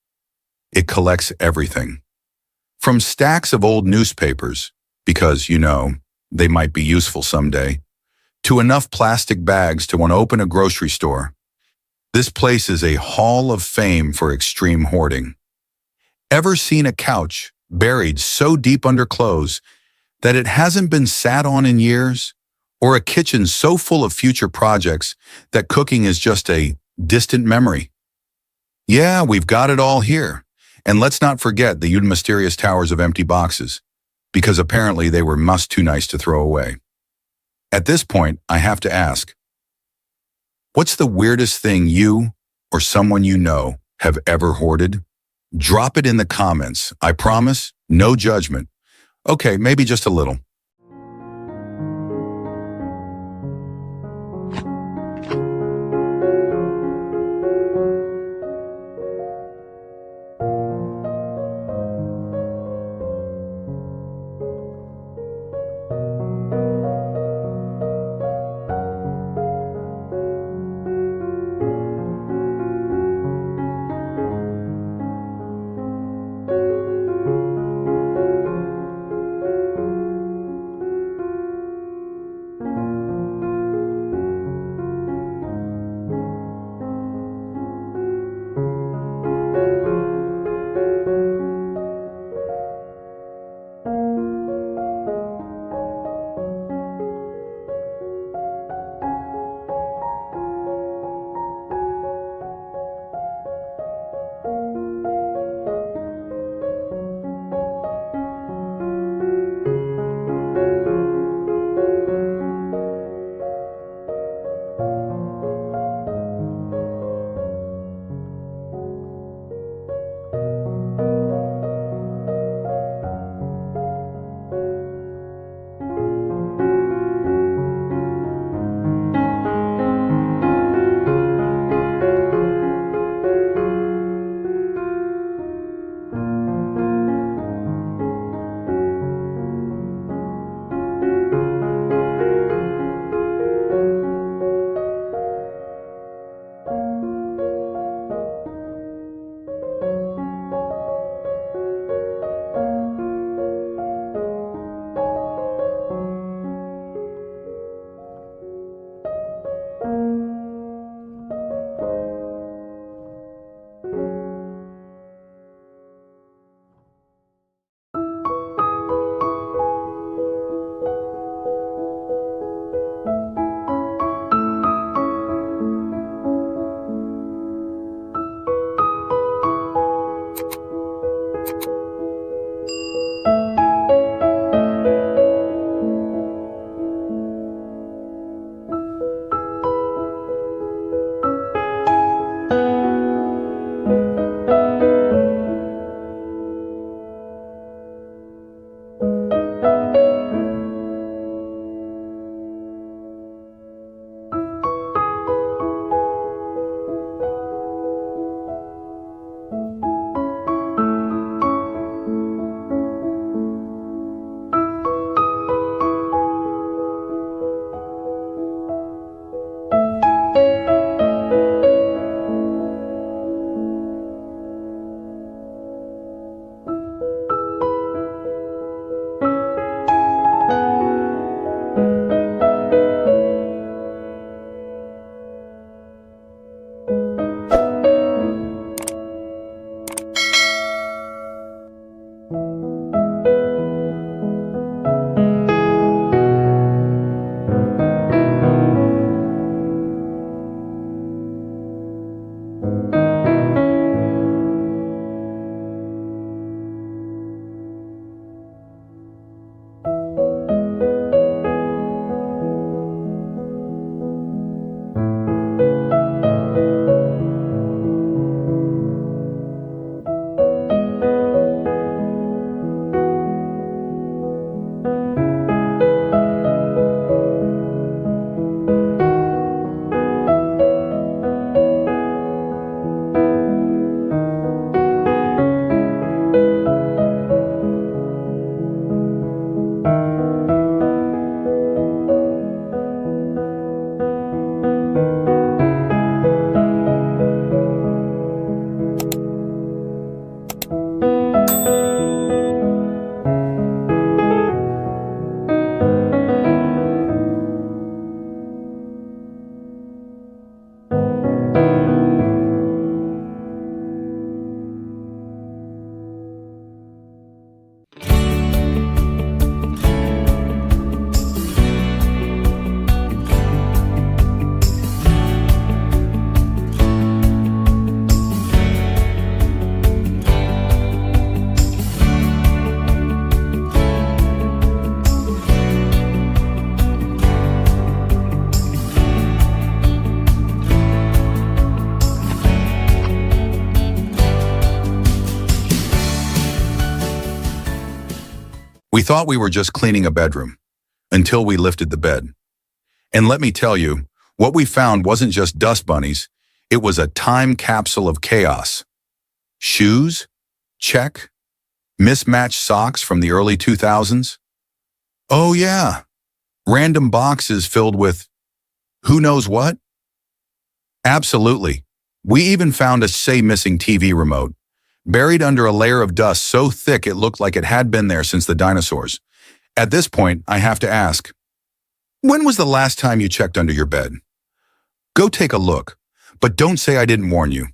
It collects everything. From stacks of old newspapers, because, they might be useful someday, to enough plastic bags to open a grocery store. This place is a hall of fame for extreme hoarding. Ever seen a couch buried so deep under clothes that it hasn't been sat on in years? Or a kitchen so full of future projects that cooking is just a distant memory? Yeah, we've got it all here. And let's not forget the mysterious towers of empty boxes, because apparently they were too nice to throw away. At this point, I have to ask, what's the weirdest thing you or someone you know have ever hoarded? Drop it in the comments. I promise, no judgment. Okay, maybe just a little. We thought we were just cleaning a bedroom until we lifted the bed. And let me tell you, what we found wasn't just dust bunnies, it was a time capsule of chaos. Shoes? Check. Mismatched socks from the early 2000s? Oh yeah. Random boxes filled with who knows what? Absolutely. We even found a say missing TV remote, buried under a layer of dust so thick it looked like it had been there since the dinosaurs. At this point, I have to ask, when was the last time you checked under your bed? Go take a look, but don't say I didn't warn you.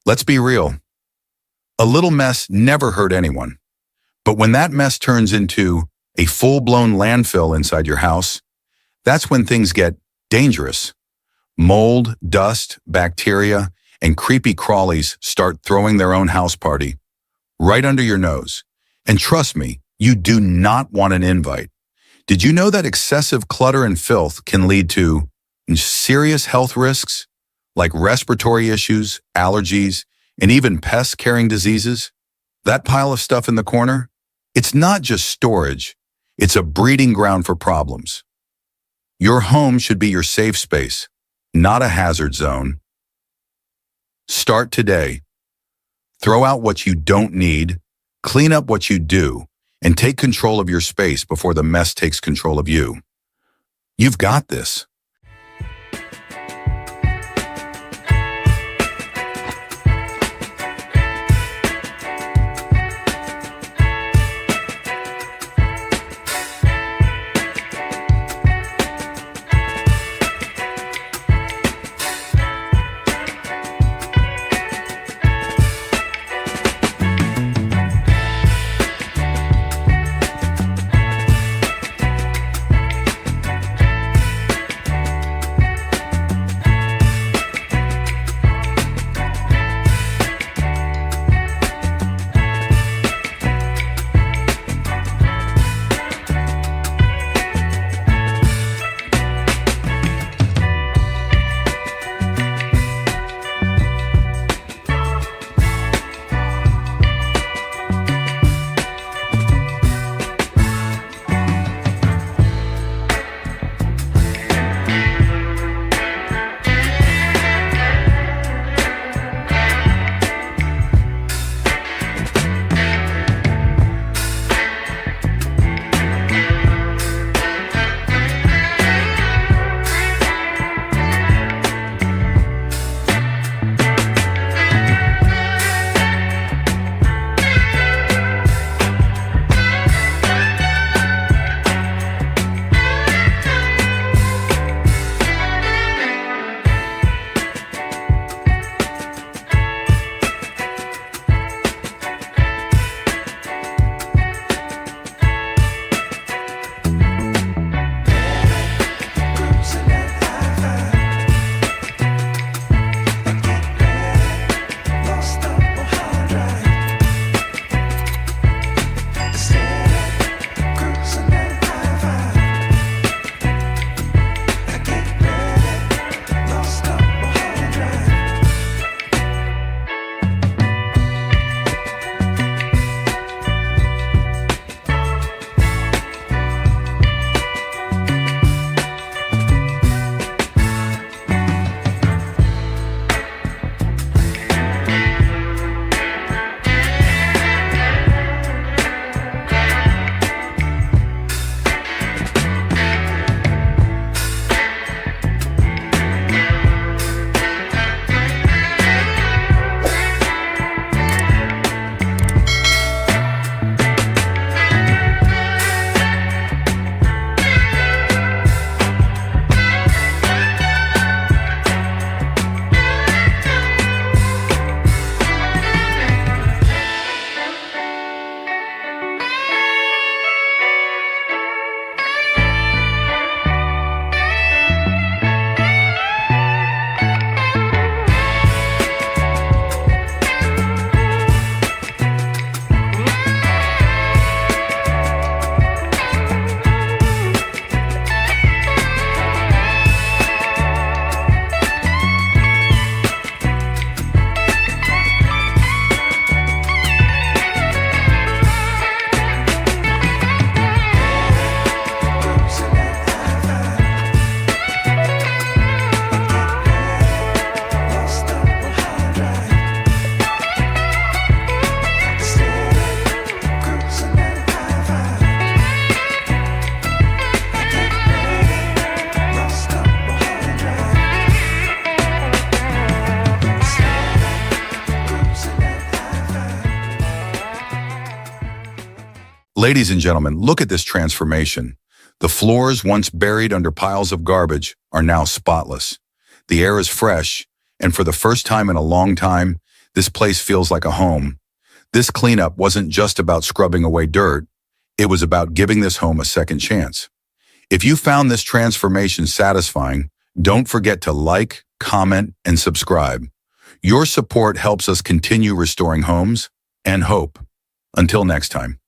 Let's be real. A little mess never hurt anyone. But when that mess turns into a full-blown landfill inside your house, that's when things get dangerous. Mold, dust, bacteria, and creepy crawlies start throwing their own house party right under your nose. And trust me, you do not want an invite. Did you know that excessive clutter and filth can lead to serious health risks like respiratory issues, allergies, and even pests carrying diseases. That pile of stuff in the corner? It's not just storage, it's a breeding ground for problems. Your home should be your safe space, not a hazard zone. Start today. Throw out what you don't need, clean up what you do, and take control of your space before the mess takes control of you. You've got this. Ladies and gentlemen, look at this transformation. The floors, once buried under piles of garbage, are now spotless. The air is fresh, and for the first time in a long time, this place feels like a home. This cleanup wasn't just about scrubbing away dirt, it was about giving this home a second chance. If you found this transformation satisfying, don't forget to like, comment, and subscribe. Your support helps us continue restoring homes and hope. Until next time.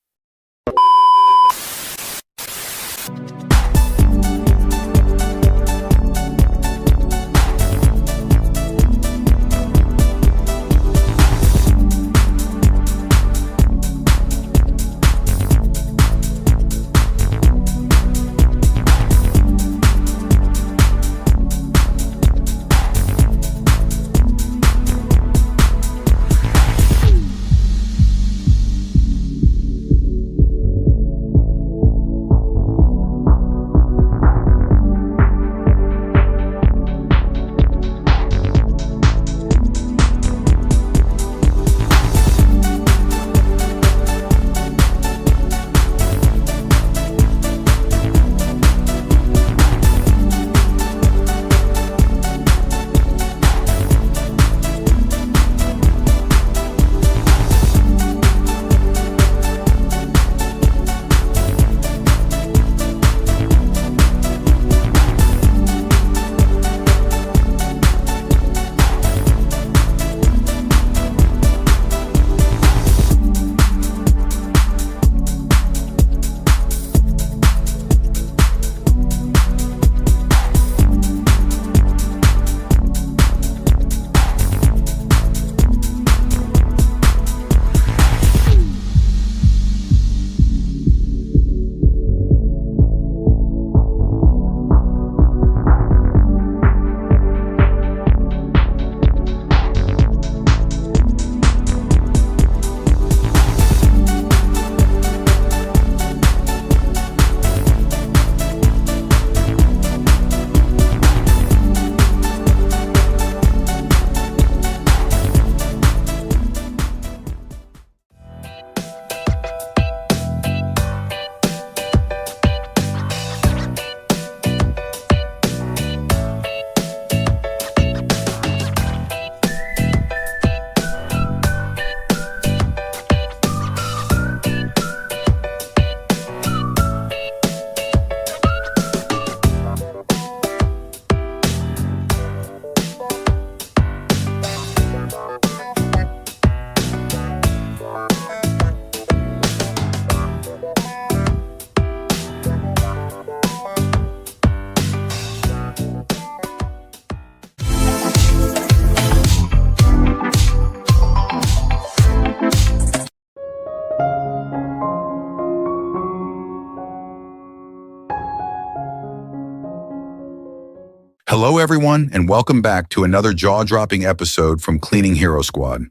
Hello, everyone, and welcome back to another jaw-dropping episode from Cleaning Hero Squad.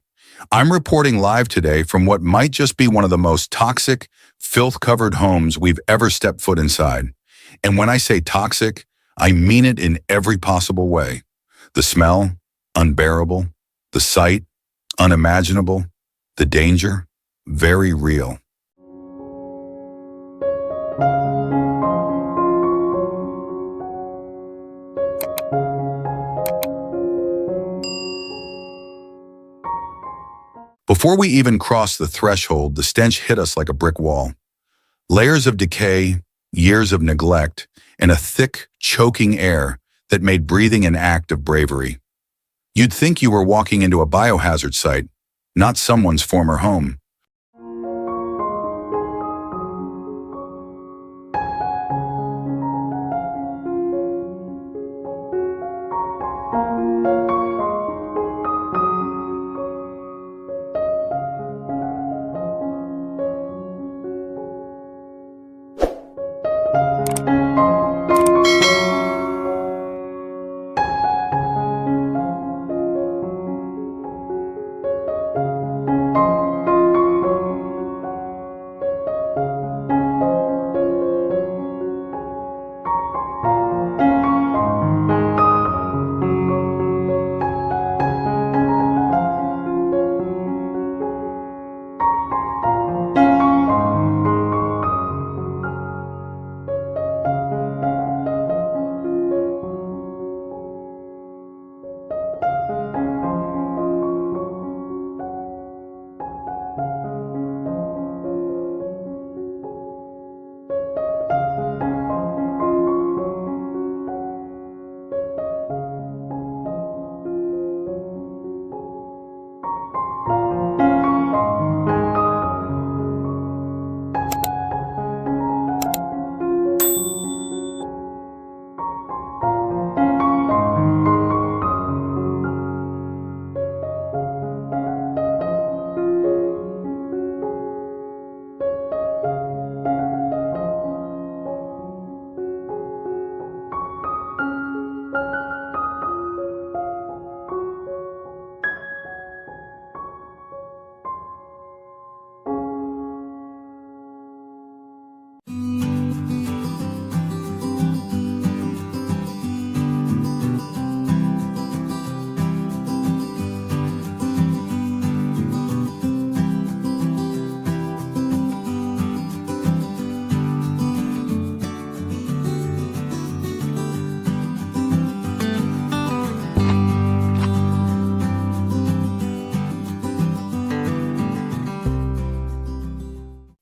I'm reporting live today from what might just be one of the most toxic, filth-covered homes we've ever stepped foot inside. And when I say toxic, I mean it in every possible way. The smell, unbearable. The sight, unimaginable. The danger, very real. Before we even crossed the threshold, the stench hit us like a brick wall. Layers of decay, years of neglect, and a thick, choking air that made breathing an act of bravery. You'd think you were walking into a biohazard site, not someone's former home.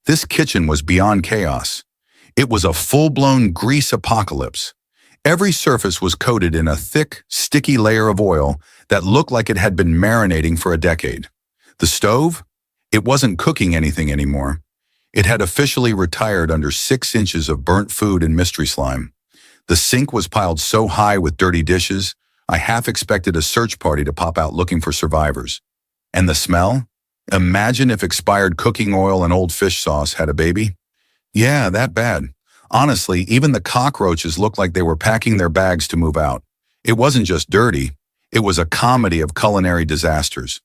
This kitchen was beyond chaos. It was a full-blown grease apocalypse. Every surface was coated in a thick, sticky layer of oil that looked like it had been marinating for a decade. The stove? It wasn't cooking anything anymore. It had officially retired under 6 inches of burnt food and mystery slime. The sink was piled so high with dirty dishes, I half expected a search party to pop out looking for survivors. And the smell? Imagine if expired cooking oil and old fish sauce had a baby. Yeah, that bad. Honestly, even the cockroaches looked like they were packing their bags to move out. It wasn't just dirty, it was a comedy of culinary disasters.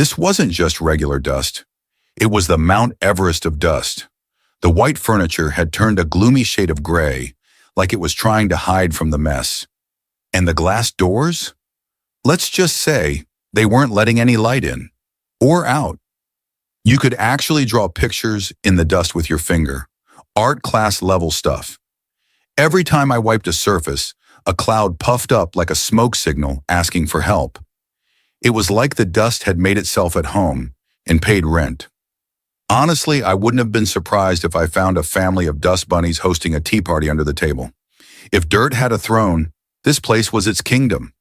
This wasn't just regular dust. It was the Mount Everest of dust. The white furniture had turned a gloomy shade of gray, like it was trying to hide from the mess. And the glass doors? Let's just say they weren't letting any light in or out. You could actually draw pictures in the dust with your finger. Art class level stuff. Every time I wiped a surface, a cloud puffed up like a smoke signal asking for help. It was like the dust had made itself at home and paid rent. Honestly, I wouldn't have been surprised if I found a family of dust bunnies hosting a tea party under the table. If dirt had a throne, this place was its kingdom.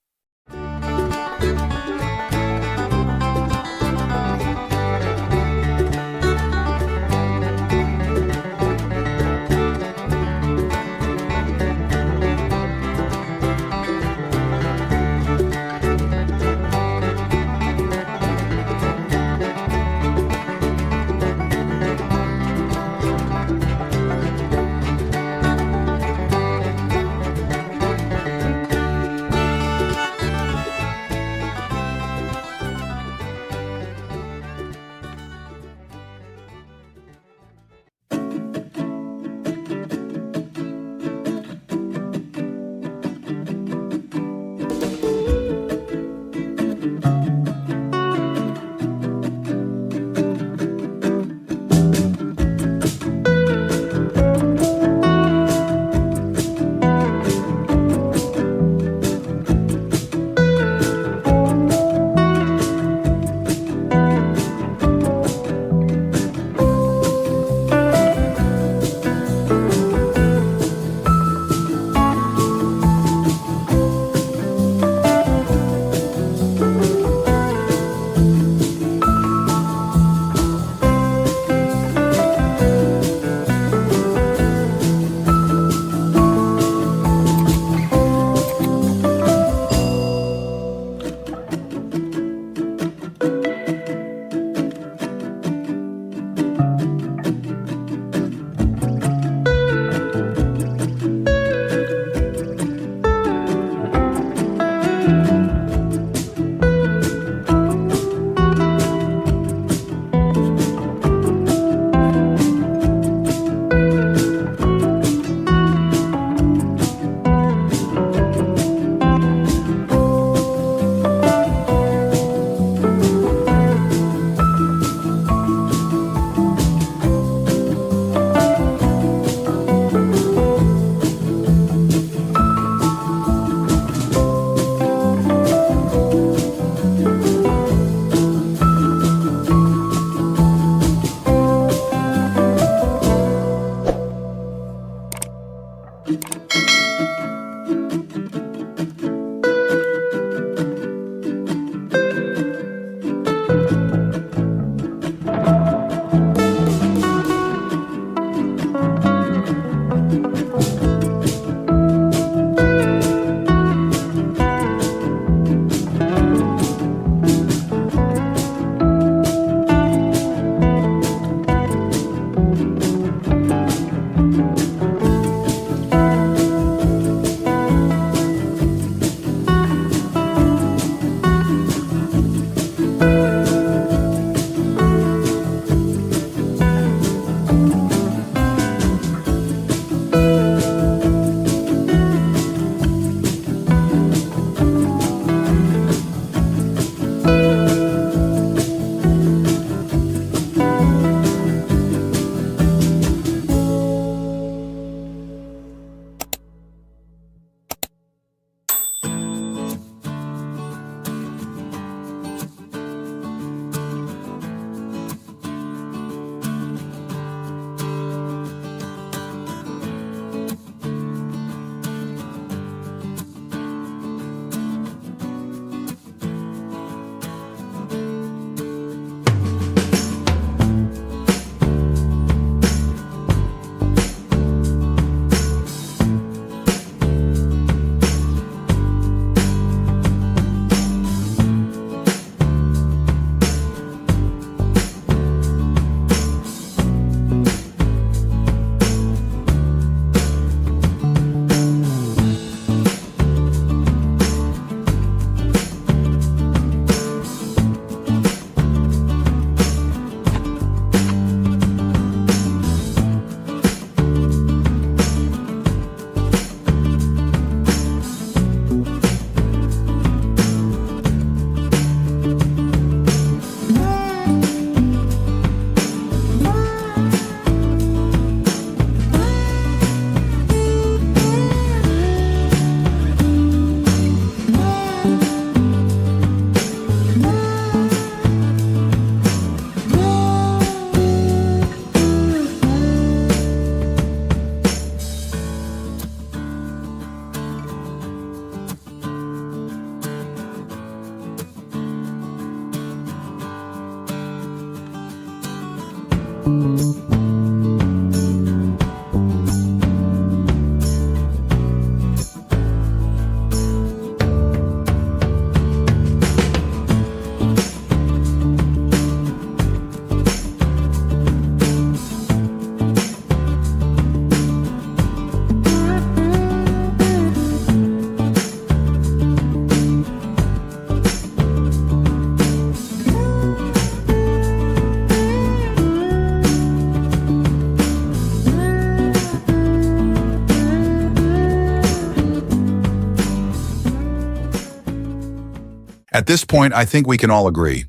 At this point, I think we can all agree.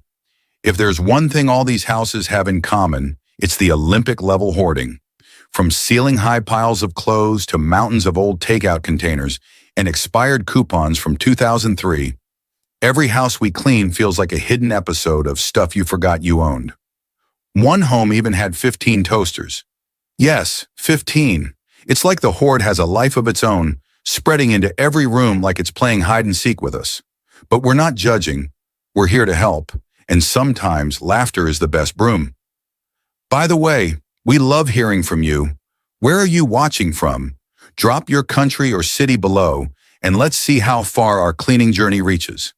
If there's one thing all these houses have in common, it's the Olympic-level hoarding. From ceiling-high piles of clothes to mountains of old takeout containers and expired coupons from 2003, every house we clean feels like a hidden episode of stuff you forgot you owned. One home even had 15 toasters. Yes, 15. It's like the hoard has a life of its own, spreading into every room like it's playing hide and seek with us. But we're not judging. We're here to help. And sometimes laughter is the best broom. By the way, we love hearing from you. Where are you watching from? Drop your country or city below, and let's see how far our cleaning journey reaches.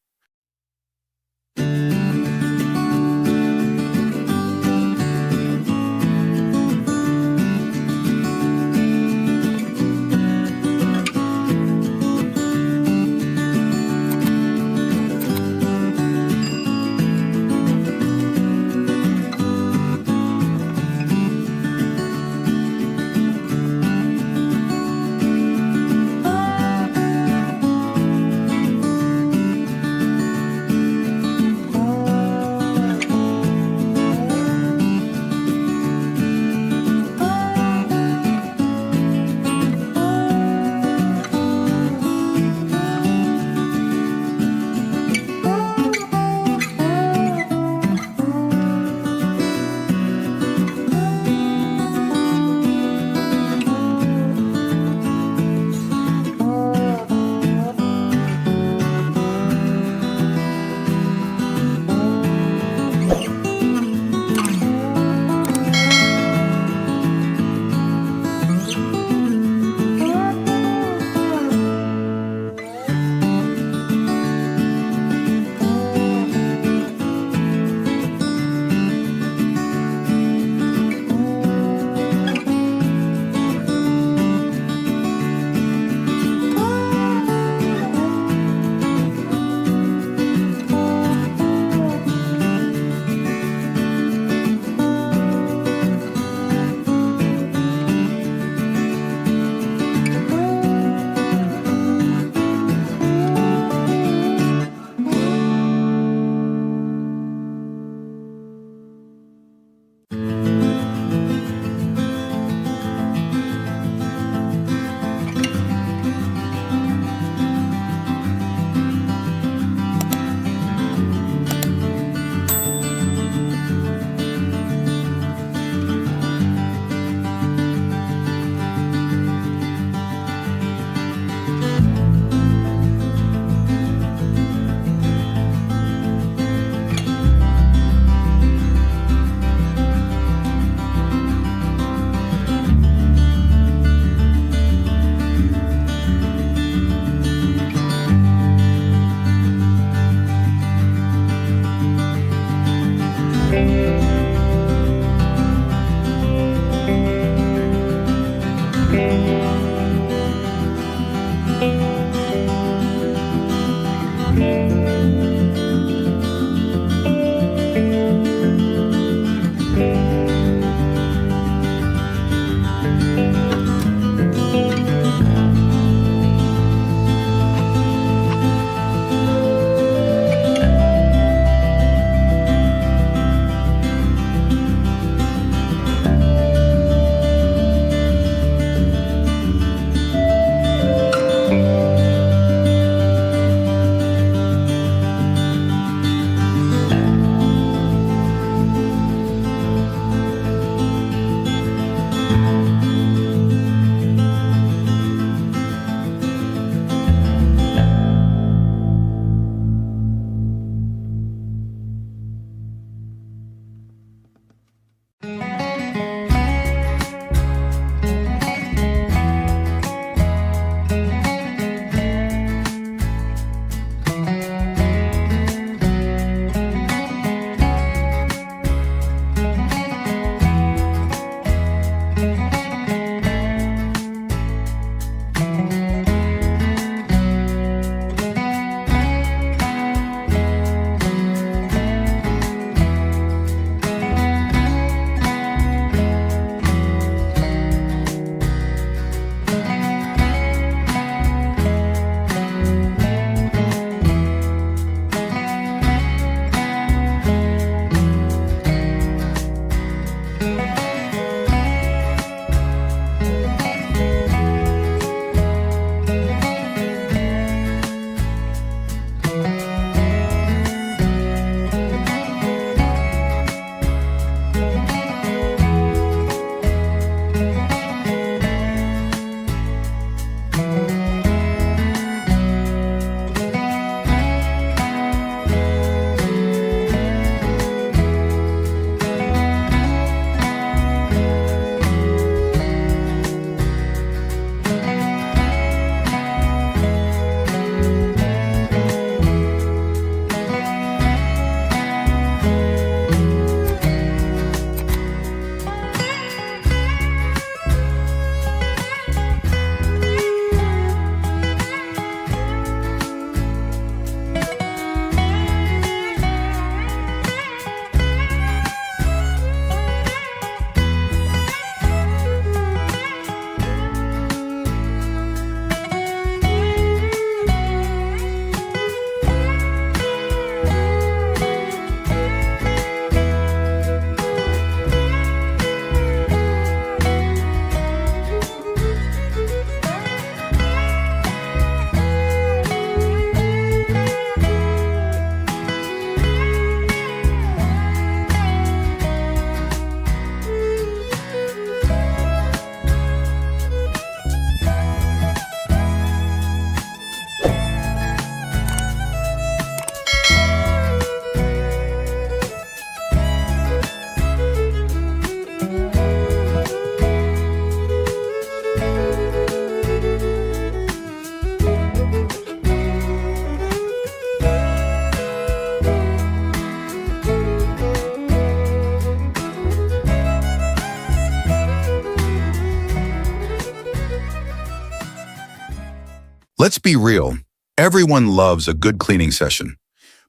Let's be real. Everyone loves a good cleaning session.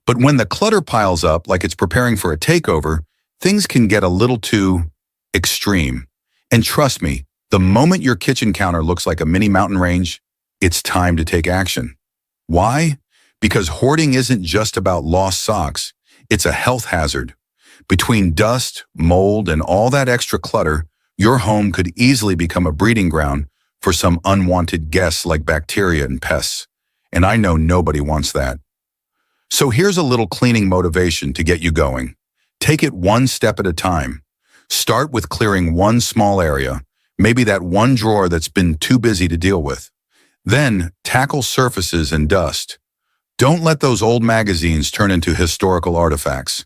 But when the clutter piles up like it's preparing for a takeover, things can get a little too extreme. And trust me, the moment your kitchen counter looks like a mini mountain range, it's time to take action. Why? Because hoarding isn't just about lost socks. It's a health hazard. Between dust, mold, and all that extra clutter, your home could easily become a breeding ground for some unwanted guests like bacteria and pests. And I know nobody wants that. So here's a little cleaning motivation to get you going. Take it one step at a time. Start with clearing one small area, maybe that one drawer that's been too busy to deal with. Then tackle surfaces and dust. Don't let those old magazines turn into historical artifacts.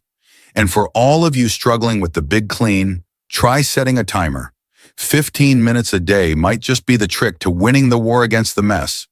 And for all of you struggling with the big clean, try setting a timer. 15 minutes a day might just be the trick to winning the war against the mess.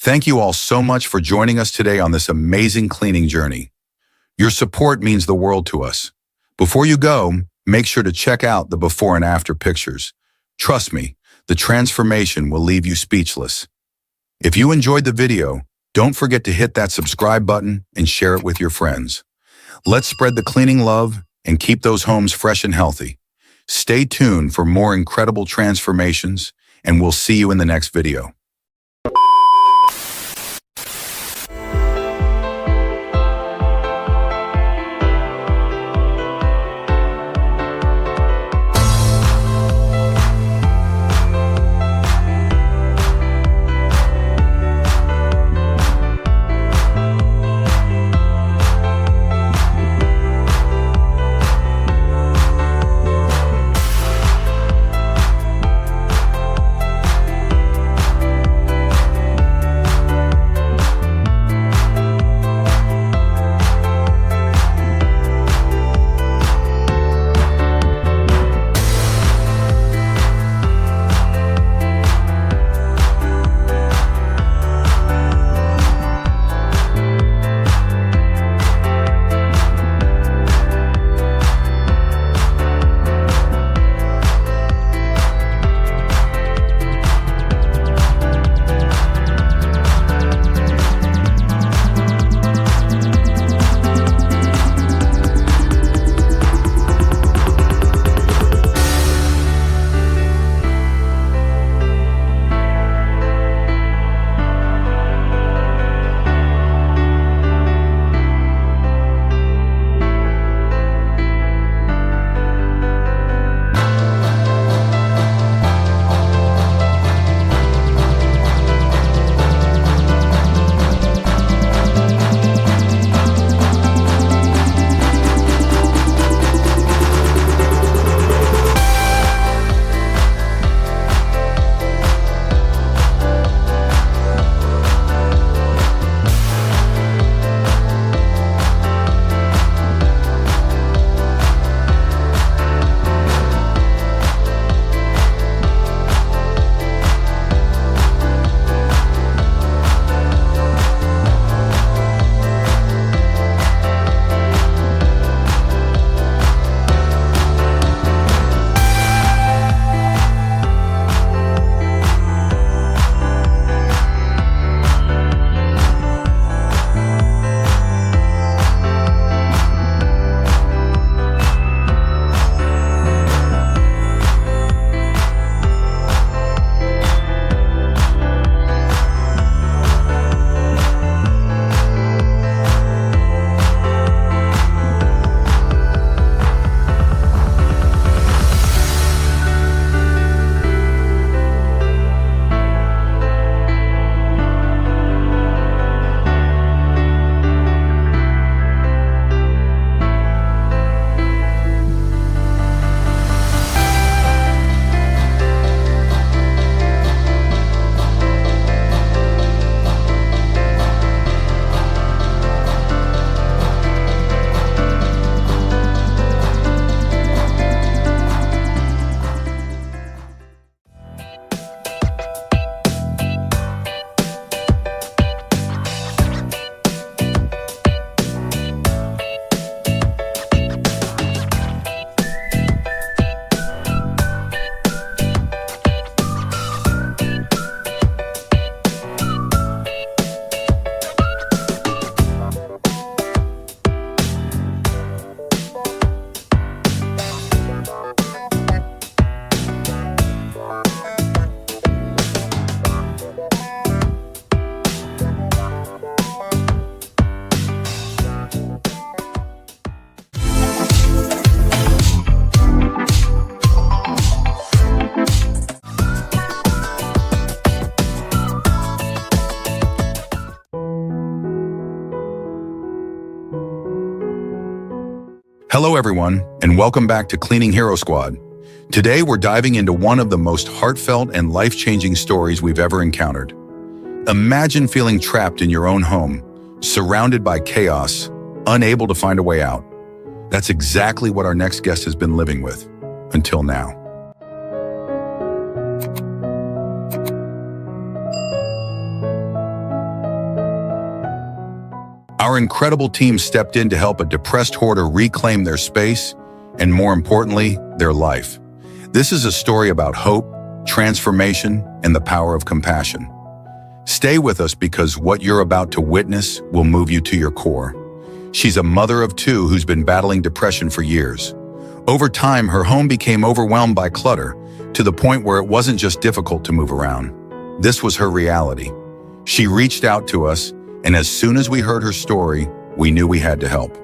Thank you all so much for joining us today on this amazing cleaning journey. Your support means the world to us. Before you go, make sure to check out the before and after pictures. Trust me, the transformation will leave you speechless. If you enjoyed the video, don't forget to hit that subscribe button and share it with your friends. Let's spread the cleaning love and keep those homes fresh and healthy. Stay tuned for more incredible transformations, and we'll see you in the next video. Hello everyone, and welcome back to Cleaning Hero Squad. Today we're diving into one of the most heartfelt and life-changing stories we've ever encountered. Imagine feeling trapped in your own home, surrounded by chaos, unable to find a way out. That's exactly what our next guest has been living with, until now. Our incredible team stepped in to help a depressed hoarder reclaim their space and, more importantly, their life. This is a story about hope, transformation, and the power of compassion. Stay with us because what you're about to witness will move you to your core. She's a mother of two who's been battling depression for years. Over time, her home became overwhelmed by clutter, to the point where it wasn't just difficult to move around. This was her reality. She reached out to us, and as soon as we heard her story, we knew we had to help.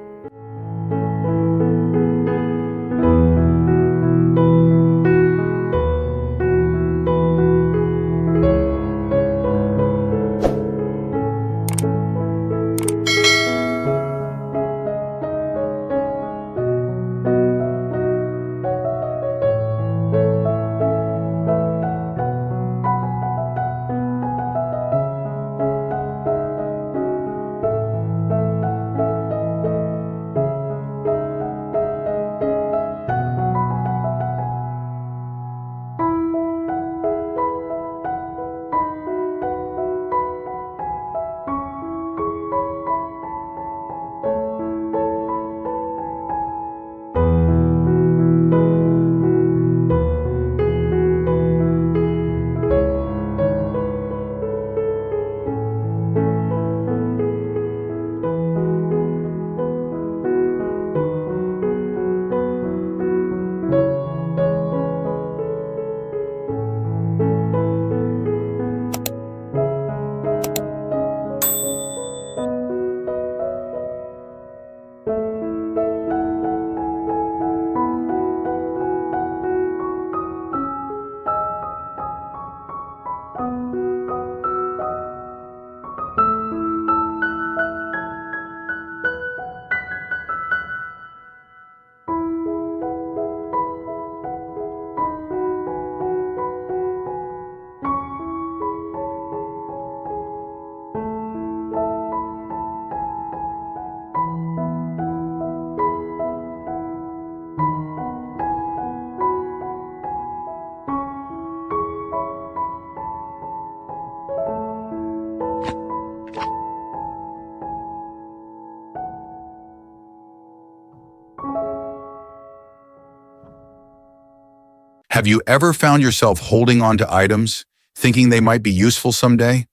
Have you ever found yourself holding on to items, thinking they might be useful someday,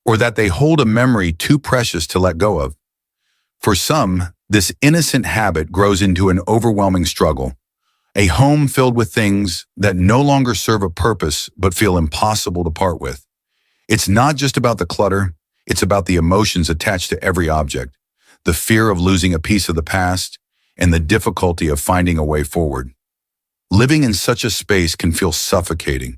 or that they hold a memory too precious to let go of? For some, this innocent habit grows into an overwhelming struggle, a home filled with things that no longer serve a purpose but feel impossible to part with. It's not just about the clutter, it's about the emotions attached to every object, the fear of losing a piece of the past, and the difficulty of finding a way forward. Living in such a space can feel suffocating.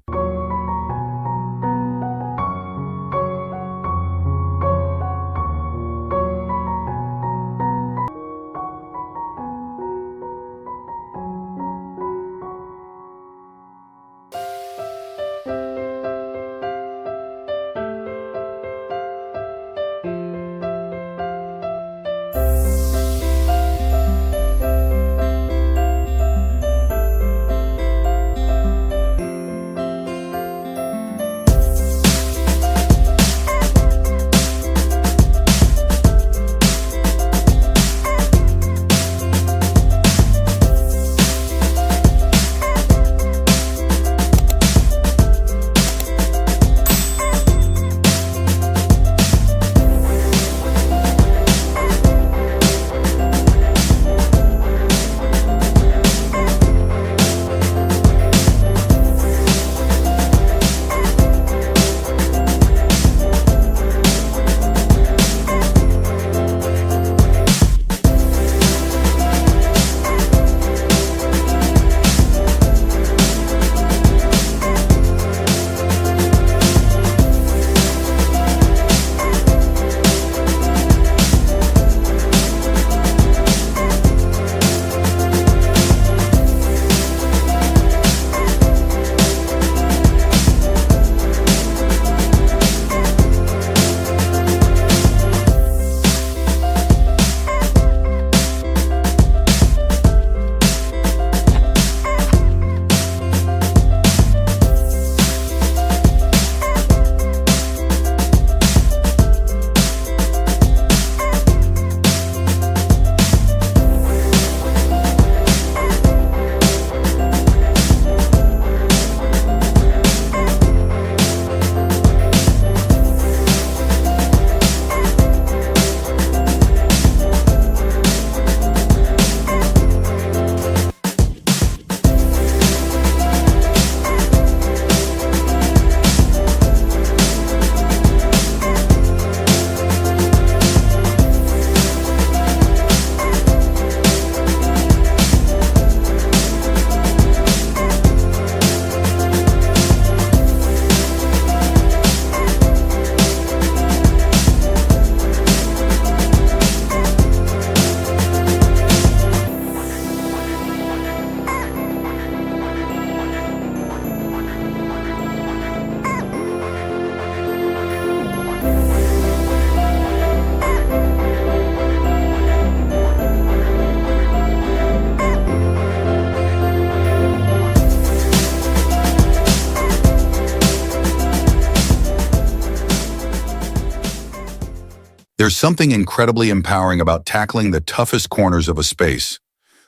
There's something incredibly empowering about tackling the toughest corners of a space,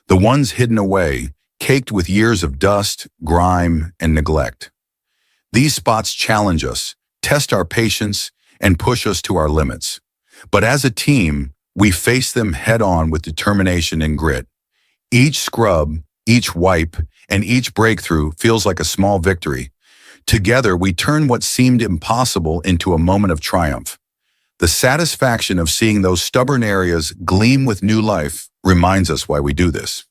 the ones hidden away, caked with years of dust, grime, and neglect. These spots challenge us, test our patience, and push us to our limits. But as a team, we face them head-on with determination and grit. Each scrub, each wipe, and each breakthrough feels like a small victory. Together, we turn what seemed impossible into a moment of triumph. The satisfaction of seeing those stubborn areas gleam with new life reminds us why we do this.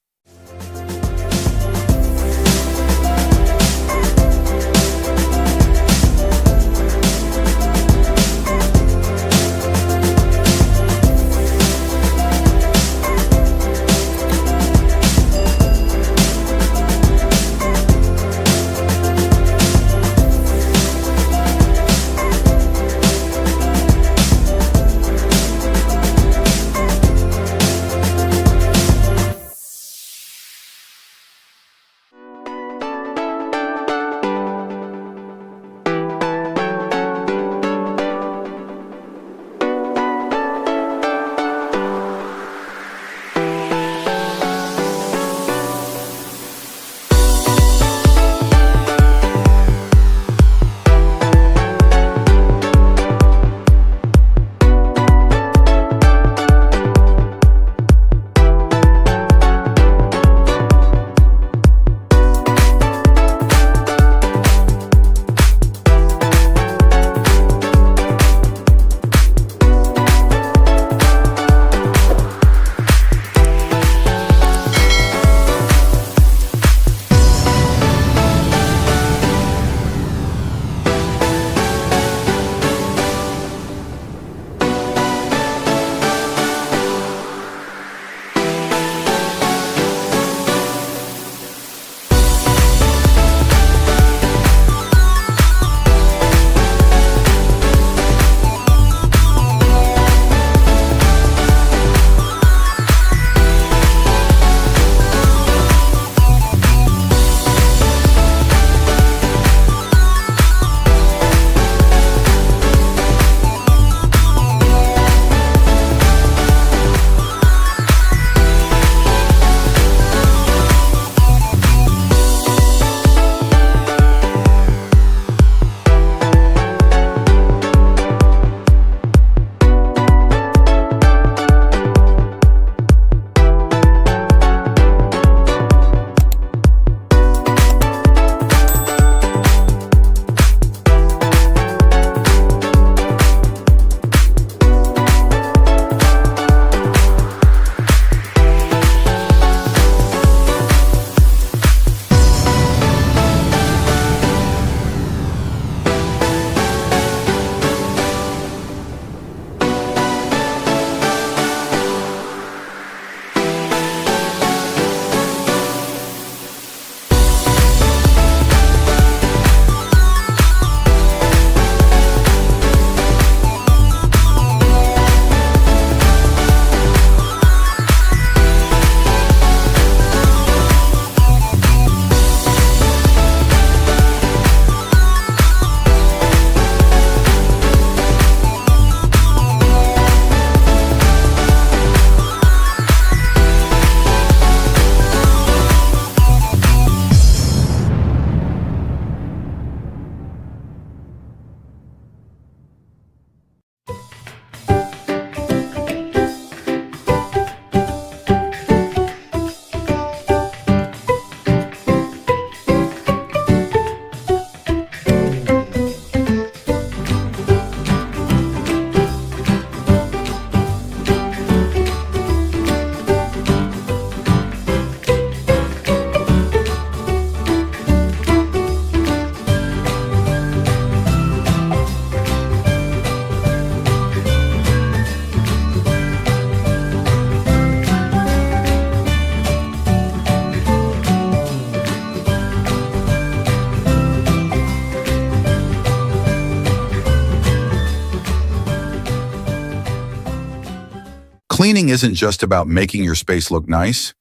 Cleaning isn't just about making your space look nice.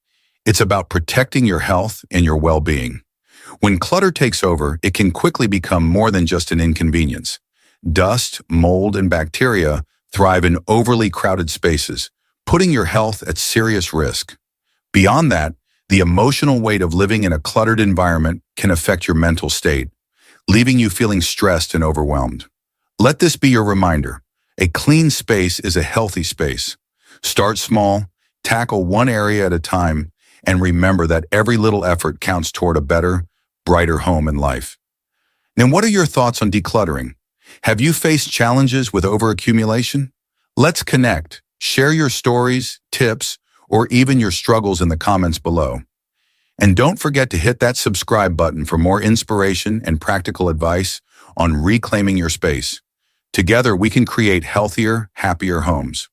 It's about protecting your health and your well-being. When clutter takes over, it can quickly become more than just an inconvenience. Dust, mold, and bacteria thrive in overly crowded spaces, putting your health at serious risk. Beyond that, the emotional weight of living in a cluttered environment can affect your mental state, leaving you feeling stressed and overwhelmed. Let this be your reminder. A clean space is a healthy space. Start small, tackle one area at a time, and remember that every little effort counts toward a better, brighter home and life. Now, what are your thoughts on decluttering? Have you faced challenges with overaccumulation? Let's connect. Share your stories, tips, or even your struggles in the comments below. And don't forget to hit that subscribe button for more inspiration and practical advice on reclaiming your space. Together, we can create healthier, happier homes.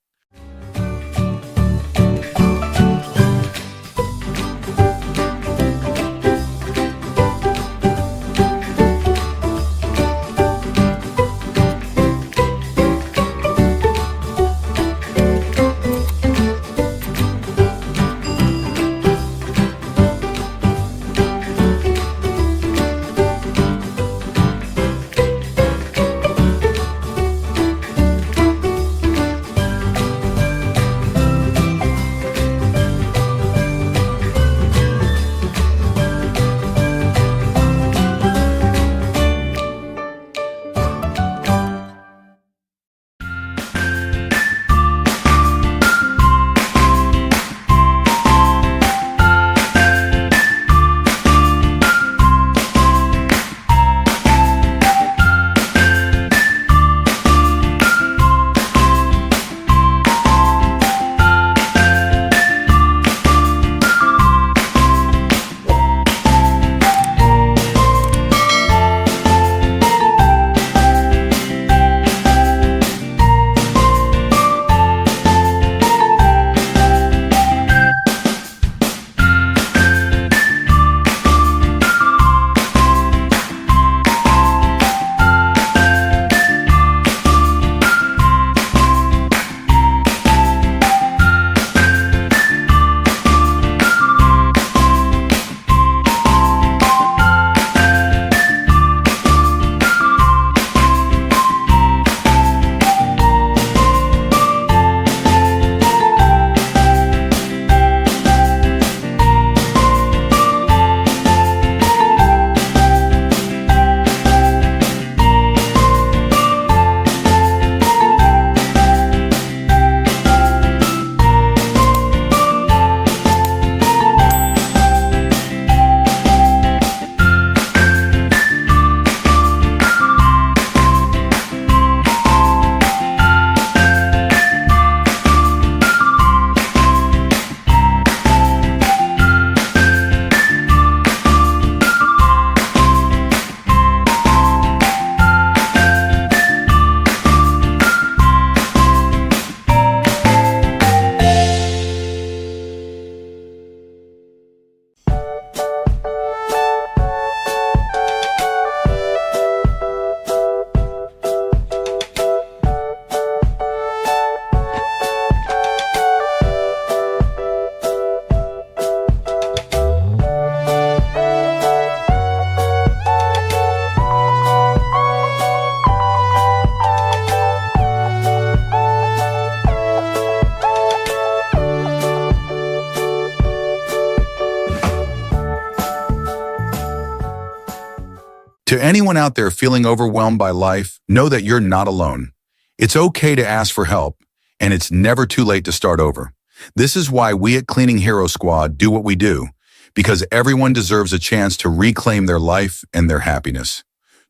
To anyone out there feeling overwhelmed by life, know that you're not alone. It's okay to ask for help, and it's never too late to start over. This is why we at Cleaning Hero Squad do what we do, because everyone deserves a chance to reclaim their life and their happiness.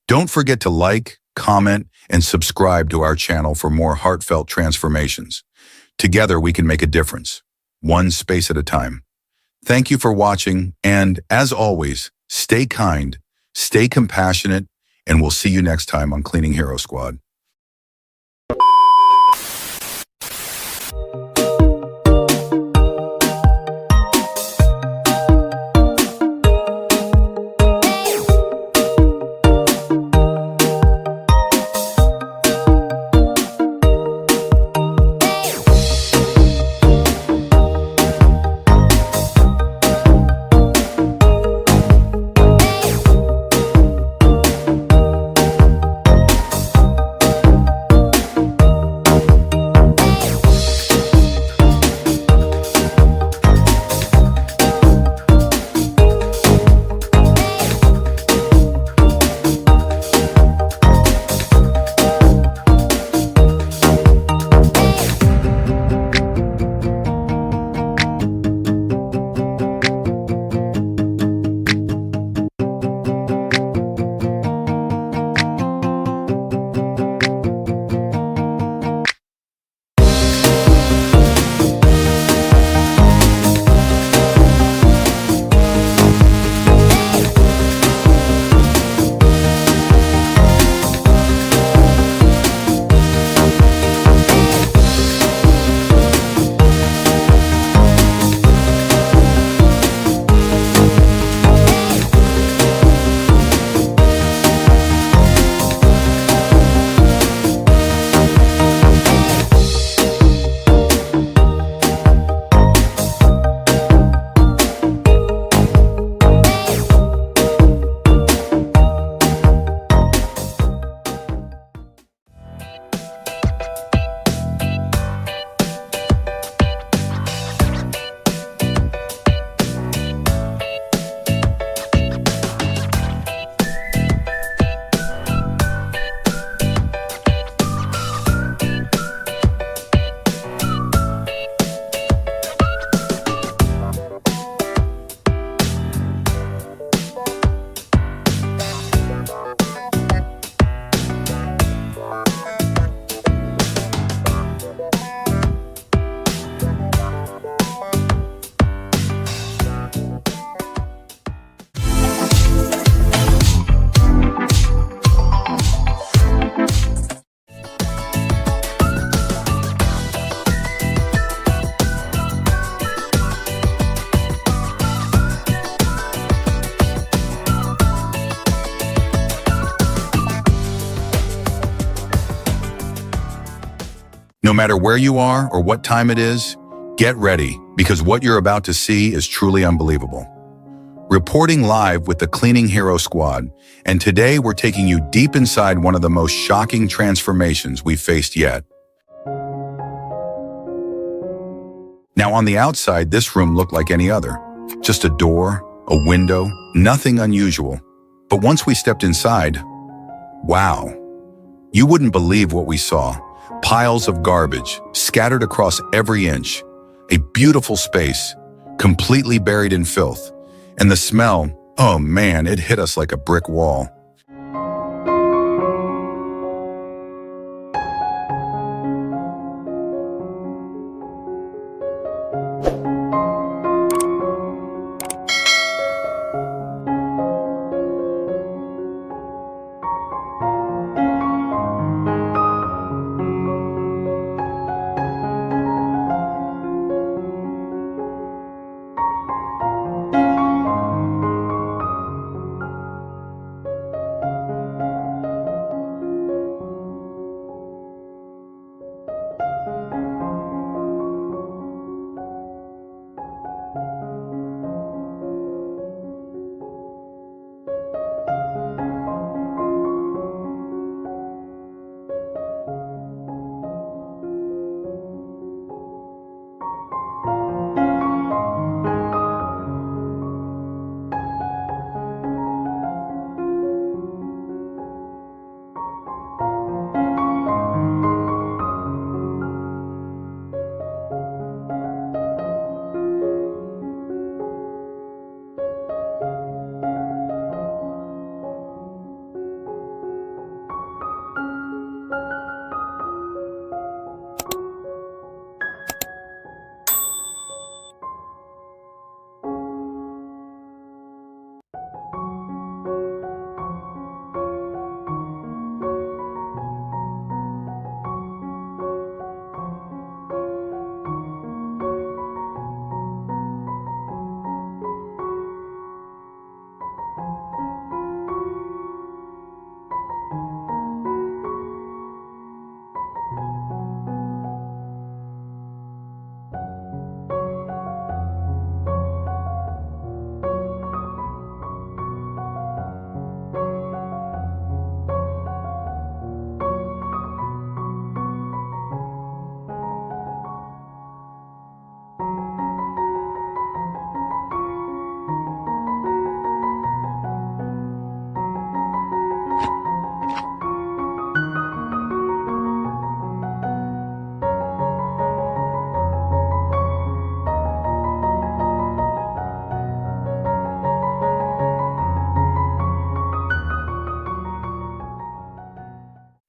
Don't forget to like, comment, and subscribe to our channel for more heartfelt transformations. Together, we can make a difference, one space at a time. Thank you for watching, and as always, stay kind, stay compassionate, and we'll see you next time on Cleaning Hero Squad. No matter where you are or what time it is, get ready, because what you're about to see is truly unbelievable. Reporting live with the Cleaning Hero Squad, and today we're taking you deep inside one of the most shocking transformations we've faced yet. Now, on the outside, this room looked like any other. Just a door, a window, nothing unusual. But once we stepped inside, wow, you wouldn't believe what we saw. Piles of garbage, scattered across every inch. A beautiful space, completely buried in filth. And the smell, oh man, it hit us like a brick wall.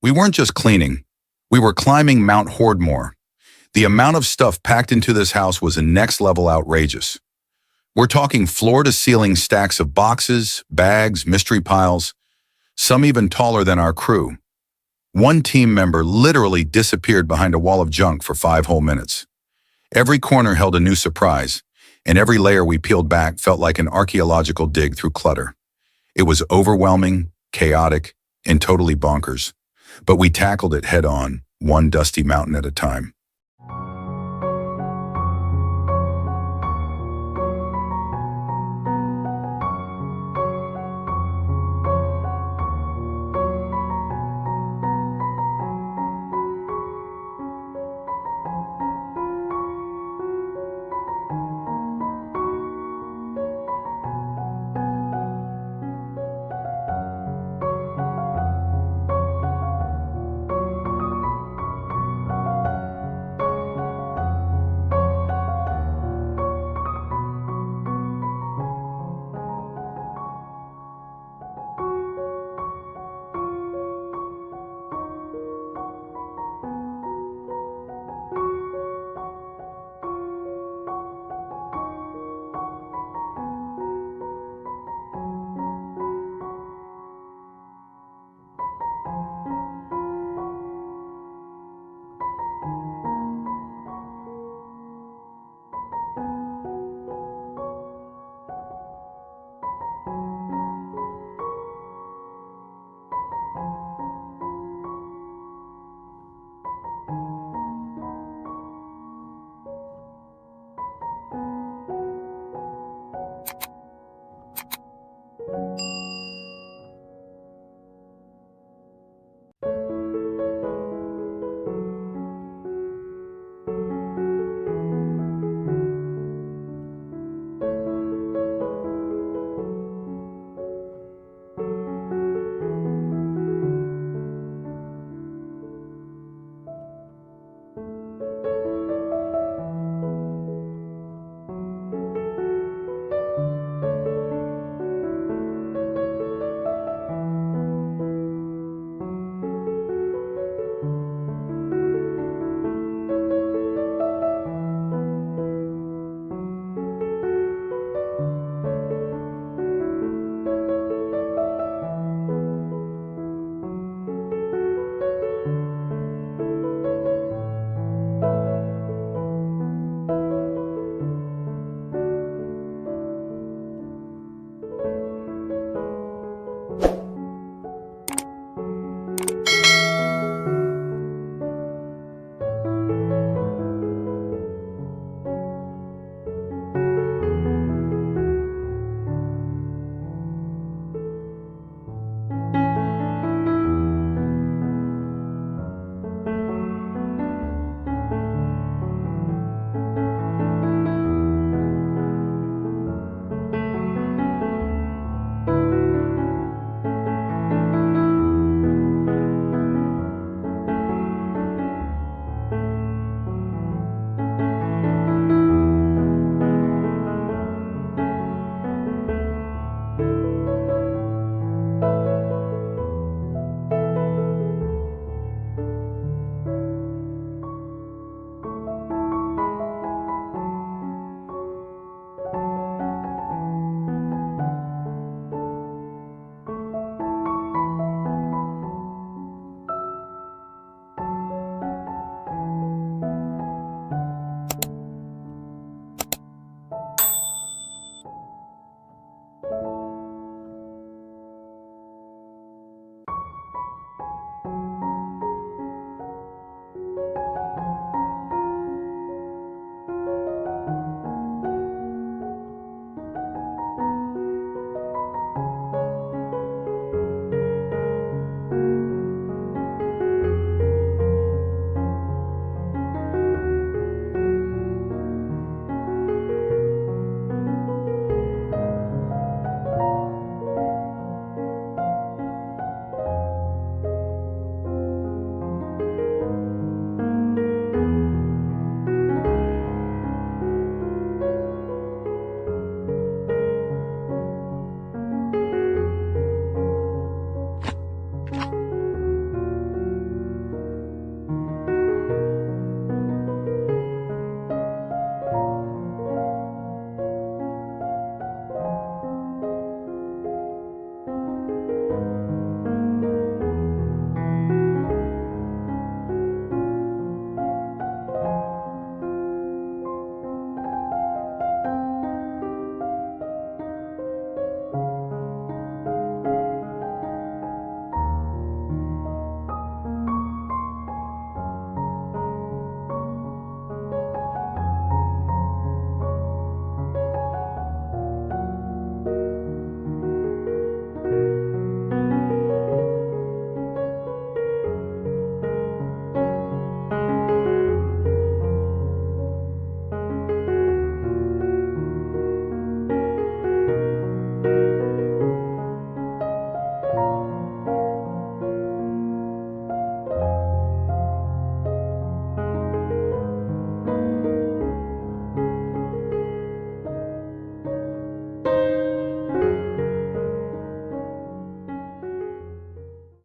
We weren't just cleaning, we were climbing Mount Hoarding. The amount of stuff packed into this house was next level outrageous. We're talking floor-to-ceiling stacks of boxes, bags, mystery piles, some even taller than our crew. One team member literally disappeared behind a wall of junk for 5 whole minutes. Every corner held a new surprise, and every layer we peeled back felt like an archaeological dig through clutter. It was overwhelming, chaotic, and totally bonkers. But we tackled it head-on, one dusty mountain at a time.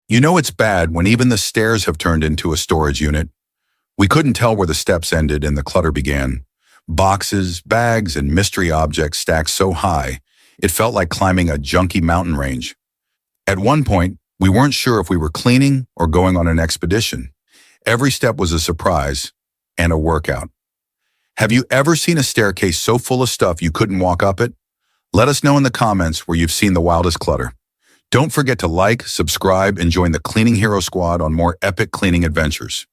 You know it's bad when even the stairs have turned into a storage unit. We couldn't tell where the steps ended and the clutter began. Boxes, bags, and mystery objects stacked so high, it felt like climbing a junky mountain range. At one point, we weren't sure if we were cleaning or going on an expedition. Every step was a surprise and a workout. Have you ever seen a staircase so full of stuff you couldn't walk up it? Let us know in the comments where you've seen the wildest clutter. Don't forget to like, subscribe, and join the Cleaning Hero Squad on more epic cleaning adventures.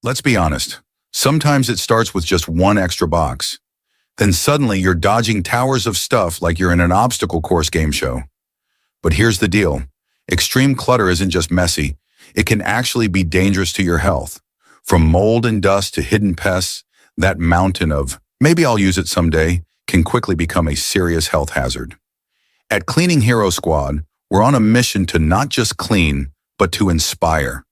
Let's be honest. Sometimes it starts with just one extra box. Then suddenly you're dodging towers of stuff like you're in an obstacle course game show. But here's the deal. Extreme clutter isn't just messy. It can actually be dangerous to your health. From mold and dust to hidden pests, that mountain of, maybe I'll use it someday, can quickly become a serious health hazard. At Cleaning Hero Squad, we're on a mission to not just clean, but to inspire.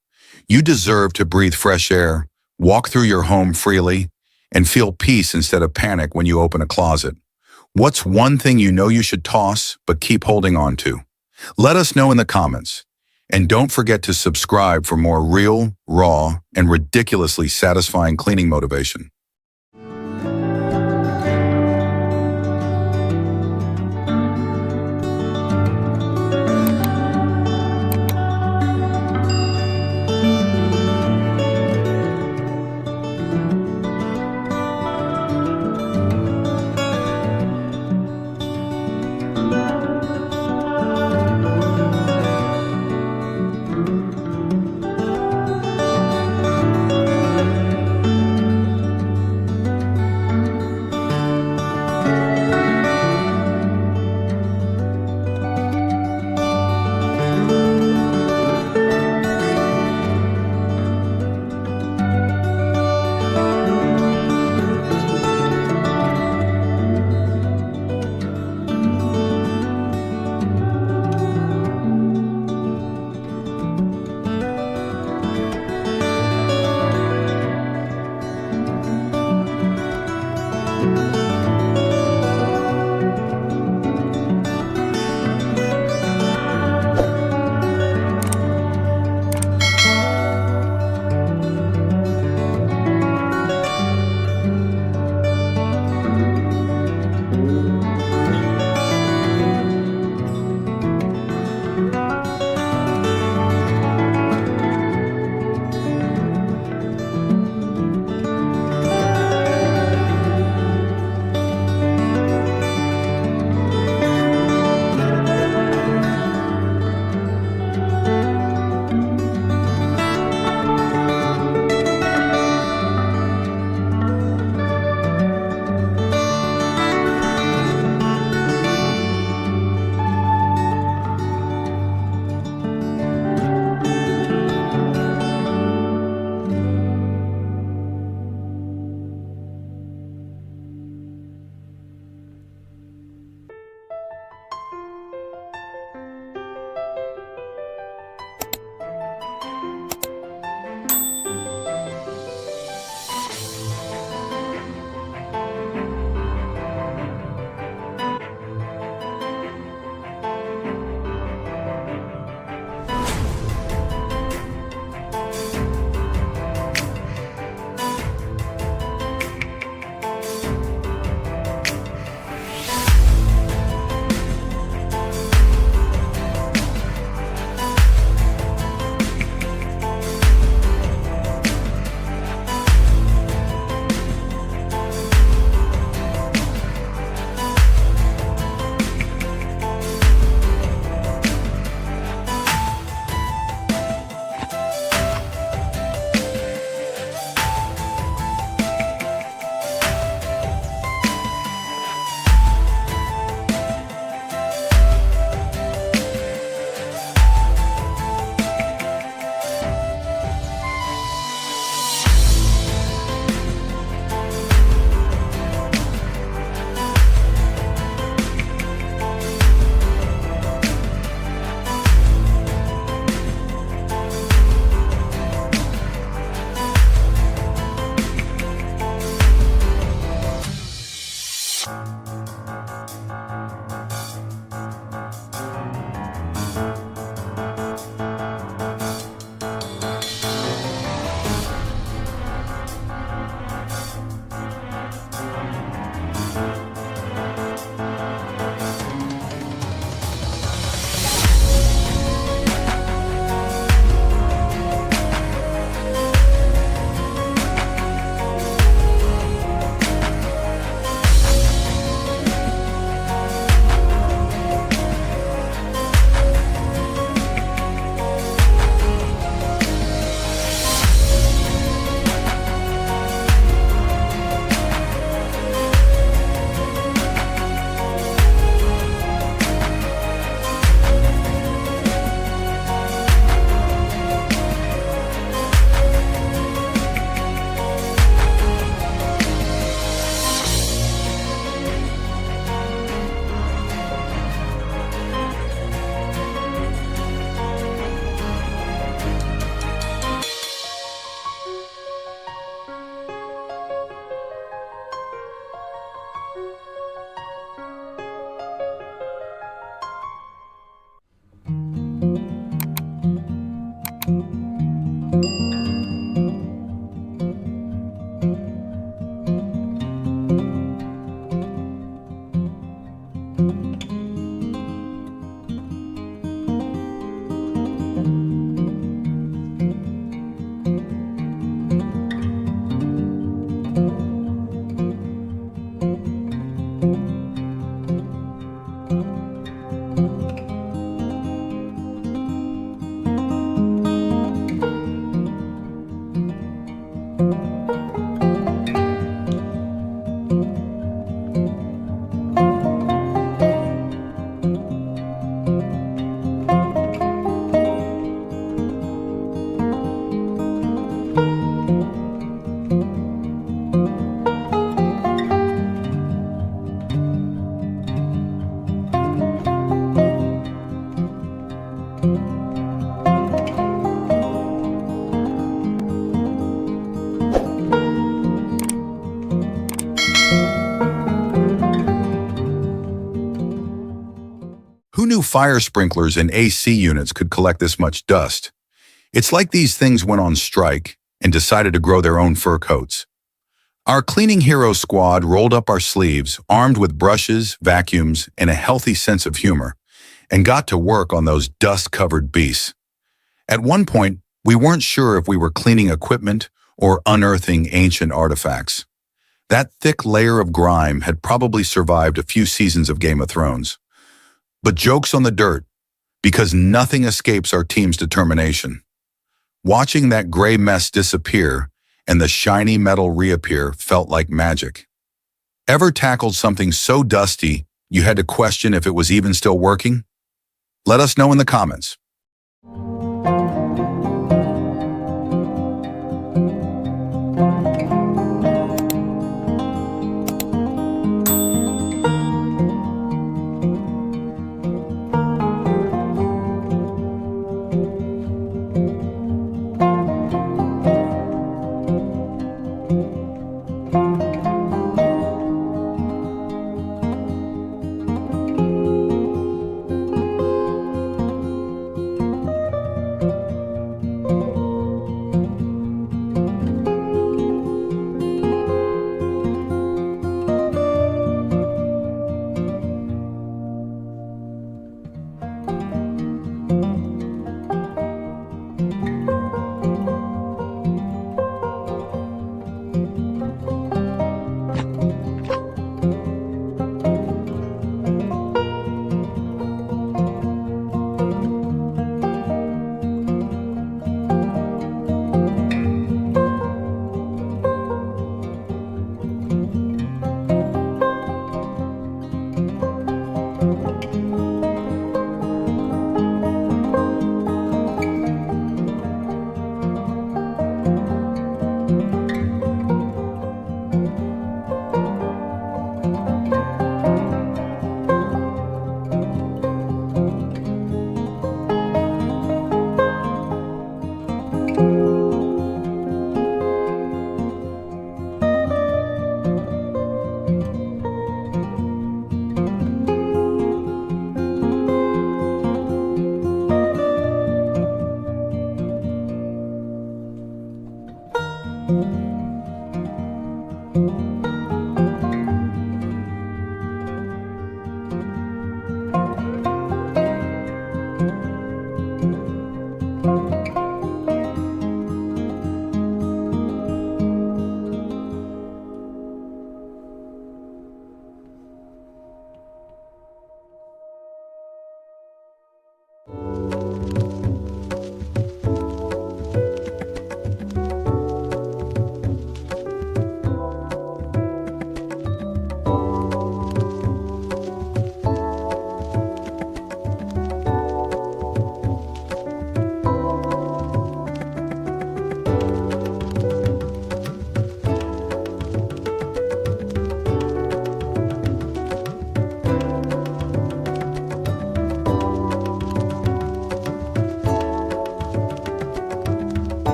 You deserve to breathe fresh air, walk through your home freely, and feel peace instead of panic when you open a closet. What's one thing you know you should toss, but keep holding on to? Let us know in the comments. And don't forget to subscribe for more real, raw, and ridiculously satisfying cleaning motivation. knew fire sprinklers and AC units could collect this much dust? It's like these things went on strike and decided to grow their own fur coats. Our cleaning hero squad rolled up our sleeves, armed with brushes, vacuums, and a healthy sense of humor, and got to work on those dust-covered beasts. At one point, we weren't sure if we were cleaning equipment or unearthing ancient artifacts. That thick layer of grime had probably survived a few seasons of Game of Thrones. But joke's on the dirt, because nothing escapes our team's determination. Watching that gray mess disappear and the shiny metal reappear felt like magic. Ever tackled something so dusty you had to question if it was even still working? Let us know in the comments.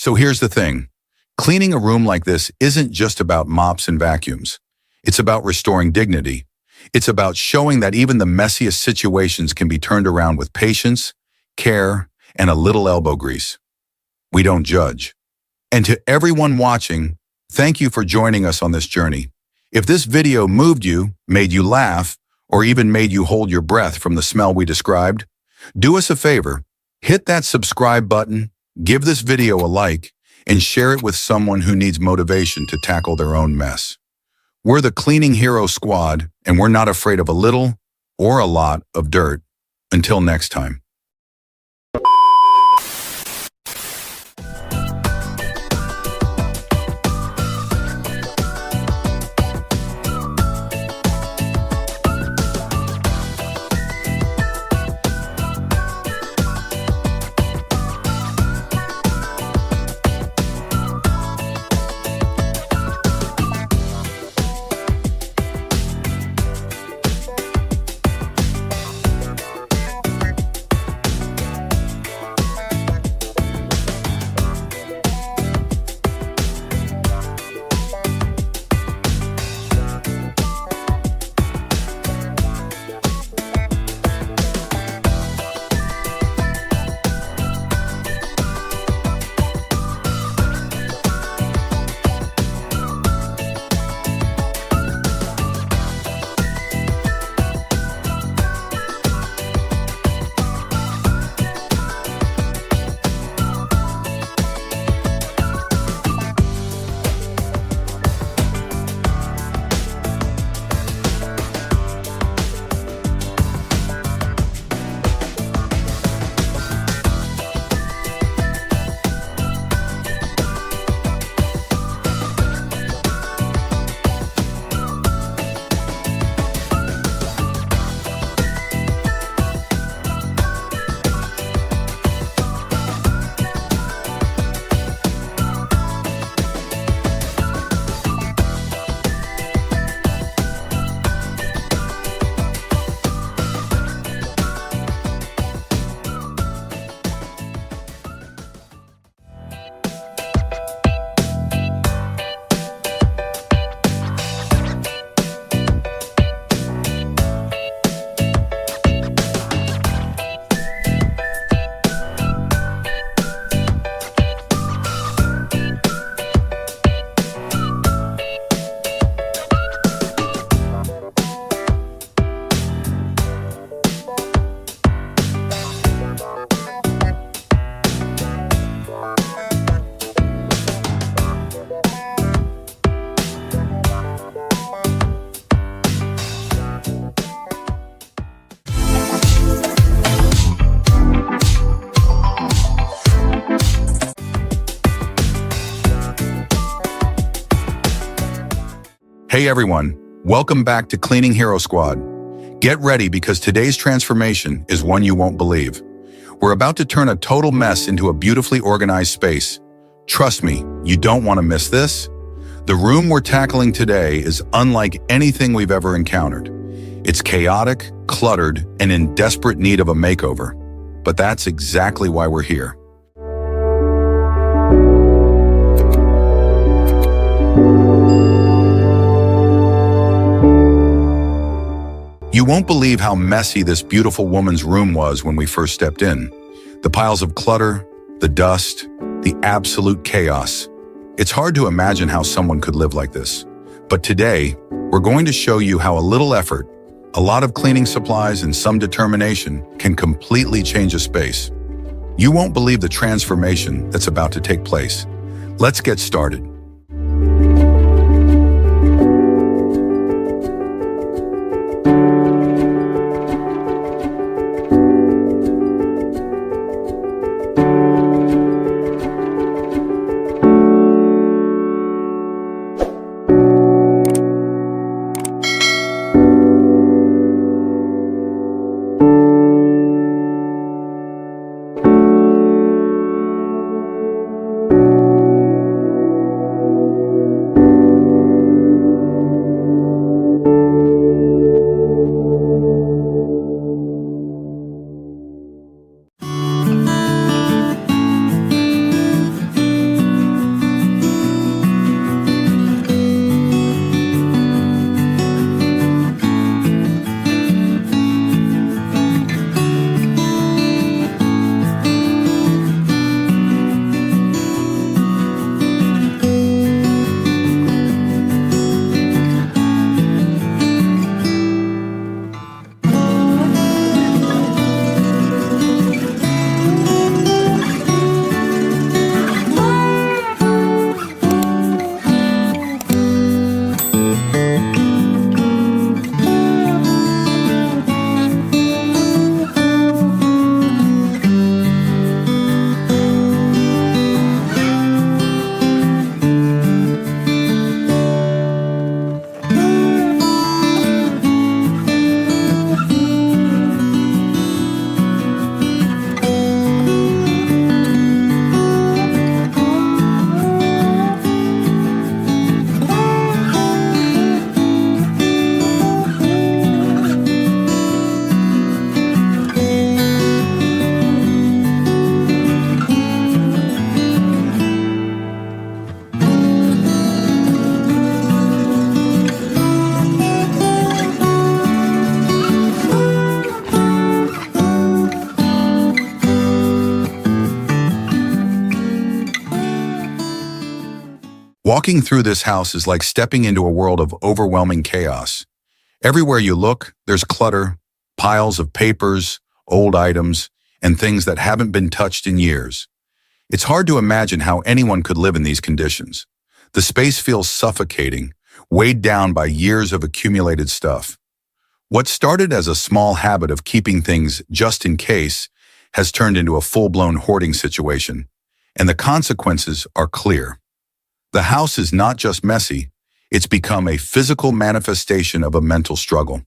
So here's the thing. Cleaning a room like this isn't just about mops and vacuums. It's about restoring dignity. It's about showing that even the messiest situations can be turned around with patience, care, and a little elbow grease. We don't judge. And to everyone watching, thank you for joining us on this journey. If this video moved you, made you laugh, or even made you hold your breath from the smell we described, do us a favor, hit that subscribe button, give this video a like, and share it with someone who needs motivation to tackle their own mess. We're the Cleaning Hero Squad, and we're not afraid of a little or a lot of dirt. Until next time. Hey everyone, welcome back to Cleaning Hero Squad. Get ready because today's transformation is one you won't believe. We're about to turn a total mess into a beautifully organized space. Trust me, you don't want to miss this. The room we're tackling today is unlike anything we've ever encountered. It's chaotic, cluttered, and in desperate need of a makeover. But that's exactly why we're here. You won't believe how messy this beautiful woman's room was when we first stepped in. The piles of clutter, the dust, the absolute chaos. It's hard to imagine how someone could live like this. But today, we're going to show you how a little effort, a lot of cleaning supplies, and some determination can completely change a space. You won't believe the transformation that's about to take place. Let's get started. Walking through this house is like stepping into a world of overwhelming chaos. Everywhere you look, there's clutter, piles of papers, old items, and things that haven't been touched in years. It's hard to imagine how anyone could live in these conditions. The space feels suffocating, weighed down by years of accumulated stuff. What started as a small habit of keeping things just in case has turned into a full-blown hoarding situation, and the consequences are clear. The house is not just messy, it's become a physical manifestation of a mental struggle.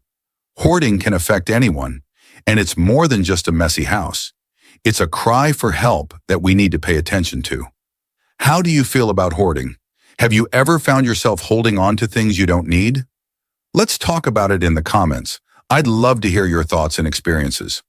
Hoarding can affect anyone, and it's more than just a messy house. It's a cry for help that we need to pay attention to. How do you feel about hoarding? Have you ever found yourself holding on to things you don't need? Let's talk about it in the comments. I'd love to hear your thoughts and experiences.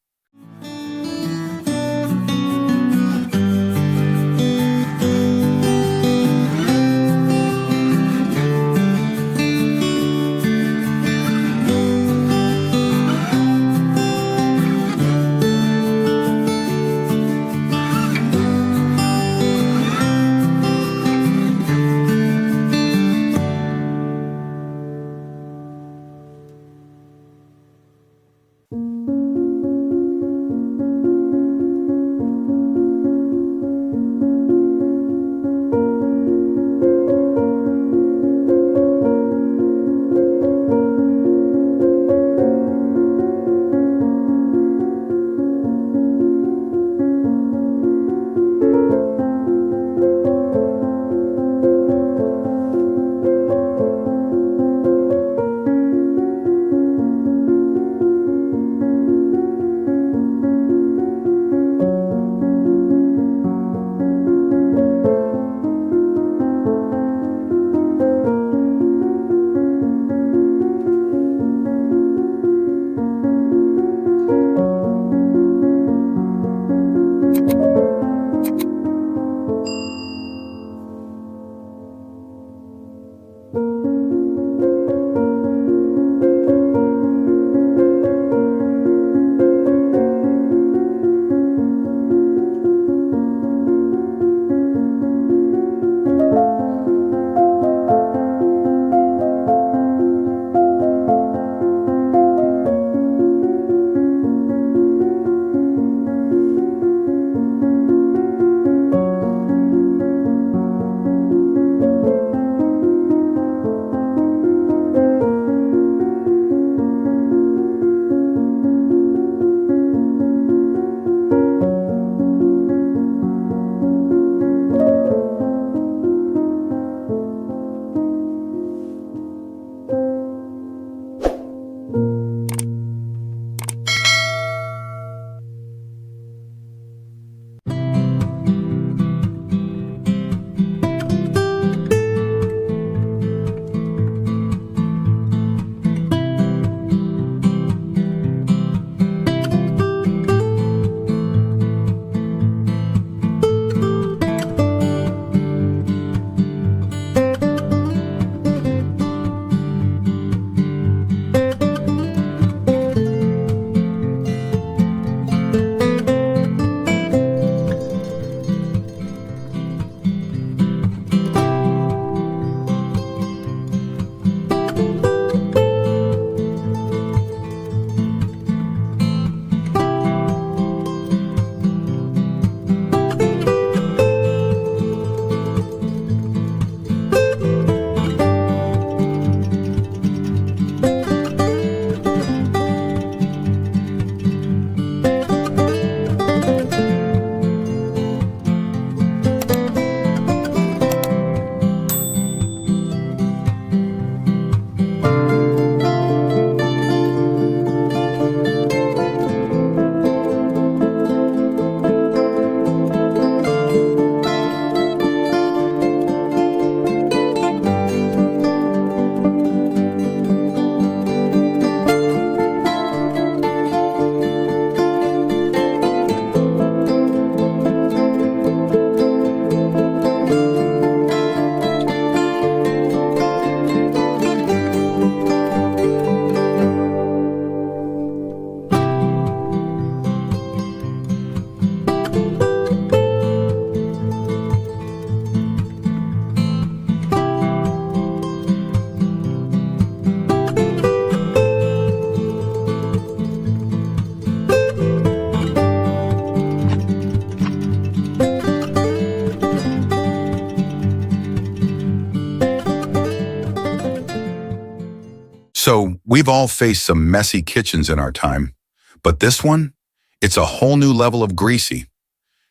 We've all faced some messy kitchens in our time, but this one, it's a whole new level of greasy.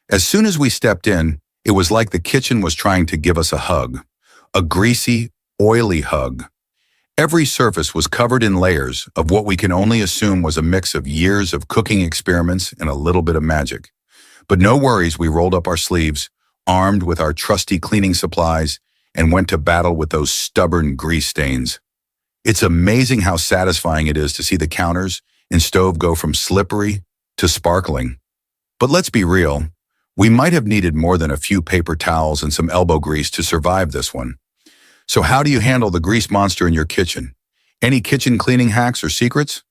As soon as we stepped in, it was like the kitchen was trying to give us a hug, a greasy, oily hug. Every surface was covered in layers of what we can only assume was a mix of years of cooking experiments and a little bit of magic. But no worries, we rolled up our sleeves, armed with our trusty cleaning supplies, and went to battle with those stubborn grease stains. It's amazing how satisfying it is to see the counters and stove go from slippery to sparkling. But let's be real, we might have needed more than a few paper towels and some elbow grease to survive this one. So how do you handle the grease monster in your kitchen? Any kitchen cleaning hacks or secrets?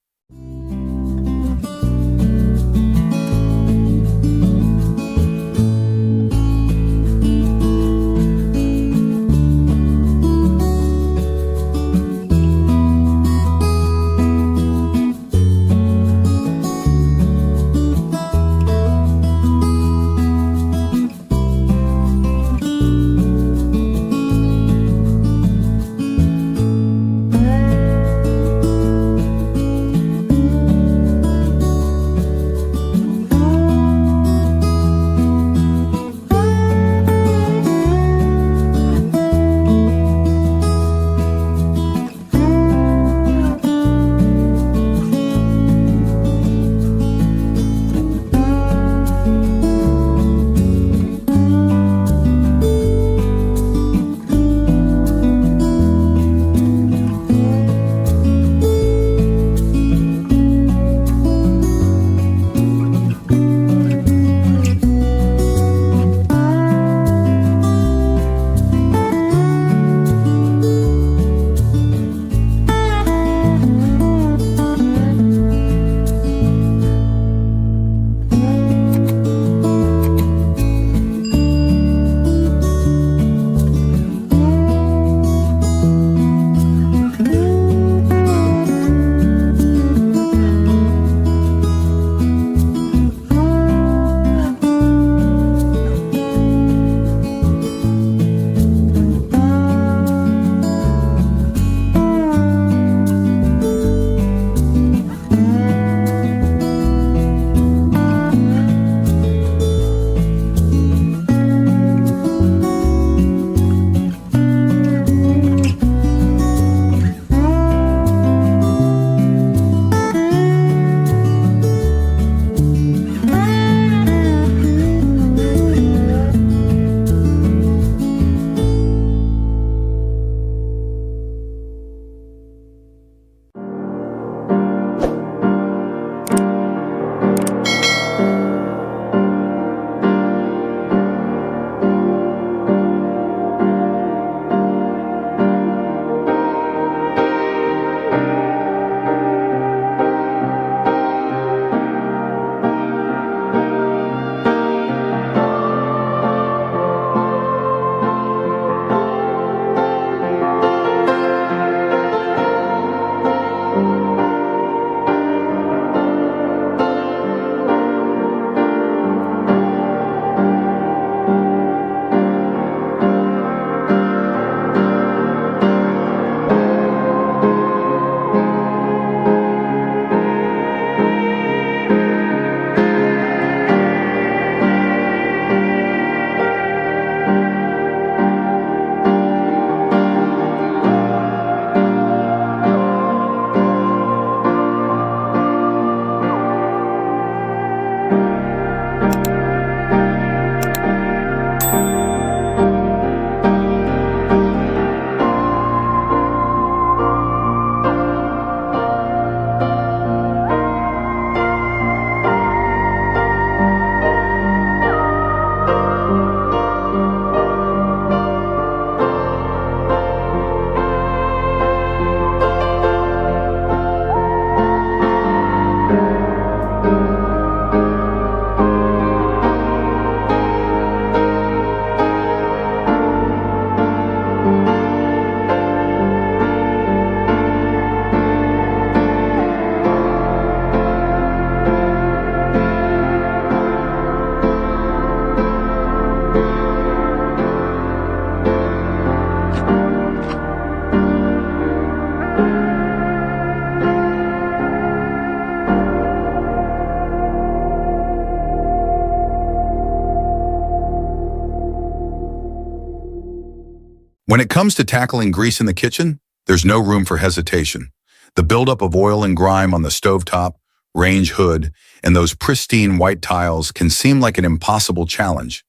When it comes to tackling grease in the kitchen, there's no room for hesitation. The buildup of oil and grime on the stovetop, range hood, and those pristine white tiles can seem like an impossible challenge.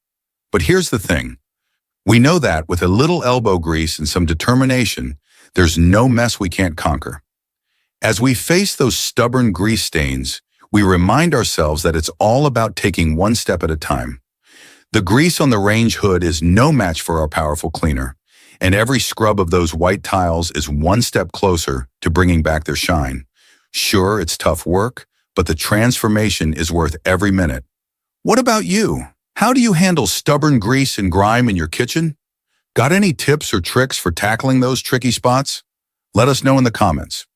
But here's the thing. We know that with a little elbow grease and some determination, there's no mess we can't conquer. As we face those stubborn grease stains, we remind ourselves that it's all about taking one step at a time. The grease on the range hood is no match for our powerful cleaner, and every scrub of those white tiles is one step closer to bringing back their shine. Sure, it's tough work, but the transformation is worth every minute. What about you? How do you handle stubborn grease and grime in your kitchen? Got any tips or tricks for tackling those tricky spots? Let us know in the comments.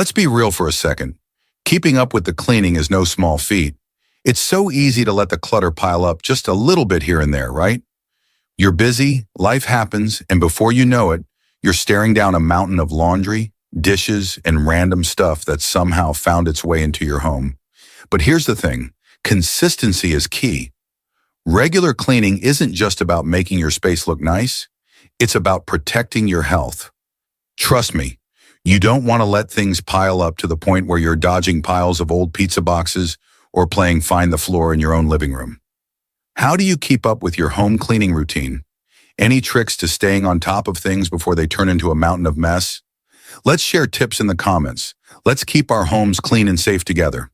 Let's be real for a second. Keeping up with the cleaning is no small feat. It's so easy to let the clutter pile up just a little bit here and there, right? You're busy, life happens, and before you know it, you're staring down a mountain of laundry, dishes, and random stuff that somehow found its way into your home. But here's the thing, consistency is key. Regular cleaning isn't just about making your space look nice, it's about protecting your health. Trust me, you don't want to let things pile up to the point where you're dodging piles of old pizza boxes or playing find the floor in your own living room. How do you keep up with your home cleaning routine? Any tricks to staying on top of things before they turn into a mountain of mess? Let's share tips in the comments. Let's keep our homes clean and safe together.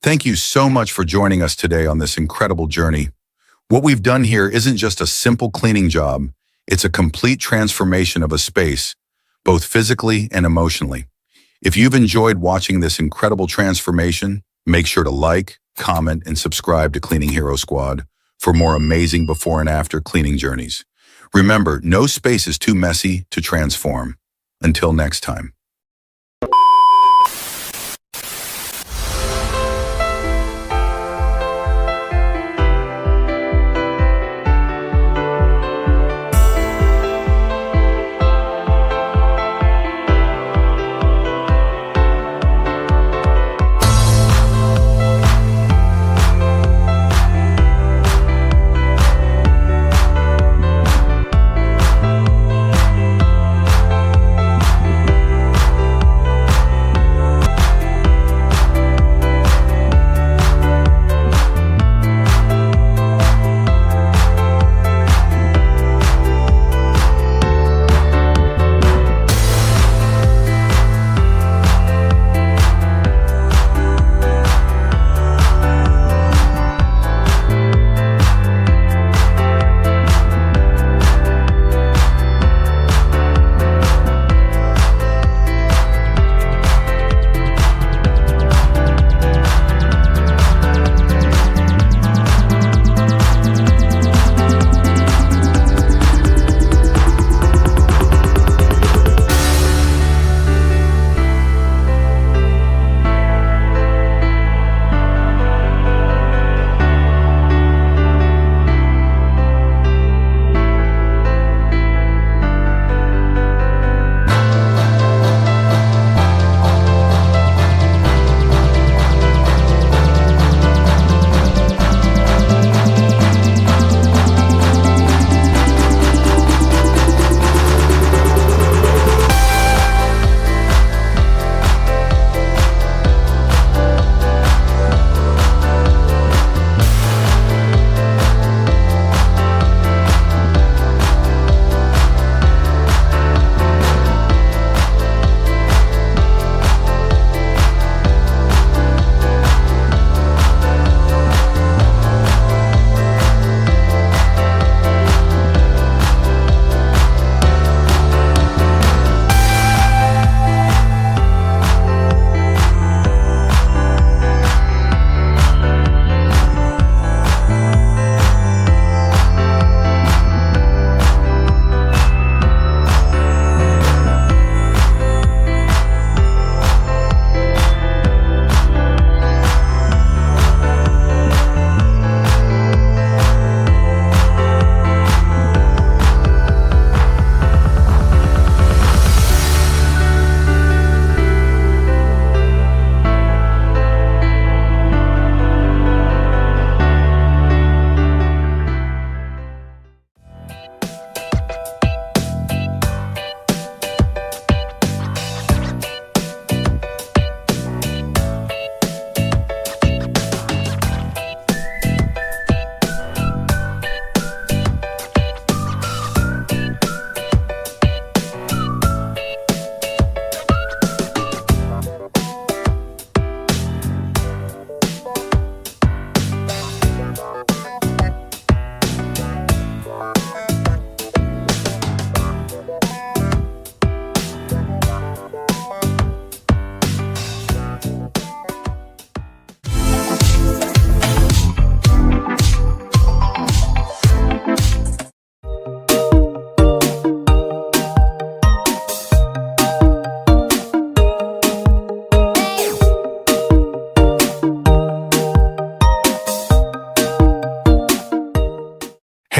Thank you so much for joining us today on this incredible journey. What we've done here isn't just a simple cleaning job, it's a complete transformation of a space, both physically and emotionally. If you've enjoyed watching this incredible transformation, make sure to like, comment, and subscribe to Cleaning Hero Squad for more amazing before and after cleaning journeys. Remember, no space is too messy to transform. Until next time.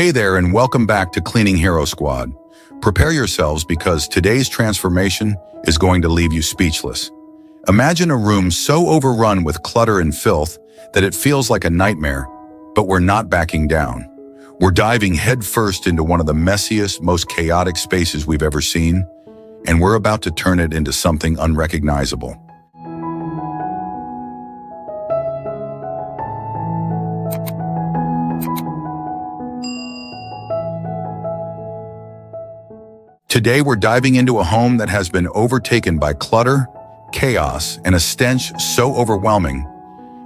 Hey there, and welcome back to Cleaning Hero Squad. Prepare yourselves because today's transformation is going to leave you speechless. Imagine a room so overrun with clutter and filth that it feels like a nightmare, but we're not backing down. We're diving headfirst into one of the messiest, most chaotic spaces we've ever seen, and we're about to turn it into something unrecognizable. Today, we're diving into a home that has been overtaken by clutter, chaos, and a stench so overwhelming,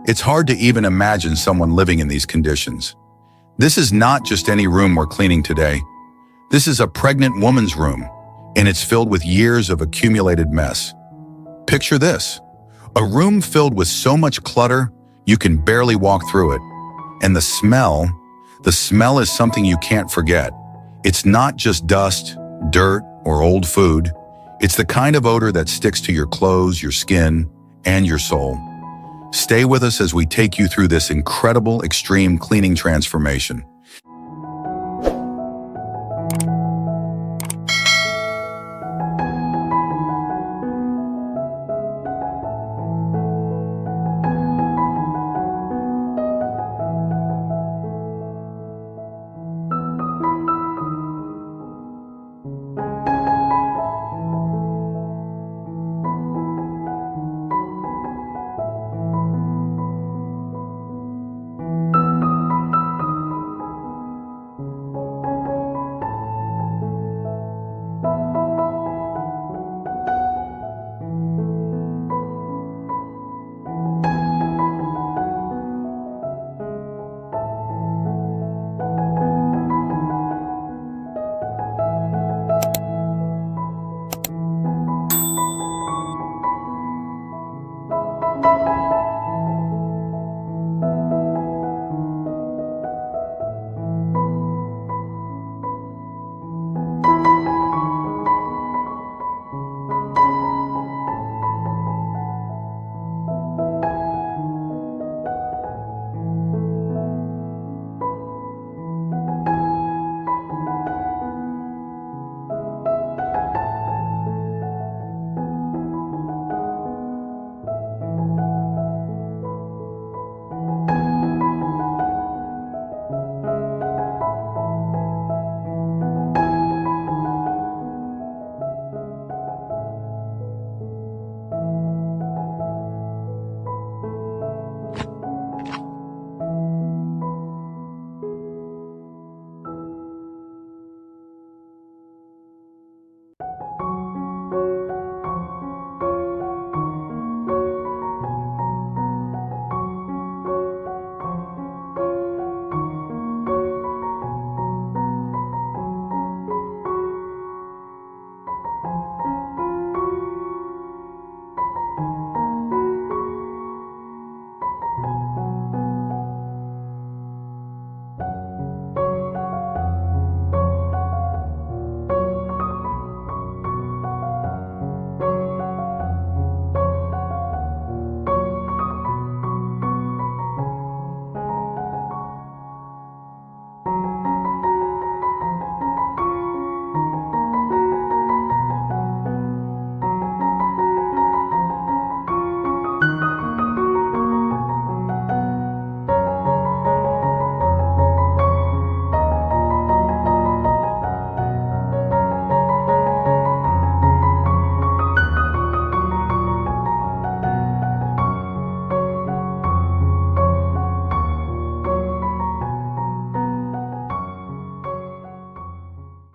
It's hard to even imagine someone living in these conditions. This is not just any room we're cleaning today. This is a pregnant woman's room, and it's filled with years of accumulated mess. Picture this: a room filled with so much clutter, you can barely walk through it. And the smell is something you can't forget. It's not just dust, dirt, or old food. It's the kind of odor that sticks to your clothes, your skin, and your soul. Stay with us as we take you through this incredible extreme cleaning transformation.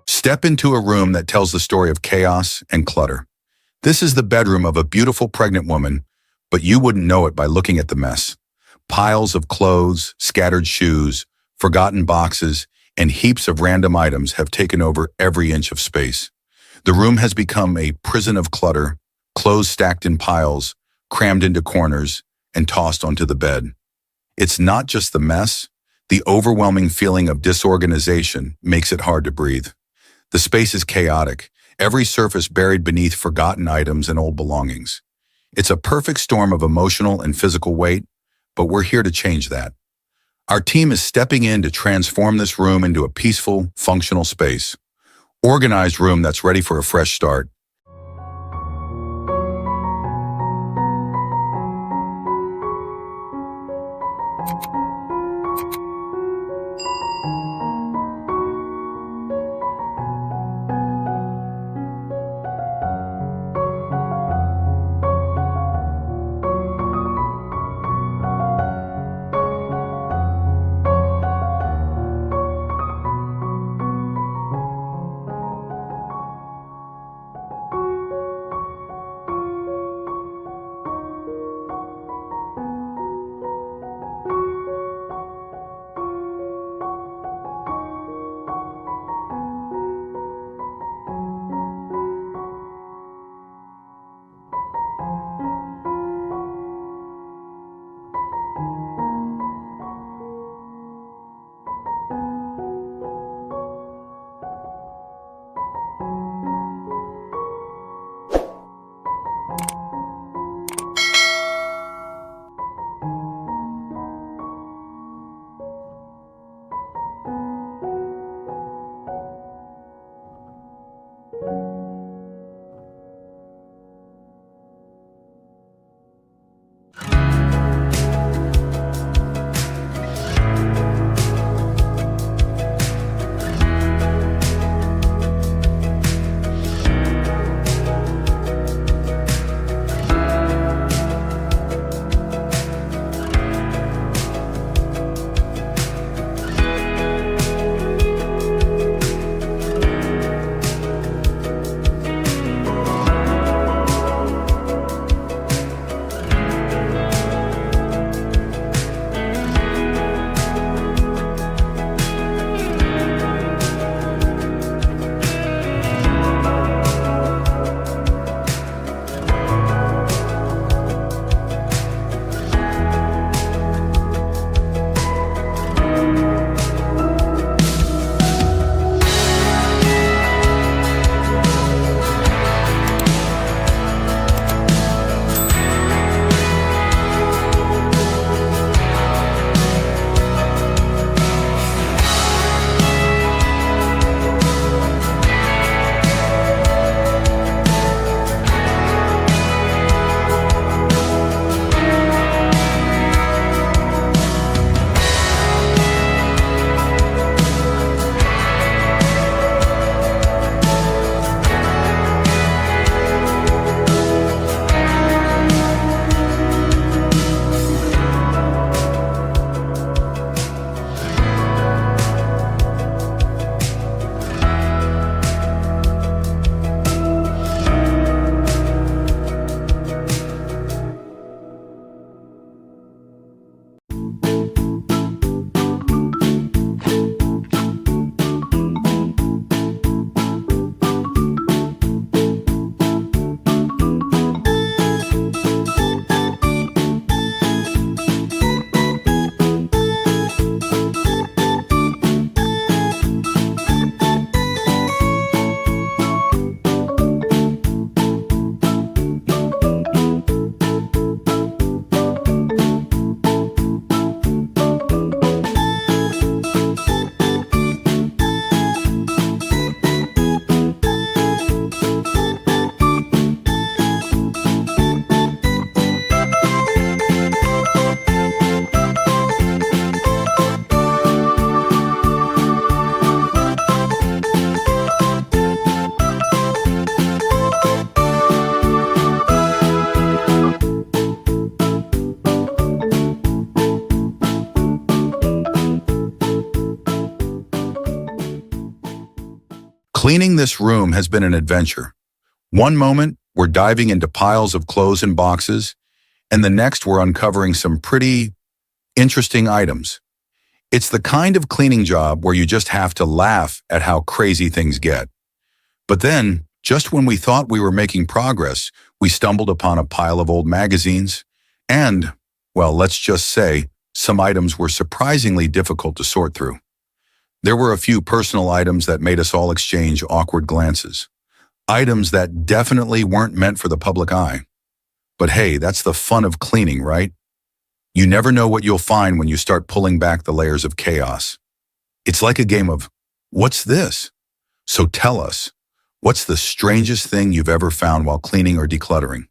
Step into a room that tells the story of chaos and clutter. This is the bedroom of a beautiful pregnant woman, but you wouldn't know it by looking at the mess. Piles of clothes, scattered shoes, forgotten boxes, and heaps of random items have taken over every inch of space. The room has become a prison of clutter, clothes stacked in piles, crammed into corners, and tossed onto the bed. It's not just the mess. The overwhelming feeling of disorganization makes it hard to breathe. The space is chaotic, every surface buried beneath forgotten items and old belongings. It's a perfect storm of emotional and physical weight, but we're here to change that. Our team is stepping in to transform this room into a peaceful, functional space. Organized room that's ready for a fresh start. Cleaning this room has been an adventure. One moment, we're diving into piles of clothes and boxes, and the next we're uncovering some pretty interesting items. It's the kind of cleaning job where you just have to laugh at how crazy things get. But then, just when we thought we were making progress, we stumbled upon a pile of old magazines, and, well, let's just say, some items were surprisingly difficult to sort through. There were a few personal items that made us all exchange awkward glances. Items that definitely weren't meant for the public eye. But hey, that's the fun of cleaning, right? You never know what you'll find when you start pulling back the layers of chaos. It's like a game of, what's this? So tell us, what's the strangest thing you've ever found while cleaning or decluttering?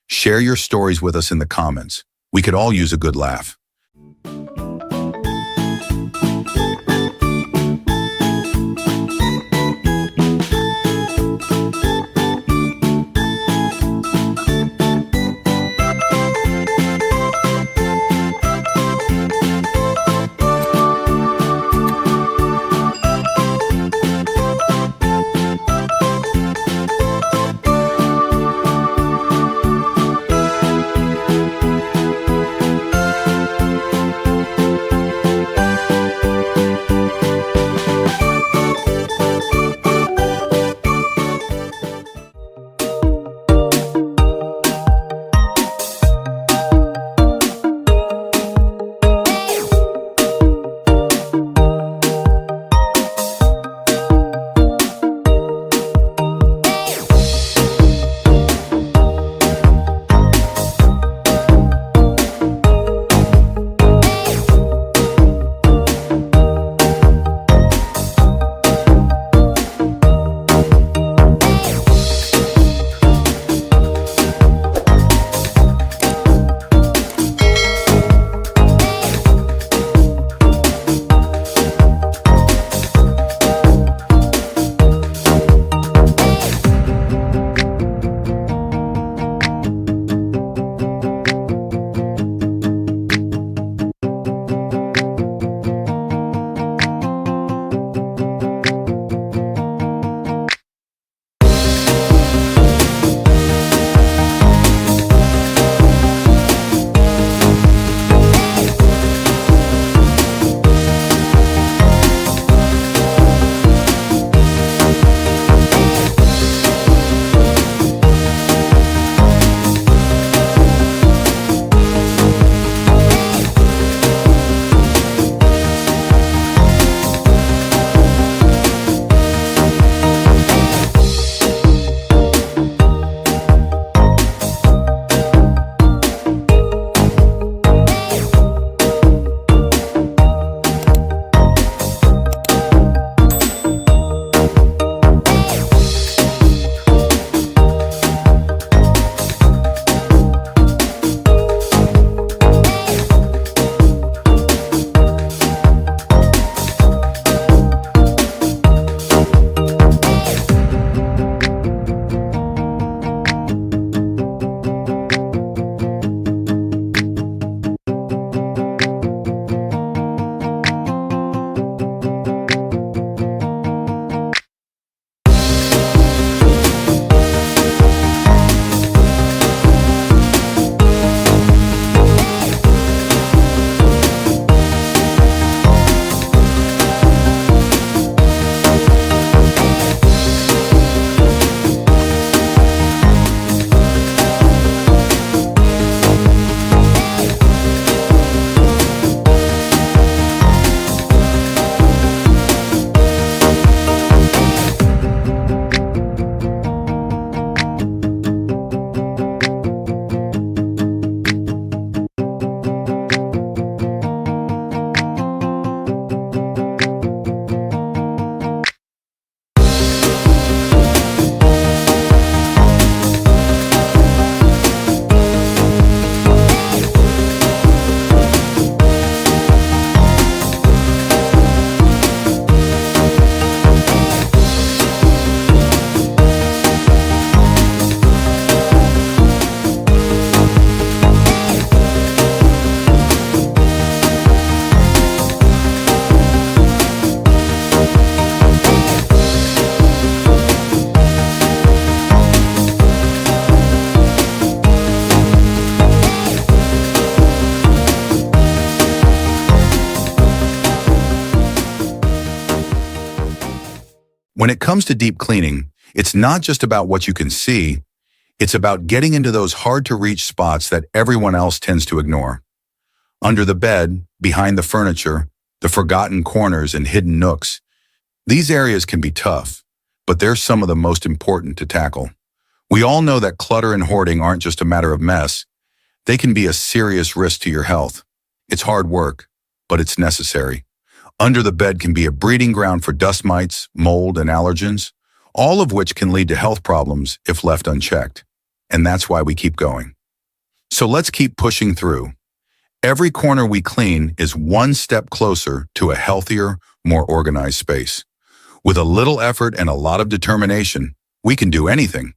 Share your stories with us in the comments. We could all use a good laugh. When it comes to deep cleaning, it's not just about what you can see, it's about getting into those hard-to-reach spots that everyone else tends to ignore. Under the bed, behind the furniture, the forgotten corners and hidden nooks. These areas can be tough, but they're some of the most important to tackle. We all know that clutter and hoarding aren't just a matter of mess. They can be a serious risk to your health. It's hard work, but it's necessary. Under the bed can be a breeding ground for dust mites, mold, and allergens, all of which can lead to health problems if left unchecked. And that's why we keep going. So let's keep pushing through. Every corner we clean is one step closer to a healthier, more organized space. With a little effort and a lot of determination, we can do anything.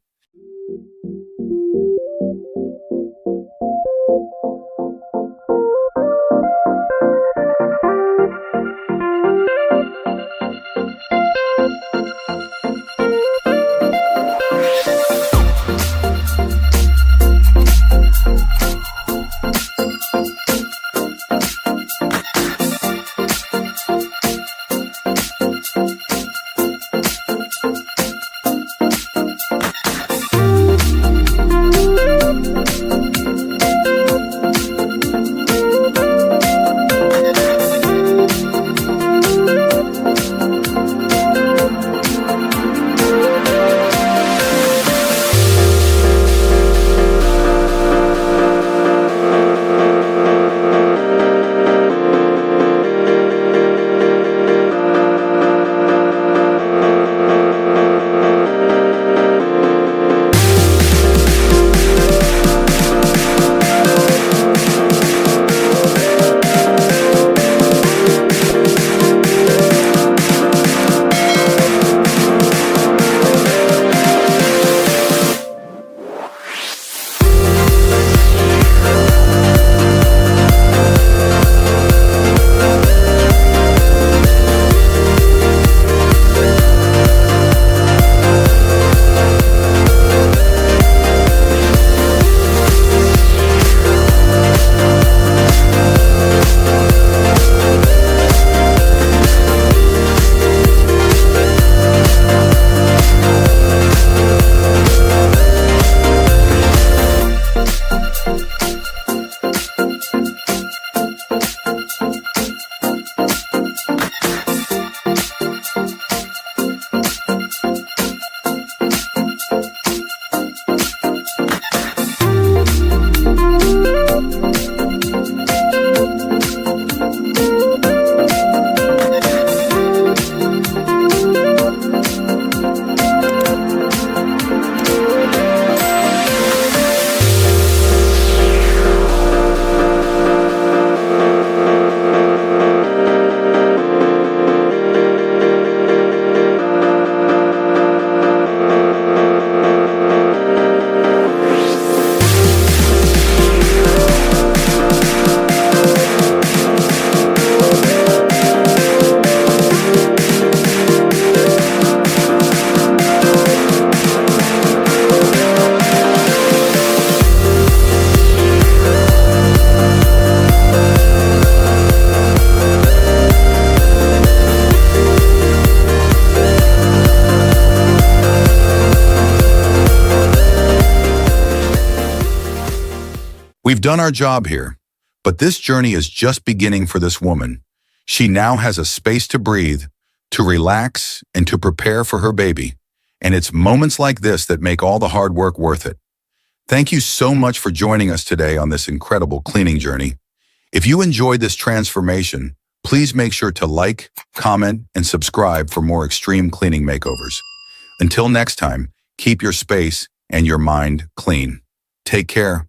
We've done our job here, but this journey is just beginning for this woman. She now has a space to breathe, to relax, and to prepare for her baby. And it's moments like this that make all the hard work worth it. Thank you so much for joining us today on this incredible cleaning journey. If you enjoyed this transformation, please make sure to like, comment, and subscribe for more extreme cleaning makeovers. Until next time, keep your space and your mind clean. Take care.